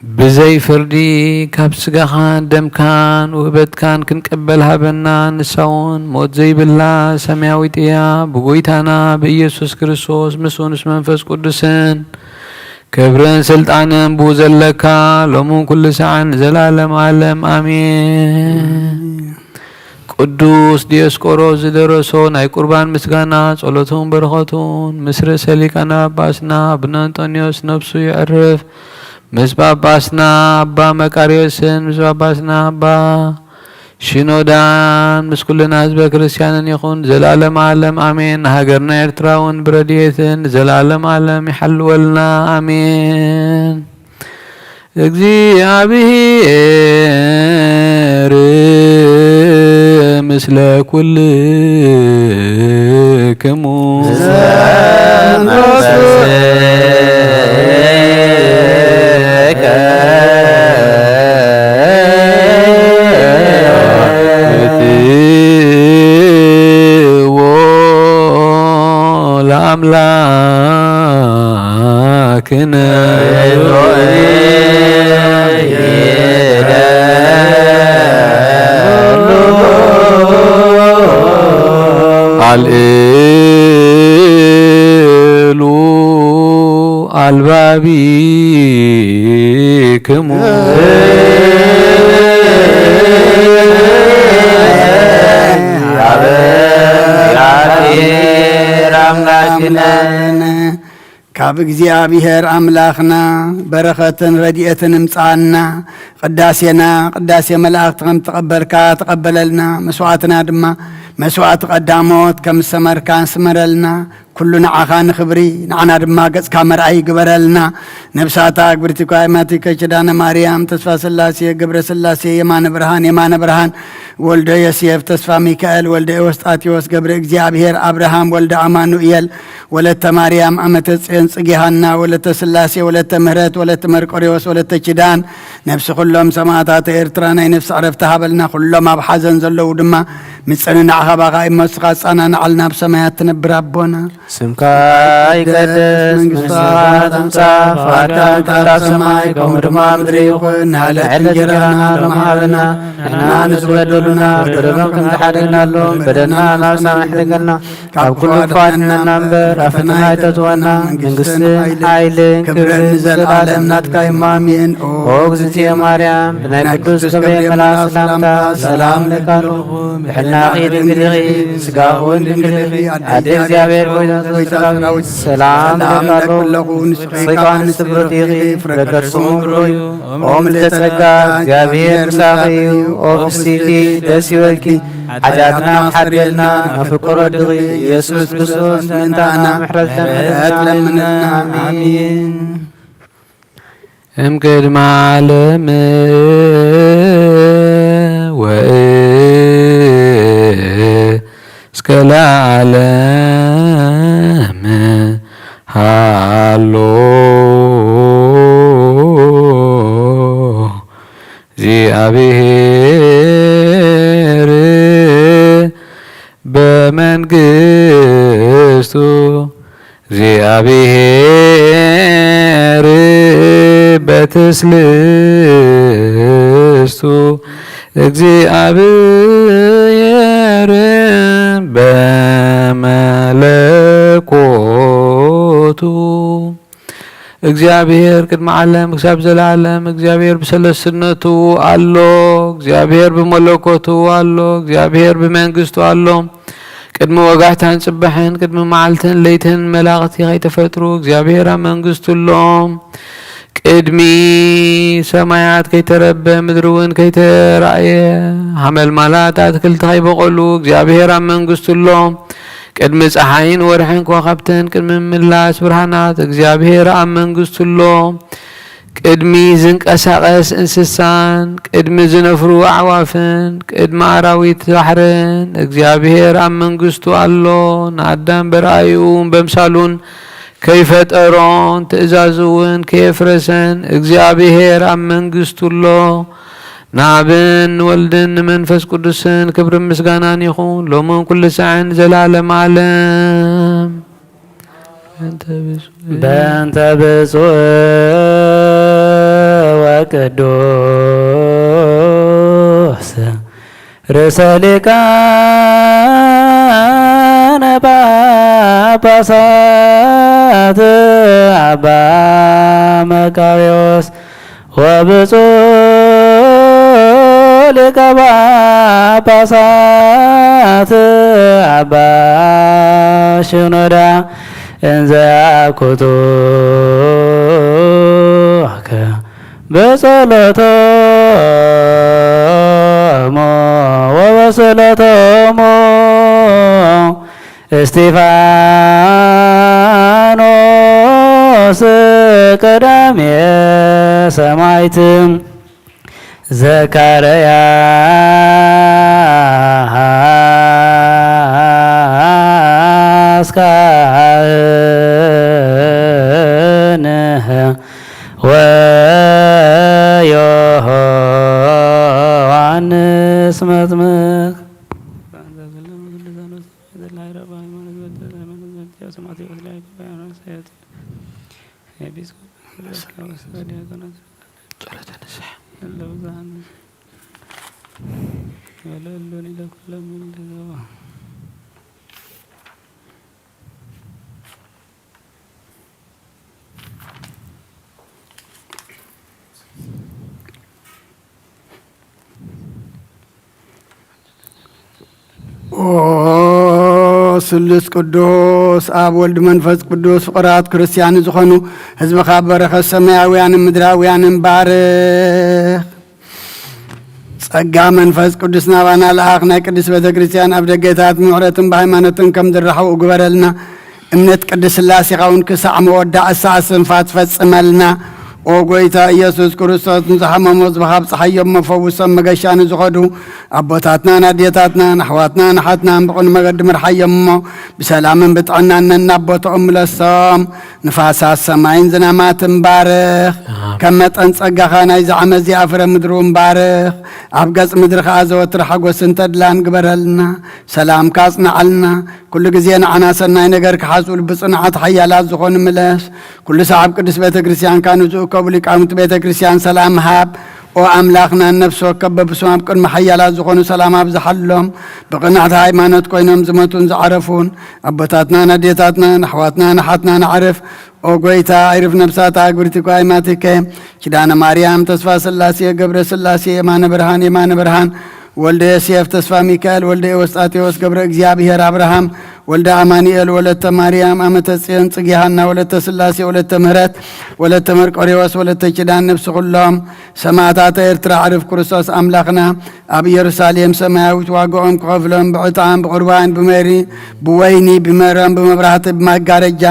بزي فردي كاب سقاخان دمكان وهبتكان كنقبل هابنا نساون موت زي بالله سماوي تيا بقويتانا بإيسوس كريستوس مسونس منفس قدسن كبرن سلطانن بوزلكا لومون كل ساعة زلالم عالم آمين ቅዱስ ዲዮስቆሮስ ዝደረሶ ናይ ቁርባን ምስጋና ጸሎቱን በረኸቱን ምስረ ሰሊቃና አባስና አቡነ አንጦኒዮስ ነፍሱ ይዕርፍ ምስ ጳጳስና አባ መቃርዮስን ምስ ጳጳስና አባ ሽኖዳን ምስ ኩልና ህዝበ ክርስቲያንን ይኹን ዘላለም ዓለም አሜን። ሃገርና ኤርትራውን ብረድኤትን ዘላለም ዓለም ይሐልወልና አሜን። እግዚአብሔር ምስለ ኩልክሙ ለአምላክነ አልዕሉ አልባቢክሙ ካብ እግዚአብሔር አምላኽና በረኸትን ረድኤትን እምፃና ቅዳሴና ቅዳሴ መላእክት ከም ተቐበልካ ተቐበለልና መስዋዕትና ድማ መስዋዕቲ ቀዳሞት ከም ሰመርካ ስመረልና ኩሉ ንዓኻ ንኽብሪ ንዓና ድማ ገጽካ መርአይ ግበረልና ነብሳታ ግብርቲ ኳይማቲ ከችዳነ ማርያም ተስፋ ስላሴ ገብረ ስላሴ የማነ ብርሃን ወልደ ዮሴፍ ተስፋ ሚካኤል ወልደ ኤዎስጣቴዎስ ገብረ እግዚአብሔር አብርሃም ወልደ አማኑኤል ወለተ ማርያም አመተ ጽዮን ጽጌሃና ወለተ ስላሴ ወለተ ምህረት ወለተ መርቆሬዎስ ወለተ ኪዳን ነፍሲ ኩሎም ሰማዕታት ኤርትራ ናይ ነፍሲ ዕረፍቲ ሃበልና ኩሎም ኣብ ሓዘን ዘለዉ ድማ ምፅንና ኣኸባኻ ይመስኻ ጻናንዓልና ኣብ ሰማያት ትነብር ኣቦና ስምካ ይቀደስ መንግሥትካ ትምጻእ ፈቃድካ እንታ ሰማይ ከምኡ ድማ ምድሪ ይኹን ንሃለት እንጀራና ሎሚ ሃበና ንሕና ንዝበደሉና በደሎም ከም ዝሓደግናሎም በደልና ናብ ሳማሕ ደገልና ካብ ኩሉ ክፋትና እምበር ኣብ ፈተና ኣይተትወና መንግስትን ሓይልን ክብርን ንዘለዓለም ናትካ እዩ ኣሜን። ኦ እግዝእትየ ማርያም ብናይ ቅዱስ ገብርኤል መልአክ ሰላምታ ሰላም ለካ ኣለኹ ብሕልናኺ ድንግል ኢኺ ስጋውን ድንግል ኢኺ ኣዴ እግዚአብሔር ኮይና ሰላም ለካለኹ ንስኺ ስብርት ኢኺ ፍረ ከርሥሙ ብሩህ እዩ ኦ ምልዕተ ጸጋ እግዚአብሔር ምሳኺ እዩ ኦ ፍሥሕቲ ደስ ይበልኪ ሓጢአትና ሓድገልና ኣፍቅሮ ድኺ ኢየሱስ ክርስቶስ ምእንታና ምሕረት ለምንና አሜን። እምቅድመ ዓለም እስከ ለዓለም ሃሎ እግዚአብሔር በመንግሥቱ እግዚአብሔር በትስልስቱ እግዚአብሔር በመለኮቱ እግዚአብሔር ቅድመ ዓለም ክሳብ ዘላለም እግዚአብሔር በሰለስነቱ አሎ እግዚአብሔር በመለኮቱ አሎ እግዚአብሔር በመንግሥቱ አሎ ቅድመ ወጋሕታን ጽባሕን ቅድመ መዓልትን ለይትን መላእኽቲ ከይተፈጥሩ እግዚአብሔር ኣብ መንግሥቱ ኣሎም ቅድሚ ሰማያት ከይተረበ ምድሪ እውን ከይተራእየ ሓመልማላት ኣትክልቲ ከይበቐሉ እግዚአብሔር ኣብ መንግሥቱ ኣሎም ቅድሚ ፀሓይን ወርሕን ከዋኸብትን ቅድሚ ምላስ ብርሃናት እግዚአብሔር ኣብ መንግሥቱ ኣሎም ቅድሚ ዝንቀሳቐስ እንስሳን ቅድሚ ዝነፍሩ ኣዕዋፍን ቅድሚ ኣራዊት ባሕርን እግዚአብሔር ኣብ መንግሥቱ ኣሎ ንኣዳም በረአዩን በምሳሉን ከይፈጠሮን ትእዛዙ እውን ከየፍረሰን እግዚአብሔር ኣብ መንግሥቱ ኣሎ ንኣብን ወልድን ንመንፈስ ቅዱስን ክብርን ምስጋናን ይኹን ሎምን ኩሉ ሰዓን ዘላለም ዓለም በእንተ ብፁዕ ወቅዱስ ርእሰ ሊቃነ ጳጳሳት አባ መቃርዮስ ወብፁዕ ሊቀ ጳጳሳት አባ ሽኖዳ እንዘ ያኩቱከ በጸሎቶሙ ስእለቶሙ እስጢፋኖስ ቀዳሜ ሰማዕት ዘካርያስ ካህን ወዮሐንስ መጥምቅ ስሉስ ቅዱስ አብ ወልድ መንፈስ ቅዱስ ፍቁራት ክርስቲያን ዝኾኑ ህዝብኻ በረኸት ሰማያውያንን ምድራውያንን ባርኽ ጸጋ መንፈስ ቅዱስ ናባና ለኣኽ ናይ ቅዱስ ቤተ ክርስቲያን ኣብ ደገታት ምሕረትን ብሃይማኖትን ከም ዝረኸቡ እግበረልና እምነት ቅዱስ ሥላሴኻ እውን ክሳዕ መወዳእ እሳስንፋት ፈጽመልና ኦ ጎይታ ኢየሱስ ክርስቶስ ንዝሓመሙ ዝብኻብ ፀሓዮም መፈውሶም መገሻን ዝኸዱ ኣቦታትናን ኣዴታትናን ኣሕዋትናን ኣሓትናን ብቕኑ መገዲ ምርሓዮም እሞ ብሰላምን ብጥዕናን ነናቦቶኦም ምለሶም ንፋሳት ሰማይን ዝናማትን ባርኽ ከም መጠን ጸጋኻ ናይ ዝዓመ እዚኣ ፍረ ምድሩ ባርኽ ኣብ ገጽ ምድሪ ከዓ ዘወትር ሓጐስን ተድላን ግበረልና ሰላምካ ጽንዓልና ኩሉ ግዜ ንዓና ሰናይ ነገር ክሓስቡ ብጽንዓት ሓያላት ዝኾኑ ምለስ ኩሉ ሰዓብ ቅዱስ ቤተ ክርስቲያንካ ንዝእከቡ ሊቃውንቲ ቤተ ክርስቲያን ሰላም ሃብ ኦ ኣምላኽና ነፍሲ ወከፍ በብሶም ኣብ ቅድሚ ሓያላት ዝኾኑ ሰላም ኣብዝሓሎም ብቕንዕቲ ሃይማኖት ኮይኖም ዝመቱን ዝዓረፉን ኣቦታትናን ኣዴታትናን ኣሕዋትናን ኣሓትናን ዓርፍ ኦ ጎይታ ኣይርፍ ነብሳታ ግብርቲኮ ኣይማቲከ ኪዳነ ማርያም ተስፋ ሥላሴ ገብረ ሥላሴ የማነ ብርሃን ወልደ ዮሴፍ ተስፋ ሚካኤል ወልደ ኤዎስጣቴዎስ ገብረ እግዚአብሔር አብርሃም ወልደ አማኑኤል ወለተ ማርያም አመተ ጽዮን ጽጌሃና ወለተ ሥላሴ ወለተ ምህረት ወለተ መርቆሬዎስ ወለተ ኪዳን ነፍስ ኩሎም ሰማዕታተ ኤርትራ ዓርፍ ክርስቶስ አምላኽና ኣብ ኢየሩሳሌም ሰማያዊት ዋግኦም ክኸፍሎም ብዕጣን ብቁርባን ብመሪ ብወይኒ ብመረም ብመብራህቲ ብማጋረጃ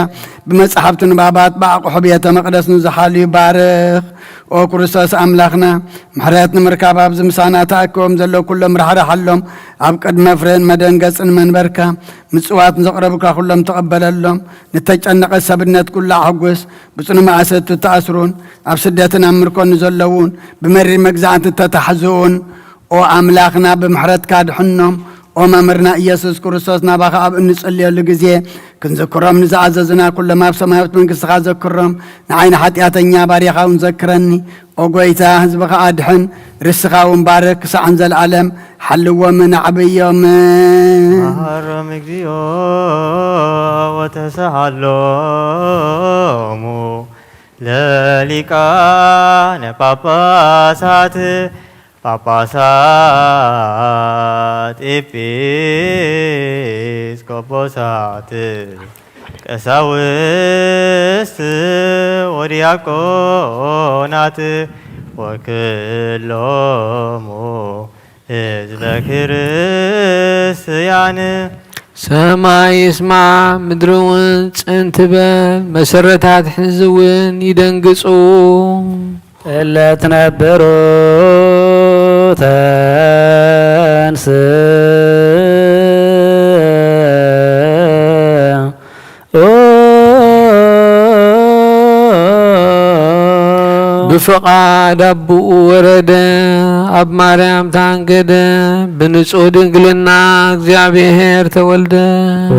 بمصحفت نبابات باقو حبيت مقدس نزحالي بارخ او كريستوس املاخنا محرات نمركاب ابز مسانا تاكم زلو كلهم رحره حلهم اب قدم فرن مدنغصن منبركا مصوات نزقربكا كلهم تقبللهم نتጨነቀ ሰብነት ኩላ አጉስ ብጽኑ ማሰት ተአስሩን اب سدتنا امركون نزلون بمري مغزانت تتحزون او املاخنا بمحرتك دحنهم ومامرنا ኢየሱስ ክርስቶስ ናባኻ ኣብ እንጸልየሉ ግዜ ክንዘክሮም ንዝኣዘዝና ኩሎም ኣብ ሰማያዊት መንግሥትኻ ዘክሮም ንዓይኒ ኃጢአተኛ ባሪኻ እውን ዘክረኒ ኦ ጐይታ ህዝብኻ ኣድሕን ርስኻ እውን ባርክ ክሳዕን ዘለዓለም ሓልዎምን ኣዕብዮምን መሃሮም እግዚኦ ወተሰሃሎሙ ለሊቃነ ጳጳሳት ጳጳሳት ኤጲስቆጶሳት ቀሳውስት ወዲያቆናት ወክሎሙ ሕዝበ ክርስቲያን ሰማይ ይስማ ምድርውን ጽንት በል መሰረታት ሕዝውን ይደንግጹ እለትነብሩ ተንስ بفقاد أبو ورد أب مريم تانقد بنصو دنقلنا እግዚአብሔር ተወልደ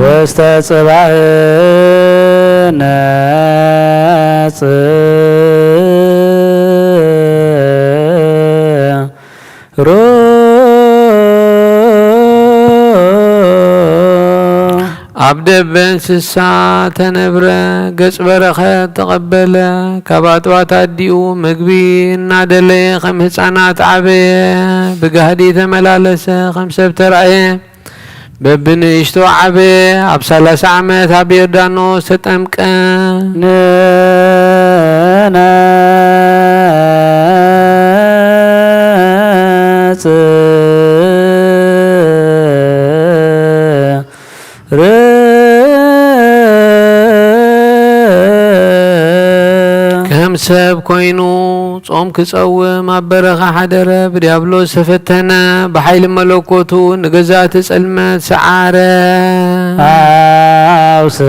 ወስተጽባእነ عبد بن سسا تنبر قص برخة تقبل كباتوات أديو مقبي نادلي خم حصانات عبي بقهدي تملالس خم سبتر عيه ببن اشتو عبي عبسالس عمت عبير دانو ستمك ناس كم سب كوينو صوم كصوم أبرخ حدره بديابلو سفتنا بحيل ملوكوتو نجزات سلمت سعارة أوس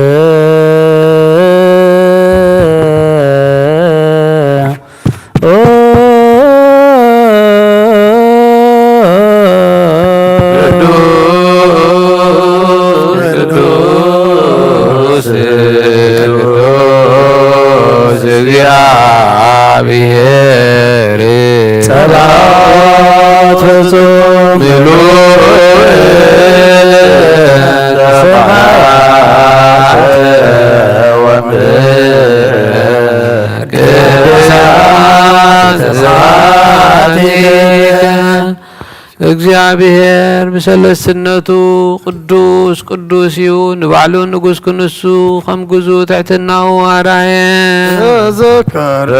እግዚአብሔር በሰለስነቱ ቅዱስ ቅዱስ ይሁን ባሉ ንጉስ ክንሱ ከም ጉዙ ትሕትናው አራየ ዘከረ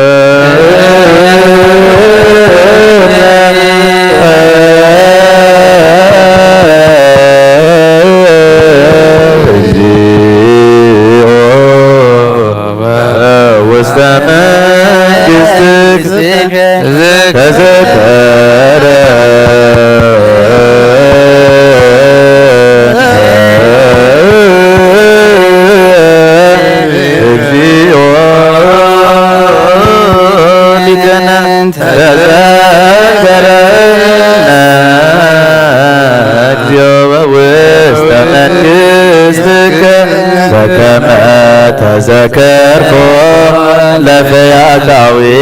تذكركم لفياتاوي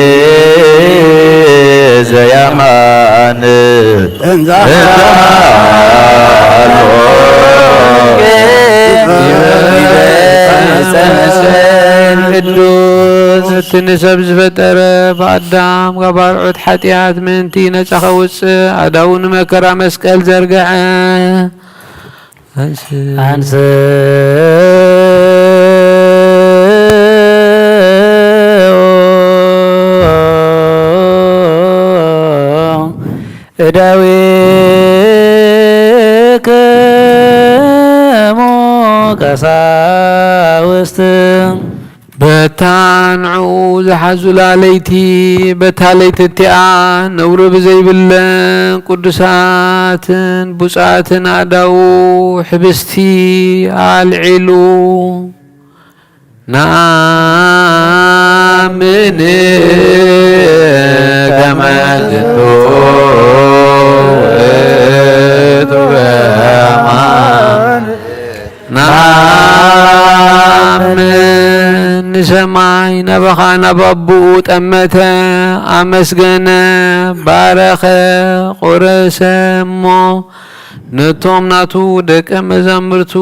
زيمان ትንሰብ ዝፈጠረ በአዳም ጋባርዑት ሓጢአት ምንቲ ነፃ ኸውፅእ ኣዳውን መከራ መስቀል ዘርግዐ አንስ እዳዊክሙ ቀሳውስት በታንዑ ዝሓዙላ ለይቲ በታ ለይቲ እቲኣ ነውሪ ብዘይብለን ቅዱሳትን ቡፃትን ኣዳው ሕብስቲ ኣልዒሉ ንኣምን ከመዝቱ ንሰማይ ነባኻ ናባቡኡ ጠመተ ኣመስገነ ባረኸ ቆረሰ እሞ ነቶም ናቱ ደቀ መዛሙርቱ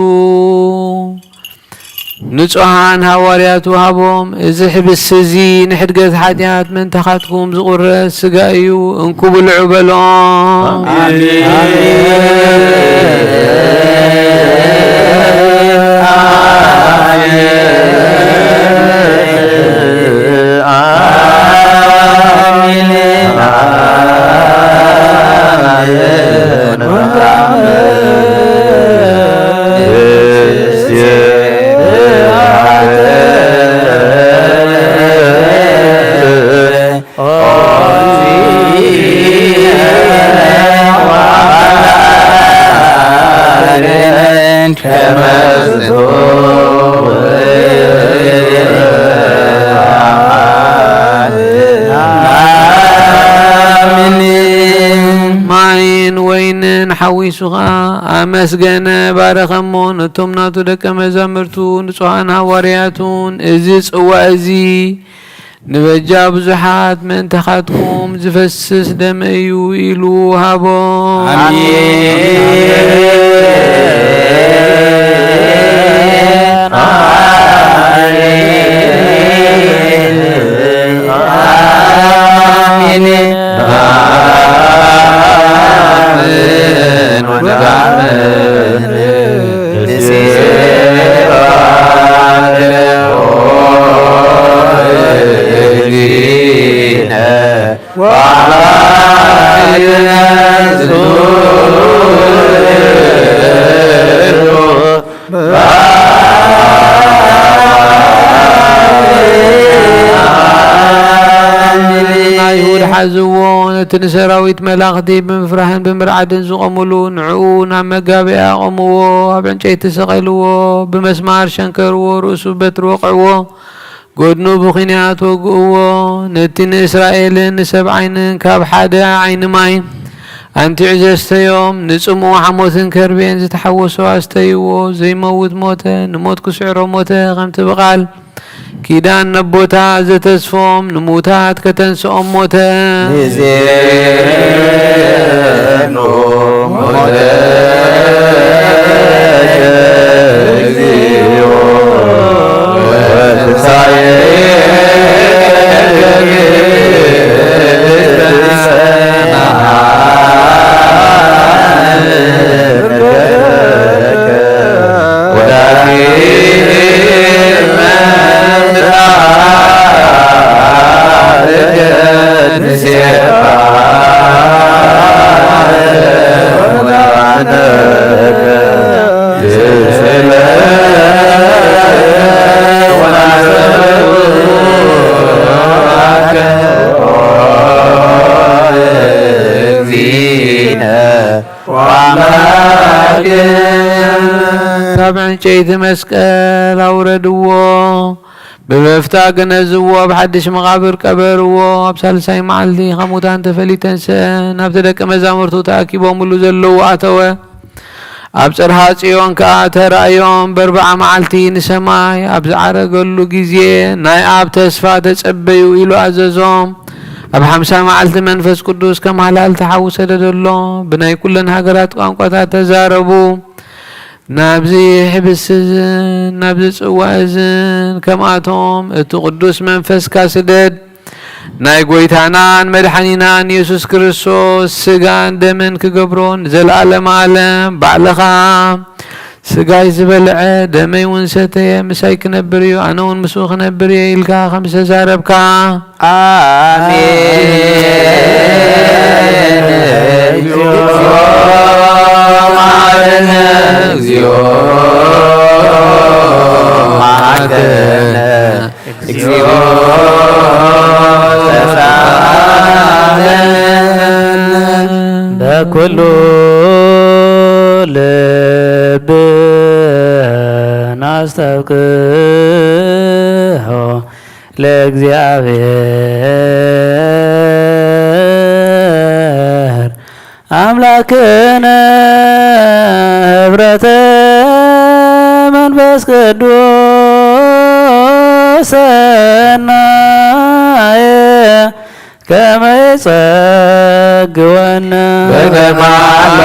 ንጹሃን ሃዋርያቱ ሃቦም እዚ ሕብስ እዚ ንሕድገት ሓጢአት መንተኻትኩም ዝቁረስ ስጋ እዩ እንኩ ብልዑ በሎም። ማይን ወይንን ሓዊሱኻ ኣመስገነ ባረኸሞ ነቶም ናቱ ደቀ መዛሙርቱ ንጹሃን ሃዋርያቱን እዚ ጽዋዕ እዚ ንበጃ ብዙሓት መንተኻትኩም ዝፈስስ ደመ እዩ ኢሉ ሃቦም። Bye. تنسراويت ملاغتي بمفرحن بمرعدن زقملو نعو نعم مقابئ قمو أبعنشي تسقلو بمسمار شنكرو رؤسو بتروقعو قدنو بخينيات وقوو نتين إسرائيل نسب عين كاب حدا عين ماي أنت عزستيوم نسمو حموثن كربين زتحوسوا استيوو زي موت موتا نموت كسعرو موتا غمت بقال كيدان نبوتا زتسفوم نموتات كتنسوم موتا نزينو موتا يزيو طبعا شيث مسكال أوردوه بمفتاق نزوه بحدش مغابر كبروه بسالساي معلدي خموتان تفلي تنسان ابتدك مزامرتو تاكيبو ملو زلو واتوه أبصرها صيون كاتر أيوم بربع معلتي نسماي أبزعر قلو جزيه ناي أب تسفا تسبيو إلو عززوم أب حمسا معلت منفس قدوس كمالال تحوس ددلو بناي كلن هاقرات قانقوتا تزاربو نابزي حبسزن نابزي صوازن كماتهم اتو قدوس منفس كاسدد ناي قويتانان مدحنينان يسوس كريستوس سغان دمن كقبرون زل عالم عالم بعلخام سغاي زبلع دمي ونستي مساي كنبريو انا ونمسوخ نبري إلكا 5000 ربكا بكل لب نستوقعه لእግዚአብሔር አምላክነ ህብረተ መንፈስ ቅዱስ ሰናየ ከመ ይጸግወነ በከማሎ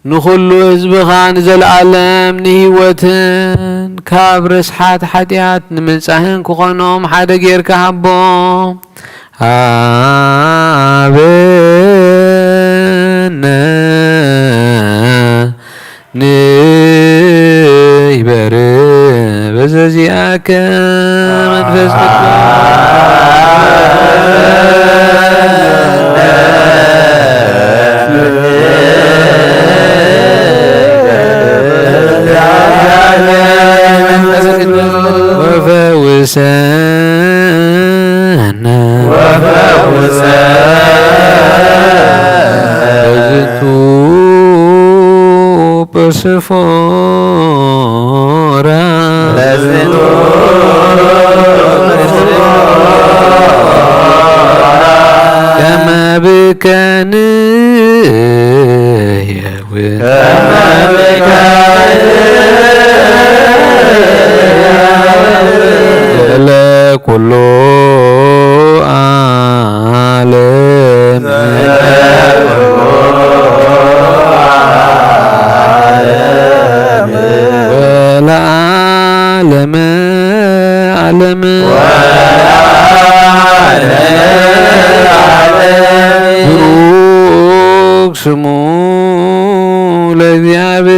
نخل حزبخان زلعلم نهيوتن كاب رسحات حتيات نمنساهن كخونهم حدا غير كهبهم آبنا نيبر بزازياك منفس وفوسنا بزتو بسفورا كما بكان يهوي كما بكان كل عالم ولا عالم عالم بروك سمو لذيابير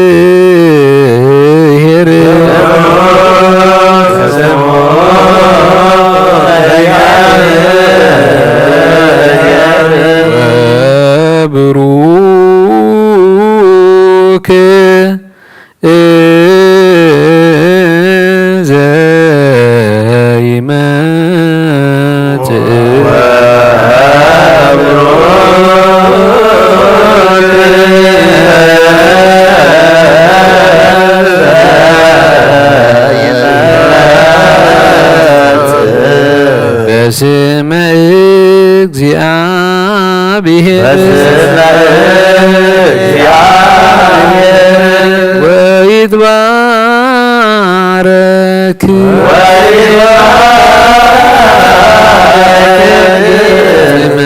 በስመ እግዚአብሔር ወይትባረክ ስመ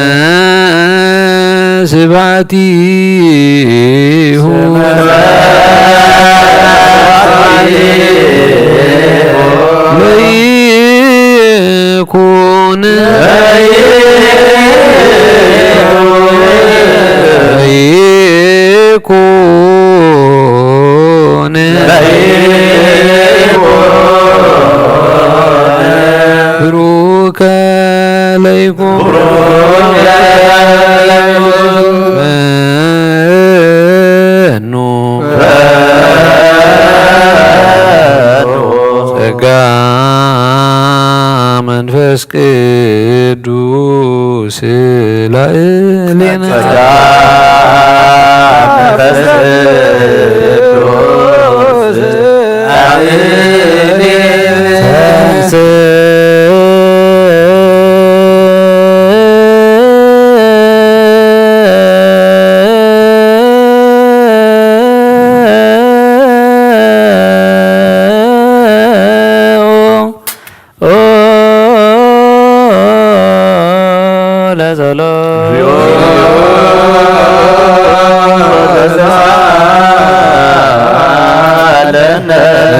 ስብሐቲሁ ለይኩን ብሩከ ለይኩን መኑ ጸጋ መንፈስ ቅዱስ ላዕሌነ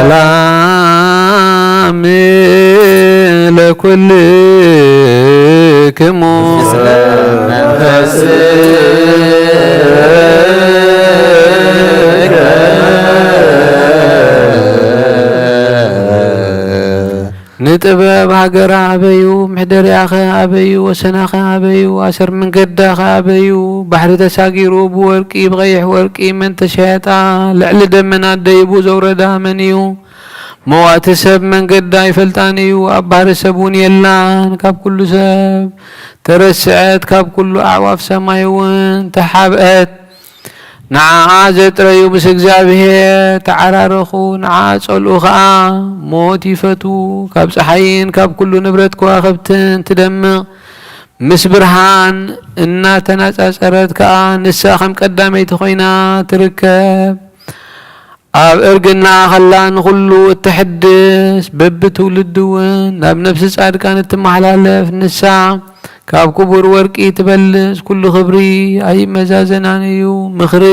ሰላም ለኩልክሙ ንጥበብ ሃገራ አበዩ ምሕደርያኸ አበዩ ወሰናኸ አበዩ አሰር መንገዳኸ አበዩ ባሕሪ ተሳጊሩ ብወርቂ ብቀይሕ ወርቂ መን ተሸየጣ ልዕሊ ደመና ደይቡ ዘውረዳ መን እዩ መዋእቲ ሰብ መንገዳ ይፈልጣን እዩ ኣብ ባህሪ ሰብ እውን የላን ካብ ኩሉ ሰብ ተረስዐት ካብ ኩሉ ኣዕዋፍ ሰማይ እውን ተሓብአት ንዓዓ ዘጥረዩ ምስ እግዚኣብሔር ተዓራረኹ ንዓዓ ጸልኡ ከዓ ሞት ይፈቱ ካብ ፀሓይን ካብ ኩሉ ንብረት ከዋኽብትን ትደምቕ ምስ ብርሃን እናተናጻጸረት ከዓ ንሳ ከም ቀዳመይቲ ኮይና ትርከብ ኣብ እርግና ኸላ ንኹሉ እትሕድስ በብትውልድ እውን ናብ ነፍሲ ጻድቃን እትመሓላለፍ ንሳ ካብ ክቡር ወርቂ ትበልስ ኩሉ ክብሪ ኣይመዛዘናን እዩ ምኽሪ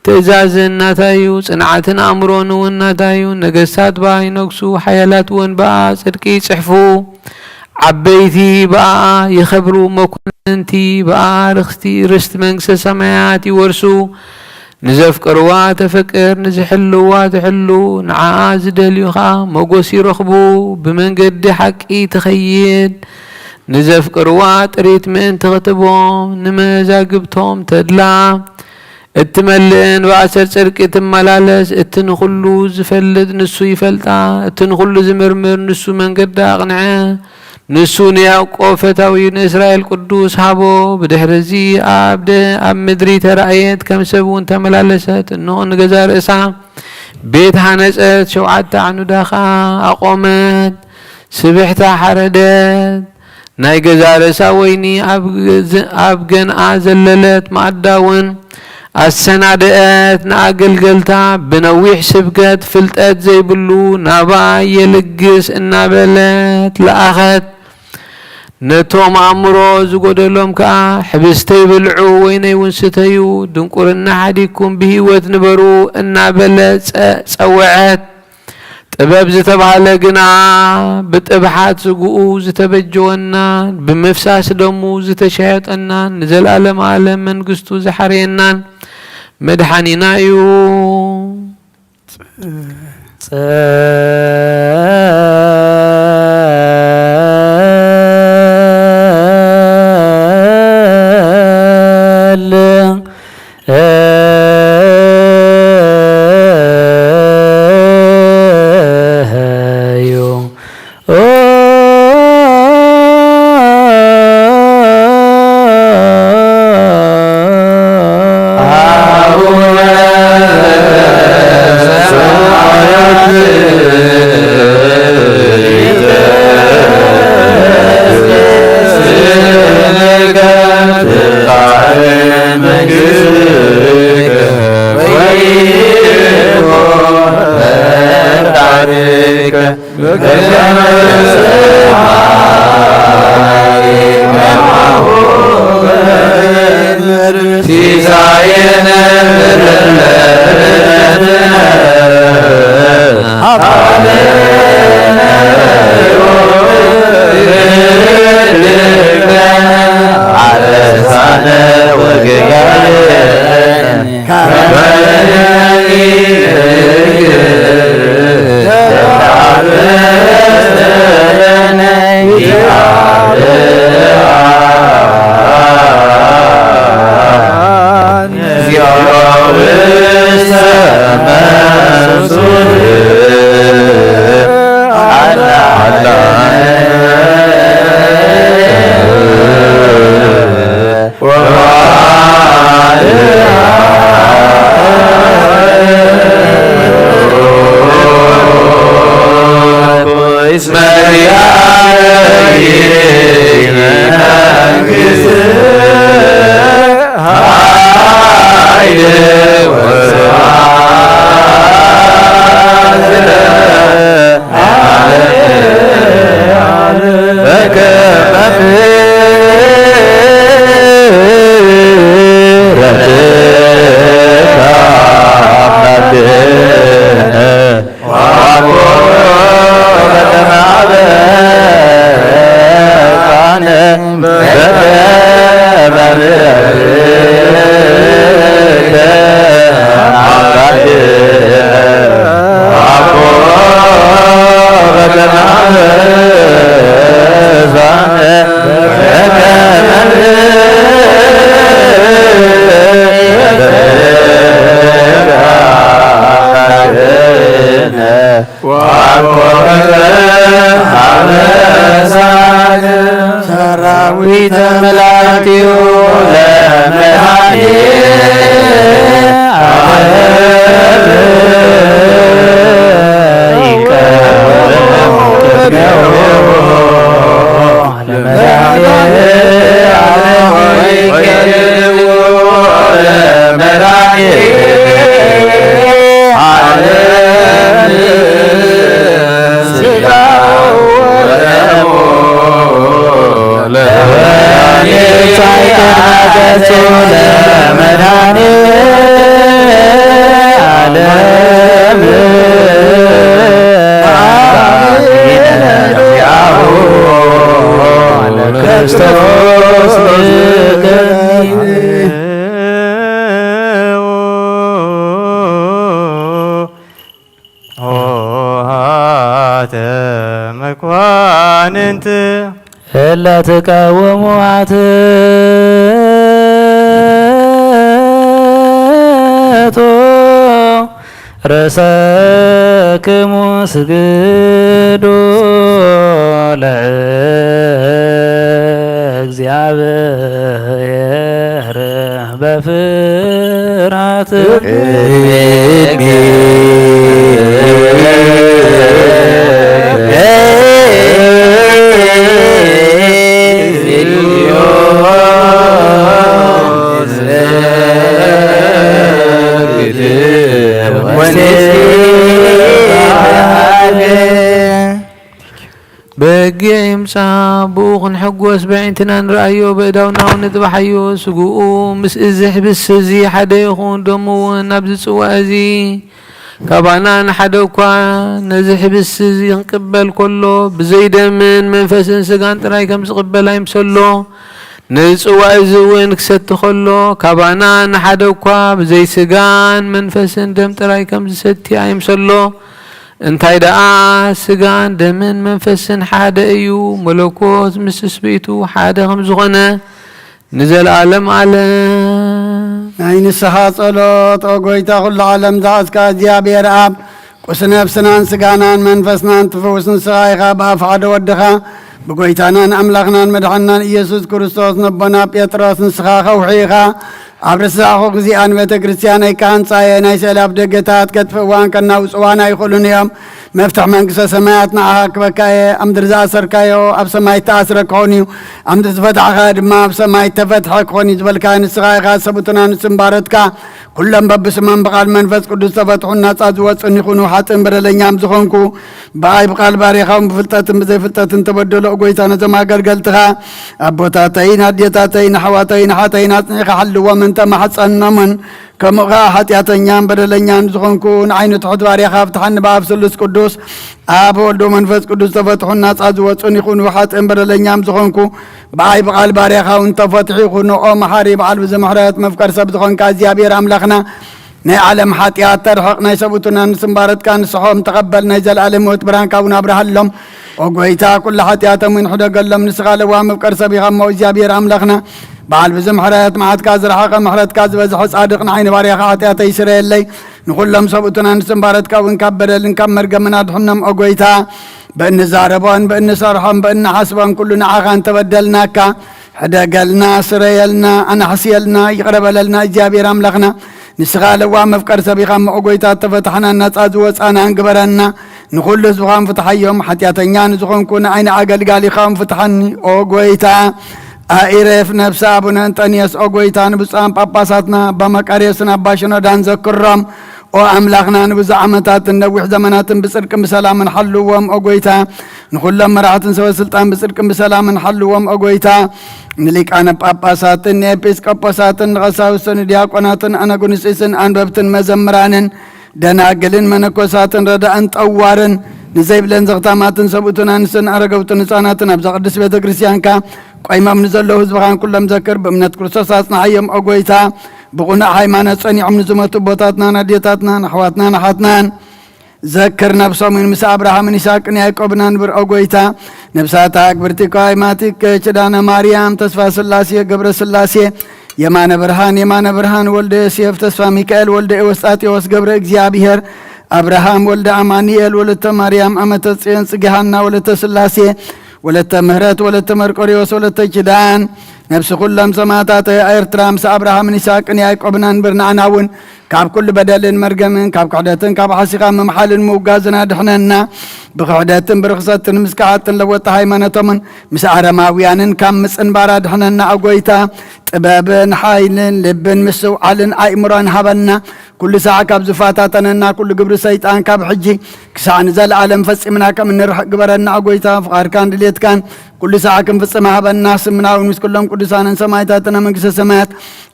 ትእዛዝን ናታ እዩ ጽንዓትን ኣእምሮን እውን ናታ እዩ ነገስታት በኣ ይነግሱ ሓያላት እውን በኣ ጽድቂ ይጽሕፉ ዓበይቲ በኣ ይኸብሩ መኮንንቲ በኣ ርስቲ መንግስተ ሰማያት ይወርሱ ንዘፍቅርዋ ተፈቅር ንዝሕልዋ ትሕሉ ንዓኣ ዝደልዩ ከዓ መጎስ ይረኽቡ ብመንገዲ ሓቂ ትኸይድ ንዘፍቅርዋ ጥሪት ምእንቲ ኽትቦም ንመዛግብቶም ተድላ እትመልእን ብኣሰር ጽድቂ ትመላለስ እቲ ንኹሉ ዝፈልጥ ንሱ ይፈልጣ እቲ ንኹሉ ዝምርምር ንሱ መንገዳ ኣቕንዐ ንሱ ንያዕቆብ ፈታዊ ንእስራኤል ቅዱስ ሃቦ ብድሕሪ እዚ ኣብ ምድሪ ተራእየት ከም ሰብ እውን ተመላለሰት እንሆ ንገዛ ርእሳ ቤት ሃነፀት 7 ዓኑዳ ከዓ ኣቆመት ስብሕታ ሓረደት ናይ ገዛ ርእሳ ወይኒ ኣብ ገንኣ ዘለለት ማዕዳ እውን ኣሰናድአት ንኣገልገልታ ብነዊሕ ስብከት ፍልጠት ዘይብሉ ናባ የልግስ እናበለት ለኣኸት ነቶም ኣእምሮ ዝጎደሎም ከዓ ሕብስተይ ብልዑ ወይነይ እውን ስተዩ ድንቁርና ሓዲኩም ብሂወት ንበሩ እናበለት ፀውዐት ጥበብ ዝተባሃለ ግና ብጥብሓት ዝጉኡ ዝተበጀወናን ብምፍሳስ ደሙ ዝተሸየጠናን ንዘለኣለም ዓለም መንግስቱ ዝሓርየናን መድሓኒና እዩ ሰራዊተ መላእክቲሁ መኳንንት እለ ተቃወሙአት ርእሰክሙ ስግዱ ለእግዚአብሔር በፍርሃት በጊምሳ ቡኽን ሕጎስ ብዕንትና ንረአዮ ብእዳውና ንጥባሓዮ ስጉኡ ምስ እዚ ሕብስ እዚ ሓደ ይኹን ደሞ እውን ኣብዚ ፅዋዕ እዚ ካባና ንሓደ እኳ ነዚ ሕብስ እዚ ክንቅበል ከሎ ብዘይደምን መንፈስን ስጋን ጥራይ ከም ዝቕበል ኣይምሰሎ ንፅዋዕ እዚ እውን ክሰቲ ከሎ ካባና ንሓደ እኳ ብዘይ ስጋን መንፈስን ደም ጥራይ ከም ዝሰቲ ኣይምሰሎ እንታይ ደኣ ስጋን ደምን መንፈስን ሓደ እዩ መለኮት ምስ ስብእቱ ሓደ ከም ዝኾነ ንዘለኣለም ዓለም ናይ ንስኻ ጸሎት ኦ ጐይታ ኩሉ ዓለም ዝሓዝካ እግዚኣብሔር ኣብ ቁስ ነፍስናን ስጋናን መንፈስናን ትፈውስ ንስኻ ኢኻ ብኣፍ ሓደ ወድኻ ብጐይታናን ኣምላኽናን መድሓናን ኢየሱስ ክርስቶስ ነቦና ጴጥሮስ ንስኻ ኸውሒ ኢኻ عبرساخو غزيان بيت كريستيان كان صاي ناي سلاف دغتات كتفوان كنا وصوانا يخلون يوم مفتح منقص سماياتنا هاك بكاي امدر زاسر كايو اب سماي تاسر كوني امدر فتح غاد ما اب سماي تفتح كوني زبل كان سغاي غاسبتنا نسمبارتكا كلهم ببسمان بقال منفس قدس تفتحنا صاز وصن يكونوا حاتم برلኛም ዝኾንኩ ባይ بقال ባሪኻም ፍልጠትን ብዘይ ፍልጠትን ተበደሎ ጎይታነ ዘማገልገልትኻ አቦታተይን አዲታተይን ሐዋተይን ሐተይን አጽኒኻ حلوا من ተማሐፀናምን ከምኻ ኃጢአተኛም በደለኛን ዝኾንኩ ንዓይኑ ትሑት ባሪኻ ፍትሐን በአብ ስሉስ ቅዱስ አብ ወልድ መንፈስ ቅዱስ ተፈትሑና ጻዝ ወጽን ይኹኑ ኃጢአን በደለኛም ዝኾንኩ ባይ በቃል ባሪኻውን ተፈትሑ ይኹኑ ኦ መሐሪ በዓል ብዘምሕረት መፍቀር ሰብ ዝኾንካ እግዚአብሔር አምላኽና ናይ ዓለም ኃጢአት ተርሕቕ ናይ ሰቡትና ንስምባረትካ ንስሖም ተቐበል ናይ ዘለዓለም ሕይወት ብርሃንካ እውን አብርሃሎም ኦ ጎይታ ኩሉ ኃጢአቶም ይንሕደገሎም ንስኻ ለዋ መፍቀር ሰብ ኢኻ እሞ እግዚአብሔር አምላኽና بعد بزم حرات معت كازر حق محرت كاز بزح صادق نعين باريخ عطياتي سريلي نقولهم سبتنا نسمبارت كاون كبدل نكمر جمنا دحنم أقويتا بأن زاربان بأن صرحم بأن حسبان كلنا عغان تبدلناك حدا قالنا سريلنا أنا حسيلنا يقرب لنا جابير أملغنا نسغال وام فكر سبيخا أقويتا تفتحنا الناس أزوز أنا انقبرنا نقول زغام فتحيهم حتى تنيان زغام كون عين عقل قال خام فتحني أقويتا አኢረፍ ነፍሳ አቡነ አንጦንዮስ ኦጎይታን ብፁዓን ጳጳሳትና በመቃርዮስና ባሽኖ ዳን ዘክሮም ኦ አምላኽና ንብዙ ዓመታት ነዊሕ ዘመናትን ብጽድቅን ብሰላምን ሓልዎም ኦጎይታ ንኹሎም መራሕትን ሰበ ስልጣን ብጽድቅን ብሰላምን ሓልዎም ኦጎይታ ንሊቃነ ጳጳሳትን ኤጲስቆጶሳትን ቀሳውስትን ዲያቆናትን አነጉንስስን አንበብትን መዘምራንን ደናግልን መነኮሳትን ረዳእን ጠዋርን ንዘይብለን ዘኽታማትን ሰብኡትን አንስን አረገውትን ህፃናትን አብዛ ቅዱስ ቤተ ክርስቲያንካ ቆይማም ንዘለዉ ህዝብኻን ኩሎም ዘክር በእምነት ክርስቶስ አጽናሕዮም ኦጎይታ ብቑኑዕ ሃይማኖት ጸኒዖም ንዝመቱ ቦታትና ናዴታትና ናሕዋትና ናሓትናን ዘክር ነብሶምን ምስ አብርሃምን ይስሐቅን ያዕቆብን አንብር ኦጎይታ ነብሳታ አክብርቲ ከሃይማቲክ ኪዳነ ማርያም ተስፋ ስላሴ ገብረ ስላሴ የማነ ብርሃን ወልደ ዮሴፍ ተስፋ ሚካኤል ወልደ ኤዎስጣቴዎስ ገብረ እግዚአብሔር አብርሃም ወልደ አማኑኤል ወለተ ማርያም አመተ ጽዮን ጽጌሃና ወለተ ስላሴ ወለተ ምህረት ወለተ መርቆሪዎስ ወለተ ኪዳን ነፍስ ኩሎም ሰማዕታት ኤርትራም አብርሃምን ይስሐቅን ያዕቆብን አንብር ንዓናውን ካብ ኩሉ በደልን መርገምን ካብ ክሕደትን ካብ ሓሲኻ ምምሓልን ምውጋዝና ድሕነና ብክሕደትን ብርክሰትን ምስካዓትን ለወጣ ሃይማኖቶምን ምስ አረማውያንን ካብ ምፅንባራ ድሕነና አጎይታ ጥበብን ሓይልን ልብን ምስውዓልን አእምሮን ሃበና ኩሉ ሰዓ ካብ ዝፋታተነና ኩሉ ግብሪ ሰይጣን ካብ ሕጂ ክሳዕ ንዘለዓለም ፈፂምና ከም እንርሕቕ ግበረና አጎይታ ፍቓድካን ድሌትካን ኩሉ ሰዓ ክንፍፅም ሃበና ስምናውን ምስ ኩሎም ቅዱሳንን ሰማዕታትን መንግስተ ሰማያት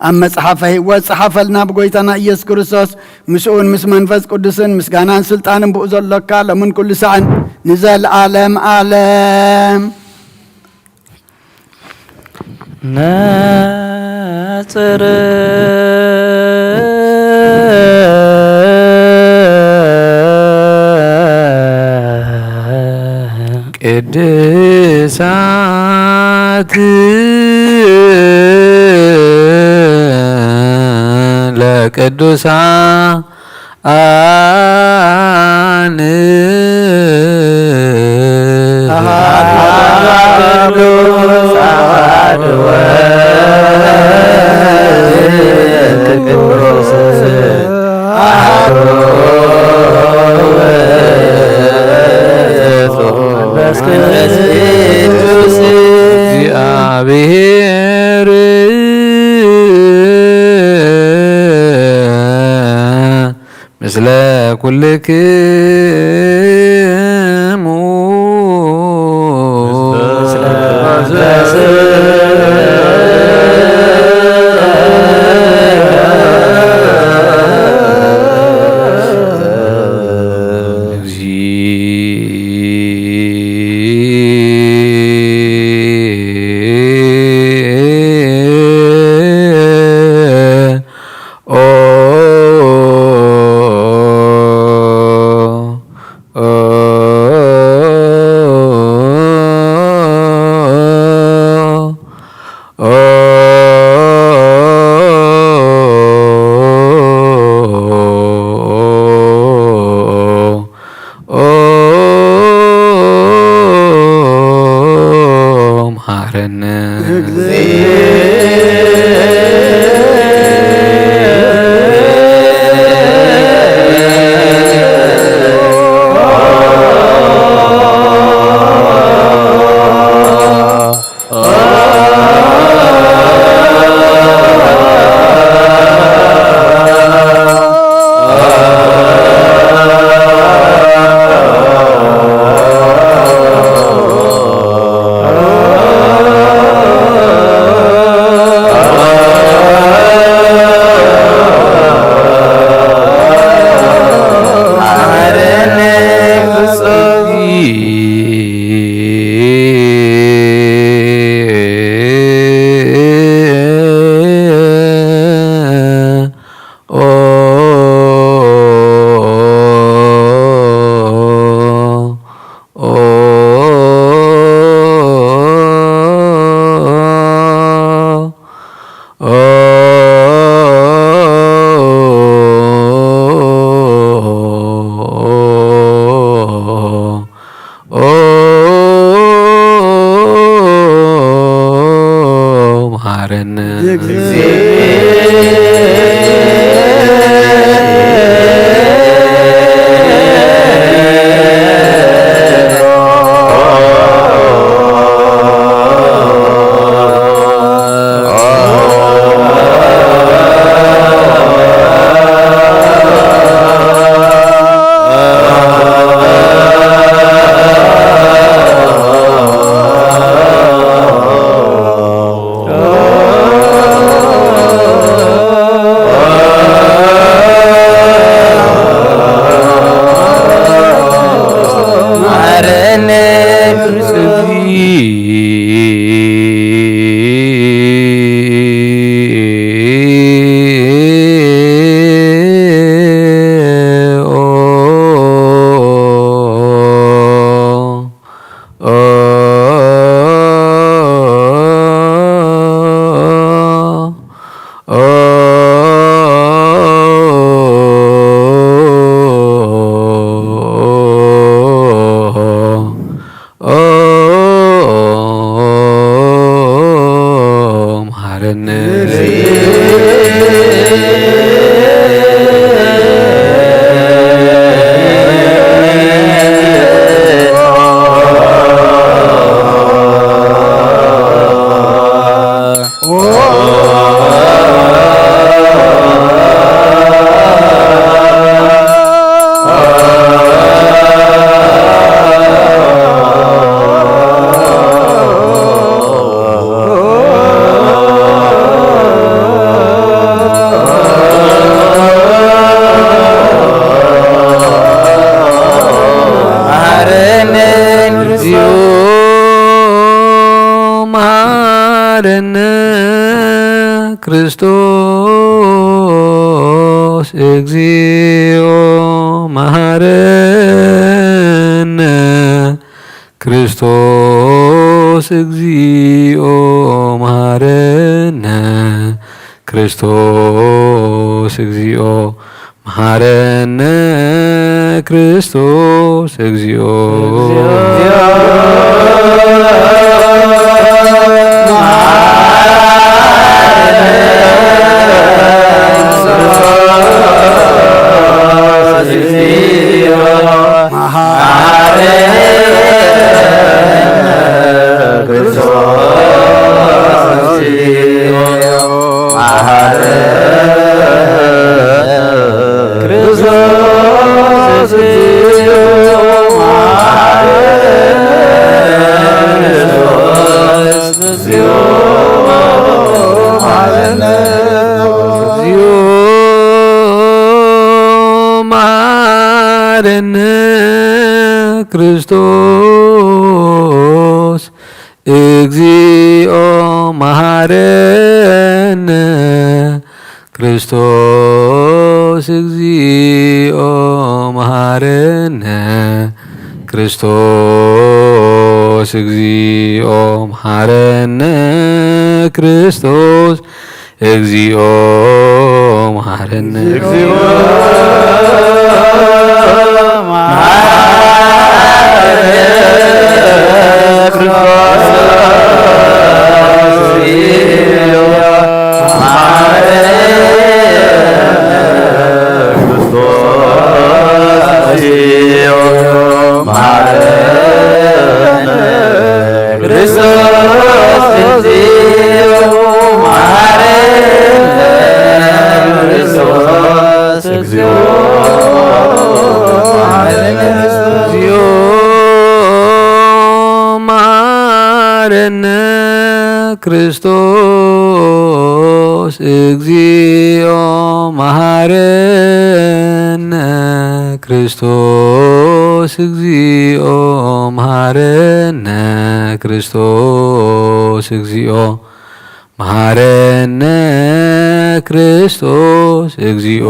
ኣብ መጽሓፈ ሕይወት ጽሓፈልና ብጎይታና ኢየሱስ ክርስቶስ ምስኡን ምስ መንፈስ ቅዱስን ምስጋናን ስልጣንን ብኡ ዘሎካ ለምን ኩሉ ሰዓን ንዘለዓለም ዓለም ነጽር ቅድሳት ለቅዱሳን እግዚአብሔር ምስለ ኩልክሙ Oh መሐረነ ክርስቶስ እግዚኦ መሐረነ ክርስቶስ እግዚኦ መሐረነ ክርስቶስ እግዚኦ መሐረነ ክርስቶስ እግዚኦ ክርስቶስ እግዚኦ መሐረነ ክርስቶስ እግዚኦ መሐረነ ክርስቶስ እግዚኦ መሐረነ ክርስቶስ እግዚኦ መሐረነ ክርስቶስ እግዚኦ መሐረነ ክርስቶስ እግዚኦ መሐረነ ክርስቶስ እግዚኦ መሐረነ ክርስቶስ እግዚኦ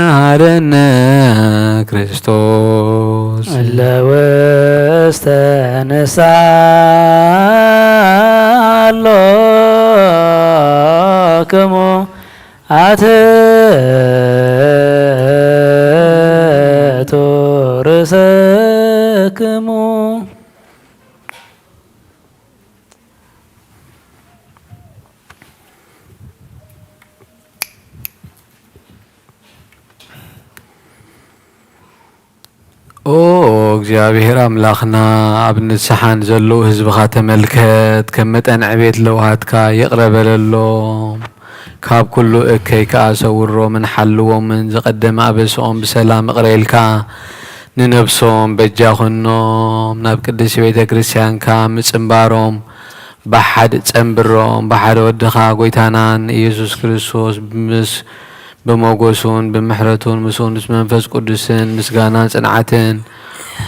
መሐረነ ክርስቶስ ለውስተ ንሳሎክሙ አትቱ ርእሰክሙ ኦ እግዚአብሔር አምላኽና ኣብ ንስሓን ዘለዉ ህዝብኻ ተመልከት ከም መጠን ዕቤት ለውሃትካ ይቕረበለሎም ካብ ኩሉ እከይ ከኣሰውሮምን ሓልዎምን ዝቐደመ ኣበስኦም ብሰላም እቕረልካ ንነብሶም በጃኹኖም ናብ ቅዱስ ቤተ ክርስቲያንካ ምጽምባሮም ብሓደ ጸንብሮም ብሓደ ወድኻ ጎይታናን ኢየሱስ ክርስቶስ ምስ بموجوسون بمحرتون مسون منفس قدسين مسجانا صنعتين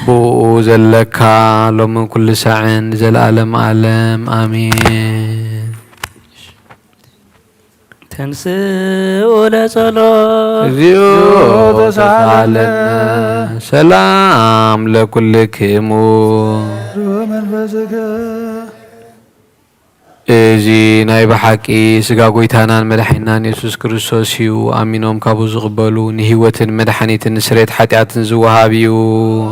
بو زلكا لو من كل ساعة زل عالم عالم آمين تنسوا لصلاة زيو تسالنا سلام لكلكم إزي نايب حكي سجا قويتانا مدحينا يسوس كريستوس يو آمينهم كابو زغبالو نهيوة مدحنية نسريت حتيات زوهابيو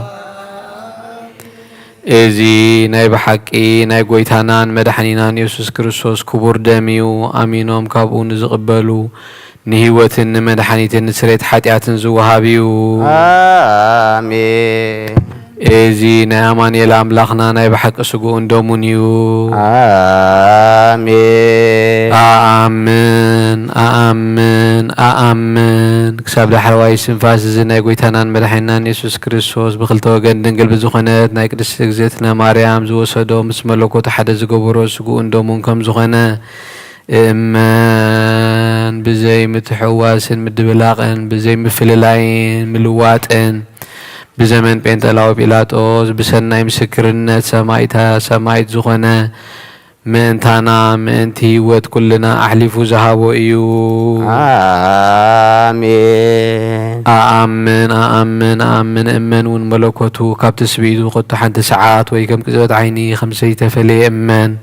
إزي نايب حكي نايب قويتانا مدحنينا يسوس كريستوس كبور دميو آمينهم كابو نزغبالو نهيوة مدحنية نسريت حتيات زوهابيو آمين إزي نعمان يلا أملاخنا نايب حق سجون دومونيو آمين آمين آمين آمين كسب لحرواي سنفاس زنا قويتانان مدحينان يسوس كريستوس بخلتو وجن دنقل بزخنات نايك دستيزيتنا مريم زو سدو مسملوكو تحد زقبرو سجون دومون كم زخنا إمان بزي متحواسن مدبلاقن بزي مفللاين ملواتن بزمن بنتلاو بيلاطوس بسناي مسكرنت سمايت زخنا من تانا من تيوت كلنا أحلفو زهابو إيو آمين آمين آمين آمين إمان ونملكوتو كاب تسبيدو قد حنت ساعات ويكم كزبت عيني 5 فلي إمان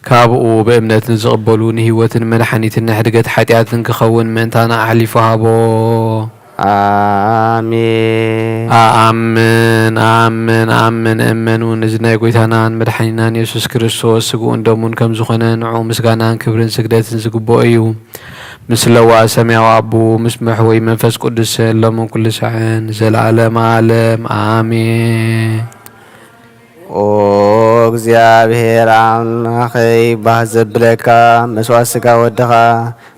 كابو بإمنة نزقبلون هيوة ملحنية النحرقت حتيات كخون من تانا أحلفو هابو آمين آمين آمين آمين آمين ونزنا يقويتانان مدحنينان يسوس كريستوس سقون دومون كم زخنا نعو مسقانان كبرن سقدات سقبو أيو مثل واسمع وابو مسمح ويمنفس قدس لهم كل سعين زلعلم عالم آمين او እግዚአብሔር አምላኸይ ባህ ዘብለካ መስዋዕት ስጋ ወድኻ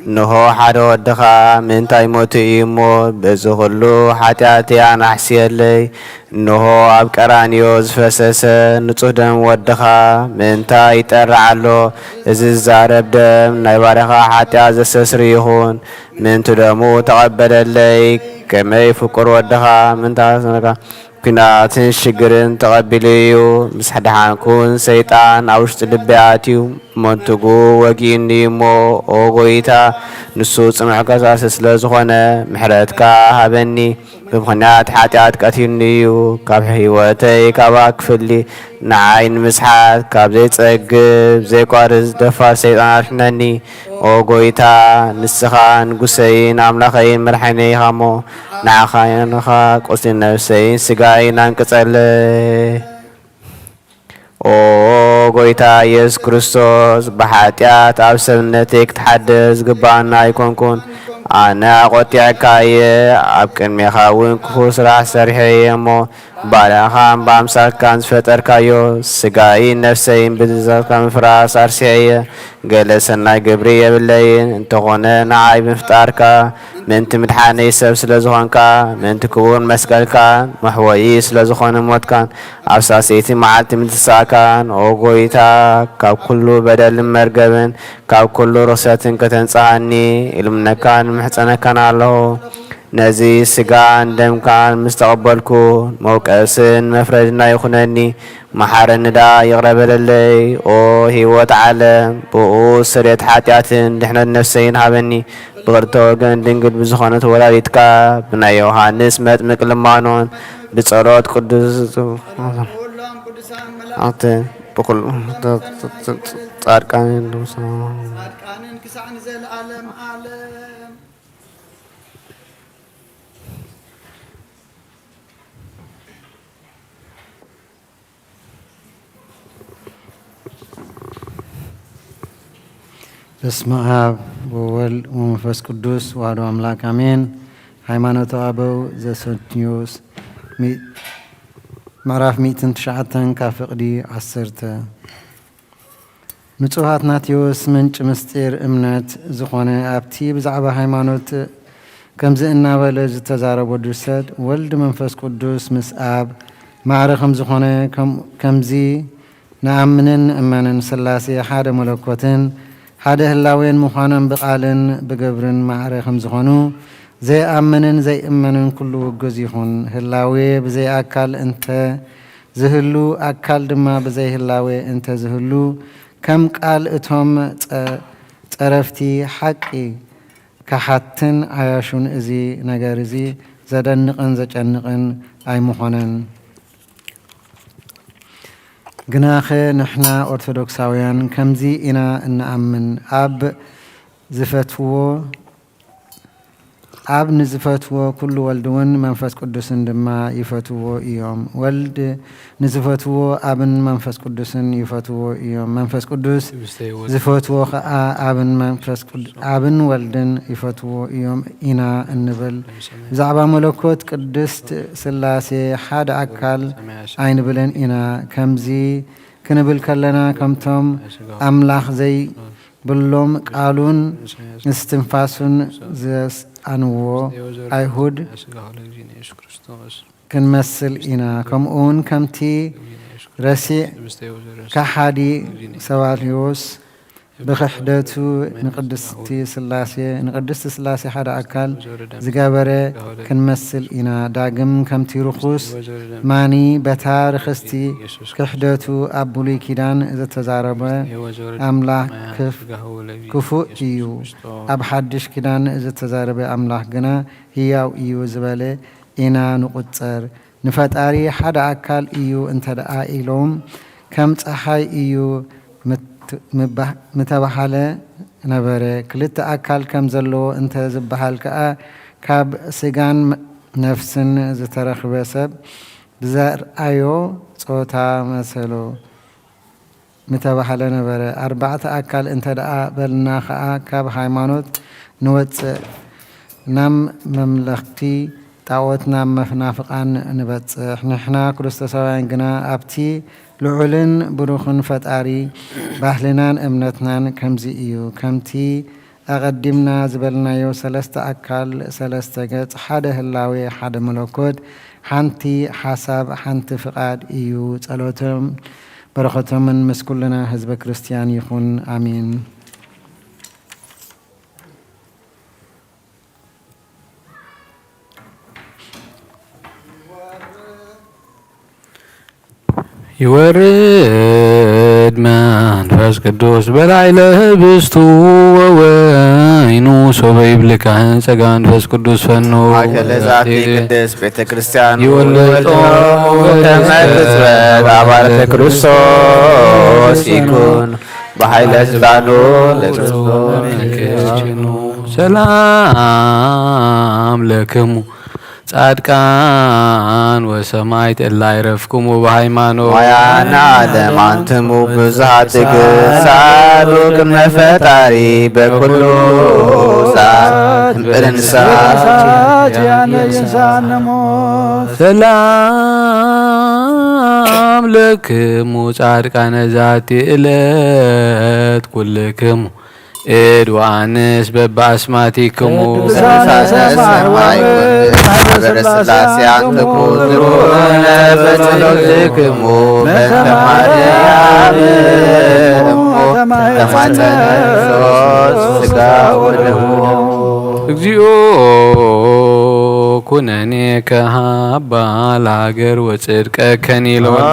እንሆ ሓደ ወድኻ ምንታይ ሞቱ እዩ እሞ በዚ ኩሉ ሓጢኣት ኣናሕስየለይ እንሆ ኣብ ቀራንዮ ዝፈሰሰ ንጹህ ደም ወድኻ ምንታይ ይጠርዕ ኣሎ እዚ ዝዛረብ ደም ናይ ባርኻ ሓጢኣት ዘስተስሪ ይኹን ምንቱ ደሙ ተቐበለለይ ከመይ ፍቁር ወድኻ ምንታይ ኩናትን ሽግርን ተቐቢልዩ ምስ ሓድሓንኩን ሰይጣን ኣብ ውሽጢ ልበያትዩ መንትጉ ወጊእኒ እሞ ኦ ጎይታ ንሱ ጽኑዕ ከሳሲ ስለ ዝኾነ ምሕረትካ ሃበኒ ብምኽንያት ሓጢኣት ቀቲልኒ እዩ ካብ ህይወተይ ካብኣ ክፍሊ ንዓይ ንምስሓት ካብ ዘይጸግብ ዘይቋርዝ ደፋር ሰይጣን ኣርሕነኒ ኦ ጎይታ ንስኻ ንጉሰይን ኣምላኸይን መድሓኒይ ኢኻ እሞ ንዓኻ ኢኻ ቁስሊ ነፍሰይን ስጋይን አንቅጸለይ ኦ ጎይታ ኢየሱስ ክርስቶስ ብሓጢኣት ኣብ ሰብነተይ ክትሓድስ ዝግባአና ኣይኮንኩን ኣነ ቆጢዕካየ ኣብ ቅድሜኻ እውን ክፉእ ስራሕ ሰሪሐ እየ እሞ ባልያኻን ብኣምሳልካን ዝፈጠርካዮ ስጋይን ነፍሰይን ብትእዛዝካ ምፍራስ ኣርሲዐ እየ ገለ ሰናይ ግብሪ የብለይን እንተኾነ ንዓይ ብምፍጣርካ ምንቲ ምድሓነይ ሰብ ስለ ዝኾንካ ምንቲ ክቡር መስቀልካን መሕወኢ ስለ ዝኾነ ሞትካን ኣብ ሳሰይቲ መዓልቲ ምትሳእካን ኦ ጎይታ ካብ ኩሉ በደልን መርገብን ካብ ኩሉ ርክሰትን ከተንጽሓኒ ኢልምነካን ምሕፀነካን ኣለኹ ነዚ ስጋን ደምካን ምስ ተቐበልኩ መውቀስን መፍረድና ይኹነኒ መሓረኒ ዳ ይቕረበለለይ ኦ ህይወት ዓለም ብኡ ስርየት ሓጢኣትን ድሕነት ነፍሰይን ሃበኒ ብቕርተ ወገን ድንግል ብዝኾነት ወላዲትካ ብናይ ዮሃንስ መጥምቅ ልማኖን ብጸሎት ቅዱስ ብኩሉ ጻድቃንን ክሳዕ ንዘለዓለም ዓለም በስመ አብ ወወልድ ወመንፈስ ቅዱስ ዋሕዱ አምላክ አሜን። ሃይማኖተ አበው ዘሰንዮስ ምዕራፍ 109 ካብ ፍቕዲ 10 ንጹሕ አትናቴዎስ ምንጭ ምስጢር እምነት ዝኾነ ኣብቲ ብዛዕባ ሃይማኖት ከምዚ እናበለ ዝተዛረቦ ድርሰት ወልድ መንፈስ ቅዱስ ምስ ኣብ ማዕረ ከም ዝኾነ ከምዚ ንኣምንን እመንን ሥላሴ ሓደ መለኮትን ሓደ ህላዌን ምዃኖም ብቓልን ብግብርን ማዕረ ከም ዝኾኑ ዘይኣምንን ዘይእመንን ኩሉ ውግዝ ይኹን። ህላዌ ብዘይ ኣካል እንተ ዝህሉ ኣካል ድማ ብዘይ ህላዌ እንተ ዝህሉ ከም ቃል እቶም ጸረፍቲ ሓቂ ካሓትን ኣያሹን እዚ ነገር እዚ ዘደንቕን ዘጨንቕን ኣይምኾነን። ግናኸ ንሕና ኦርቶዶክሳውያን ከምዚ ኢና እንኣምን ኣብ ንዝፈትዎ ኩሉ ወልድ እውን መንፈስ ቅዱስን ድማ ይፈትዎ እዮም። ወልድ ንዝፈትዎ ኣብን መንፈስ ቅዱስን ይፈትዎ እዮም። መንፈስ ቅዱስ ዝፈትዎ ከዓ ኣብን ወልድን ይፈትዎ እዮም ኢና እንብል። ብዛዕባ መለኮት ቅድስት ስላሴ ሓደ ኣካል ኣይንብለን ኢና። ከምዚ ክንብል ከለና ከምቶም ኣምላኽ ዘይብሎም ቃሉን እስትንፋሱን ዘስኣንዎ ኣይሁድ ክንመስል ኢና። ከምኡውን ከምቲ ረሲዕ ከሓዲ ሰባልዮስ ብክሕደቱ ንቅድስቲ ስላሴ ሓደ ኣካል ዝገበረ ክንመስል ኢና። ዳግም ከምቲ ርኩስ ማኒ በታ ርክስቲ ክሕደቱ ኣብ ብሉይ ኪዳን ዝተዛረበ ኣምላኽ ክፉእ እዩ፣ ኣብ ሓድሽ ኪዳን ዝተዛረበ ኣምላኽ ግና ህያው እዩ ዝበለ ኢና ንቁፀር። ንፈጣሪ ሓደ ኣካል እዩ እንተደኣ ኢሎም ከም ፀሓይ እዩ ምተባሃለ ነበረ። ክልተ ኣካል ከም ዘለዎ እንተ ዝበሃል ከዓ ካብ ስጋን ነፍስን ዝተረኽበ ሰብ ብዘርአዮ ፆታ መሰሎ ምተባሃለ ነበረ። ኣርባዕተ ኣካል እንተ ደኣ በልና ከዓ ካብ ሃይማኖት ንወፅእ ናብ መምለኽቲ ጣዖት ናብ መናፍቃን ንበፅሕ። ንሕና ክርስቶሳውያን ግና ኣብቲ ልዑልን ብሩኽን ፈጣሪ ባህልናን እምነትናን ከምዚ እዩ። ከምቲ ኣቐዲምና ዝበልናዮ ሰለስተ ኣካል ሰለስተ ገጽ፣ ሓደ ህላዌ፣ ሓደ መለኮት፣ ሓንቲ ሓሳብ፣ ሓንቲ ፍቓድ እዩ። ጸሎቶም በረኸቶምን ምስ ኩልና ህዝበ ክርስቲያን ይኹን ኣሚን። ይወርድ መንፈስ ቅዱስ በላዕለ ህብስቱ ወወይኑ ሶበ ይብልካህን ጸጋ መንፈስ ቅዱስ ፈኑ ማእከለ ዛቲ ቅድስት ቤተ ክርስቲያን ይወልዶ ከመትዝበት አባለተ ክርስቶስ ይኩን በኃይለ ስልጣኑ ለክርስቶስ ሰላም ለክሙ ጻድቃን ወሰማዕት እላ ይረፍኩሙ በሃይማኖት ዋያና ዓለም አንትሙ ብዙኃት ትዕግሥት ጻድቅ መፈጣሪ በኩሉ ሰዓት እንሳት ሰላም ለክሙ ጻድቃነ ዛቲ ዕለት ኩልክሙ እድ ወአንስ በበአስማቲክሙ ሰማይ ማህበረ ሥላሴ አንትሙ ዝሩነ በጸሎትክሙ በእንተ ማርያም እሞ ተማጸነሶስ ሥጋ ወደሙ እግዚኦ ኩነኔ ከሃባ ለሀገር ወጽድቀ ከኒሎን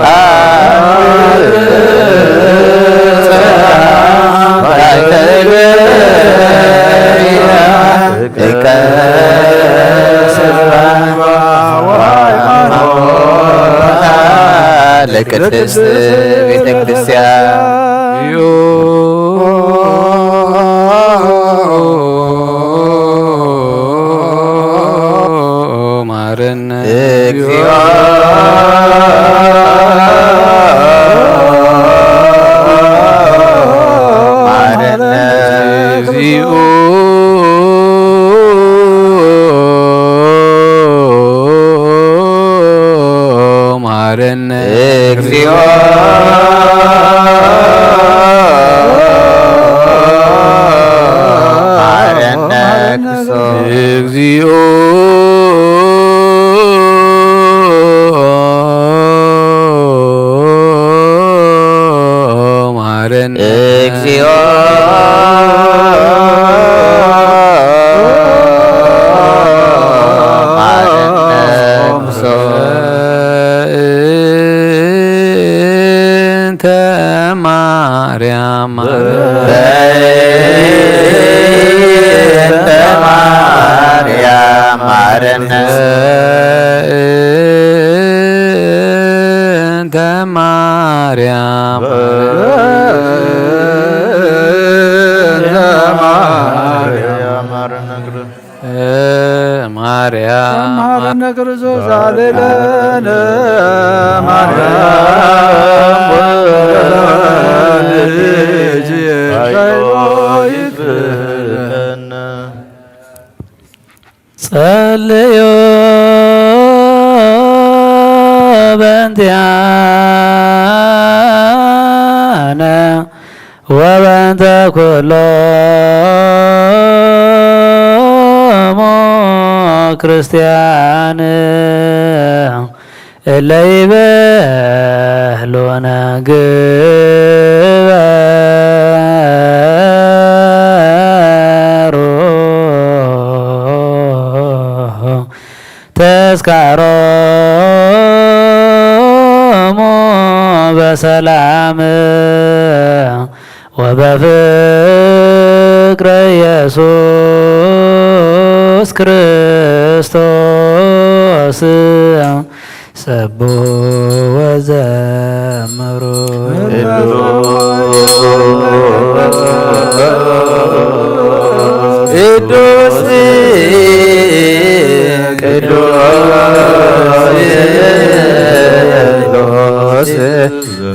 ለቅድስት ቤተ ክርስቲያን ማረነ እግዚኦ ማረነ እግዚኦ ማረነ እግዚኦ ማረነ እግዚኦ ማረነ እግዚኦ እንተ ማርያም በእንተ ማርያም ማረነ እንተ ማርያም ወበእንተ ኩሎሙ ክርስቲያን እለ ይቤሎነ ግበሩ ተስካሮሙ በሰላም ወበፍቅረ ኢየሱስ ክርስቶስ ሰቡ ወዘምሩ ቅዱስ ቅዱስ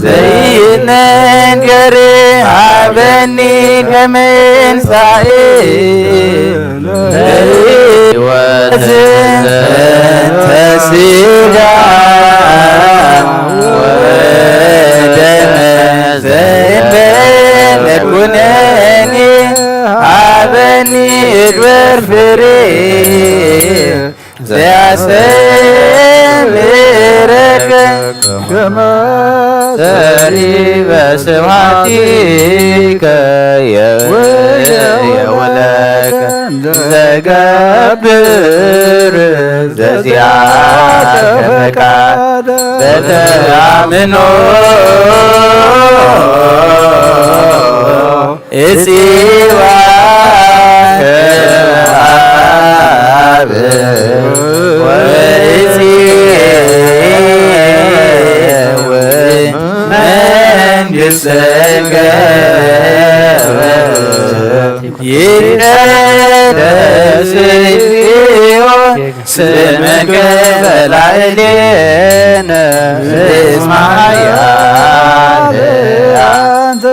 ዘይነገር አበኒ ከመንሳኤ ተስጋ ወደመ ዘይበለኩነኒ አበኒ እግበር ፍሬ ዘያሰምረከ ከመሰሪ በስብሐቲከ የወለከ ዘገብር ዘዚአከ ፈቃደ በተአምኖ እሲባከ አብ መንግሥትከ ይትቀደስ ስምከ በላዕሌነ እስማያለ አንተ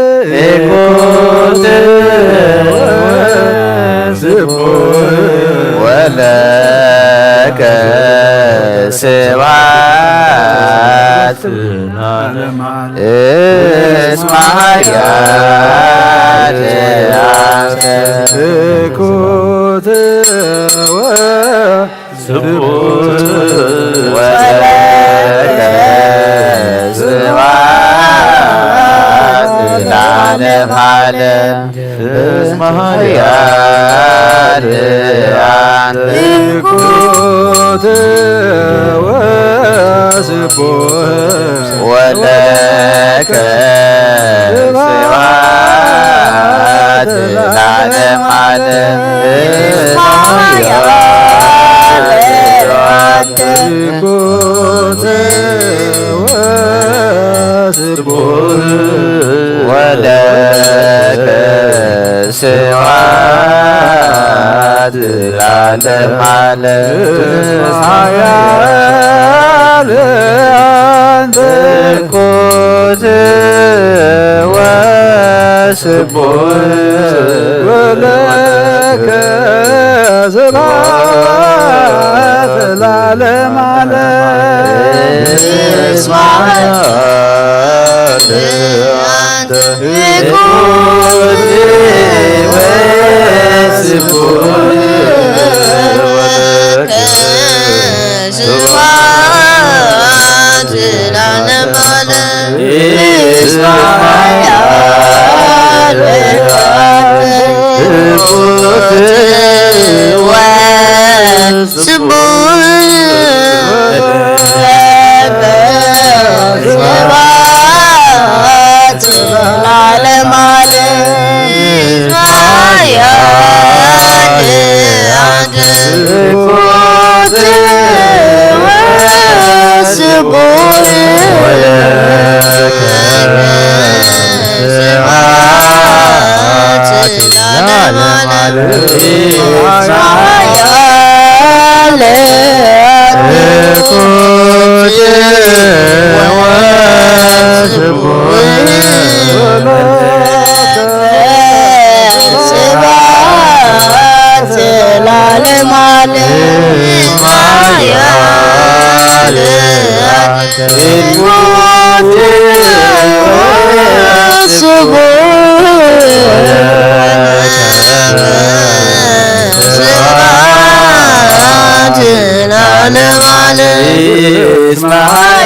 ኢኩት ወለከ ስብሐት እስማያለ አንተ ኢኩት ወለከ ስብሐት ለዓለመ ዓለም እስማያለ አንተ ኢኩት ወለከ ስብሐት ለዓለመ ዓለም እስማያለ አንተ ኢኩት ወለከ ስብሐት ለዓለመ ዓለም አንተ ኢኩት ወለከ ስብሐት ለዓለመ ዓለም እስማያለ አንተ ኢኩት ወለከ ስብሐት ለዓለመ ዓለም እስማያለ ኢኩት ስብሐት ለዓለመ ዓለም እስማያለ አንተ ኢኩት ወለከ ስብሐት ለዓለመ ዓለም እስማያለ ኢኩት ስብሐት ለዓለመ ዓለም እስማያለ ኢኩት Ismaya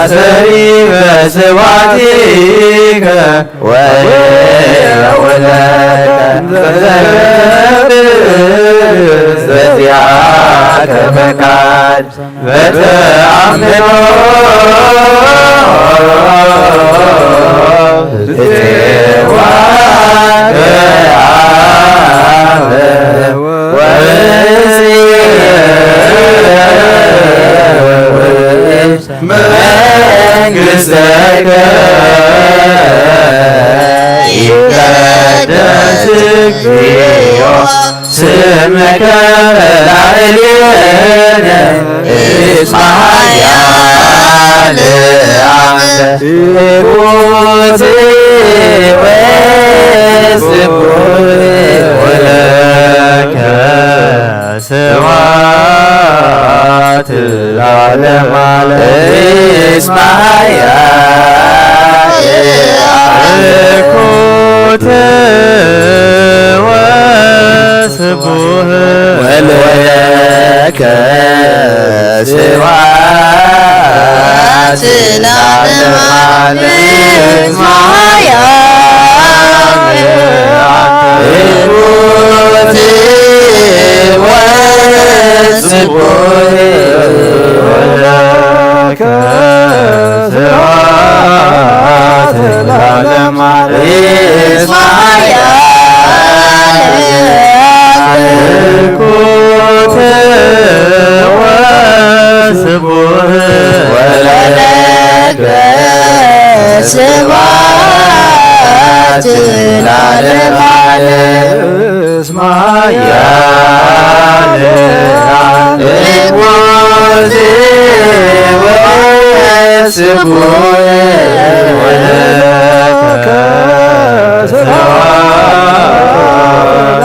አሰሪ በስዋቲከ ወለከ በዚያከ ፈቃድ በተአምኖ መንግሥተከ ይቀደስ እግዚኦ ስምከ ላዕሌነ እስማያል አንተ ትሑት ወስቡሕ ወለከ ስብሐት ለዓለመ ዓለም እስማያል እኩት ወስቡሕ ወለከ ስብሐት ለዓለመ ዓለም እስማያል እኩት ወስቡሕ ወለከ ስብሐት ለዓለመ ዓለም እስማያል እኩት ወስቡሕ ወለከ ስብሐት ለዓለመ ዓለም እስማያል እኩት ወስቡሕ ወለከ ስብሐት ለዓለመ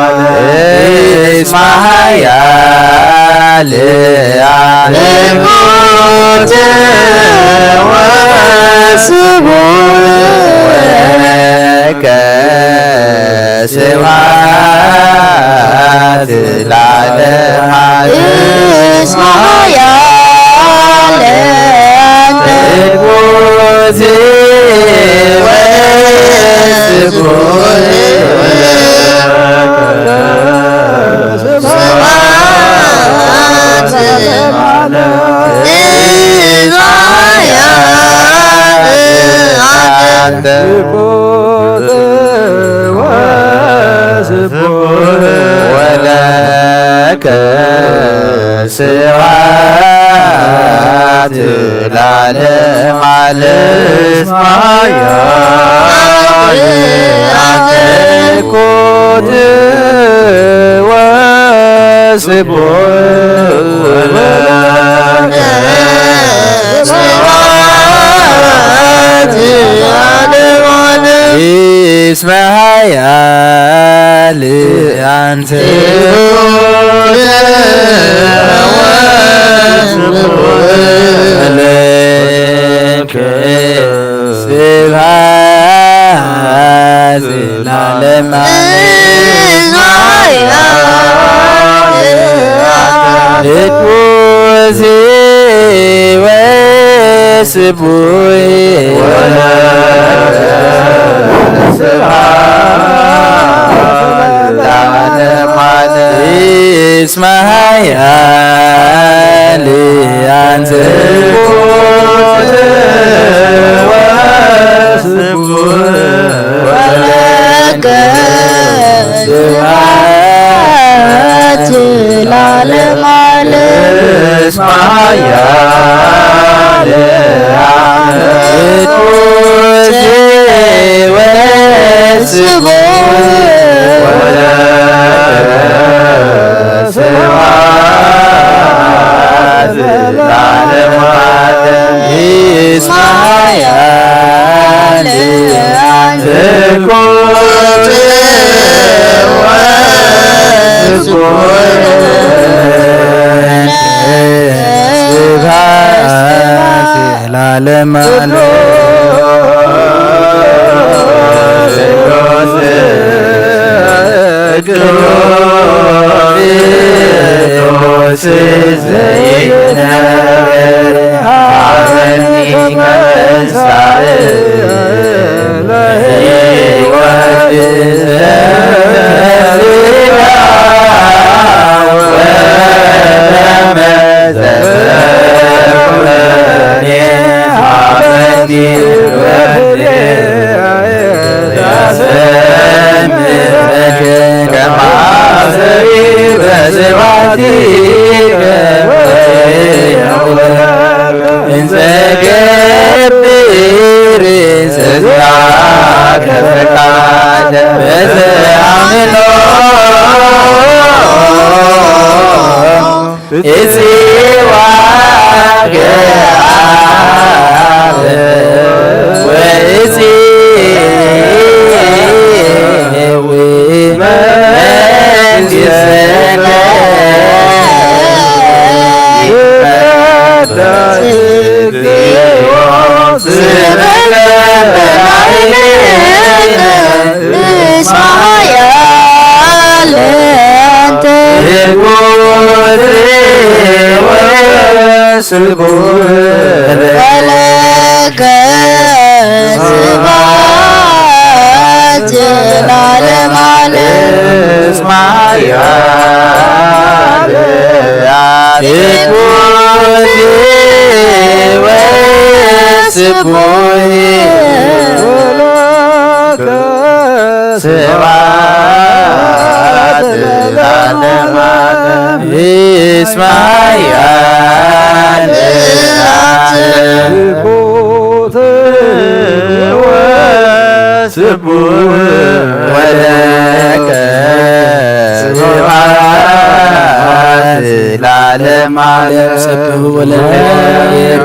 ዓለም እስማያል እኩት ወስቡሕ ወለከ ስብሐት ለዓለመ ዓለም እስማያል እኩት ወስቡሕ ስብሐት አንተ እኩት ወስቡሕ ወለከ ስብሐት ለዓለመ ዓለም እስማያል አንተ እኩት ወስቡሕ ወለከ ስብሐት ለዓለመ ዓለም እስማያል አንተ ወለከ ስብሐት ለዓለመ ዓለም እኩት ወስቡሕ ወለከ ስብሐት ለዓለመ ዓለም እስማያል አንተ እኩት ወስቡሕ ወለከ ስብሐት ለዓለመ ዓለም እስማያል እኩት ወስቡሕ ወለከ ስብሐት ለዓለመ ዓለም እስማያል እኩት ስብሐት ለዓለመ ዓለም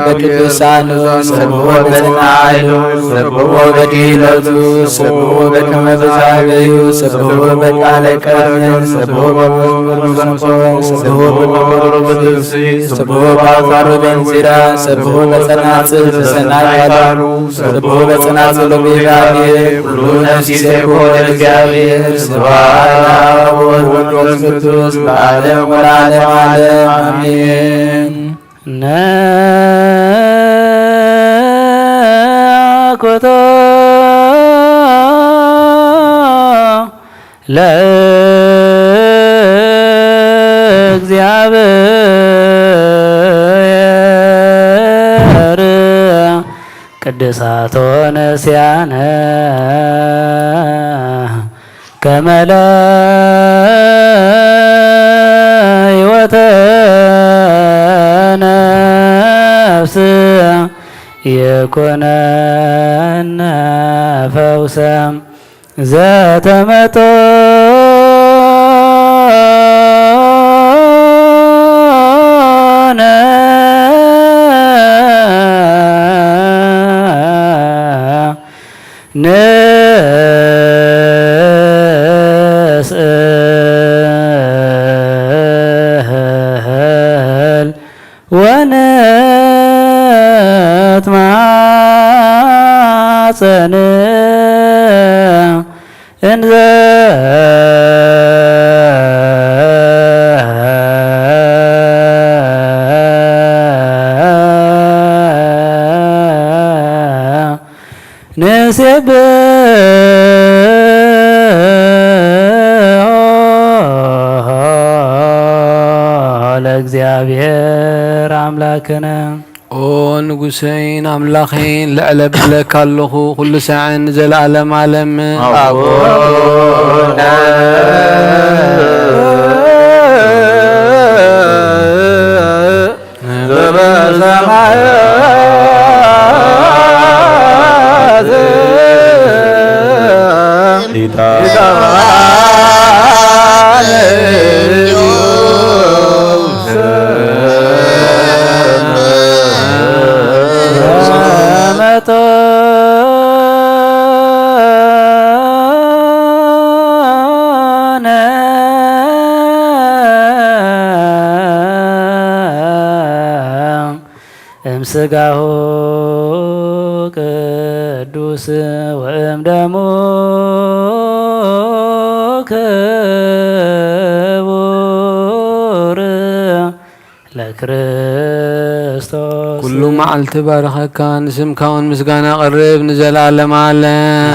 በቅዱሳኑ ሰብሖ በናይሉ ሰብሖ በዲለቱ ሰብሖ በከመ በዛብዩ ሰብሖ በቃለ ቀርሜል ሰብሖ በመዝሙር ሰብሖ በመቆሮ በልብሲ ሰብሖ በአፋሮ በእንዚራ ሰብሖ በጸናጽል በሰናይ ያዳሩ ሰብሖ በጸናጽል በእግዚአብሔር ሁሉ ነፍስ ይሴብሖ ለእግዚአብሔር ስብሐት ለአብ ወወልድ ወመንፈስ ቅዱስ ለዓለሙ ወለዓለመ ዓለም አሜን። ነኮቶ ለእግዚአብሔር ቅድሳቶ ነስያነ ከመለ ሕይወተ ነፍስ የኮነነ ፈውሰ ዘተመጦ ንስእል ወነትማፀን እንዘ ለእግዚአብሔር አምላክነ ኦ ንጉሰይን አምላኸይን ልዕለ ብለካ ኣለኹ ኩሉ ሰዓን ዘለዓለም ዓለም አቡነ እምስጋሁ ቅዱስ ወእምደሙ ክቡር ለክርስቶስ ኩሉ መዓልቲ ባረኸካ ንስምካ እውን ምስጋና ቀርብ ንዘለዓለም ዓለም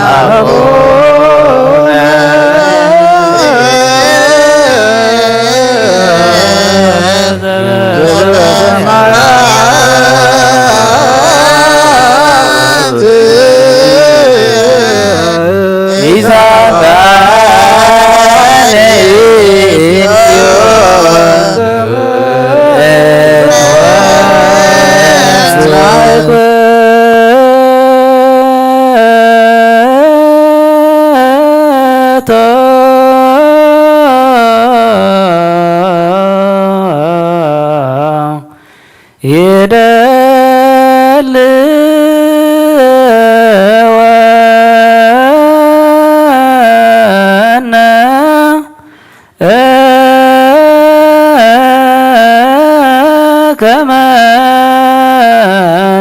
كما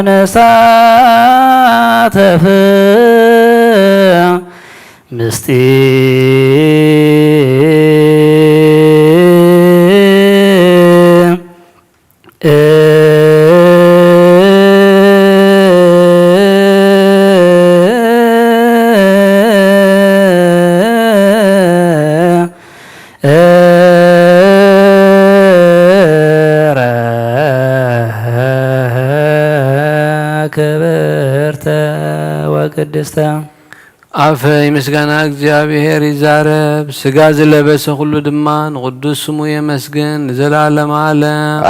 نساتف ክብርተ ወቅድስተ አፈይ ምስጋና እግዚአብሔር ይዛረብ ስጋ ዝለበሰ ሁሉ ድማ ንቅዱስ ስሙ የመስግን ዘላለም ዓለም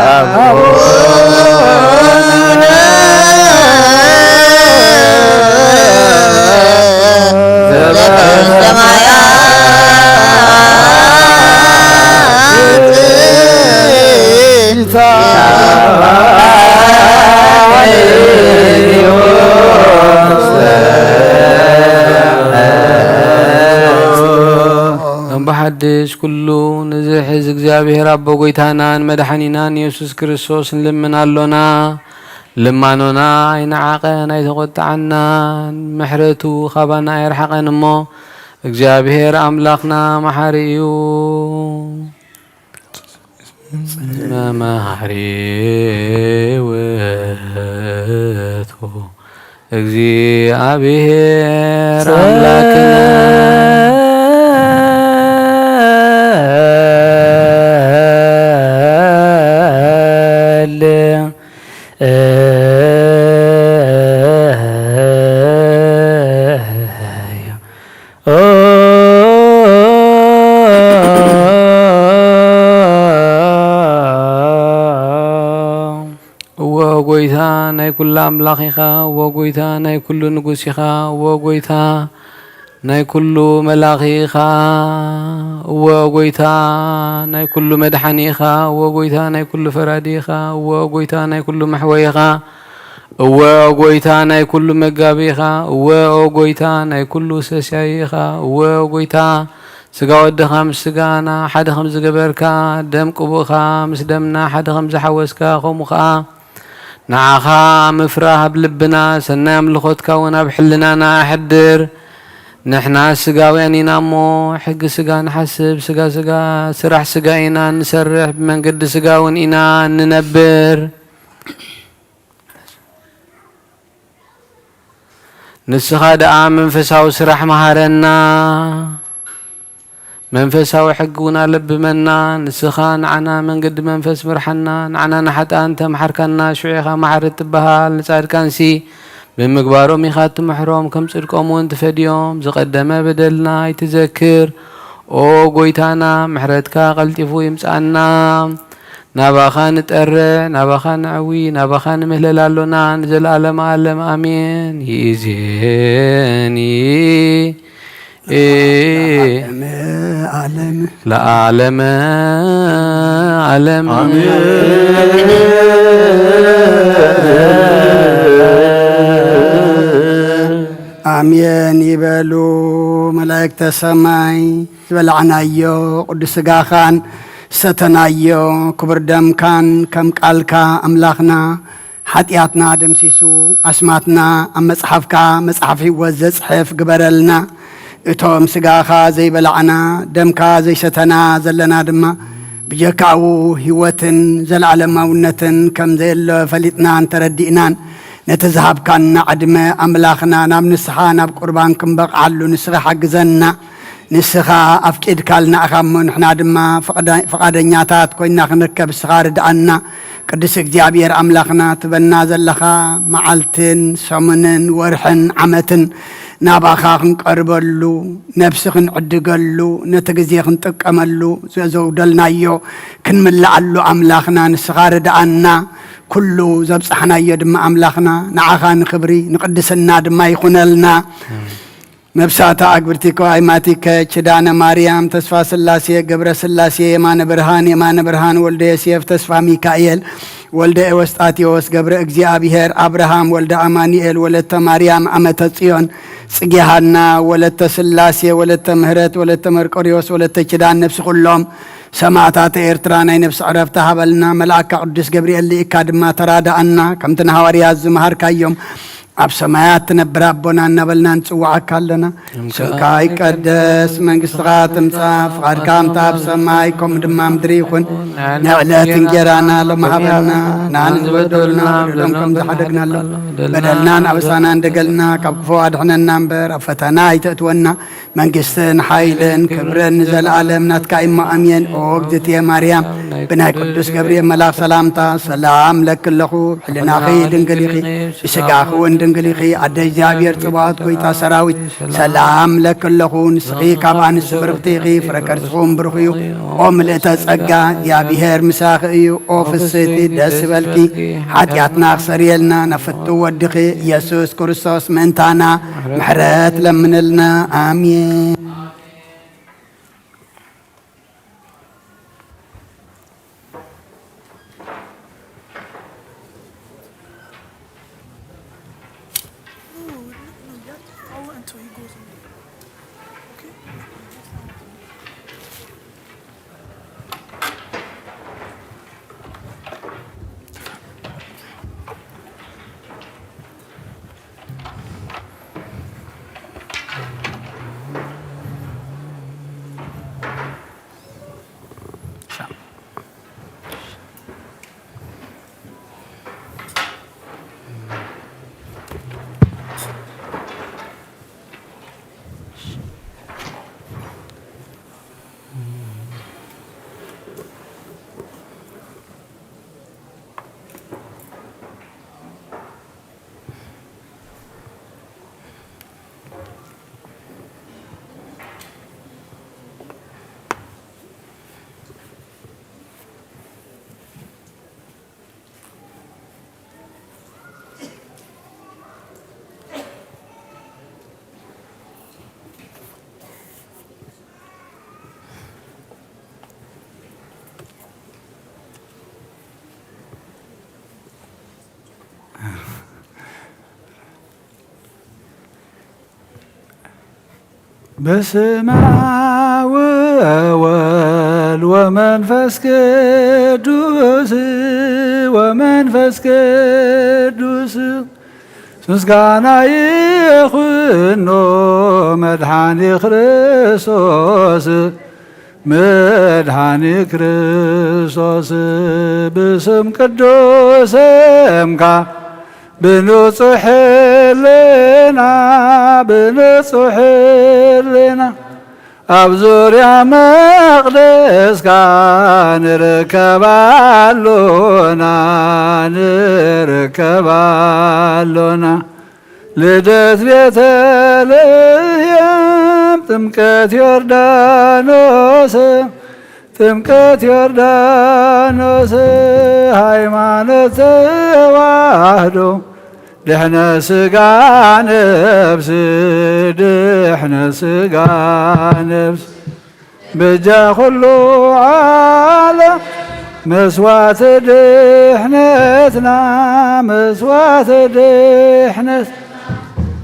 بحدش كله نزحز እግዚአብሔር አቦ ጎይታናን መድኃኒናን ኢየሱስ ክርስቶስ እንለምናለና ለማኖና አይናቀን አይተቆጣና ምሕረቱ ኸባና ይርሐቀን እሞ እግዚአብሔር አምላክና መሐሪዩ መሐሪውቱ እግዚአብሔር አምላክና ወጎይታ ናይ ኩሉ አምላኽ ኢኻ ወጎይታ ናይ ኩሉ ንጉስ ኢኻ ወጎይታ ናይ ኩሉ መላኺ ኢኻ ወጎይታ ናይ ኩሉ መድሓኒ ኢኻ ወጎይታ ናይ ኩሉ ፈራዲ ኢኻ ወጎይታ ናይ ኩሉ መሕወይ ኢኻ ወጎይታ ናይ ኩሉ መጋቢ ኢኻ ወጎይታ ናይ ኩሉ ሰስያይ ኢኻ ወጎይታ ስጋ ወድኻ ምስ ስጋና ሓደ ከም ዝገበርካ ደም ቅቡእኻ ምስ ደምና ሓደ ከም ዝሓወስካ ከምኡ ከዓ ንዓኻ ምፍራህ ኣብ ልብና ሰናይ ኣምልኾትካ እውን ኣብ ሕልናና ሕድር ንሕና ስጋውያን ኢና እሞ ሕጊ ስጋ ንሓስብ ስጋ ስራሕ ስጋ ኢና ንሰርሕ ብመንገዲ ስጋ እውን ኢና ንነብር ንስኻ ደኣ መንፈሳዊ ስራሕ መሃረና መንፈሳዊ ሕጊ እውን ኣለብመና ንስኻ ንዓና መንገዲ መንፈስ ምርሐና ንዓና ንሓጣን ተምሓርካና ሽዑኻ ማሕረት ትበሃል ንጻድቃንሲ ብምግባሮም ኢኻ ትምሕሮም ከም ጽድቆም እውን ትፈድዮም ዝቐደመ በደልና ይትዘክር ኦ ጎይታና ምሕረትካ ቀልጢፉ ይምጻና ናባኻ ንጠርዕ ናባኻ ንዕዊ ናባኻ ንምህለል ኣሎና ንዘለዓለመ ዓለም ኣሜን ይእዜኒ ለዓለመ ዓለም አሜን ይበሉ መላእክተ ሰማይ ዝበላዕናዮ ቅዱስ ስጋኻን ሰተናዮ ክቡር ደምካን ከም ቃልካ ኣምላኽና ሓጢኣትና ደምሲሱ ኣስማትና ኣብ መጽሓፍካ መጽሓፍ ሕይወት ዘጽሕፍ ግበረልና እቶም ስጋኻ ዘይበላዕና ደምካ ዘይሰተና ዘለና ድማ ብጀካኡ ህይወትን ዘለዓለማውነትን ከም ዘየለ ፈሊጥናን ተረዲእናን ነተዝሃብካና ዕድመ ኣምላኽና ናብ ንስኻ ናብ ቁርባን ክንበቕዓሉ ንስኻ ሓግዘና ንስኻ ኣፍቂድካልና ኢኻ እሞ ንሕና ድማ ፈቓደኛታት ኮይና ክንርከብ ንስኻ ርድኣና ቅዱስ እግዚኣብሔር ኣምላኽና ትበና ዘለኻ መዓልትን ሰሙንን ወርሕን ዓመትን ናባኻ ክንቀርበሉ ነብሲ ክንዕድገሉ ነቲ ግዜ ክንጥቀመሉ ዘውደልናዮ ክንምላዓሉ ኣምላኽና ንስኻ ርድኣና ኩሉ ዘብፅሕናዮ ድማ ኣምላኽና ንዓኻ ንክብሪ ንቅድስና ድማ ይኹነልና ነብሳታ አግብርቲኮ አይማቲከ ችዳነ ማርያም ተስፋ ስላሴ ገብረ ስላሴ የማነ ብርሃን ወልደ ዮሴፍ ተስፋ ሚካኤል ولد أوستاتيوس قبر እግዚአብሔር أبراهام ولد أمانيئل ولد مريم أمة ጽዮን ጽጌሃና ولد سلاسي ولد مهرت ولد مرقريوس ولد كدان نفس كلهم سماعات إرترانا نفس عرفتها بلنا ملاك قدس جبريل اللي إكادما ترادعنا كم تنهاري الزمهر كيوم أب سمايات نبرابنا نبلنا نسوعك لنا سكاي قدس من قصغات مصاف غير كام تاب سمايكم دمام دريخون نعلا تنجرانا لما حبلنا نان بدلنا بدلنكم زحدقنا بدلنا نعبسانا ندقلنا كبفو أدحنا النمبر أفتنا يتأتونا من قصن حيلن كبرن نزل عالمنا تكايم أمين أوقدت يا مريم بناي قدس جبريل ملاك سلامتا سلام لك اللخو حلنا خي دنقليخي بسقاخو دنقليخي عد جابير صبات كويتا سراويت سلام لك اللخون سقي كابان السبرفتيخي فركرتخون برخيو وملئتا سقا يا بيهر مساخيو وفسيتي داسبالكي حاتياتنا خسريلنا نفتو ودخي يسوس كريستوس منتانا محرات لمنلنا آمين በስመ አብ ወወልድ ወመንፈስ ቅዱስ ምስጋና ይሁን መድኃኒ ክርስቶስ በስም ቅዱስምካ بنصح لنا أبزر يا مقدس كان نركبالونا لدت بيتلهيم تمكت يردانوس ሃይማኖት ተዋህዶ ድሕነ ስጋ ነፍስ በጃ ኩሉ ዓለም መስዋዕት ድሕነትና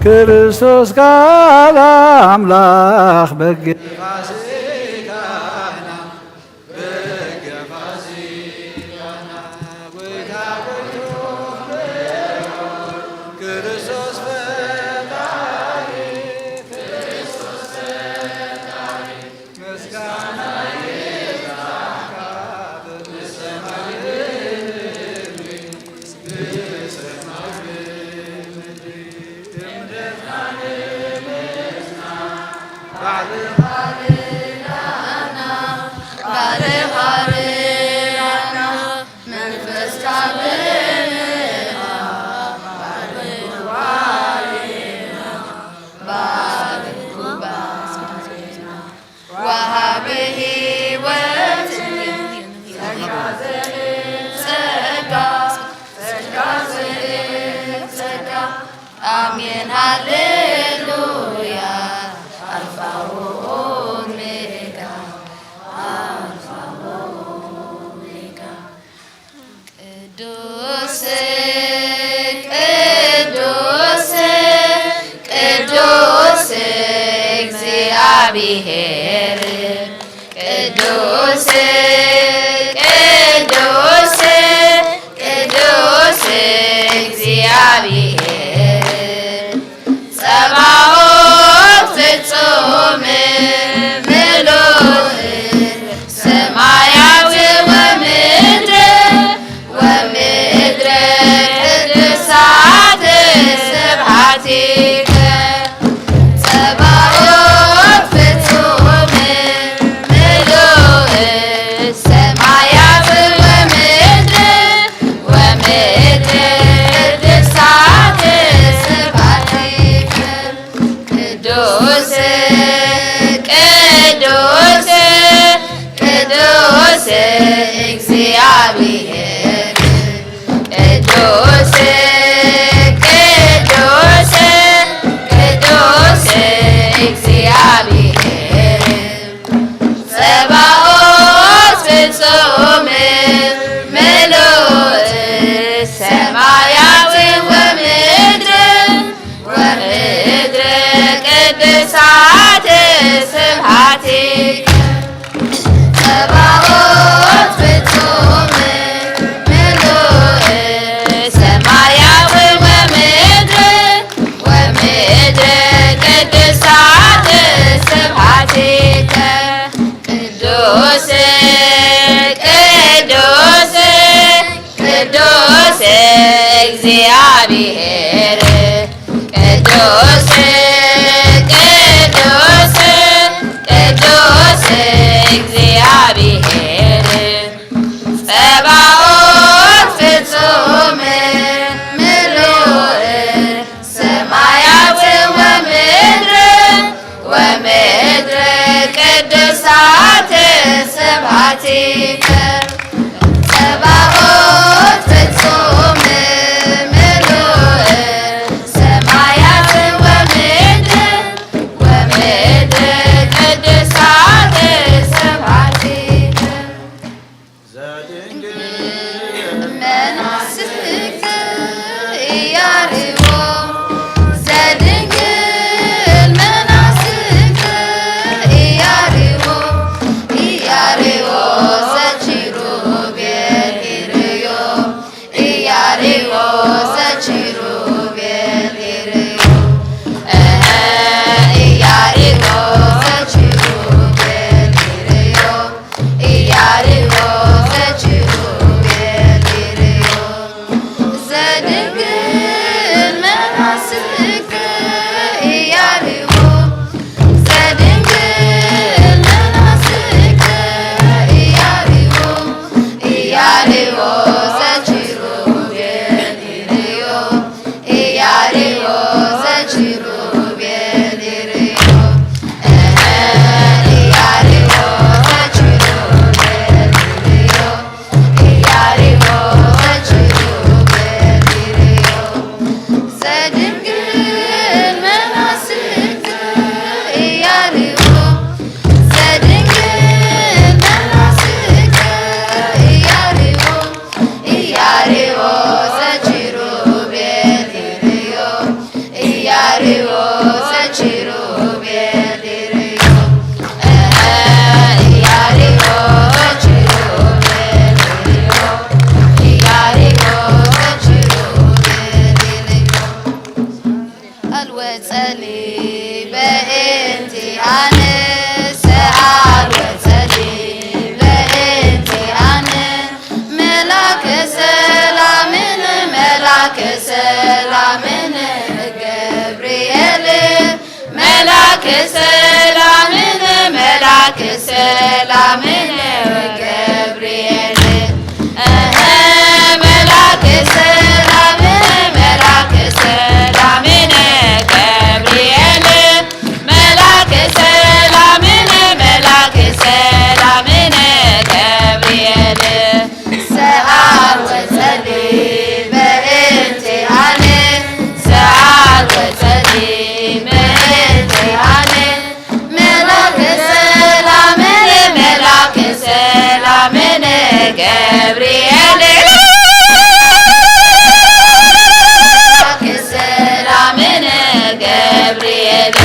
ክርስቶስ ቃል አምላኽ በግ Amen, hallelujah, Alpha Omega, Alpha Omega. እግዚአብሔር ቅዱስ ቅዱስ ቅዱስ እግዚአብሔር ጸባኦት ፍጹም ምሉእ ሰማያዊ ወምድር ቅድሳት ስብሐቲከ ጸባኦት ፍጹም ምሉእ ሰማያዊ ወምድር ቅድሳት ስብሐቲከ ቅዱስ ቅዱስ ቅዱስ እግዚአብሔር ቅዱስ ቅዱስ ቅዱስ እግዚአብሔር ጸባኦት ፍጹም ምሉእ ሰማያዊ ወምድር ቅድሳት ስብሐቲከ ጸባኦት ፍጹም ምሉእ ሰማያዊ ወምድር ቅድሳት ስብሐቲከ ቅዱስ ቅዱስ ቅዱስ እግዚአብሔር ቅዱስ ቅዱስ ቅዱስ እግዚአብሔር ጸባኦት ፍጹም ምሉእ ሰማያዊ ወምድር ቅድሳት ስብሐቲከ ጸባኦት ፍጹም ምሉእ ሰማያዊ ወምድር ቅድሳት ስብሐቲከ መናስክ ኢያሪቦ ዘድንግል መናስክ ኢያሪቦ ኢያሪቦ ዘኪሩቤል ኢርዮ ኢያሪቦ ዘኪሩቤል ኢርዮ ኢያሪቦ ዘኪሩቤል ኢርዮ ኢያሪቦ ዘኪሩቤል ኢርዮ ዘድንግል መናስክ ኢያሪቦ ዘድንግል መናስክ ኢያሪቦ ኢያሪቦ ዘኪሩቤል ኢርዮ ኢያሪቦ ዘኪሩቤል ኢርዮ ኢያሪቦ ዘኪሩቤል ኢርዮ ኢያሪቦ ዘኪሩቤል ኢርዮ ዘድንግል መናስክ ኢያሪቦ ዘድንግል መናስክ ኢያሪቦ ኢያሪቦ ዘኪሩቤል ኢርዮ ኢያሪቦ ዘኪሩቤል ኢርዮ ኢያሪቦ ዘኪሩቤል ኢርዮ ኢያሪቦ ዘኪሩቤል ኢርዮ አልወጸሊ በእንቲአነ ሰአልወጸሊ በእንቲአነ መላከ ሰላምን ገብርኤል መላከ ሰላምን ገብርኤል መላከ ሰላምን ገብርኤል መላከ ሰላምን ገብርኤል ሰአል ወጸሊ በእንቲአነ ሰአል ወጸሊ በእንቲአነ መላከ ሰላምን ገብርኤል ሰላምን ገብርኤል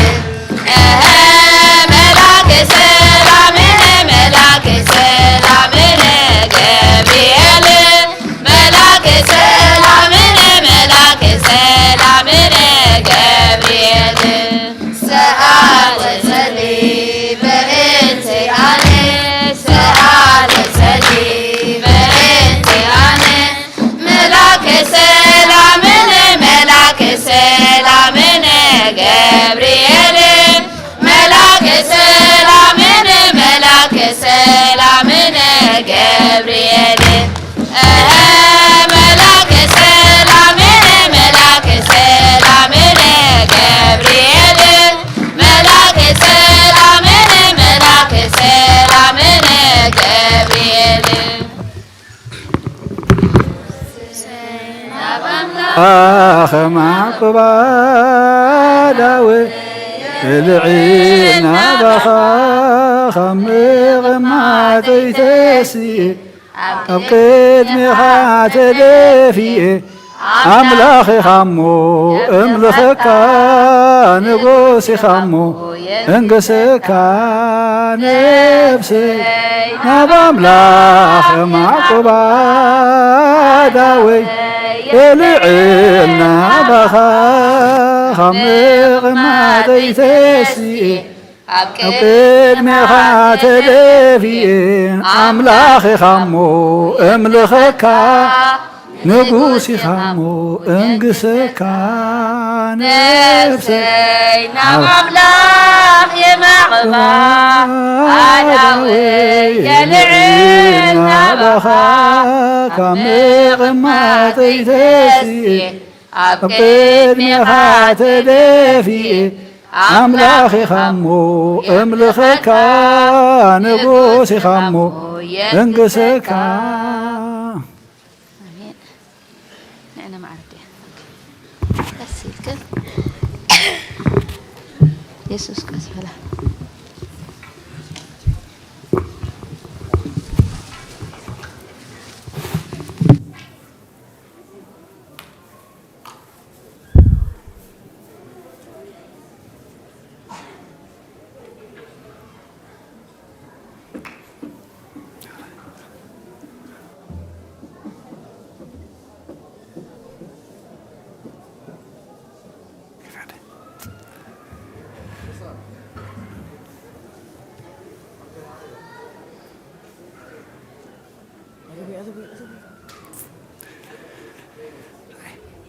معقبا داوي العين بخا خمغ ما تيتسي أبقيت مخات دفي أملاخي خمو أملخكا نقوسي خمو انقسكا نفسي نبا أملاخ معقبا داوي العلنا بخا خمغ ما تيتسي أبقيت مخات دفي أملاخي خمو أملخكا نقوسي خمو انقسكا نفسي نعم أملاخ يا معقبا عداوي يا العين بخا كمغ ما تيتسي أبقيت مخات دفي أملاخي خمو أملخكا نقوسي خمو انقسكا أنا ما عرفت بس كده يسوس كسفلا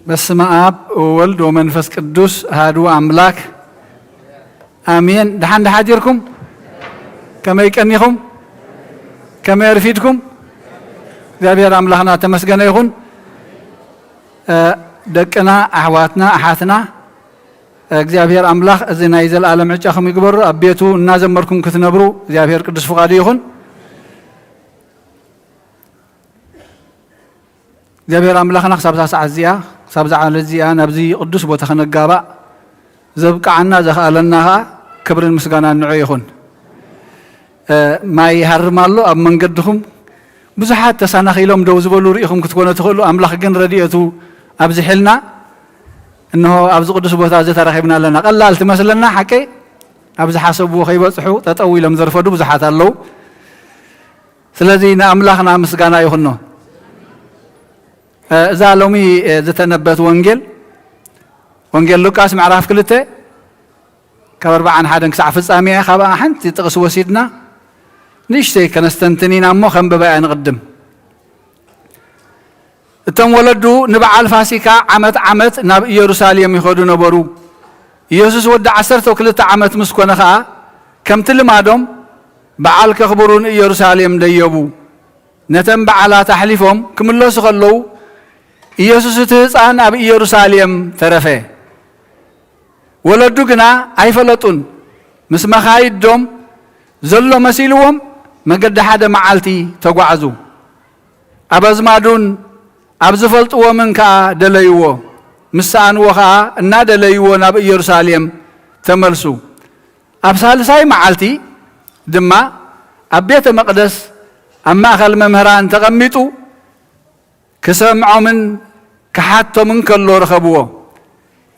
بسم آب وولد ومنفس قدوس هادو أملاك آمين دحان دحاجركم كما يكنيكم كما يرفيدكم እግዚአብሔር አምላክና ተመስገነ ይሁን ደቅና አህዋትና አሓትና እግዚአብሔር አምላክ እዚና ይዘላለም ዕጫኹም ይግበሩ አቤቱ እናዘመርኩም ክትነብሩ እግዚአብሔር ቅዱስ ፍቃዱ ይሁን እግዚአብሔር አምላክና ክሳብታ ሰዓት እዚኣ ክሳብ ዝዓለ እዚኣ ናብዚ ቅዱስ ቦታ ክነጋባእ ዘብቃዓና ዘኽኣለና ኸኣ ክብርን ምስጋናን ንዑ ይኹን ማይ ይሃርም ኣሎ ኣብ መንገድኹም ብዙሓት ተሰናኺሎም ደው ዝበሉ ርኢኹም ክትኮኑ ትኽእሉ ኣምላኽ ግን ረድኤቱ ኣብዚ ሒልና እንሆ ኣብዚ ቅዱስ ቦታ ዝተረኺብና ኣለና ቀላል ትመስለና ሓቂ ኣብ ዝሓሰብዎ ከይበፅሑ ጠጠው ኢሎም ዘርፈዱ ብዙሓት ኣለዉ ስለዚ ንኣምላኽና ምስጋና ይኹኖ እዛ ሎሚ ዝተነበበት ወንጌል ሉቃስ ምዕራፍ 2 ካብ 41 ክሳብ ፍጻሜ ካብኣ ሓንቲ ጥቕስ ወሲድና ንእሽተይ ከነስተንትኒና እሞ ከንብባ ንቕድም እቶም ወለዱ ንበዓል ፋሲካ ዓመት ናብ ኢየሩሳሌም ይኸዱ ነበሩ ኢየሱስ ወዲ 12 ዓመት ምስ ኮነ ኸኣ ከምቲ ልማዶም በዓል ከኽብሩ ንኢየሩሳሌም ደየቡ ነተን በዓላት ኣሕሊፎም ክምለሱ ከለዉ ኢየሱስ እቲ ህፃን ኣብ ኢየሩሳሌም ተረፈ ወለዱ ግና ኣይፈለጡን ምስ መኻይዶም ዘሎ መሲልዎም መገዲ ሓደ መዓልቲ ተጓዓዙ ኣብ ኣዝማዱን ኣብ ዝፈልጥዎምን ከዓ ደለይዎ ምስ ሰኣንዎ ከዓ እናደለይዎ ናብ ኢየሩሳሌም ተመልሱ ኣብ ሳልሳይ መዓልቲ ድማ ኣብ ቤተ መቕደስ ኣብ ማእኸል መምህራን ተቐሚጡ ክሰምዖምን ክሓቶምን ከሎ ረኸብዎ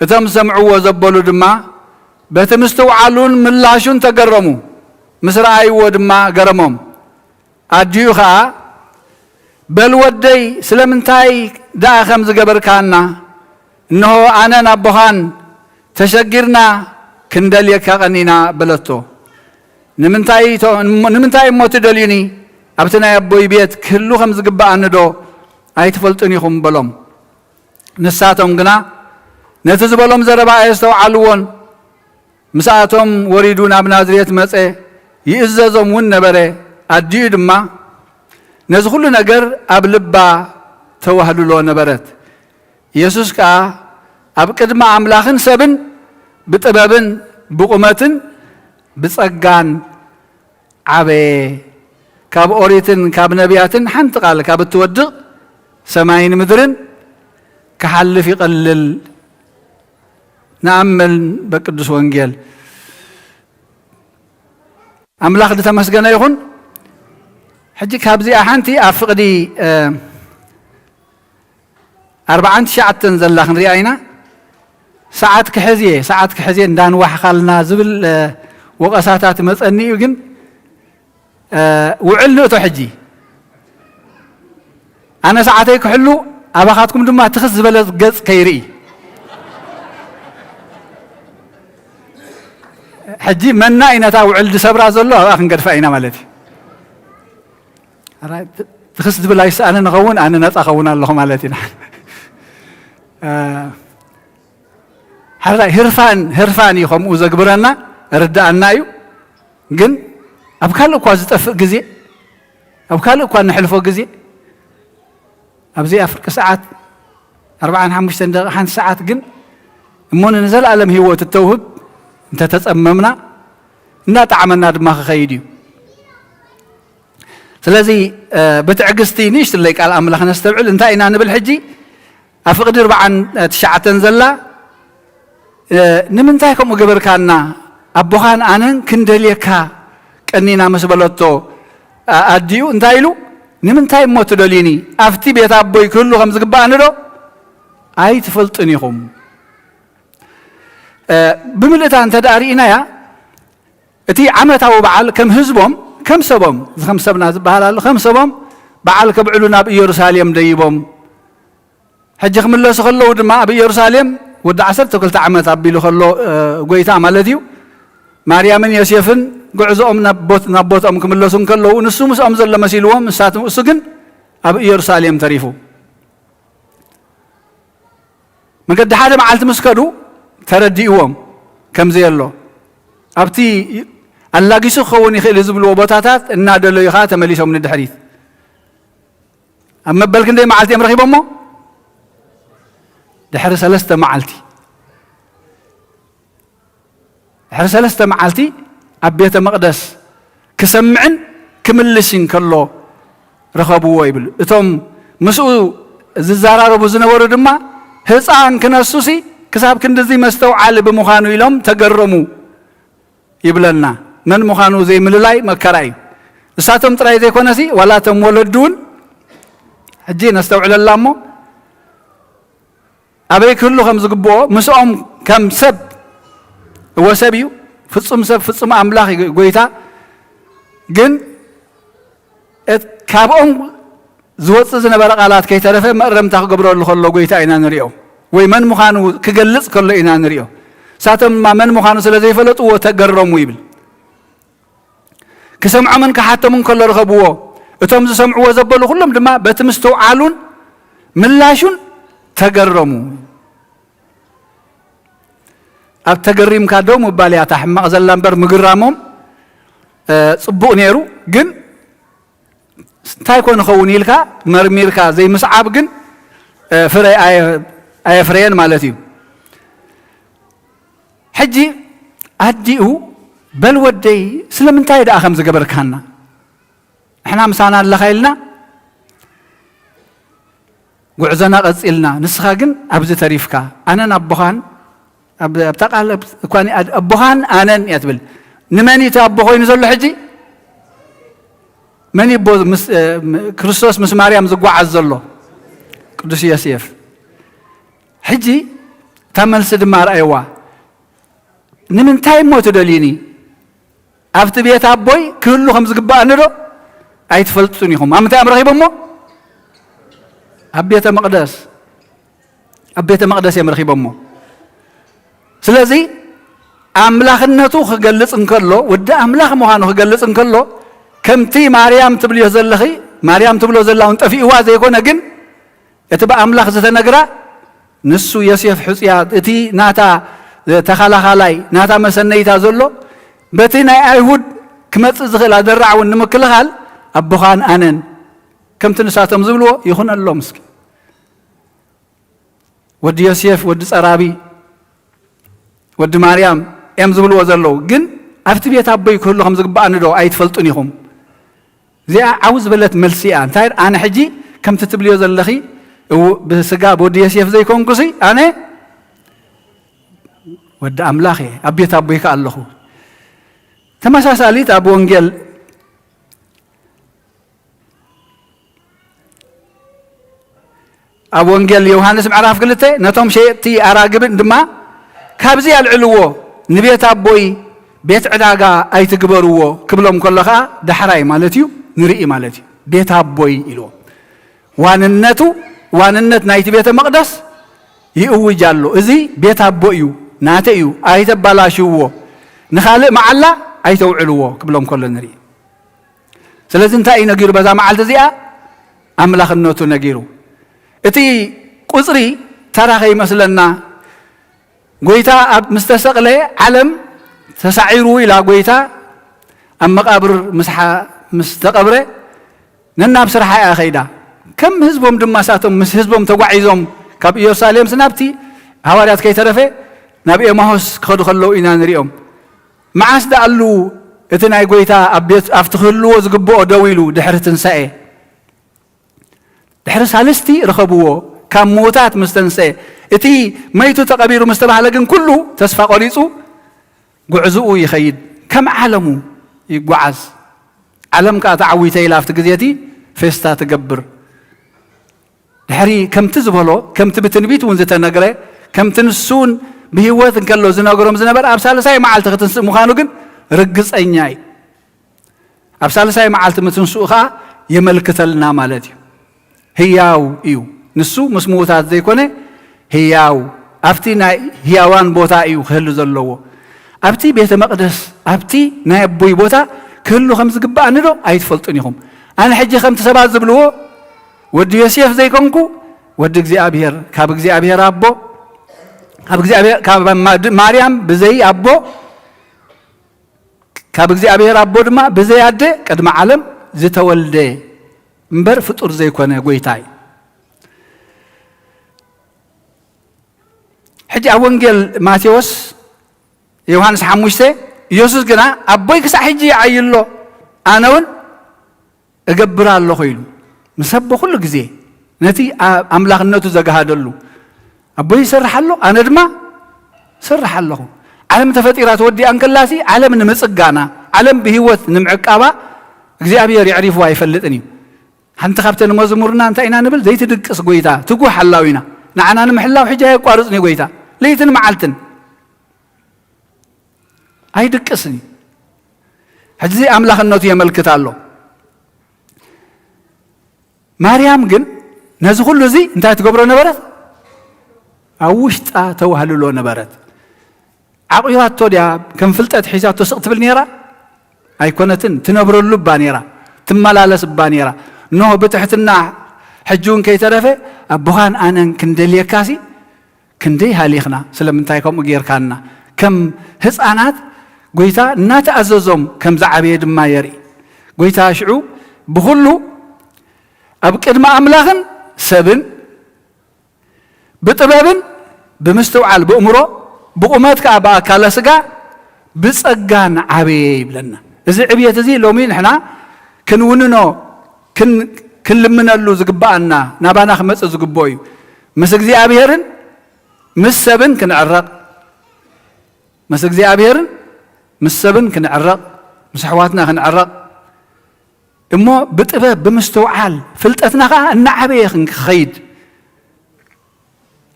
እቶም ሰምዕዎ ዘበሉ ድማ በቲ ምስትውዓሉን ምላሹን ተገረሙ ምስ ረኣይዎ ድማ ገረሞም ኣድዩ ከዓ በል ወደይ ስለምንታይ ደኣ ከም ዝገበርካና እንሆ ኣነ ናቦኻን ተሸጊርና ክንደልየካ ቀኒና በለቶ ንምንታይ እሞ ትደልዩኒ ኣብቲ ናይ ኣቦይ ቤት ክህሉ ከም ዝግባኣኒ ዶ ኣይትፈልጡን ኢኹም በሎም ንሳቶም ግና ነቲ ዝበሎም ዘረባ ዝተውዓልዎን ምስኣቶም ወሪዱ ናብ ናዝሬት መፀ ይእዘዞም እውን ነበረ ኣድዩ ድማ ነዚ ኩሉ ነገር ኣብ ልባ ተዋህልሎ ነበረት ኢየሱስ ከዓ ኣብ ቅድሚ ኣምላኽን ሰብን ብጥበብን ብቁመትን ብጸጋን ዓበየ ካብ ኦሪትን ካብ ነቢያትን ሓንቲ ቃል ካብ እትወድቕ ሰማይን ምድርን ክሓልፍ ይቐልል نأمل بقدس وانجيل أملاخ تمسجنا يخون حجك هابزي أحنتي أفقدي 4 ساعات تنزل لخن رياينا ساعات كحزية ندان وحخالنا زبل وقساتات مسأني يجن وعلو تحجي أنا ساعتي كحلو أباخاتكم دم تخز بلد جز كيري حجي منا إن تاو علد سبرا زلوا أخن قد فاينا مالتي تخز بلا يسأل أنا نغون أنا نتأخون الله مالتي هذا هرفان يخم وزقبرنا ردأنا يو جن أبكالو كواز تفق جزء أبكالو كوان نحلفو جزء أبزي أفرق ساعات 4-5 دقيقة ساعات جن مون نزل علم هو التوهب أنت تتأممنا نا تعملنا دماغ خيديو سلازي بتعقستي نيش تليك على أملاخ نستبعل انت إنا نبل حجي أفقد 4 تنزل نمنتايكم وقبر كاننا أبوخان آنن كندليكا كأننا مسبلتو أديو انتايلو نمنتاي موت دوليني أفتي بيت أبوي كله خمس قبان رو أي تفلتنيهم بملتان تدارينا يا تي عمتها وبعال كم هزبهم كم سبهم 5 ناس بحال 5 سبهم بعال كبعلونا بيروساليم ديبهم حجخ من الله سخلو دما بيروساليم ود 10 عمت أبيلو خلو قويتا مالتيو مريم يوسفن قعزهم نبوت أم كم الله سنكلو نسومس أمزل لما سيلوهم ساتم سجن أب يروساليم تعرفوا من قد هذا معلت مسكرو ترديهم كم زي الله أبتي الله جيسو خوني خيل زبل وبطاتات النادى اللي يخاطب مليسهم من الحديث أما بلكن ده معلتي أمر خيبهم دحر 3 معلتي دحر 3 معلتي أبيت مقدس كسمعن كملسين كله رخبوا ويبل إتهم مسؤول ززارة بوزنا وردما هسان كناسوسي كساب كندزي مستوعال بمخانو يلوم تقرموا يبلنا من مخانو زي مللاي مكراي ساتم تراي زي كونسي ولا تم ولدون حجي نستوعل اللامو أبي كله خمس قبوا مسؤوم كم سب وسبيو فتصم سب فتصم أملاخ قويتا جن كابهم زوج زنبرق على كي تعرف مرم تاخ قبر الله خلوا قويتا إنا نريو ويمن مخانو كجلس كله إنا نريو ساتم ما من مخانو سلزي فلت وتجرم ويبل كسمع من كحتى من كل رغبوه اتم سمعوا وزبلوا كلهم دما بتمستو عالون ملاشون تجرموا أبتجرم كادوم وبالي أتحمق زلامبر مجرمهم صبوا نيرو جن تايكون خوني لك مرميركا زي مسعاب جن فري أي فريان مالتيو حجي أديو بل ودي سلم انتاي دا خمس قبر كنا احنا مسانا الله خيلنا وعزنا قصيلنا نسخا جن أبز تريفكا أنا نبخان أبتقال كواني أبخان أنا يتبل نماني تأبخوين زول حجي من يبوز كريستوس مس مريم زقوا عزله قدس ياسيف حجي تمل سدمار أيوة نمن تايم موت دليني أفت بيت أبوي كله 5 قباء نرو أي تفلتونيهم أم تأمر غيب أمه أبيت مقدس يمر غيب أمه سلازي أملاخ النتو خجلس انكلو ودا أملاخ مهانو خجلس انكلو كم تي مريم تبليه زلخي مريم تبليه زلها وانت في وازي يكون أجن يتبع أملاخ زتنقرأ نسو يسيف حسيات اتي ناتا تخالا خالاي ناتا مسنيتا زلو بتينا أيهود كمت زغل أدرع ونمكل خال أبوخان أنن كم تنساتم زبلو يخون الله مسك ودي يسيف ودي سرابي ودي مريم يم زبلو وزلو جن أفتبيت أبوي كله 5 قباء ندو أيت فلتونيهم زي عاوز بلت ملسيان تاير أنا حجي كم تتبليو زلخي بسقاب ودي يسيف زي كونكسي أنا ወዲ አምላኽ ኣብ ቤት ኣቦይካ ኣለኹ ተመሳሳሊት ኣብ ወንጌል ኣብ ወንጌል ዮሐንስ ምዕራፍ 2 ነቶም ሸየጥቲ ኣራግብን ድማ ካብዚ ያልዕልዎ ንቤት ኣቦይ ቤት ዕዳጋ ኣይትግበርዎ ክብሎም ከለኻ ዳሕራይ ማለት እዩ ንርኢ ማለት እዩ ቤት ኣቦይ ኢልዎ ዋንነት ናይቲ ቤተ መቕደስ ይእውጅ ኣሎ እዚ ቤት ኣቦ እዩ ናተ እዩ ኣይተባላሽዎ ንኻልእ መዓላ ኣይተውዕልዎ ክብሎም ከሎ ንርኢ ስለዚ እንታይ እዩ ነጊሩ በዛ መዓልቲ እዚኣ ኣምላኽነቱ ነጊሩ እቲ ቁፅሪ ተራኸ ይመስለና ጎይታ ኣብ ምስተሰቕለ ዓለም ተሳዒሩ ኢላ ጎይታ ኣብ መቃብር ምስ ተቐብረ ነናብ ስራሓ እያ ኸይዳ ከም ህዝቦም ድማ ሳቶም ምስ ህዝቦም ተጓዒዞም ካብ ኢየሩሳሌም ስናብቲ ሃዋርያት ከይተረፈ ናብ ኤማሆስ ክኸዱ ከለዉ ኢና ንሪኦም መዓስ ደኣሉ እቲ ናይ ጎይታ ኣብቲ ክህልዎ ዝግብኦ ደው ኢሉ ድሕሪ ትንሳኤ ድሕሪ ሳልስቲ ረኸብዎ ካብ ሞታት ምስ ተንስአ እቲ መይቱ ተቐቢሩ ምስ ተባህለ ግን ኩሉ ተስፋ ቆሪፁ ጉዕዝኡ ይኸይድ ከም ዓለሙ ይጓዓዝ ዓለም ከዓ ተዓዊተ ኢላ ኣብቲ ግዜቲ ፌስታ ትገብር ድሕሪ ከምቲ ዝበሎ ከምቲ ብትንቢት እውን ዝተነገረ ከምቲ ንሱን ብህይወት እንከሎ ዝነገሮም ዝነበረ ኣብ ሳልሳይ መዓልቲ ክትንስእ ምዃኑ ግን ርግፀኛ እዩ ኣብ ሳልሳይ መዓልቲ ምትንስኡ ከዓ የመልክተልና ማለት እዩ ህያው እዩ ንሱ ምስ ምዉታት ዘይኮነ ህያው ኣብቲ ናይ ህያዋን ቦታ እዩ ክህሉ ዘለዎ ኣብቲ ቤተ መቕደስ ኣብቲ ናይ ኣቦይ ቦታ ክህሉ ከም ዝግባእ ንዶ ኣይትፈልጡን ኢኹም ኣነ ሕጂ ከምቲ ሰባት ዝብልዎ ወዲ ዮሴፍ ዘይኮንኩ ወዲ እግዚኣብሔር ካብ እግዚኣብሔር ኣቦ ካብ ማርያም ብዘይ ኣቦ ካብ እግዚኣብሔር ኣቦ ድማ ብዘይ ኣደ ቅድሚ ዓለም ዝተወልደ እምበር ፍጡር ዘይኮነ ጎይታ እዩ ሕጂ ኣብ ወንጌል ማቴዎስ ዮሐንስ 5 ኢየሱስ ግና ኣቦይ ክሳብ ሕጂ ይዓይሎ ኣነ እውን እገብር ኣለኹ ኢሉ ምስ ኣቦ ኩሉ ግዜ ነቲ ኣምላኽነቱ ዘጋሃደሉ ኣቦይ ይሰርሕ ኣሎ ኣነ ድማ ስራሕ ኣለኹ ዓለም ተፈጢራ ተወዲኣ እንከላሲ ዓለም ንምፅጋና ዓለም ብህይወት ንምዕቃባ እግዚኣብሔር ይዕሪፍዋ ኣይፈልጥን እዩ ሓንቲ ካብተን መዝሙርና እንታይ ኢና ንብል ዘይትድቅስ ጎይታ ትጉህ ሓላዊና ንዓና ንምሕላው ሕጂ ኣየቋርፅኒ ጎይታ ለይትን መዓልትን ኣይድቅስኒ ሕጂ ኣምላኽነቱ የመልክት ኣሎ ማርያም ግን ነዚ ኩሉ እዚ እንታይ ትገብሮ ነበረት ኣብ ውሽጣ ተዋህልሎ ነበረት ዓቂባቶ ድያ ከም ፍልጠት ሒዛቶ ስቕ ትብል ነይራ ኣይኮነትን ትነብረሉ ባ ነይራ ትመላለስ ባ ነይራ ኖ ብትሕትና ሕጂውን ከይተረፈ ኣቦኻን ኣነን ክንደልየካሲ ክንደይ ሃሊኽና ስለምንታይ ከምኡ ጌርካና ከም ህፃናት ጎይታ እናተኣዘዞም ከም ዝዓበየ ድማ የርኢ ጎይታ ሽዑ ብኩሉ ኣብ ቅድሚ ኣምላኽን ሰብን ብጥበብን ብምስትውዓል ብእምሮ ብቁመት ከዓ ብኣካለ ስጋ ብፀጋን ዓበየ ይብለና እዚ ዕብየት እዚ ሎሚ ንሕና ክንውንኖ ክንልምነሉ ዝግባአና ናባና ክመፅእ ዝግብኦ እዩ ምስ እግዚኣብሔርን ምስ ሰብን ክንዕረቕ ምስ እግዚኣብሔርን ምስ ሰብን ክንዕረቕ ምስ ኣሕዋትና ክንዕረቕ እሞ ብጥበብ ብምስትውዓል ፍልጠትና ከዓ እናዓበየ ክንክኸይድ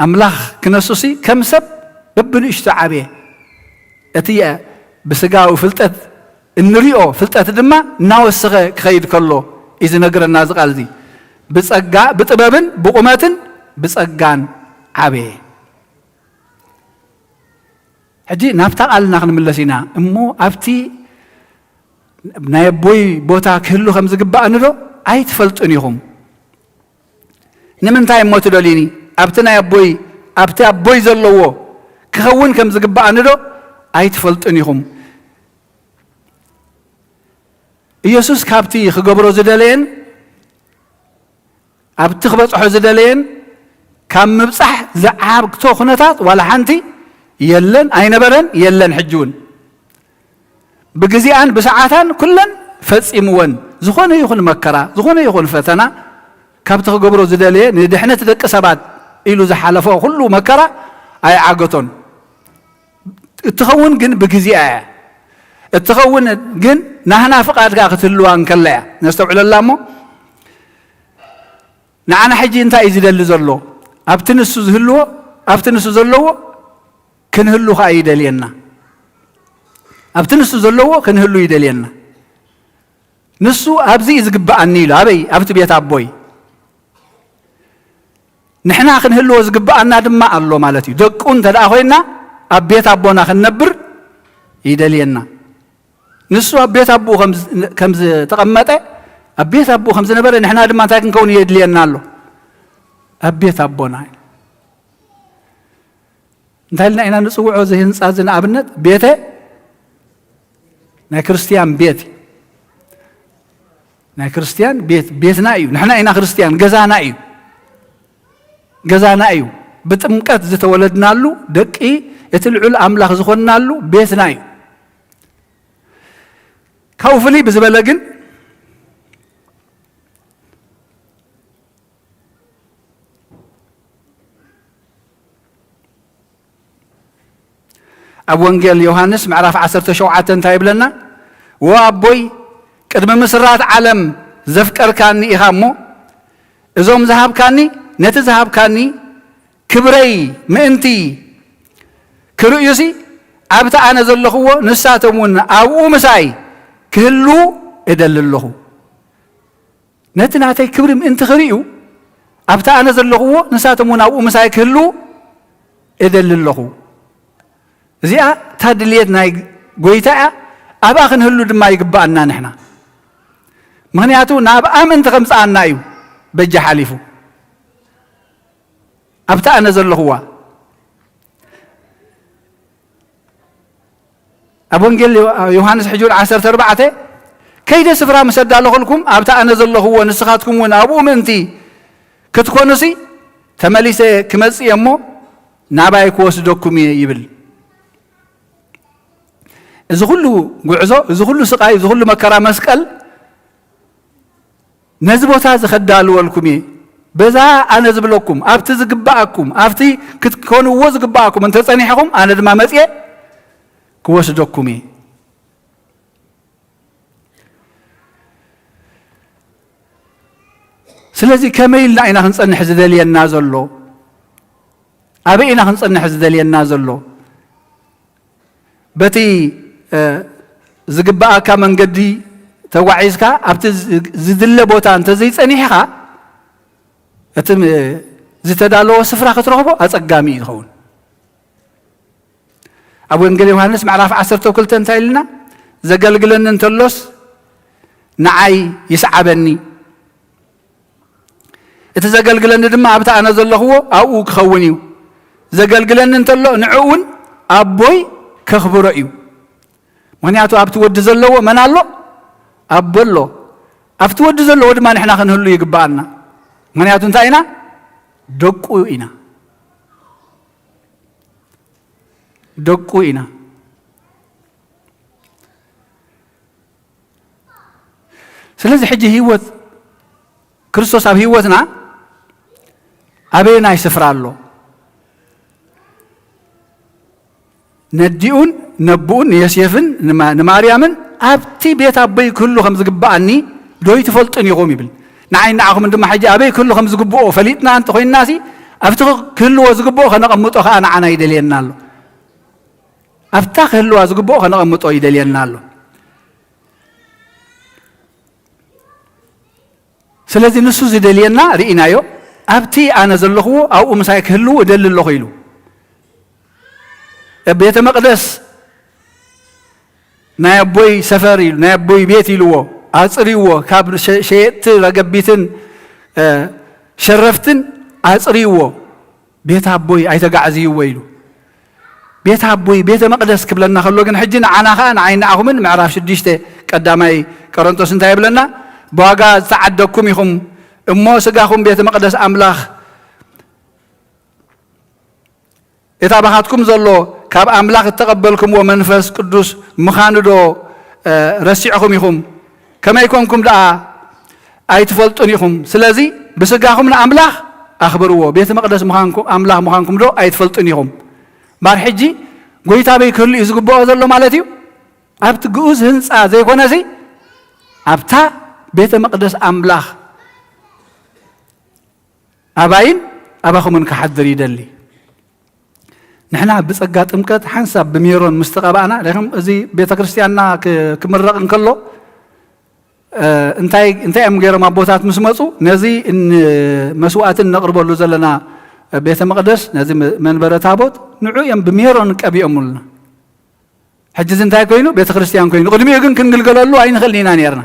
ኣምላኽ ክነሱሲ ከም ሰብ በብንእሽቶ ዓበየ እቲ ብስጋዊ ፍልጠት እንሪኦ ፍልጠት ድማ እናወስኸ ክኸይድ ከሎ እዩ ዝነግረና እዚ ቃል እዚ ብፀጋ ብጥበብን ብቁመትን ብፀጋን ዓበየ ሕጂ ናብታ ቃልና ክንምለስ ኢና እሞ ኣብቲ ናይ ኣቦይ ቦታ ክህሉ ከም ዝግባእ ንዶ ኣይትፈልጡን ኢኹም ንምንታይ እሞ ትደልዩኒ ኣብቲ ናይ ኣቦይ ዘለዎ ክኸውን ከም ዝግባእ ንዶ ኣይትፈልጡን ኢኹም ኢየሱስ ካብቲ ክገብሮ ዝደለየን ኣብቲ ክበፅሖ ዝደለየን ካብ ምብፃሕ ዝዓብክቶ ኩነታት ዋላ ሓንቲ የለን ኣይነበረን የለን ሕጂውን ብግዚአን ብሰዓታን ኩለን ፈፂምወን ዝኾነ ይኹን መከራ ዝኾነ ይኹን ፈተና ካብቲ ክገብሮ ዝደለየ ንድሕነት ደቂ ሰባት ኢሉ ዝሓለፎ ኩሉ መከራ ኣይዓገቶን تخون جن بجزيئة التخون جن نحنا فقط كاختلوان كلا نستوعب الله مو نعنا حجي انت إزيد اللي زلوا أبتنسو زلوا أبتنسو زلوا كن هلو خايد لينا أبتنسو زلوا كن هلو يدلينا نسو أبزي إزقب عني له أبي أبت بيت أبوي نحنا كن هلو إزقب عنا دم الله مالتي دكون تداخلنا أبيت أبونا خن نبر يدلينا نسو أبيت أبو خمس تقمته أبيت أبو خمس نبر نحنا دم تاكن كون يدلينا له أبيت أبونا نتهلنا إنا نسوي عوزهن سازن أبنت بيته نا كريستيان بيت نا كريستيان بيتنا أيو نحنا إنا كريستيان جزانا أيو بتمكت زتولدنا له دقي يتلعو الأملاخ زخوننا له بيتنا أيو كوفلي بزبلقن أبو إنجيل يوحنس معرف 17 انتهي بلنا وأبوي قدم مسرات عالم زفكر كاني إخامو إزوم ذهب كاني نت ذهب كاني كبري مأنتي كرؤيسي أبتا أنا زلخو نساتمون أو مساي كلو إدللخو نتناتي كبري مأنت خريو أبتا أنا زلخو نساتمون أو مساي كلو إدللخو زيا تادليت ناي قويتا أباخن هلو دما يقبأنا نحنا مغنياتو ناب آمن تخمس آنا يو بجا حاليفو أبتا نزل هو أبو انجل يوحنس حجور 14 كيدا سفرا مسدا لكم أبتا نزل هو نسخاتكم ونا أبو منتي كتكونسي تمليسي كمس يمو ناباي كوسدوكم يبل إذا كله قعزو إذا كله سقاي إذا كله مكرا مسكال نزبوت هذا خدالو والكمي بذا أنا زبلكم أفتي زقباكم أفتي كتكونوا وزقباكم أنت تصنيحكم أنا دم مسئ كوس دوكمي سلزي كميل لعنا هنصنح زدلي النازلو أبينا هنصنح زدلي النازلو بتي زقباء كمان قدي توعيزكا أبت زدلة بوتان تزيد صنيحها أتم زتدالو سفرة خطرهبو أتقامي يدخون أبو إنجيل يوحنس معرف 10 وكل تنتايلنا زقلقلن انتلوس نعي يسعبني إتزقلقلن دم أبتا أنا زلهو أو كخونيو زقلقلن انتلو نعون أبوي كخبر أيو مهنياتو أبتو ود زلو من الله أبلو أبتو ود زلو ود ما نحنا خنهلو يقبالنا مهنياتو انتاينا دقو إنا دقو إنا سلازي حجي هيوت كريستوس أب هيوتنا أبينا يسفرالو نديون نبون يسيفن نماريامن أبتي بيت أبي كله خمس قبعني دوي تفلطني يقومي بال نعين نعهم من دم حاجة أبي كله خمس قبوه فليتنا أنت خوين ناسي أفتح كله وزقبوه خنا قمتو خانا عنا يدلين نالو أفتح كله وزقبوه خنا قمتو يدلين نالو سلازي نسوز يدليننا رئينا يو أبتي أنا زلخو أو مساي كله ودل الله يلو بيت مقدس نايبوي سفري نايبوي بيتي لو أصريو كابر شيء رجبيتن شرفتن أصريو بيت أبوي أيتقعزي ويلو بيت أبوي بيت مقدس قبلنا خلوقن حجنا عنا خان عين أخمن معرف شديشته قدامي كورنثوس انتهي بلنا باقا تعدكم يخم أمو سقاكم بيت مقدس أملاخ إتابعاتكم زلوا كاب أملاك تقبلكم ومنفس قدوس مخاندو رسيعكم يخم كما يكونكم دا أي تفلتون يخم سلازي بسقاكم أملاك أخبروه بيت مقدس مخانكم أملاك مخانكم دو أي تفلتون يخم بار حجي ጎይታ በይክህሉ እዩ ዝግብኦ ዘሎ ማለት እዩ ኣብቲ ግኡዝ ህንፃ ዘይኮነሲ ኣብታ ቤተ መቅደስ ኣምላኽ ኣባይን ኣባኹምን ክሓድር ይደሊ ንሕና ብፀጋ ጥምቀት ሓንሳብ ብሜሮን ምስ ተቐባእና ለኹም እዚ ቤተ ክርስቲያንና ክምረቕ እንከሎ እንታይ እዮም ገይሮም ኣቦታት ምስ መፁ ነዚ መስዋዕትን ነቕርበሉ ዘለና ቤተ መቅደስ ነዚ መንበረ ታቦት ንዑ እዮም ብሜሮን ቀቢኦሙልና ሕጂ እንታይ ኮይኑ ቤተ ክርስቲያን ኮይኑ ቅድሚኡ ግን ክንግልገለሉ ኣይንኽእልን ኢና ነርና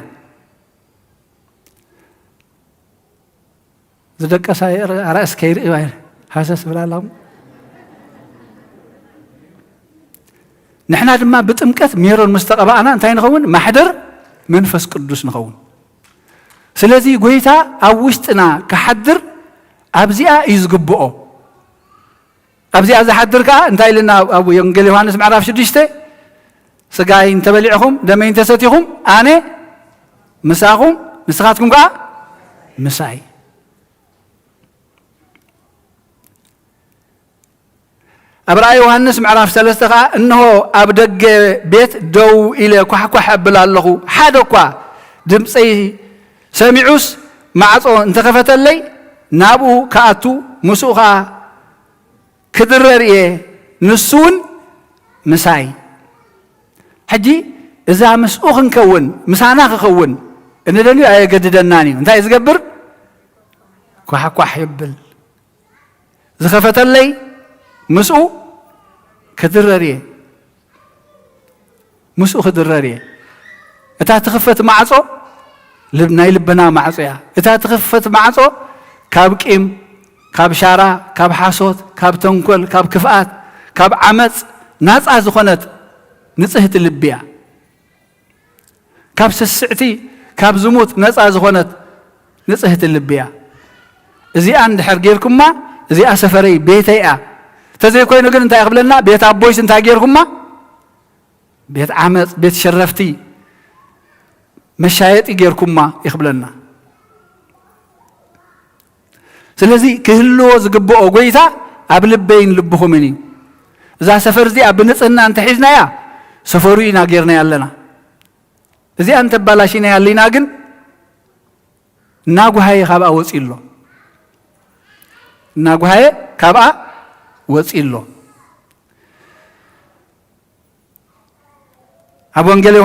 ዝደቀሳ ኣርእስ ከይርኢ ሃሰስ ብላሎም ንሕና ድማ ብጥምቀት ሜሮን ምስ ተቐባእና እንታይ ንኸውን ማሕደር መንፈስ ቅዱስ ንኸውን ስለዚ ጎይታ ኣብ ውሽጥና ክሓድር ኣብዚኣ እዩ ዝግብኦ ኣብዚኣ ዝሓድር ከዓ እንታይ ኢልና ኣብ ወንጌል ዮሃንስ ምዕራፍ 6 ስጋይ እንተበሊዕኹም ደመይ እንተሰቲኹም ኣነ ምሳኹም ንስኻትኩም ከዓ ምሳይ ኣብ ራእይ ዮሃንስ ምዕራፍ 3 ከዓ እንሆ ኣብ ደገ ቤት ደው ኢለ ኳሕኳሕ ኣብል ኣለኹ ሓደ እኳ ድምፀይ ሰሚዑስ ማዕፆ እንተኸፈተለይ ናብኡ ከኣቱ ምስኡ ከዓ ክድረር እየ ንሱ እውን ምሳይ ሕጂ እዛ ምስኡ ክንከውን ምሳና ክኸውን እንደልዩ ኣየገድደናን እዩ እንታይ ዝገብር ኳሕኳሕ ይብል ዝኸፈተለይ ምስኡ ክድረር እየ ምስኡ ክድረር እየ እታ ትኽፈት ማዕፆ ናይ ልብና ማዕፆ እያ እታ ትኽፈት ማዕፆ ካብ ቂም ካብ ሻራ ካብ ሓሶት ካብ ተንኮል ካብ ክፍኣት ካብ ዓመፅ ናፃ ዝኾነት ንጽህቲ ልቢ እያ ካብ ስስዕቲ ካብ ዝሙት ነፃ ዝኾነት ንጽህቲ ልቢ እያ እዚኣ እንድሕር ጌርኩማ እዚኣ ሰፈረይ ቤተይ እያ ተዘይ ኮይኑ ግን እንታይ ይኽብለና ቤት ኣቦይስ እንታይ ጌርኩማ ቤት ዓመፅ ቤት ሸረፍቲ መሻየጢ ጌርኩማ ይኽብለና ስለዚ ክህልዎ ዝግብኦ ጎይታ ኣብ ልበይን ልብኹምን እዩ እዛ ሰፈር እዚኣ ብንጽህና እንተሒዝናያ ሰፈሩ ኢና ጌርና ኣለና እዚኣ እንተባላሽና ያለና ግን እናጓሃየ ካብኣ ወፂሎ እናጓሃየ ካብኣ ወፂሎ ኣብ ወንጌል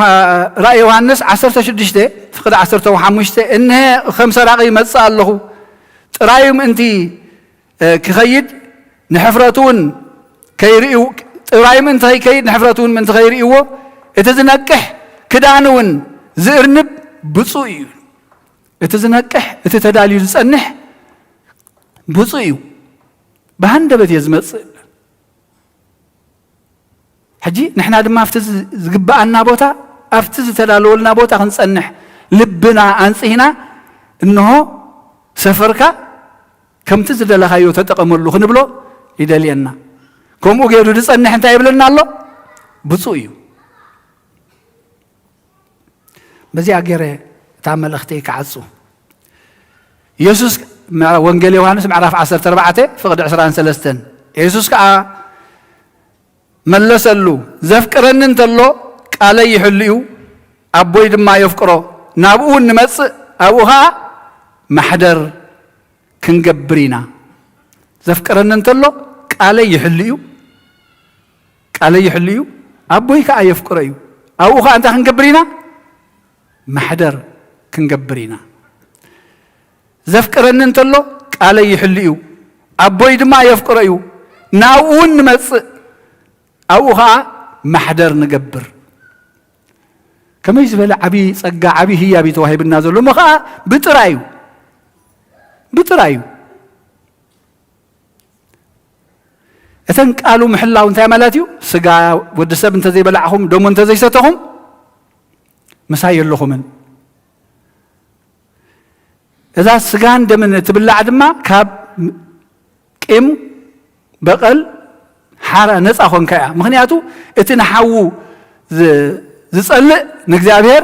ራእይ ዮሃንስ 16 ፍቅዲ 15 እንሄ ከም ሰራቂ ይመጽእ ኣለኹ ጥራዩ ምእንቲ ክኸይድ ንሕፍረቱ እውን ከይርእዩ ጥራዩ ምእንቲ ከይድ ንሕፍረቱ እውን ምእንቲ ከይርእይዎ እቲ ዝነቅሕ ክዳን እውን ዝእርንብ ብፁዕ እዩ እቲ ዝነቅሕ እቲ ተዳልዩ ዝጸንሕ ብፁዕ እዩ በሃንደበት እየ ዝመጽእ ሕጂ ንሕና ድማ ኣብቲ ዝግብኣና ቦታ ኣብቲ ዝተዳለወልና ቦታ ክንጸንሕ ልብና ኣንጽሂና እንሆ ሰፈርካ ከምቲ ዝደለኻዮ ተጠቐመሉ ክንብሎ ይደልየና ከምኡ ገይሩ ዝጸንሕ እንታይ ይብለና ኣሎ ብፁዕ እዩ በዚኣ ገይረ እታ መልእኽተይ ክዓፁ ኢየሱስ ወንጌል ዮሃንስ ምዕራፍ 14 ፍቅዲ 23 ኢየሱስ ከዓ መለሰሉ ዘፍቅረኒ እንተሎ ቃለይ ይሕሉ እዩ ኣቦይ ድማ የፍቅሮ ናብኡ እንመጽእ ኣብኡ ከዓ ማሕደር ክንገብር ኢና ዘፍቅረኒ እንተሎ ቃለይ ይሕሉ እዩ ኣቦይ ከዓ የፍቅሮ እዩ ኣብኡ ከዓ እንታይ ክንገብር ኢና ማሕደር ክንገብር ኢና ዘፍቅረኒ እንተሎ ቃለይ ይሕሉ እዩ ኣቦይ ድማ የፍቅሮ እዩ ናብኡ እንመጽእ ኣብኡ ከዓ ማሕደር ንገብር ከመይ ዝበለ ዓብይ ጸጋ ዓብይ ህያብ ተዋሂብና ዘሎ ሞ ከዓ ብጥራዩ እተን ቃሉ ምሕላው እንታይ ማለት እዩ ስጋ ወዲ ሰብ እንተዘይበላዕኹም ደሞ እንተዘይሰተኹም ምሳይ የለኹምን እዛ ስጋን ደምን ትብላዕ ድማ ካብ ቂም በቐል ሓራ ነፃ ኾንካ እያ ምክንያቱ እቲ ንሓዉ ዝጸልእ ንእግዚኣብሔር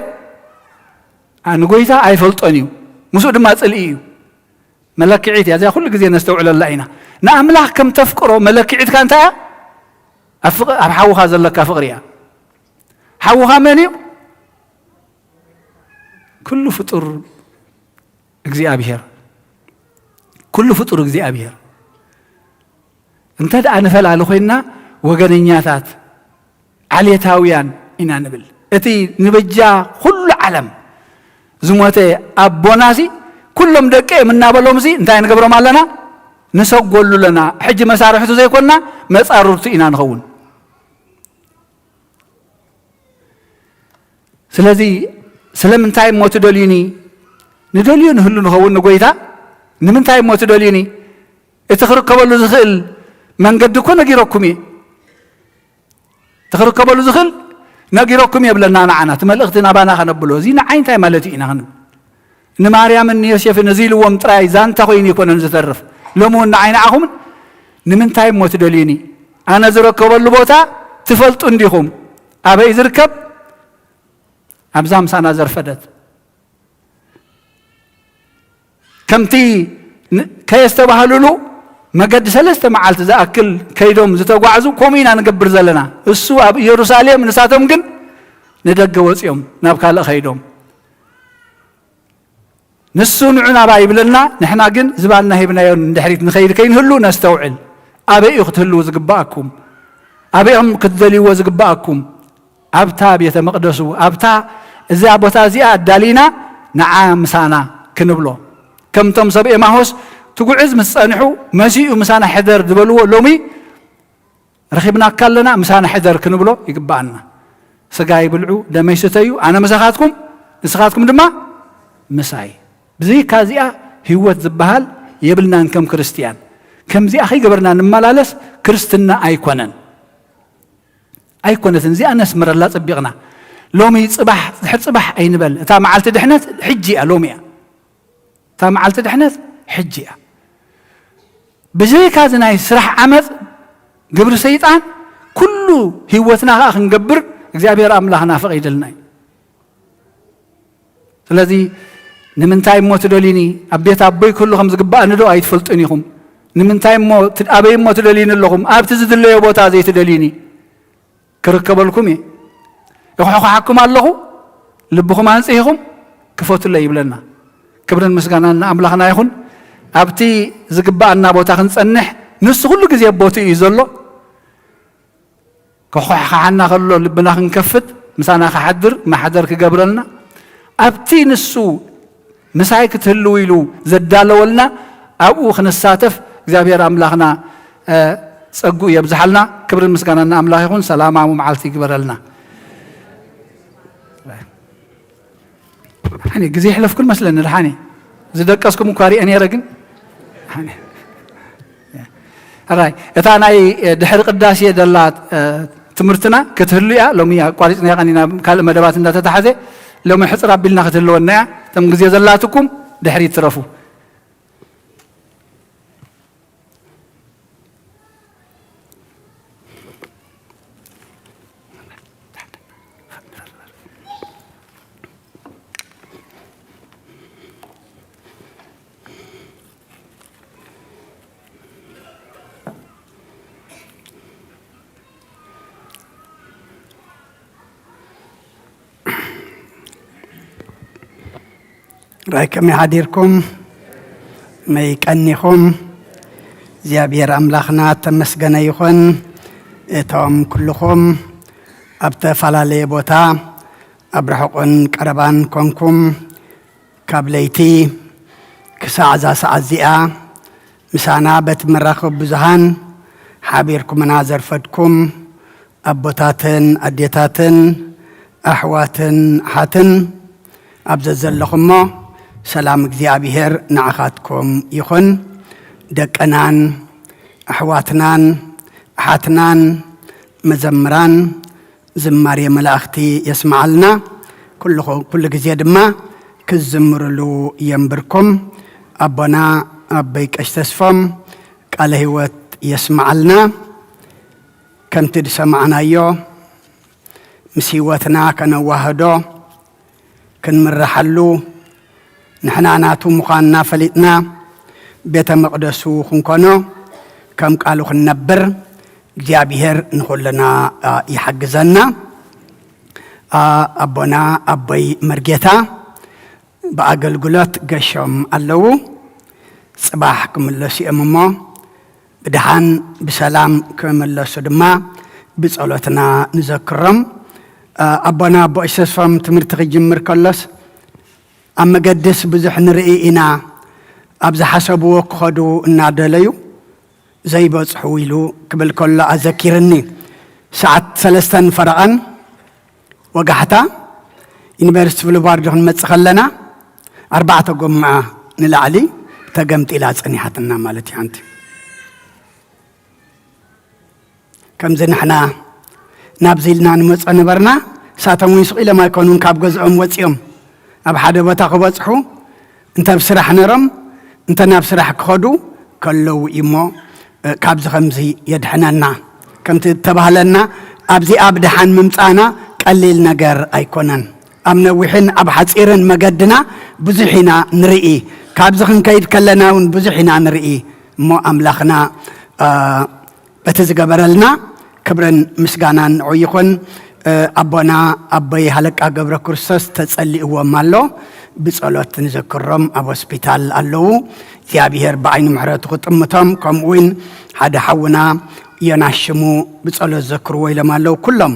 ንጎይታ ኣይፈልጦን እዩ ምስኡ ድማ ጽልኢ እዩ መለክዒት እያ እዚኣ ኩሉ ግዜ ነስተውዕለላ ኢና ንኣምላኽ ከም ተፍቅሮ መለክዒትካ እንታይ እያ أب حوخا زلك فقريا حوخا منيو كل فطر እግዚአብሔር كل فطر እግዚአብሔር انت أنا فلا لخينا وجنياتات عليتاويان إنا نبل أتي نبجا كل عالم زموته أبوناسي كلهم دقة من نابلهم زي انت نقبره مالنا نسوق قولوا لنا حج مسارحته زي كنا مسارورت إنا نخون سلازي سلام انتاي موت دوليني ندوليون هلو نخون نقويتا نمنتاي موت دوليني اتخرج قبل زخل من قد كون نجيركمي تخرج قبل زخل نجيركمي يبلنا معنا تملقتنا بانا خنبلو زينا عين تاي مالتي إنا خنب إن مريم النيسيف نزيل ومتراي زان تخويني يكون نزترف لمون عين عهم نمنتاي موت دوليني أنا زرك قبل بوتا تفلت عندهم أبي يزركب أبزام سانا زرفدت كمتي كيستبهللو مقد سلسته معالت زاكل كيدوم زتوغعزو كومينا نقبر زلنا السو يروساليم نساتهم كن ندق وصيهم نابكال خيدوم نسو نعنا باي بلنا نحنا كن زبالنا هيبنا ندحريت نخير كاين هلو نستوعل ابي يختلو زقباكم ابيهم كذليو زقباكم ابتا بيت مقدسو ابتا اذا ابوتا زيا دالينا نعم مسانا كنبلو كم تم سبئ ماهوس تقعز مسانحو مسيء مسانا حذر دبلو لومي رخيبنا كلنا مسانا حذر كنبلو يقبعنا سقاي بلعو دمي ستيو انا مساخاتكم دما مساي بزي كازيا هيوت زبهال يبلنا نكم كريستيان كم زي اخي قبرنا نمالالس كريستنا ايكونت زي انا اسمر الله صبيغنا لومي صباح اي نبل تا معلت دحنت حجي لومي تا معلت دحنت حجي بزي كازناي سرح عمد قبر سيطان كله هيوتنا اخ نقبر እግዚአብሔር አምላክና ፈቅይደልናይ ስለዚህ ንምንታይ ሞት ደሊኒ አቤት አቦይ ኩሉ ከም ዝግባእ ንዶ አይትፈልጡን ይኹም ንምንታይ ሞት አበይ ሞት ደሊኒ ኣለኹም ኣብቲ ዝድለዮ ቦታ ዘይት ደሊኒ ክርከበልኩም ይኹሓኩም ኣለኹ ልብኹም አንጽይኹም ክፈቱለይ ይብለና ክብርን ምስጋናና አምላክና ይኹን ኣብቲ ዝግባእና ቦታ ክንጸንሕ ንሱ ሁሉ ግዜ ቦቱ እዩ ዘሎ كخوحنا خلو لبنا خنكفت مسانا خحدر ما حدر كقبرلنا أبتي نسو مسايك تهلو يلو زدالو ولنا أو خنساتف زابير أملاخنا سقو يبزحلنا كبر المسكاننا أملاخ يكون سلام عمو معالتي كبرلنا يعني قزيح لف كل مسلن الحاني زدقسكم مكاري أني رقن حاني راي اتاناي دحر قداسيه دلات تمرتنا كتهليا لوميا قاريتنا قنينا كال مدبات انت تتحزه لومي حصر ابلنا كتهلونا تم غزي زلاتكم دحري ترفو رايكم يحديركم ما يكنيكم زيابير أملاخنا تمسجنا يخون توم كلكم أبتفعل بوتا أبرحقن كربان كونكم كابليتي كساعة ساعة مسانا بتمرخب بزهان حبيركم منازر فدكم أبوتاتن أديتاتن أحواتن حاتن أبزل لكم سلام እግዚአብሔር نعخاتكم يخن دقنان أحواتنان أحاتنان مزمران زماري ملاختي يسمع لنا كل جزيد ما كزمرلو ينبركم أبنا أبيك أشتسفم قال هوت يسمع لنا كم تسمعنا يو مسيوتنا كنواهدو كنمرحلو نحنا ناتو مخاننا فلتنا بيت مقدسو خنكونو كم قالوا خنبر እግዚአብሔር ንኹልና ይሐግዘና አቦና አበይ መርጌታ በአገልግሎት ገሾም አለው ጽባሕ ክምለሱ እሞ ብድሃን ብሰላም ክምለሱ ድማ ብጸሎትና ንዘክሮም አቦና በእሰስፎም ትምህርቲ ክጅምር ከሎስ ኣብ መገድስ ብዙሕ ንርኢ ኢና ኣብ ዝሓሰብዎ ክኸዱ እናደለዩ ዘይበጽሑ ኢሉ ክብል ከሎ ኣዘኪርኒ ሰዓት 3 ፈረቐን ወጋሕታ ዩኒቨርሲቲ ፍልባርድ ክንመጽእ ከለና 4 ጎምዓ ንላዕሊ ተገምጢላ ጸኒሓትና ማለት እዩ ሓንቲ ከምዚ ንሕና ናብዚ ኢልና ንመጽኦ ነበርና ሳቶም ይስቑ ኢሎም ኣይኮኑን ካብ ገዝኦም ወፂኦም ኣብ ሓደ ቦታ ክበጽሑ እንተ ብስራሕ ነይሮም እንተ ናብ ስራሕ ክኸዱ ከለዉ እሞ ካብዚ ከምዚ የድሕነና ከምቲ ተባህለና ኣብዚ ኣብ ድሓን ምምፃና ቀሊል ነገር ኣይኮነን ኣብ ነዊሕን ኣብ ሓፂርን መገድና ብዙሕ ኢና ንርኢ ካብዚ ክንከይድ ከለና እውን ብዙሕ ኢና ንርኢ እሞ ኣምላኽና በቲ ዝገበረልና ክብርን ምስጋናን ንዑ ይኹን አቦና አበይ ሃለቃ ገብረ ክርስቶስ ተጸልይዎም ኣሎ ብጸሎት ንዘክሮም ኣብ ሆስፒታል ኣለዉ እግዚአብሔር በዓይኑ ምሕረቱ ክጥምቶም ከምኡውን ሓደ ሓውና የናሽሙ ብጸሎት ዘክርዎ ኢሎም ኣለዉ ኩሎም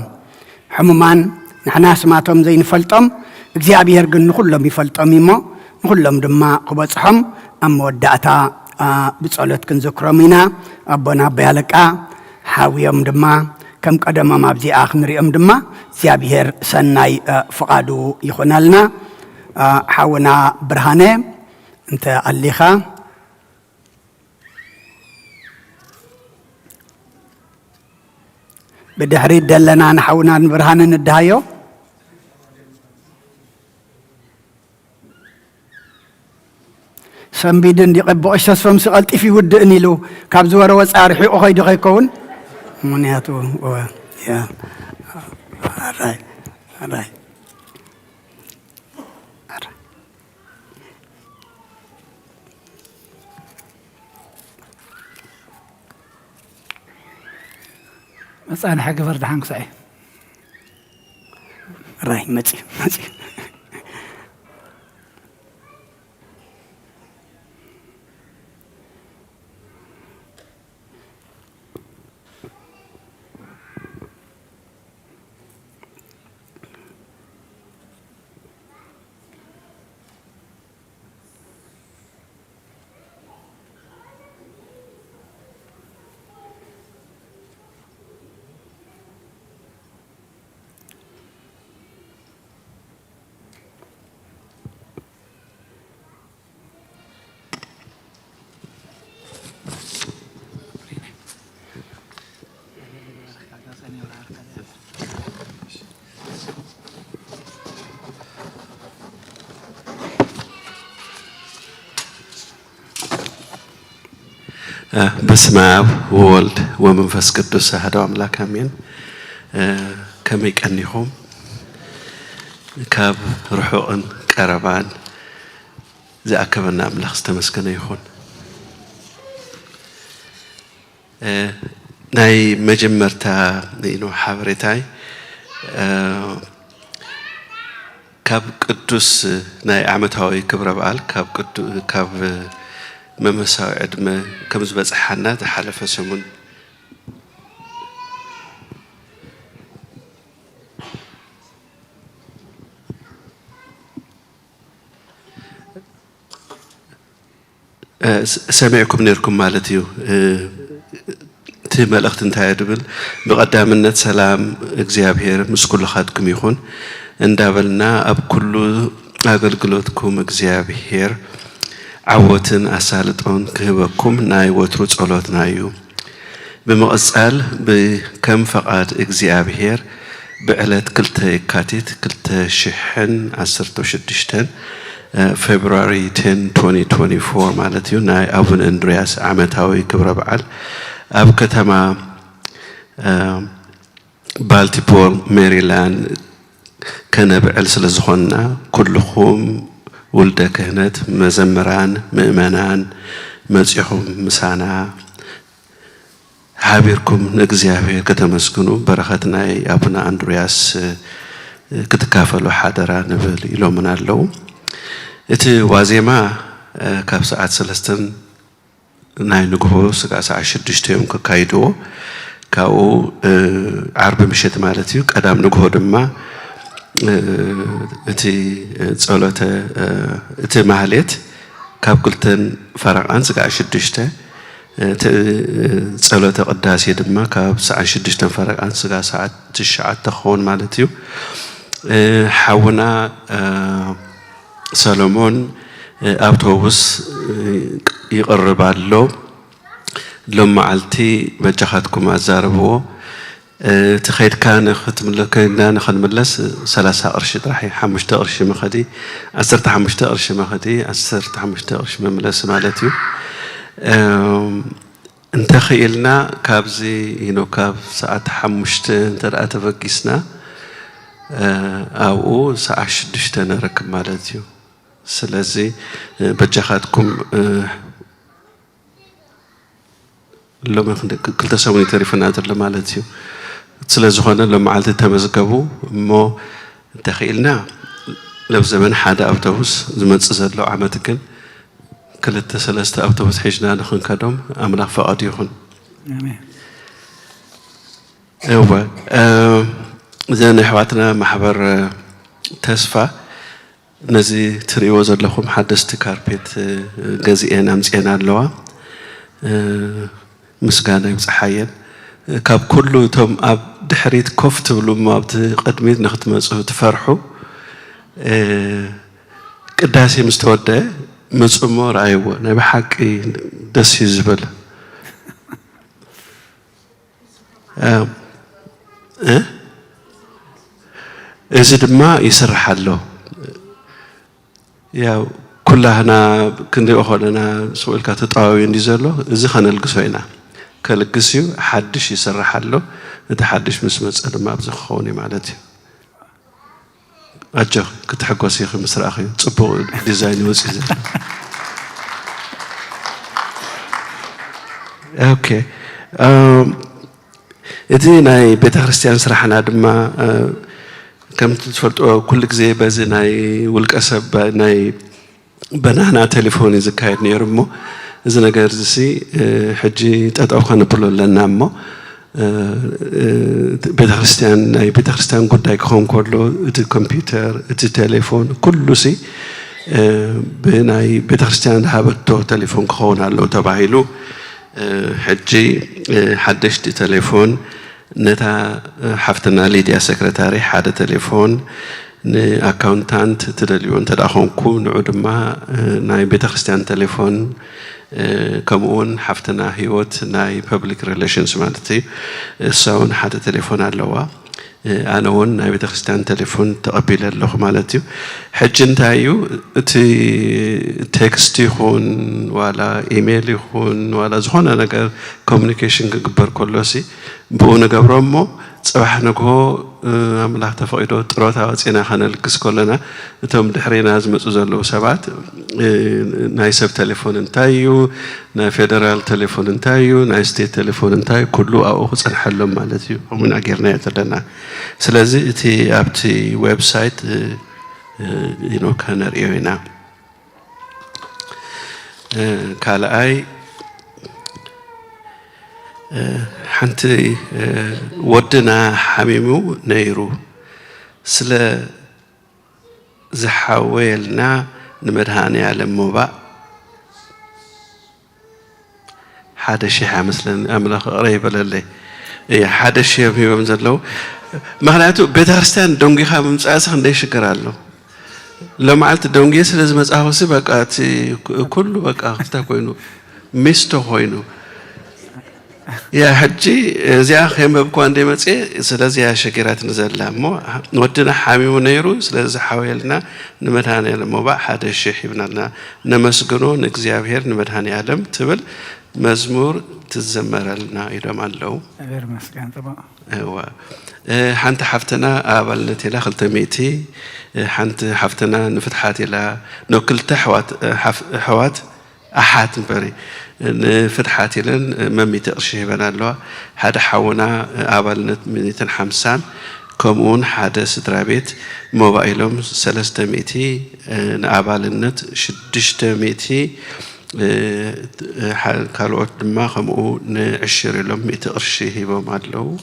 ሕሙማን ንሕና ስማቶም ዘይንፈልጦም እግዚአብሔር ግን ንኹሎም ይፈልጦም እሞ ንኹሎም ድማ ክበጽሖም ኣብ መወዳእታ ብጸሎት ክንዘክሮም ኢና አቦና አበይ ሃለቃ ሓዊዮም ድማ كم قدم ما بزي آخر نريم دما زيابير سناي فقادو يخونالنا حاونا برهانة انت الليخا بدحري دلنا نحاونا برهانة ندهايو سنبيدن دي قبو اشتاس فمسي قلتي في ود انيلو كابزوار وصارحي اخي دخي كون منياتو يا alright مسألة حاجة برد حنك صحيح راي ماشي بسم الله وولد ومنفس قدوس هذا أملاك أمين كم يكنيهم كاب روحون كربان زي أكبرنا أملاك استمسكنا يخون ناي مجمرتا إنه حبرتاي كاب قدوس ناي عمتهاوي كبر بعال كاب ممساوي عدمه كمز بزحنا تحلف سمون سامعكم نيركم مالتيو تي ملأخت انتهى دبل بقدامنا سلام اغزيابير مسكول خاتكم يخون اندابلنا اب كل اغلقلوتكم اغزيابير عوتن أسالتون كهبكم ناي وتروج أولاد نايو بمقصال بكم فقط إجزابير بعلت كلتا كاتيت كلتا شحن 16 فبراير 10 2024 مالتيو ناي أبن أندرياس عمتاوي كبر بعل أب كتما بالتيبور ماريلاند كان بعل سلزخنا كلهم ولد كهنت مزمران مؤمنان مزيحهم مسانا حابيركم نجزيابير كتمسكنوا بركتنا أبونا أندرياس كتكافلوا حضرا نبل يلومنا اللو إتي وازيما كاب ساعات سلستن ناي نقهو ساعة شدشتهم كايدو كاو عرب مشيت مالتيو قدام نقهو دما إتي صلوته إتي مهلت كاب قلتن فرقان ساعة شدشته صلوته قداسي دما كاب ساعة شدشتن فرقان ساعة تشعة تخون مالتيو حاونا سلمون أوتوبوس يقرب له لما علتي بجحتكم أزاربو تخيل كان ختم لكنا نخدم لس 3 قرش راحي 5 قرش مخدي 15 قرش مخدي 15 قرش مملس مالتي انت خيلنا كابزي ينو كاب ساعة 5 انت رأت بقيسنا أو ساعة 6 نركب مالتي سلازي بجحتكم لما كل تسوي تعرفنا هذا مالتي سلازي هنا لما عالت تمزقبو مو تخيلنا لو زمن حدا أوتوبوس زمن تزاد له عمتكن كل التسلسة أوتوبوس حجنا نخن كدوم أملاك فقادي هون أيوة زين حواتنا محبر تسفى نزي تريوز لهم حدث كاربيت جزئين أمزين اللوا مسكانة يمسحين كاب كله توم أب دحريت كفت ولما بتقدميت نختم تفرحوا قداسي مستودة مسؤمر أيوة نبي حكي دس يزبل إذا ما يسرح له يا كلها هنا كندي أخونا سؤال كاتطاوي نزله إذا خان القصوينا كالقصيو حدش يسرح له إذا حدش مسمى ما بزخوني مالتي أجر كنت حق وسيخ مصر أخي تصبوا ديزاين وسيزة أوكي إذا ناي بيت خريستيان سرحنا دما كم تفرط كل زي بزي ناي والكسب ناي بنانا تليفوني زكايد نيرمو إذا نقدر زي حجي تأتوا خان بقول لنا مو بيت خريستيان قد يكون كله الكمبيوتر التليفون كله سي بناي بيت خريستيان هابتو تليفون خون على تبعيلو حجي حدشت تليفون نتا حفتنا ليديا سكرتاري حدا تليفون أكاونتانت تدليون تداخون كون عدما ناي بيت خريستيان تليفون كمون حفتنا هيوت ناي public relations مالتي ساون حدا تليفون علوا أنا ون ناي بيت خريستيان تليفون تقبل اللغ مالتي حجن تايو تي تكست يخون ولا إيميل يخون ولا زخون أنا كر communication كبر كله سي بونا قبرمو صباح نقول أملاح تفايدو تروت هاتينا خنا الكس كلنا توم دحرينا هزم تزلوا سبعة ناي سب تليفون انتايو ناي فيدرال تليفون انتايو ناي ستيت تليفون انتايو كله أو خص نحلهم مالتيو ومن أجرنا يتلنا سلازي تي أبتي ويب سايت ينو كان ريوينا كالاي حنتي ودنا حميمو نيرو سلا زحاويلنا نمرهاني على موبا هذا شيء مثلا أملاك قريب للي هذا الشيء في بمزلو معناته بيتهرستان دونجي خامس أسخن ليش كرالو لو معلت دونجي سلزم أسأوسي بقى كله بقى تاكوينو مستو هوينو يا حجي زي أخي مبكون دي متى سلازي هالشكرات نزل مو نودنا حامي ونيرو سلازي حاولنا نمرهاني لما بقى هذا الشيء يبنالنا نمسكنو نكزيابير نمرهاني عالم تبل مزمور تزمر لنا إلى مالو غير مسكين طبعا هو حنت حفتنا قابلتي لا خلتميتي حنت حفتنا نفتحاتي لا نوكلت حوات أحد بري فتحات لن مميت أرشيه بنالله هذا حونا أولنا من حمسان كمون حدا سترابيت موبايلهم 300 نأبالنت 600 كالوت ما خمو نعشر لهم 100 أرشيه بمالله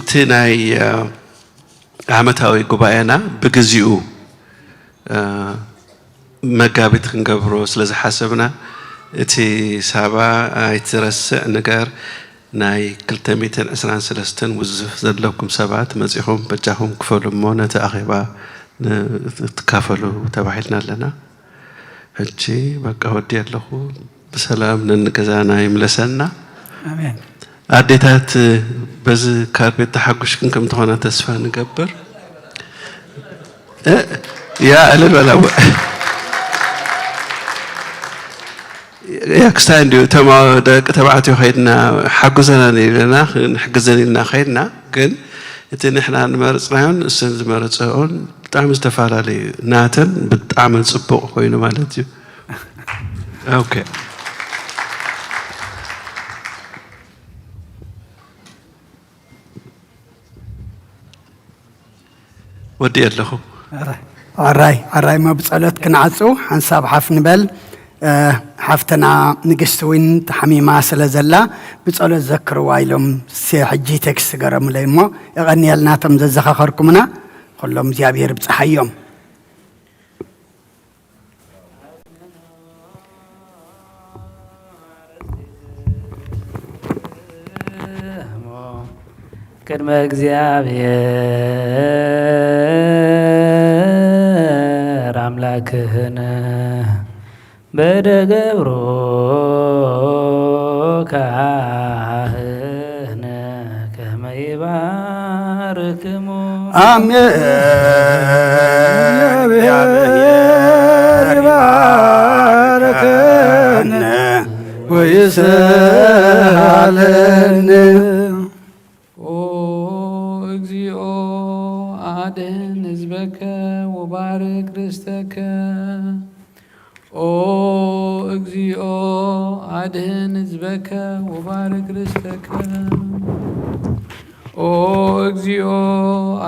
تناي عمتاوي قبائنا بجزيو مقابت خنقبرو سلازي حسبنا تي سابا يترسع نقار ناي كلتميتن أسران سلستن وزف زلوكم سبعات مزيحهم بجاهم كفلوا مونا تأخيبا تكافلوا تبعيتنا لنا هجي بقى ودي اللهو بسلام ننقزانا يملسنا آمين عديتات بز كاربيت تحقش كنكم تخونا تسفى نقبر يا أهل ولا يا كستانديو تما تبعتي خيرنا حجزنا لنا نحجزنا لنا خيرنا كن إحنا نمارس رهون السنة نمارس رهون بتعمل استفادة لي ناتن بتعمل سبوق خوينا مالتي أوكي ودي له عراي ما بسألت كنعصو حنساب حفن بل حفتنا نقستوين تحميما سلازلا بسألت ذكروا وايلهم سيحجي تكس قرم ليمو يغني لنا تمززخ خركمنا كلهم زيابير بصحيهم ቅድመ እግዚአብሔር አምላክህን በደገብሮ ካህነ ከመ ይባርክሙ አሜን ይባርከነ ወይስሃለነ አድህን ህዝበከ ወባርክ ርስተከ ኦ እግዚኦ አድህን ህዝበከ ወባርክ ርስተከ ኦ እግዚኦ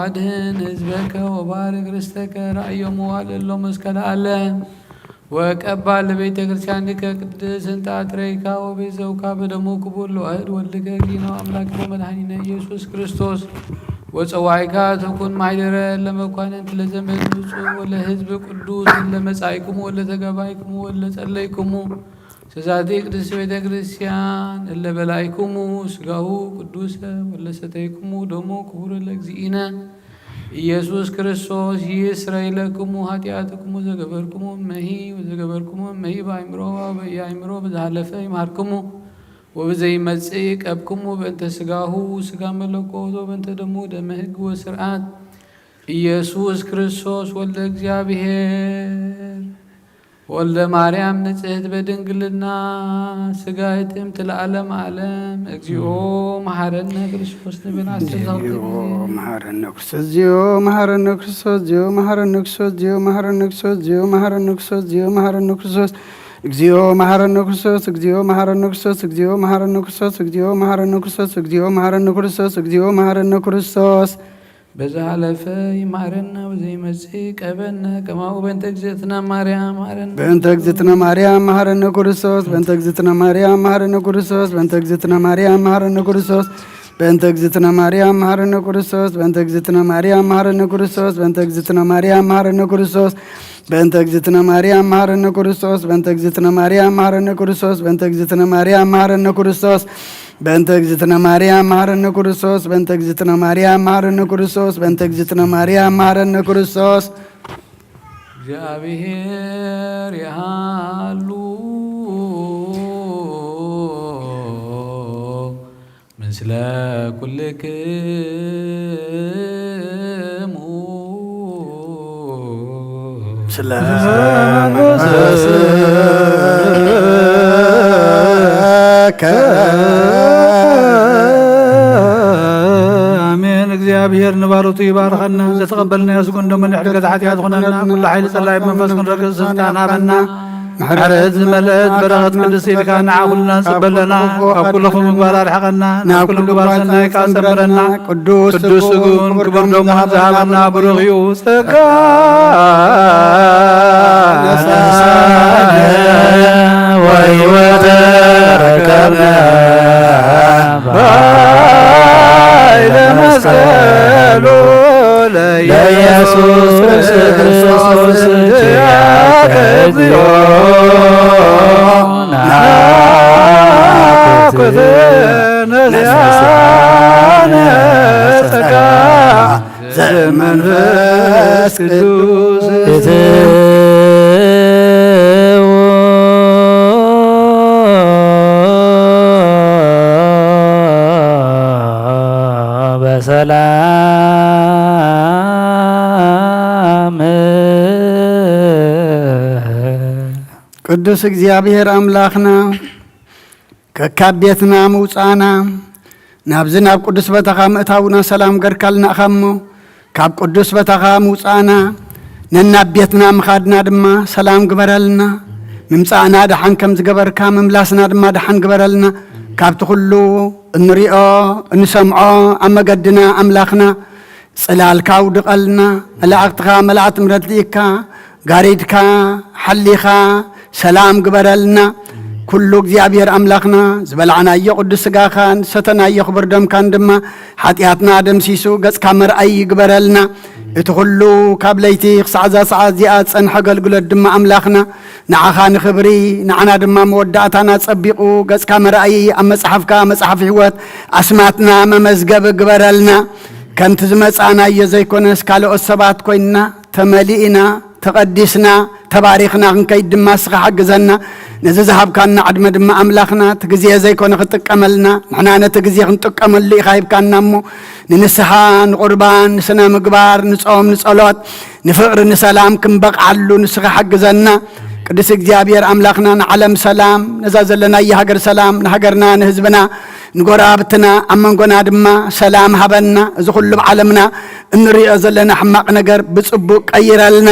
አድህን ህዝበከ ወባርክ ርስተከ ራእዮሙ ዋልሎም እስከ ለዓለም ወቀባ ለቤተ ክርስቲያንከ ቅድስት እንጣጥረይካ ወቤዘውካ በደሙ ክቡር ለዋህድ ወልድከ እግዚእነ አምላክነ ወመድኃኒነ ኢየሱስ ክርስቶስ ወፀዋይካ ተኩን ማይደረ ለመኳንንት ለዘመድ ንጹሕ ወለህዝብ ቅዱስ ለመጻይክሙ ወለተገባይክሙ ወለጸለይክሙ ትእዛዜ ቅድስት ቤተ ክርስቲያን እለበላይክሙ ስጋሁ ቅዱሰ ወለሰተይክሙ ደሞ ክቡር ለእግዚእነ ኢየሱስ ክርስቶስ ይስረይ ለክሙ ኃጢአትክሙ ዘገበርክሙ እመሂ ወዘገበርክሙ እመሂ በአእምሮ በዛለፈ ይምሃርክሙ ወበዘይመጽእ ቀብክሙ በእንተ ስጋሁ ስጋ መለኮት ወበእንተ ደሙ ደመ ሕግ ወስርዓት ኢየሱስ ክርስቶስ ወልደ እግዚአብሔር ወልደ ማርያም ንጽሕት በድንግልና ስጋ እትምት ለዓለም ዓለም እግዚኦ መሐረነ ክርስቶስ ንብል እግዚኦ መሐረነ ክርስቶስ እግዚኦ መሐረነ ክርስቶስ እግዚኦ መሐረነ ክርስቶስ እግዚኦ መሐረነ ክርስቶስ እግዚኦ መሐረነ ክርስቶስ እግዚኦ መሐረነ ክርስቶስ እግዚኦ መሐረነ ክርስቶስ እግዚኦ መሐረነ ክርስቶስ እግዚኦ መሐረነ ክርስቶስ እግዚኦ መሐረነ ክርስቶስ እግዚኦ መሐረነ ክርስቶስ እግዚኦ መሐረነ ክርስቶስ በዛለፈ ይማረነ ወዘይመጽእ ቀበነ ከማሁ በእንተ እግዝእትነ ማርያም ማረነ በእንተ እግዝእትነ ማርያም መሐረነ ክርስቶስ በእንተ እግዝእትነ ማርያም መሐረነ ክርስቶስ በእንተ እግዝእትነ ማርያም መሐረነ ክርስቶስ በእንተ እግዝእትነ ማርያም መሐረነ ክርስቶስ በእንተ እግዝእትነ ማርያም መሐረነ ክርስቶስ በእንተ እግዝእትነ ማርያም መሐረነ ክርስቶስ በእንተ እግዝእትነ ማርያም መሐረነ ክርስቶስ በእንተ እግዝእትነ ማርያም መሐረነ ክርስቶስ በእንተ እግዝእትነ ማርያም መሐረነ ክርስቶስ በእንተ እግዝእትነ ማርያም መሐረነ ክርስቶስ በእንተ እግዝእትነ ማርያም መሐረነ ክርስቶስ በእንተ እግዝእትነ ማርያም መሐረነ ክርስቶስ እግዚአብሔር ያሉ ምስለ ኩልክሙ ስለ አሜን እግዚአብሔር እግዚአብሔር ንባሮቱ ይባርከና ዘተቀበልና ያስጉን ደመን ሕርገት ኃጢአት ኾነና ኩሉ ኃይል ጸላይ መንፈስ ክንረክብ ስልጣን ሃበና ምሕረት ዝመልአት በረኸት ቅድስት ኢልካ ንዓኹልና ጽበለና ካብ ኩሉ ምግባር ኣርሕቐና ናብ ኩሉ ምግባር ሰናይ ካ ሰምረና ቅዱስ ስጉን ክቡር ደሙን ዝሃበና ብሩኽ እዩ ጸጋ ወሕይወት ረከብና ባይለ መስቀሉ ለኢየሱስ ክርስቶስ እግዚኦ ናኩትነዚያነ ጸጋ ዘመንፈስ ቅዱስ በሰላም ቅዱስ እግዚአብሔር አምላኽና ከካብ ቤትና ምውፃና ናብዚ ናብ ቅዱስ በተኻ ምእታውና ሰላም ገርካልና እኻሞ ካብ ቅዱስ በተኻ ምውፃና ነናብ ቤትና ምኻድና ድማ ሰላም ግበረልና ምምፃእና ድሓን ከም ዝገበርካ ምምላስና ድማ ድሓን ግበረልና ካብቲ ኩሉ እንሪኦ እንሰምዖ ኣብ መገድና ኣምላኽና ጽላልካ ውድቐልና መላእኽትኻ መላእክት ምሕረት ልኢካ ጋሪድካ ሓሊኻ ሰላም ግበረልና ኩሉ እግዚአብሔር ኣምላኽና ዝበልዓናዮ ቅዱስ ስጋኻን ሰተናዮ ክቡር ደምካን ድማ ሓጢኣትና ደምሲሱ ገጽካ መርኣይ ይግበረልና እቲ ኩሉ ካብ ለይቲ ክሳዕ ዛ ሰዓት እዚኣ ጸንሐ ኣገልግሎት ድማ ኣምላኽና ንዓኻ ንኽብሪ ንዓና ድማ መወዳእታና ጸቢቑ ገጽካ መርኣይ ኣብ መጽሓፍካ መጽሓፍ ሕይወት ኣስማትና መመዝገብ ግበረልና ከምቲ ዝመጻእናዮ ዘይኮነስ ካልኦት ሰባት ኮይንና ተመሊእና ተቐዲስና ተባሪኽና ክንከይድ ድማ ስኻ ሓግዘና ነዚ ዝሃብካና ዕድመ ድማ ኣምላኽና እቲ ግዜ ዘይኮነ ክጥቀመልና ንሕና ነቲ ግዜ ክንጥቀመሉ ኢኻ ሂብካና እሞ ንንስሓ ንቁርባን ንስነ ምግባር ንጾም ንጸሎት ንፍቕሪ ንሰላም ክንበቕዓሉ ንስኻ ሓግዘና ቅዱስ እግዚአብሔር ኣምላኽና ንዓለም ሰላም ነዛ ዘለናዮ ሃገር ሰላም ንሃገርና ንህዝብና ንጎራብትና ኣብ መንጎና ድማ ሰላም ሃበና እዚ ኩሉ ብዓለምና እንሪኦ ዘለና ሕማቕ ነገር ብጽቡቕ ቀይረልና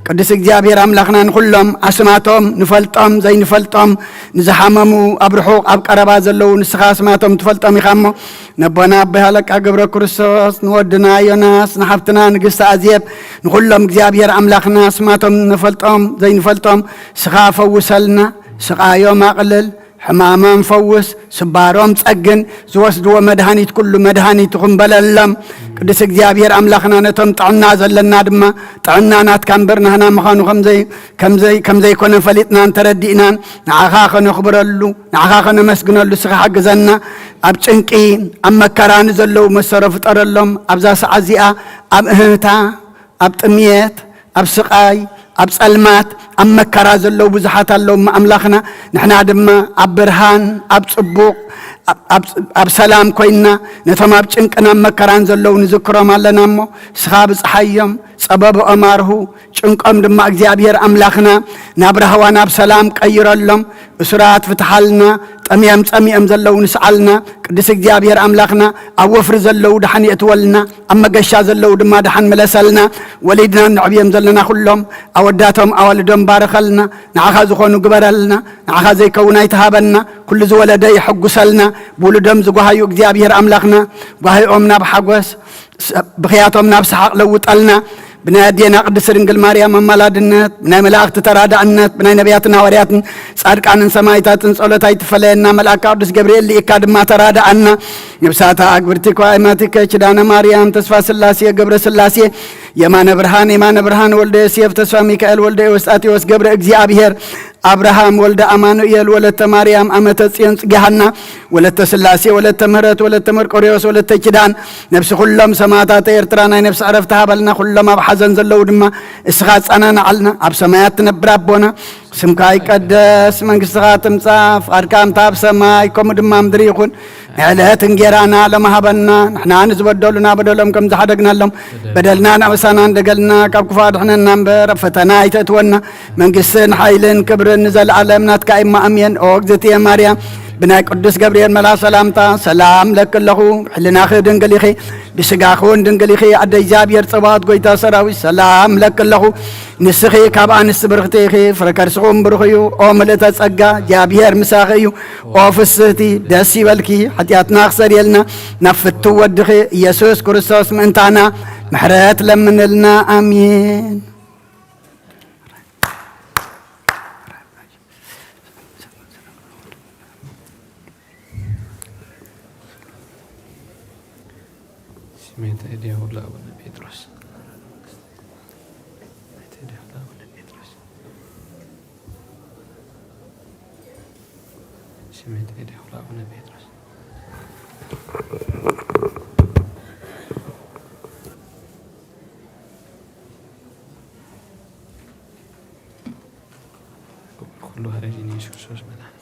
ቅዱስ እግዚአብሔር ኣምላኽና ንኩሎም ኣስማቶም ንፈልጦም ዘይንፈልጦም ንዝሓመሙ ኣብ ርሑቕ ኣብ ቀረባ ዘለዉ ንስኻ ኣስማቶም ትፈልጦም ኢኻ እሞ ነቦና ኣቦይ ሃለቃ ገብረ ክርስቶስ ንወድና ዮናስ ንሓፍትና ንግስቲ ኣዝየብ ንኩሎም እግዚአብሔር ኣምላኽና ኣስማቶም ንፈልጦም ዘይንፈልጦም ስኻ ፈውሰልና ስቃዮም ኣቕልል ሕማሞም ፈውስ ስባሮም ጸግን ዝወስድዎ መድሃኒት ኩሉ መድሃኒት ክንበለሎም ቅዱስ እግዚአብሔር ኣምላኽና ነቶም ጥዕና ዘለና ድማ ጥዕና ናትካ እምበር ንህና ምዃኑ ከምዘይኮነ ፈሊጥና ተረዲእናን ንዓኻ ኸነኽብረሉ ንዓኻ ኸነመስግነሉ ስኻ ሓግዘና ኣብ ጭንቂ ኣብ መከራ ንዘለዉ መሰሮ ፍጠረሎም ኣብዛ ሰዓት እዚኣ ኣብ እህታ ኣብ ጥምየት ኣብ ስቃይ ኣብ ጸልማት ኣብ መከራ ዘለዉ ብዙሓት ኣለዉ ኣምላኽና ንሕና ድማ ኣብ ብርሃን ኣብ ጽቡቕ ኣብ ሰላም ኮይንና ነቶም ኣብ ጭንቅን ኣብ መከራን ዘለዉ ንዝክሮም ኣለና እሞ ስኻ ብፀሓዮም ጸበብኦም ኣርሁ ጭንቆም ድማ እግዚአብሔር ኣምላኽና ናብ ረህዋ ናብ ሰላም ቀይረሎም እስራት ፍትሓልና ጠምዮም ጸሚኦም ዘለዉ ንስዓልና ቅዱስ እግዚአብሔር ኣምላኽና ኣብ ወፍሪ ዘለዉ ድሓን የእትወልና ኣብ መገሻ ዘለዉ ድማ ድሓን መለሰልና ወሊድና ንዕብዮም ዘለና ኩሎም ኣወዳቶም ኣዋልዶም ባረኸልና ንዓኻ ዝኾኑ ግበረልና ንዓኻ ዘይከውን ኣይትሃበና ኩሉ ዝወለደ ይሕጉሰልና ብውሉዶም ዝጓሃዩ እግዚአብሔር ኣምላኽና ጓሂኦም ናብ ሓጎስ ብኽያቶም ናብ ሰሓቕ ለውጠልና بناء دينا قدس رنجل ماريا ممالادنت بناء ملاك ترادعنت بناء نبياتنا ورياتن صادق عن سمايتات صلوتات فلنا ملاك قدس جبريل لإكاد ما ترادعنا نبساتا أكبرتك وإماتك شدانا مريم تصفى سلاسية جبر سلاسية يمان برهان ولد سيف تصفى ميكائيل ولد وساتي وس جبر إجزابير أبراهام ولد أمانوئيل ولد مريم أمة سينس جهنم ولد سلاسية ولد مهرت ولد مرقريوس ولد تجدان نفس كلهم سماتات إرترانا نفس عرفتها بلنا كلهم حزن زلوا دما إسخاص أنا نعلنا أب سمايات نبرابونا سمكاي قدس من قصات مصاف أركام تاب سماي كم دما مدريخون علات نجيرانا لما هبنا نحنا نزودولنا بدلهم كم زحدقنا لهم بدلنا نوسانا دقلنا كاب كفار احنا نمبر فتنا يتتونا من قصن حيلن كبر نزل علمنا تكايم ما أمين أوكزتي يا مريم بناي قدس جبريل ملا سلامتا سلام لك الله حلنا خير دنقليخي بسقاخون دنقليخي عد جابير صبات قويتا سراوي سلام لك الله نسخي كابا نسبرختيخي فركرسخون برخيو او ملتا تسقا جابير مساخيو او فسهتي داسي والكي حتياتنا خسر يلنا نفتو ودخي يسوس كريستوس منتانا محرات لمن لنا امين سمعت ايديه لابونا بطرس سمعت ايديه لابونا بطرس كلها رجيني شو اسمه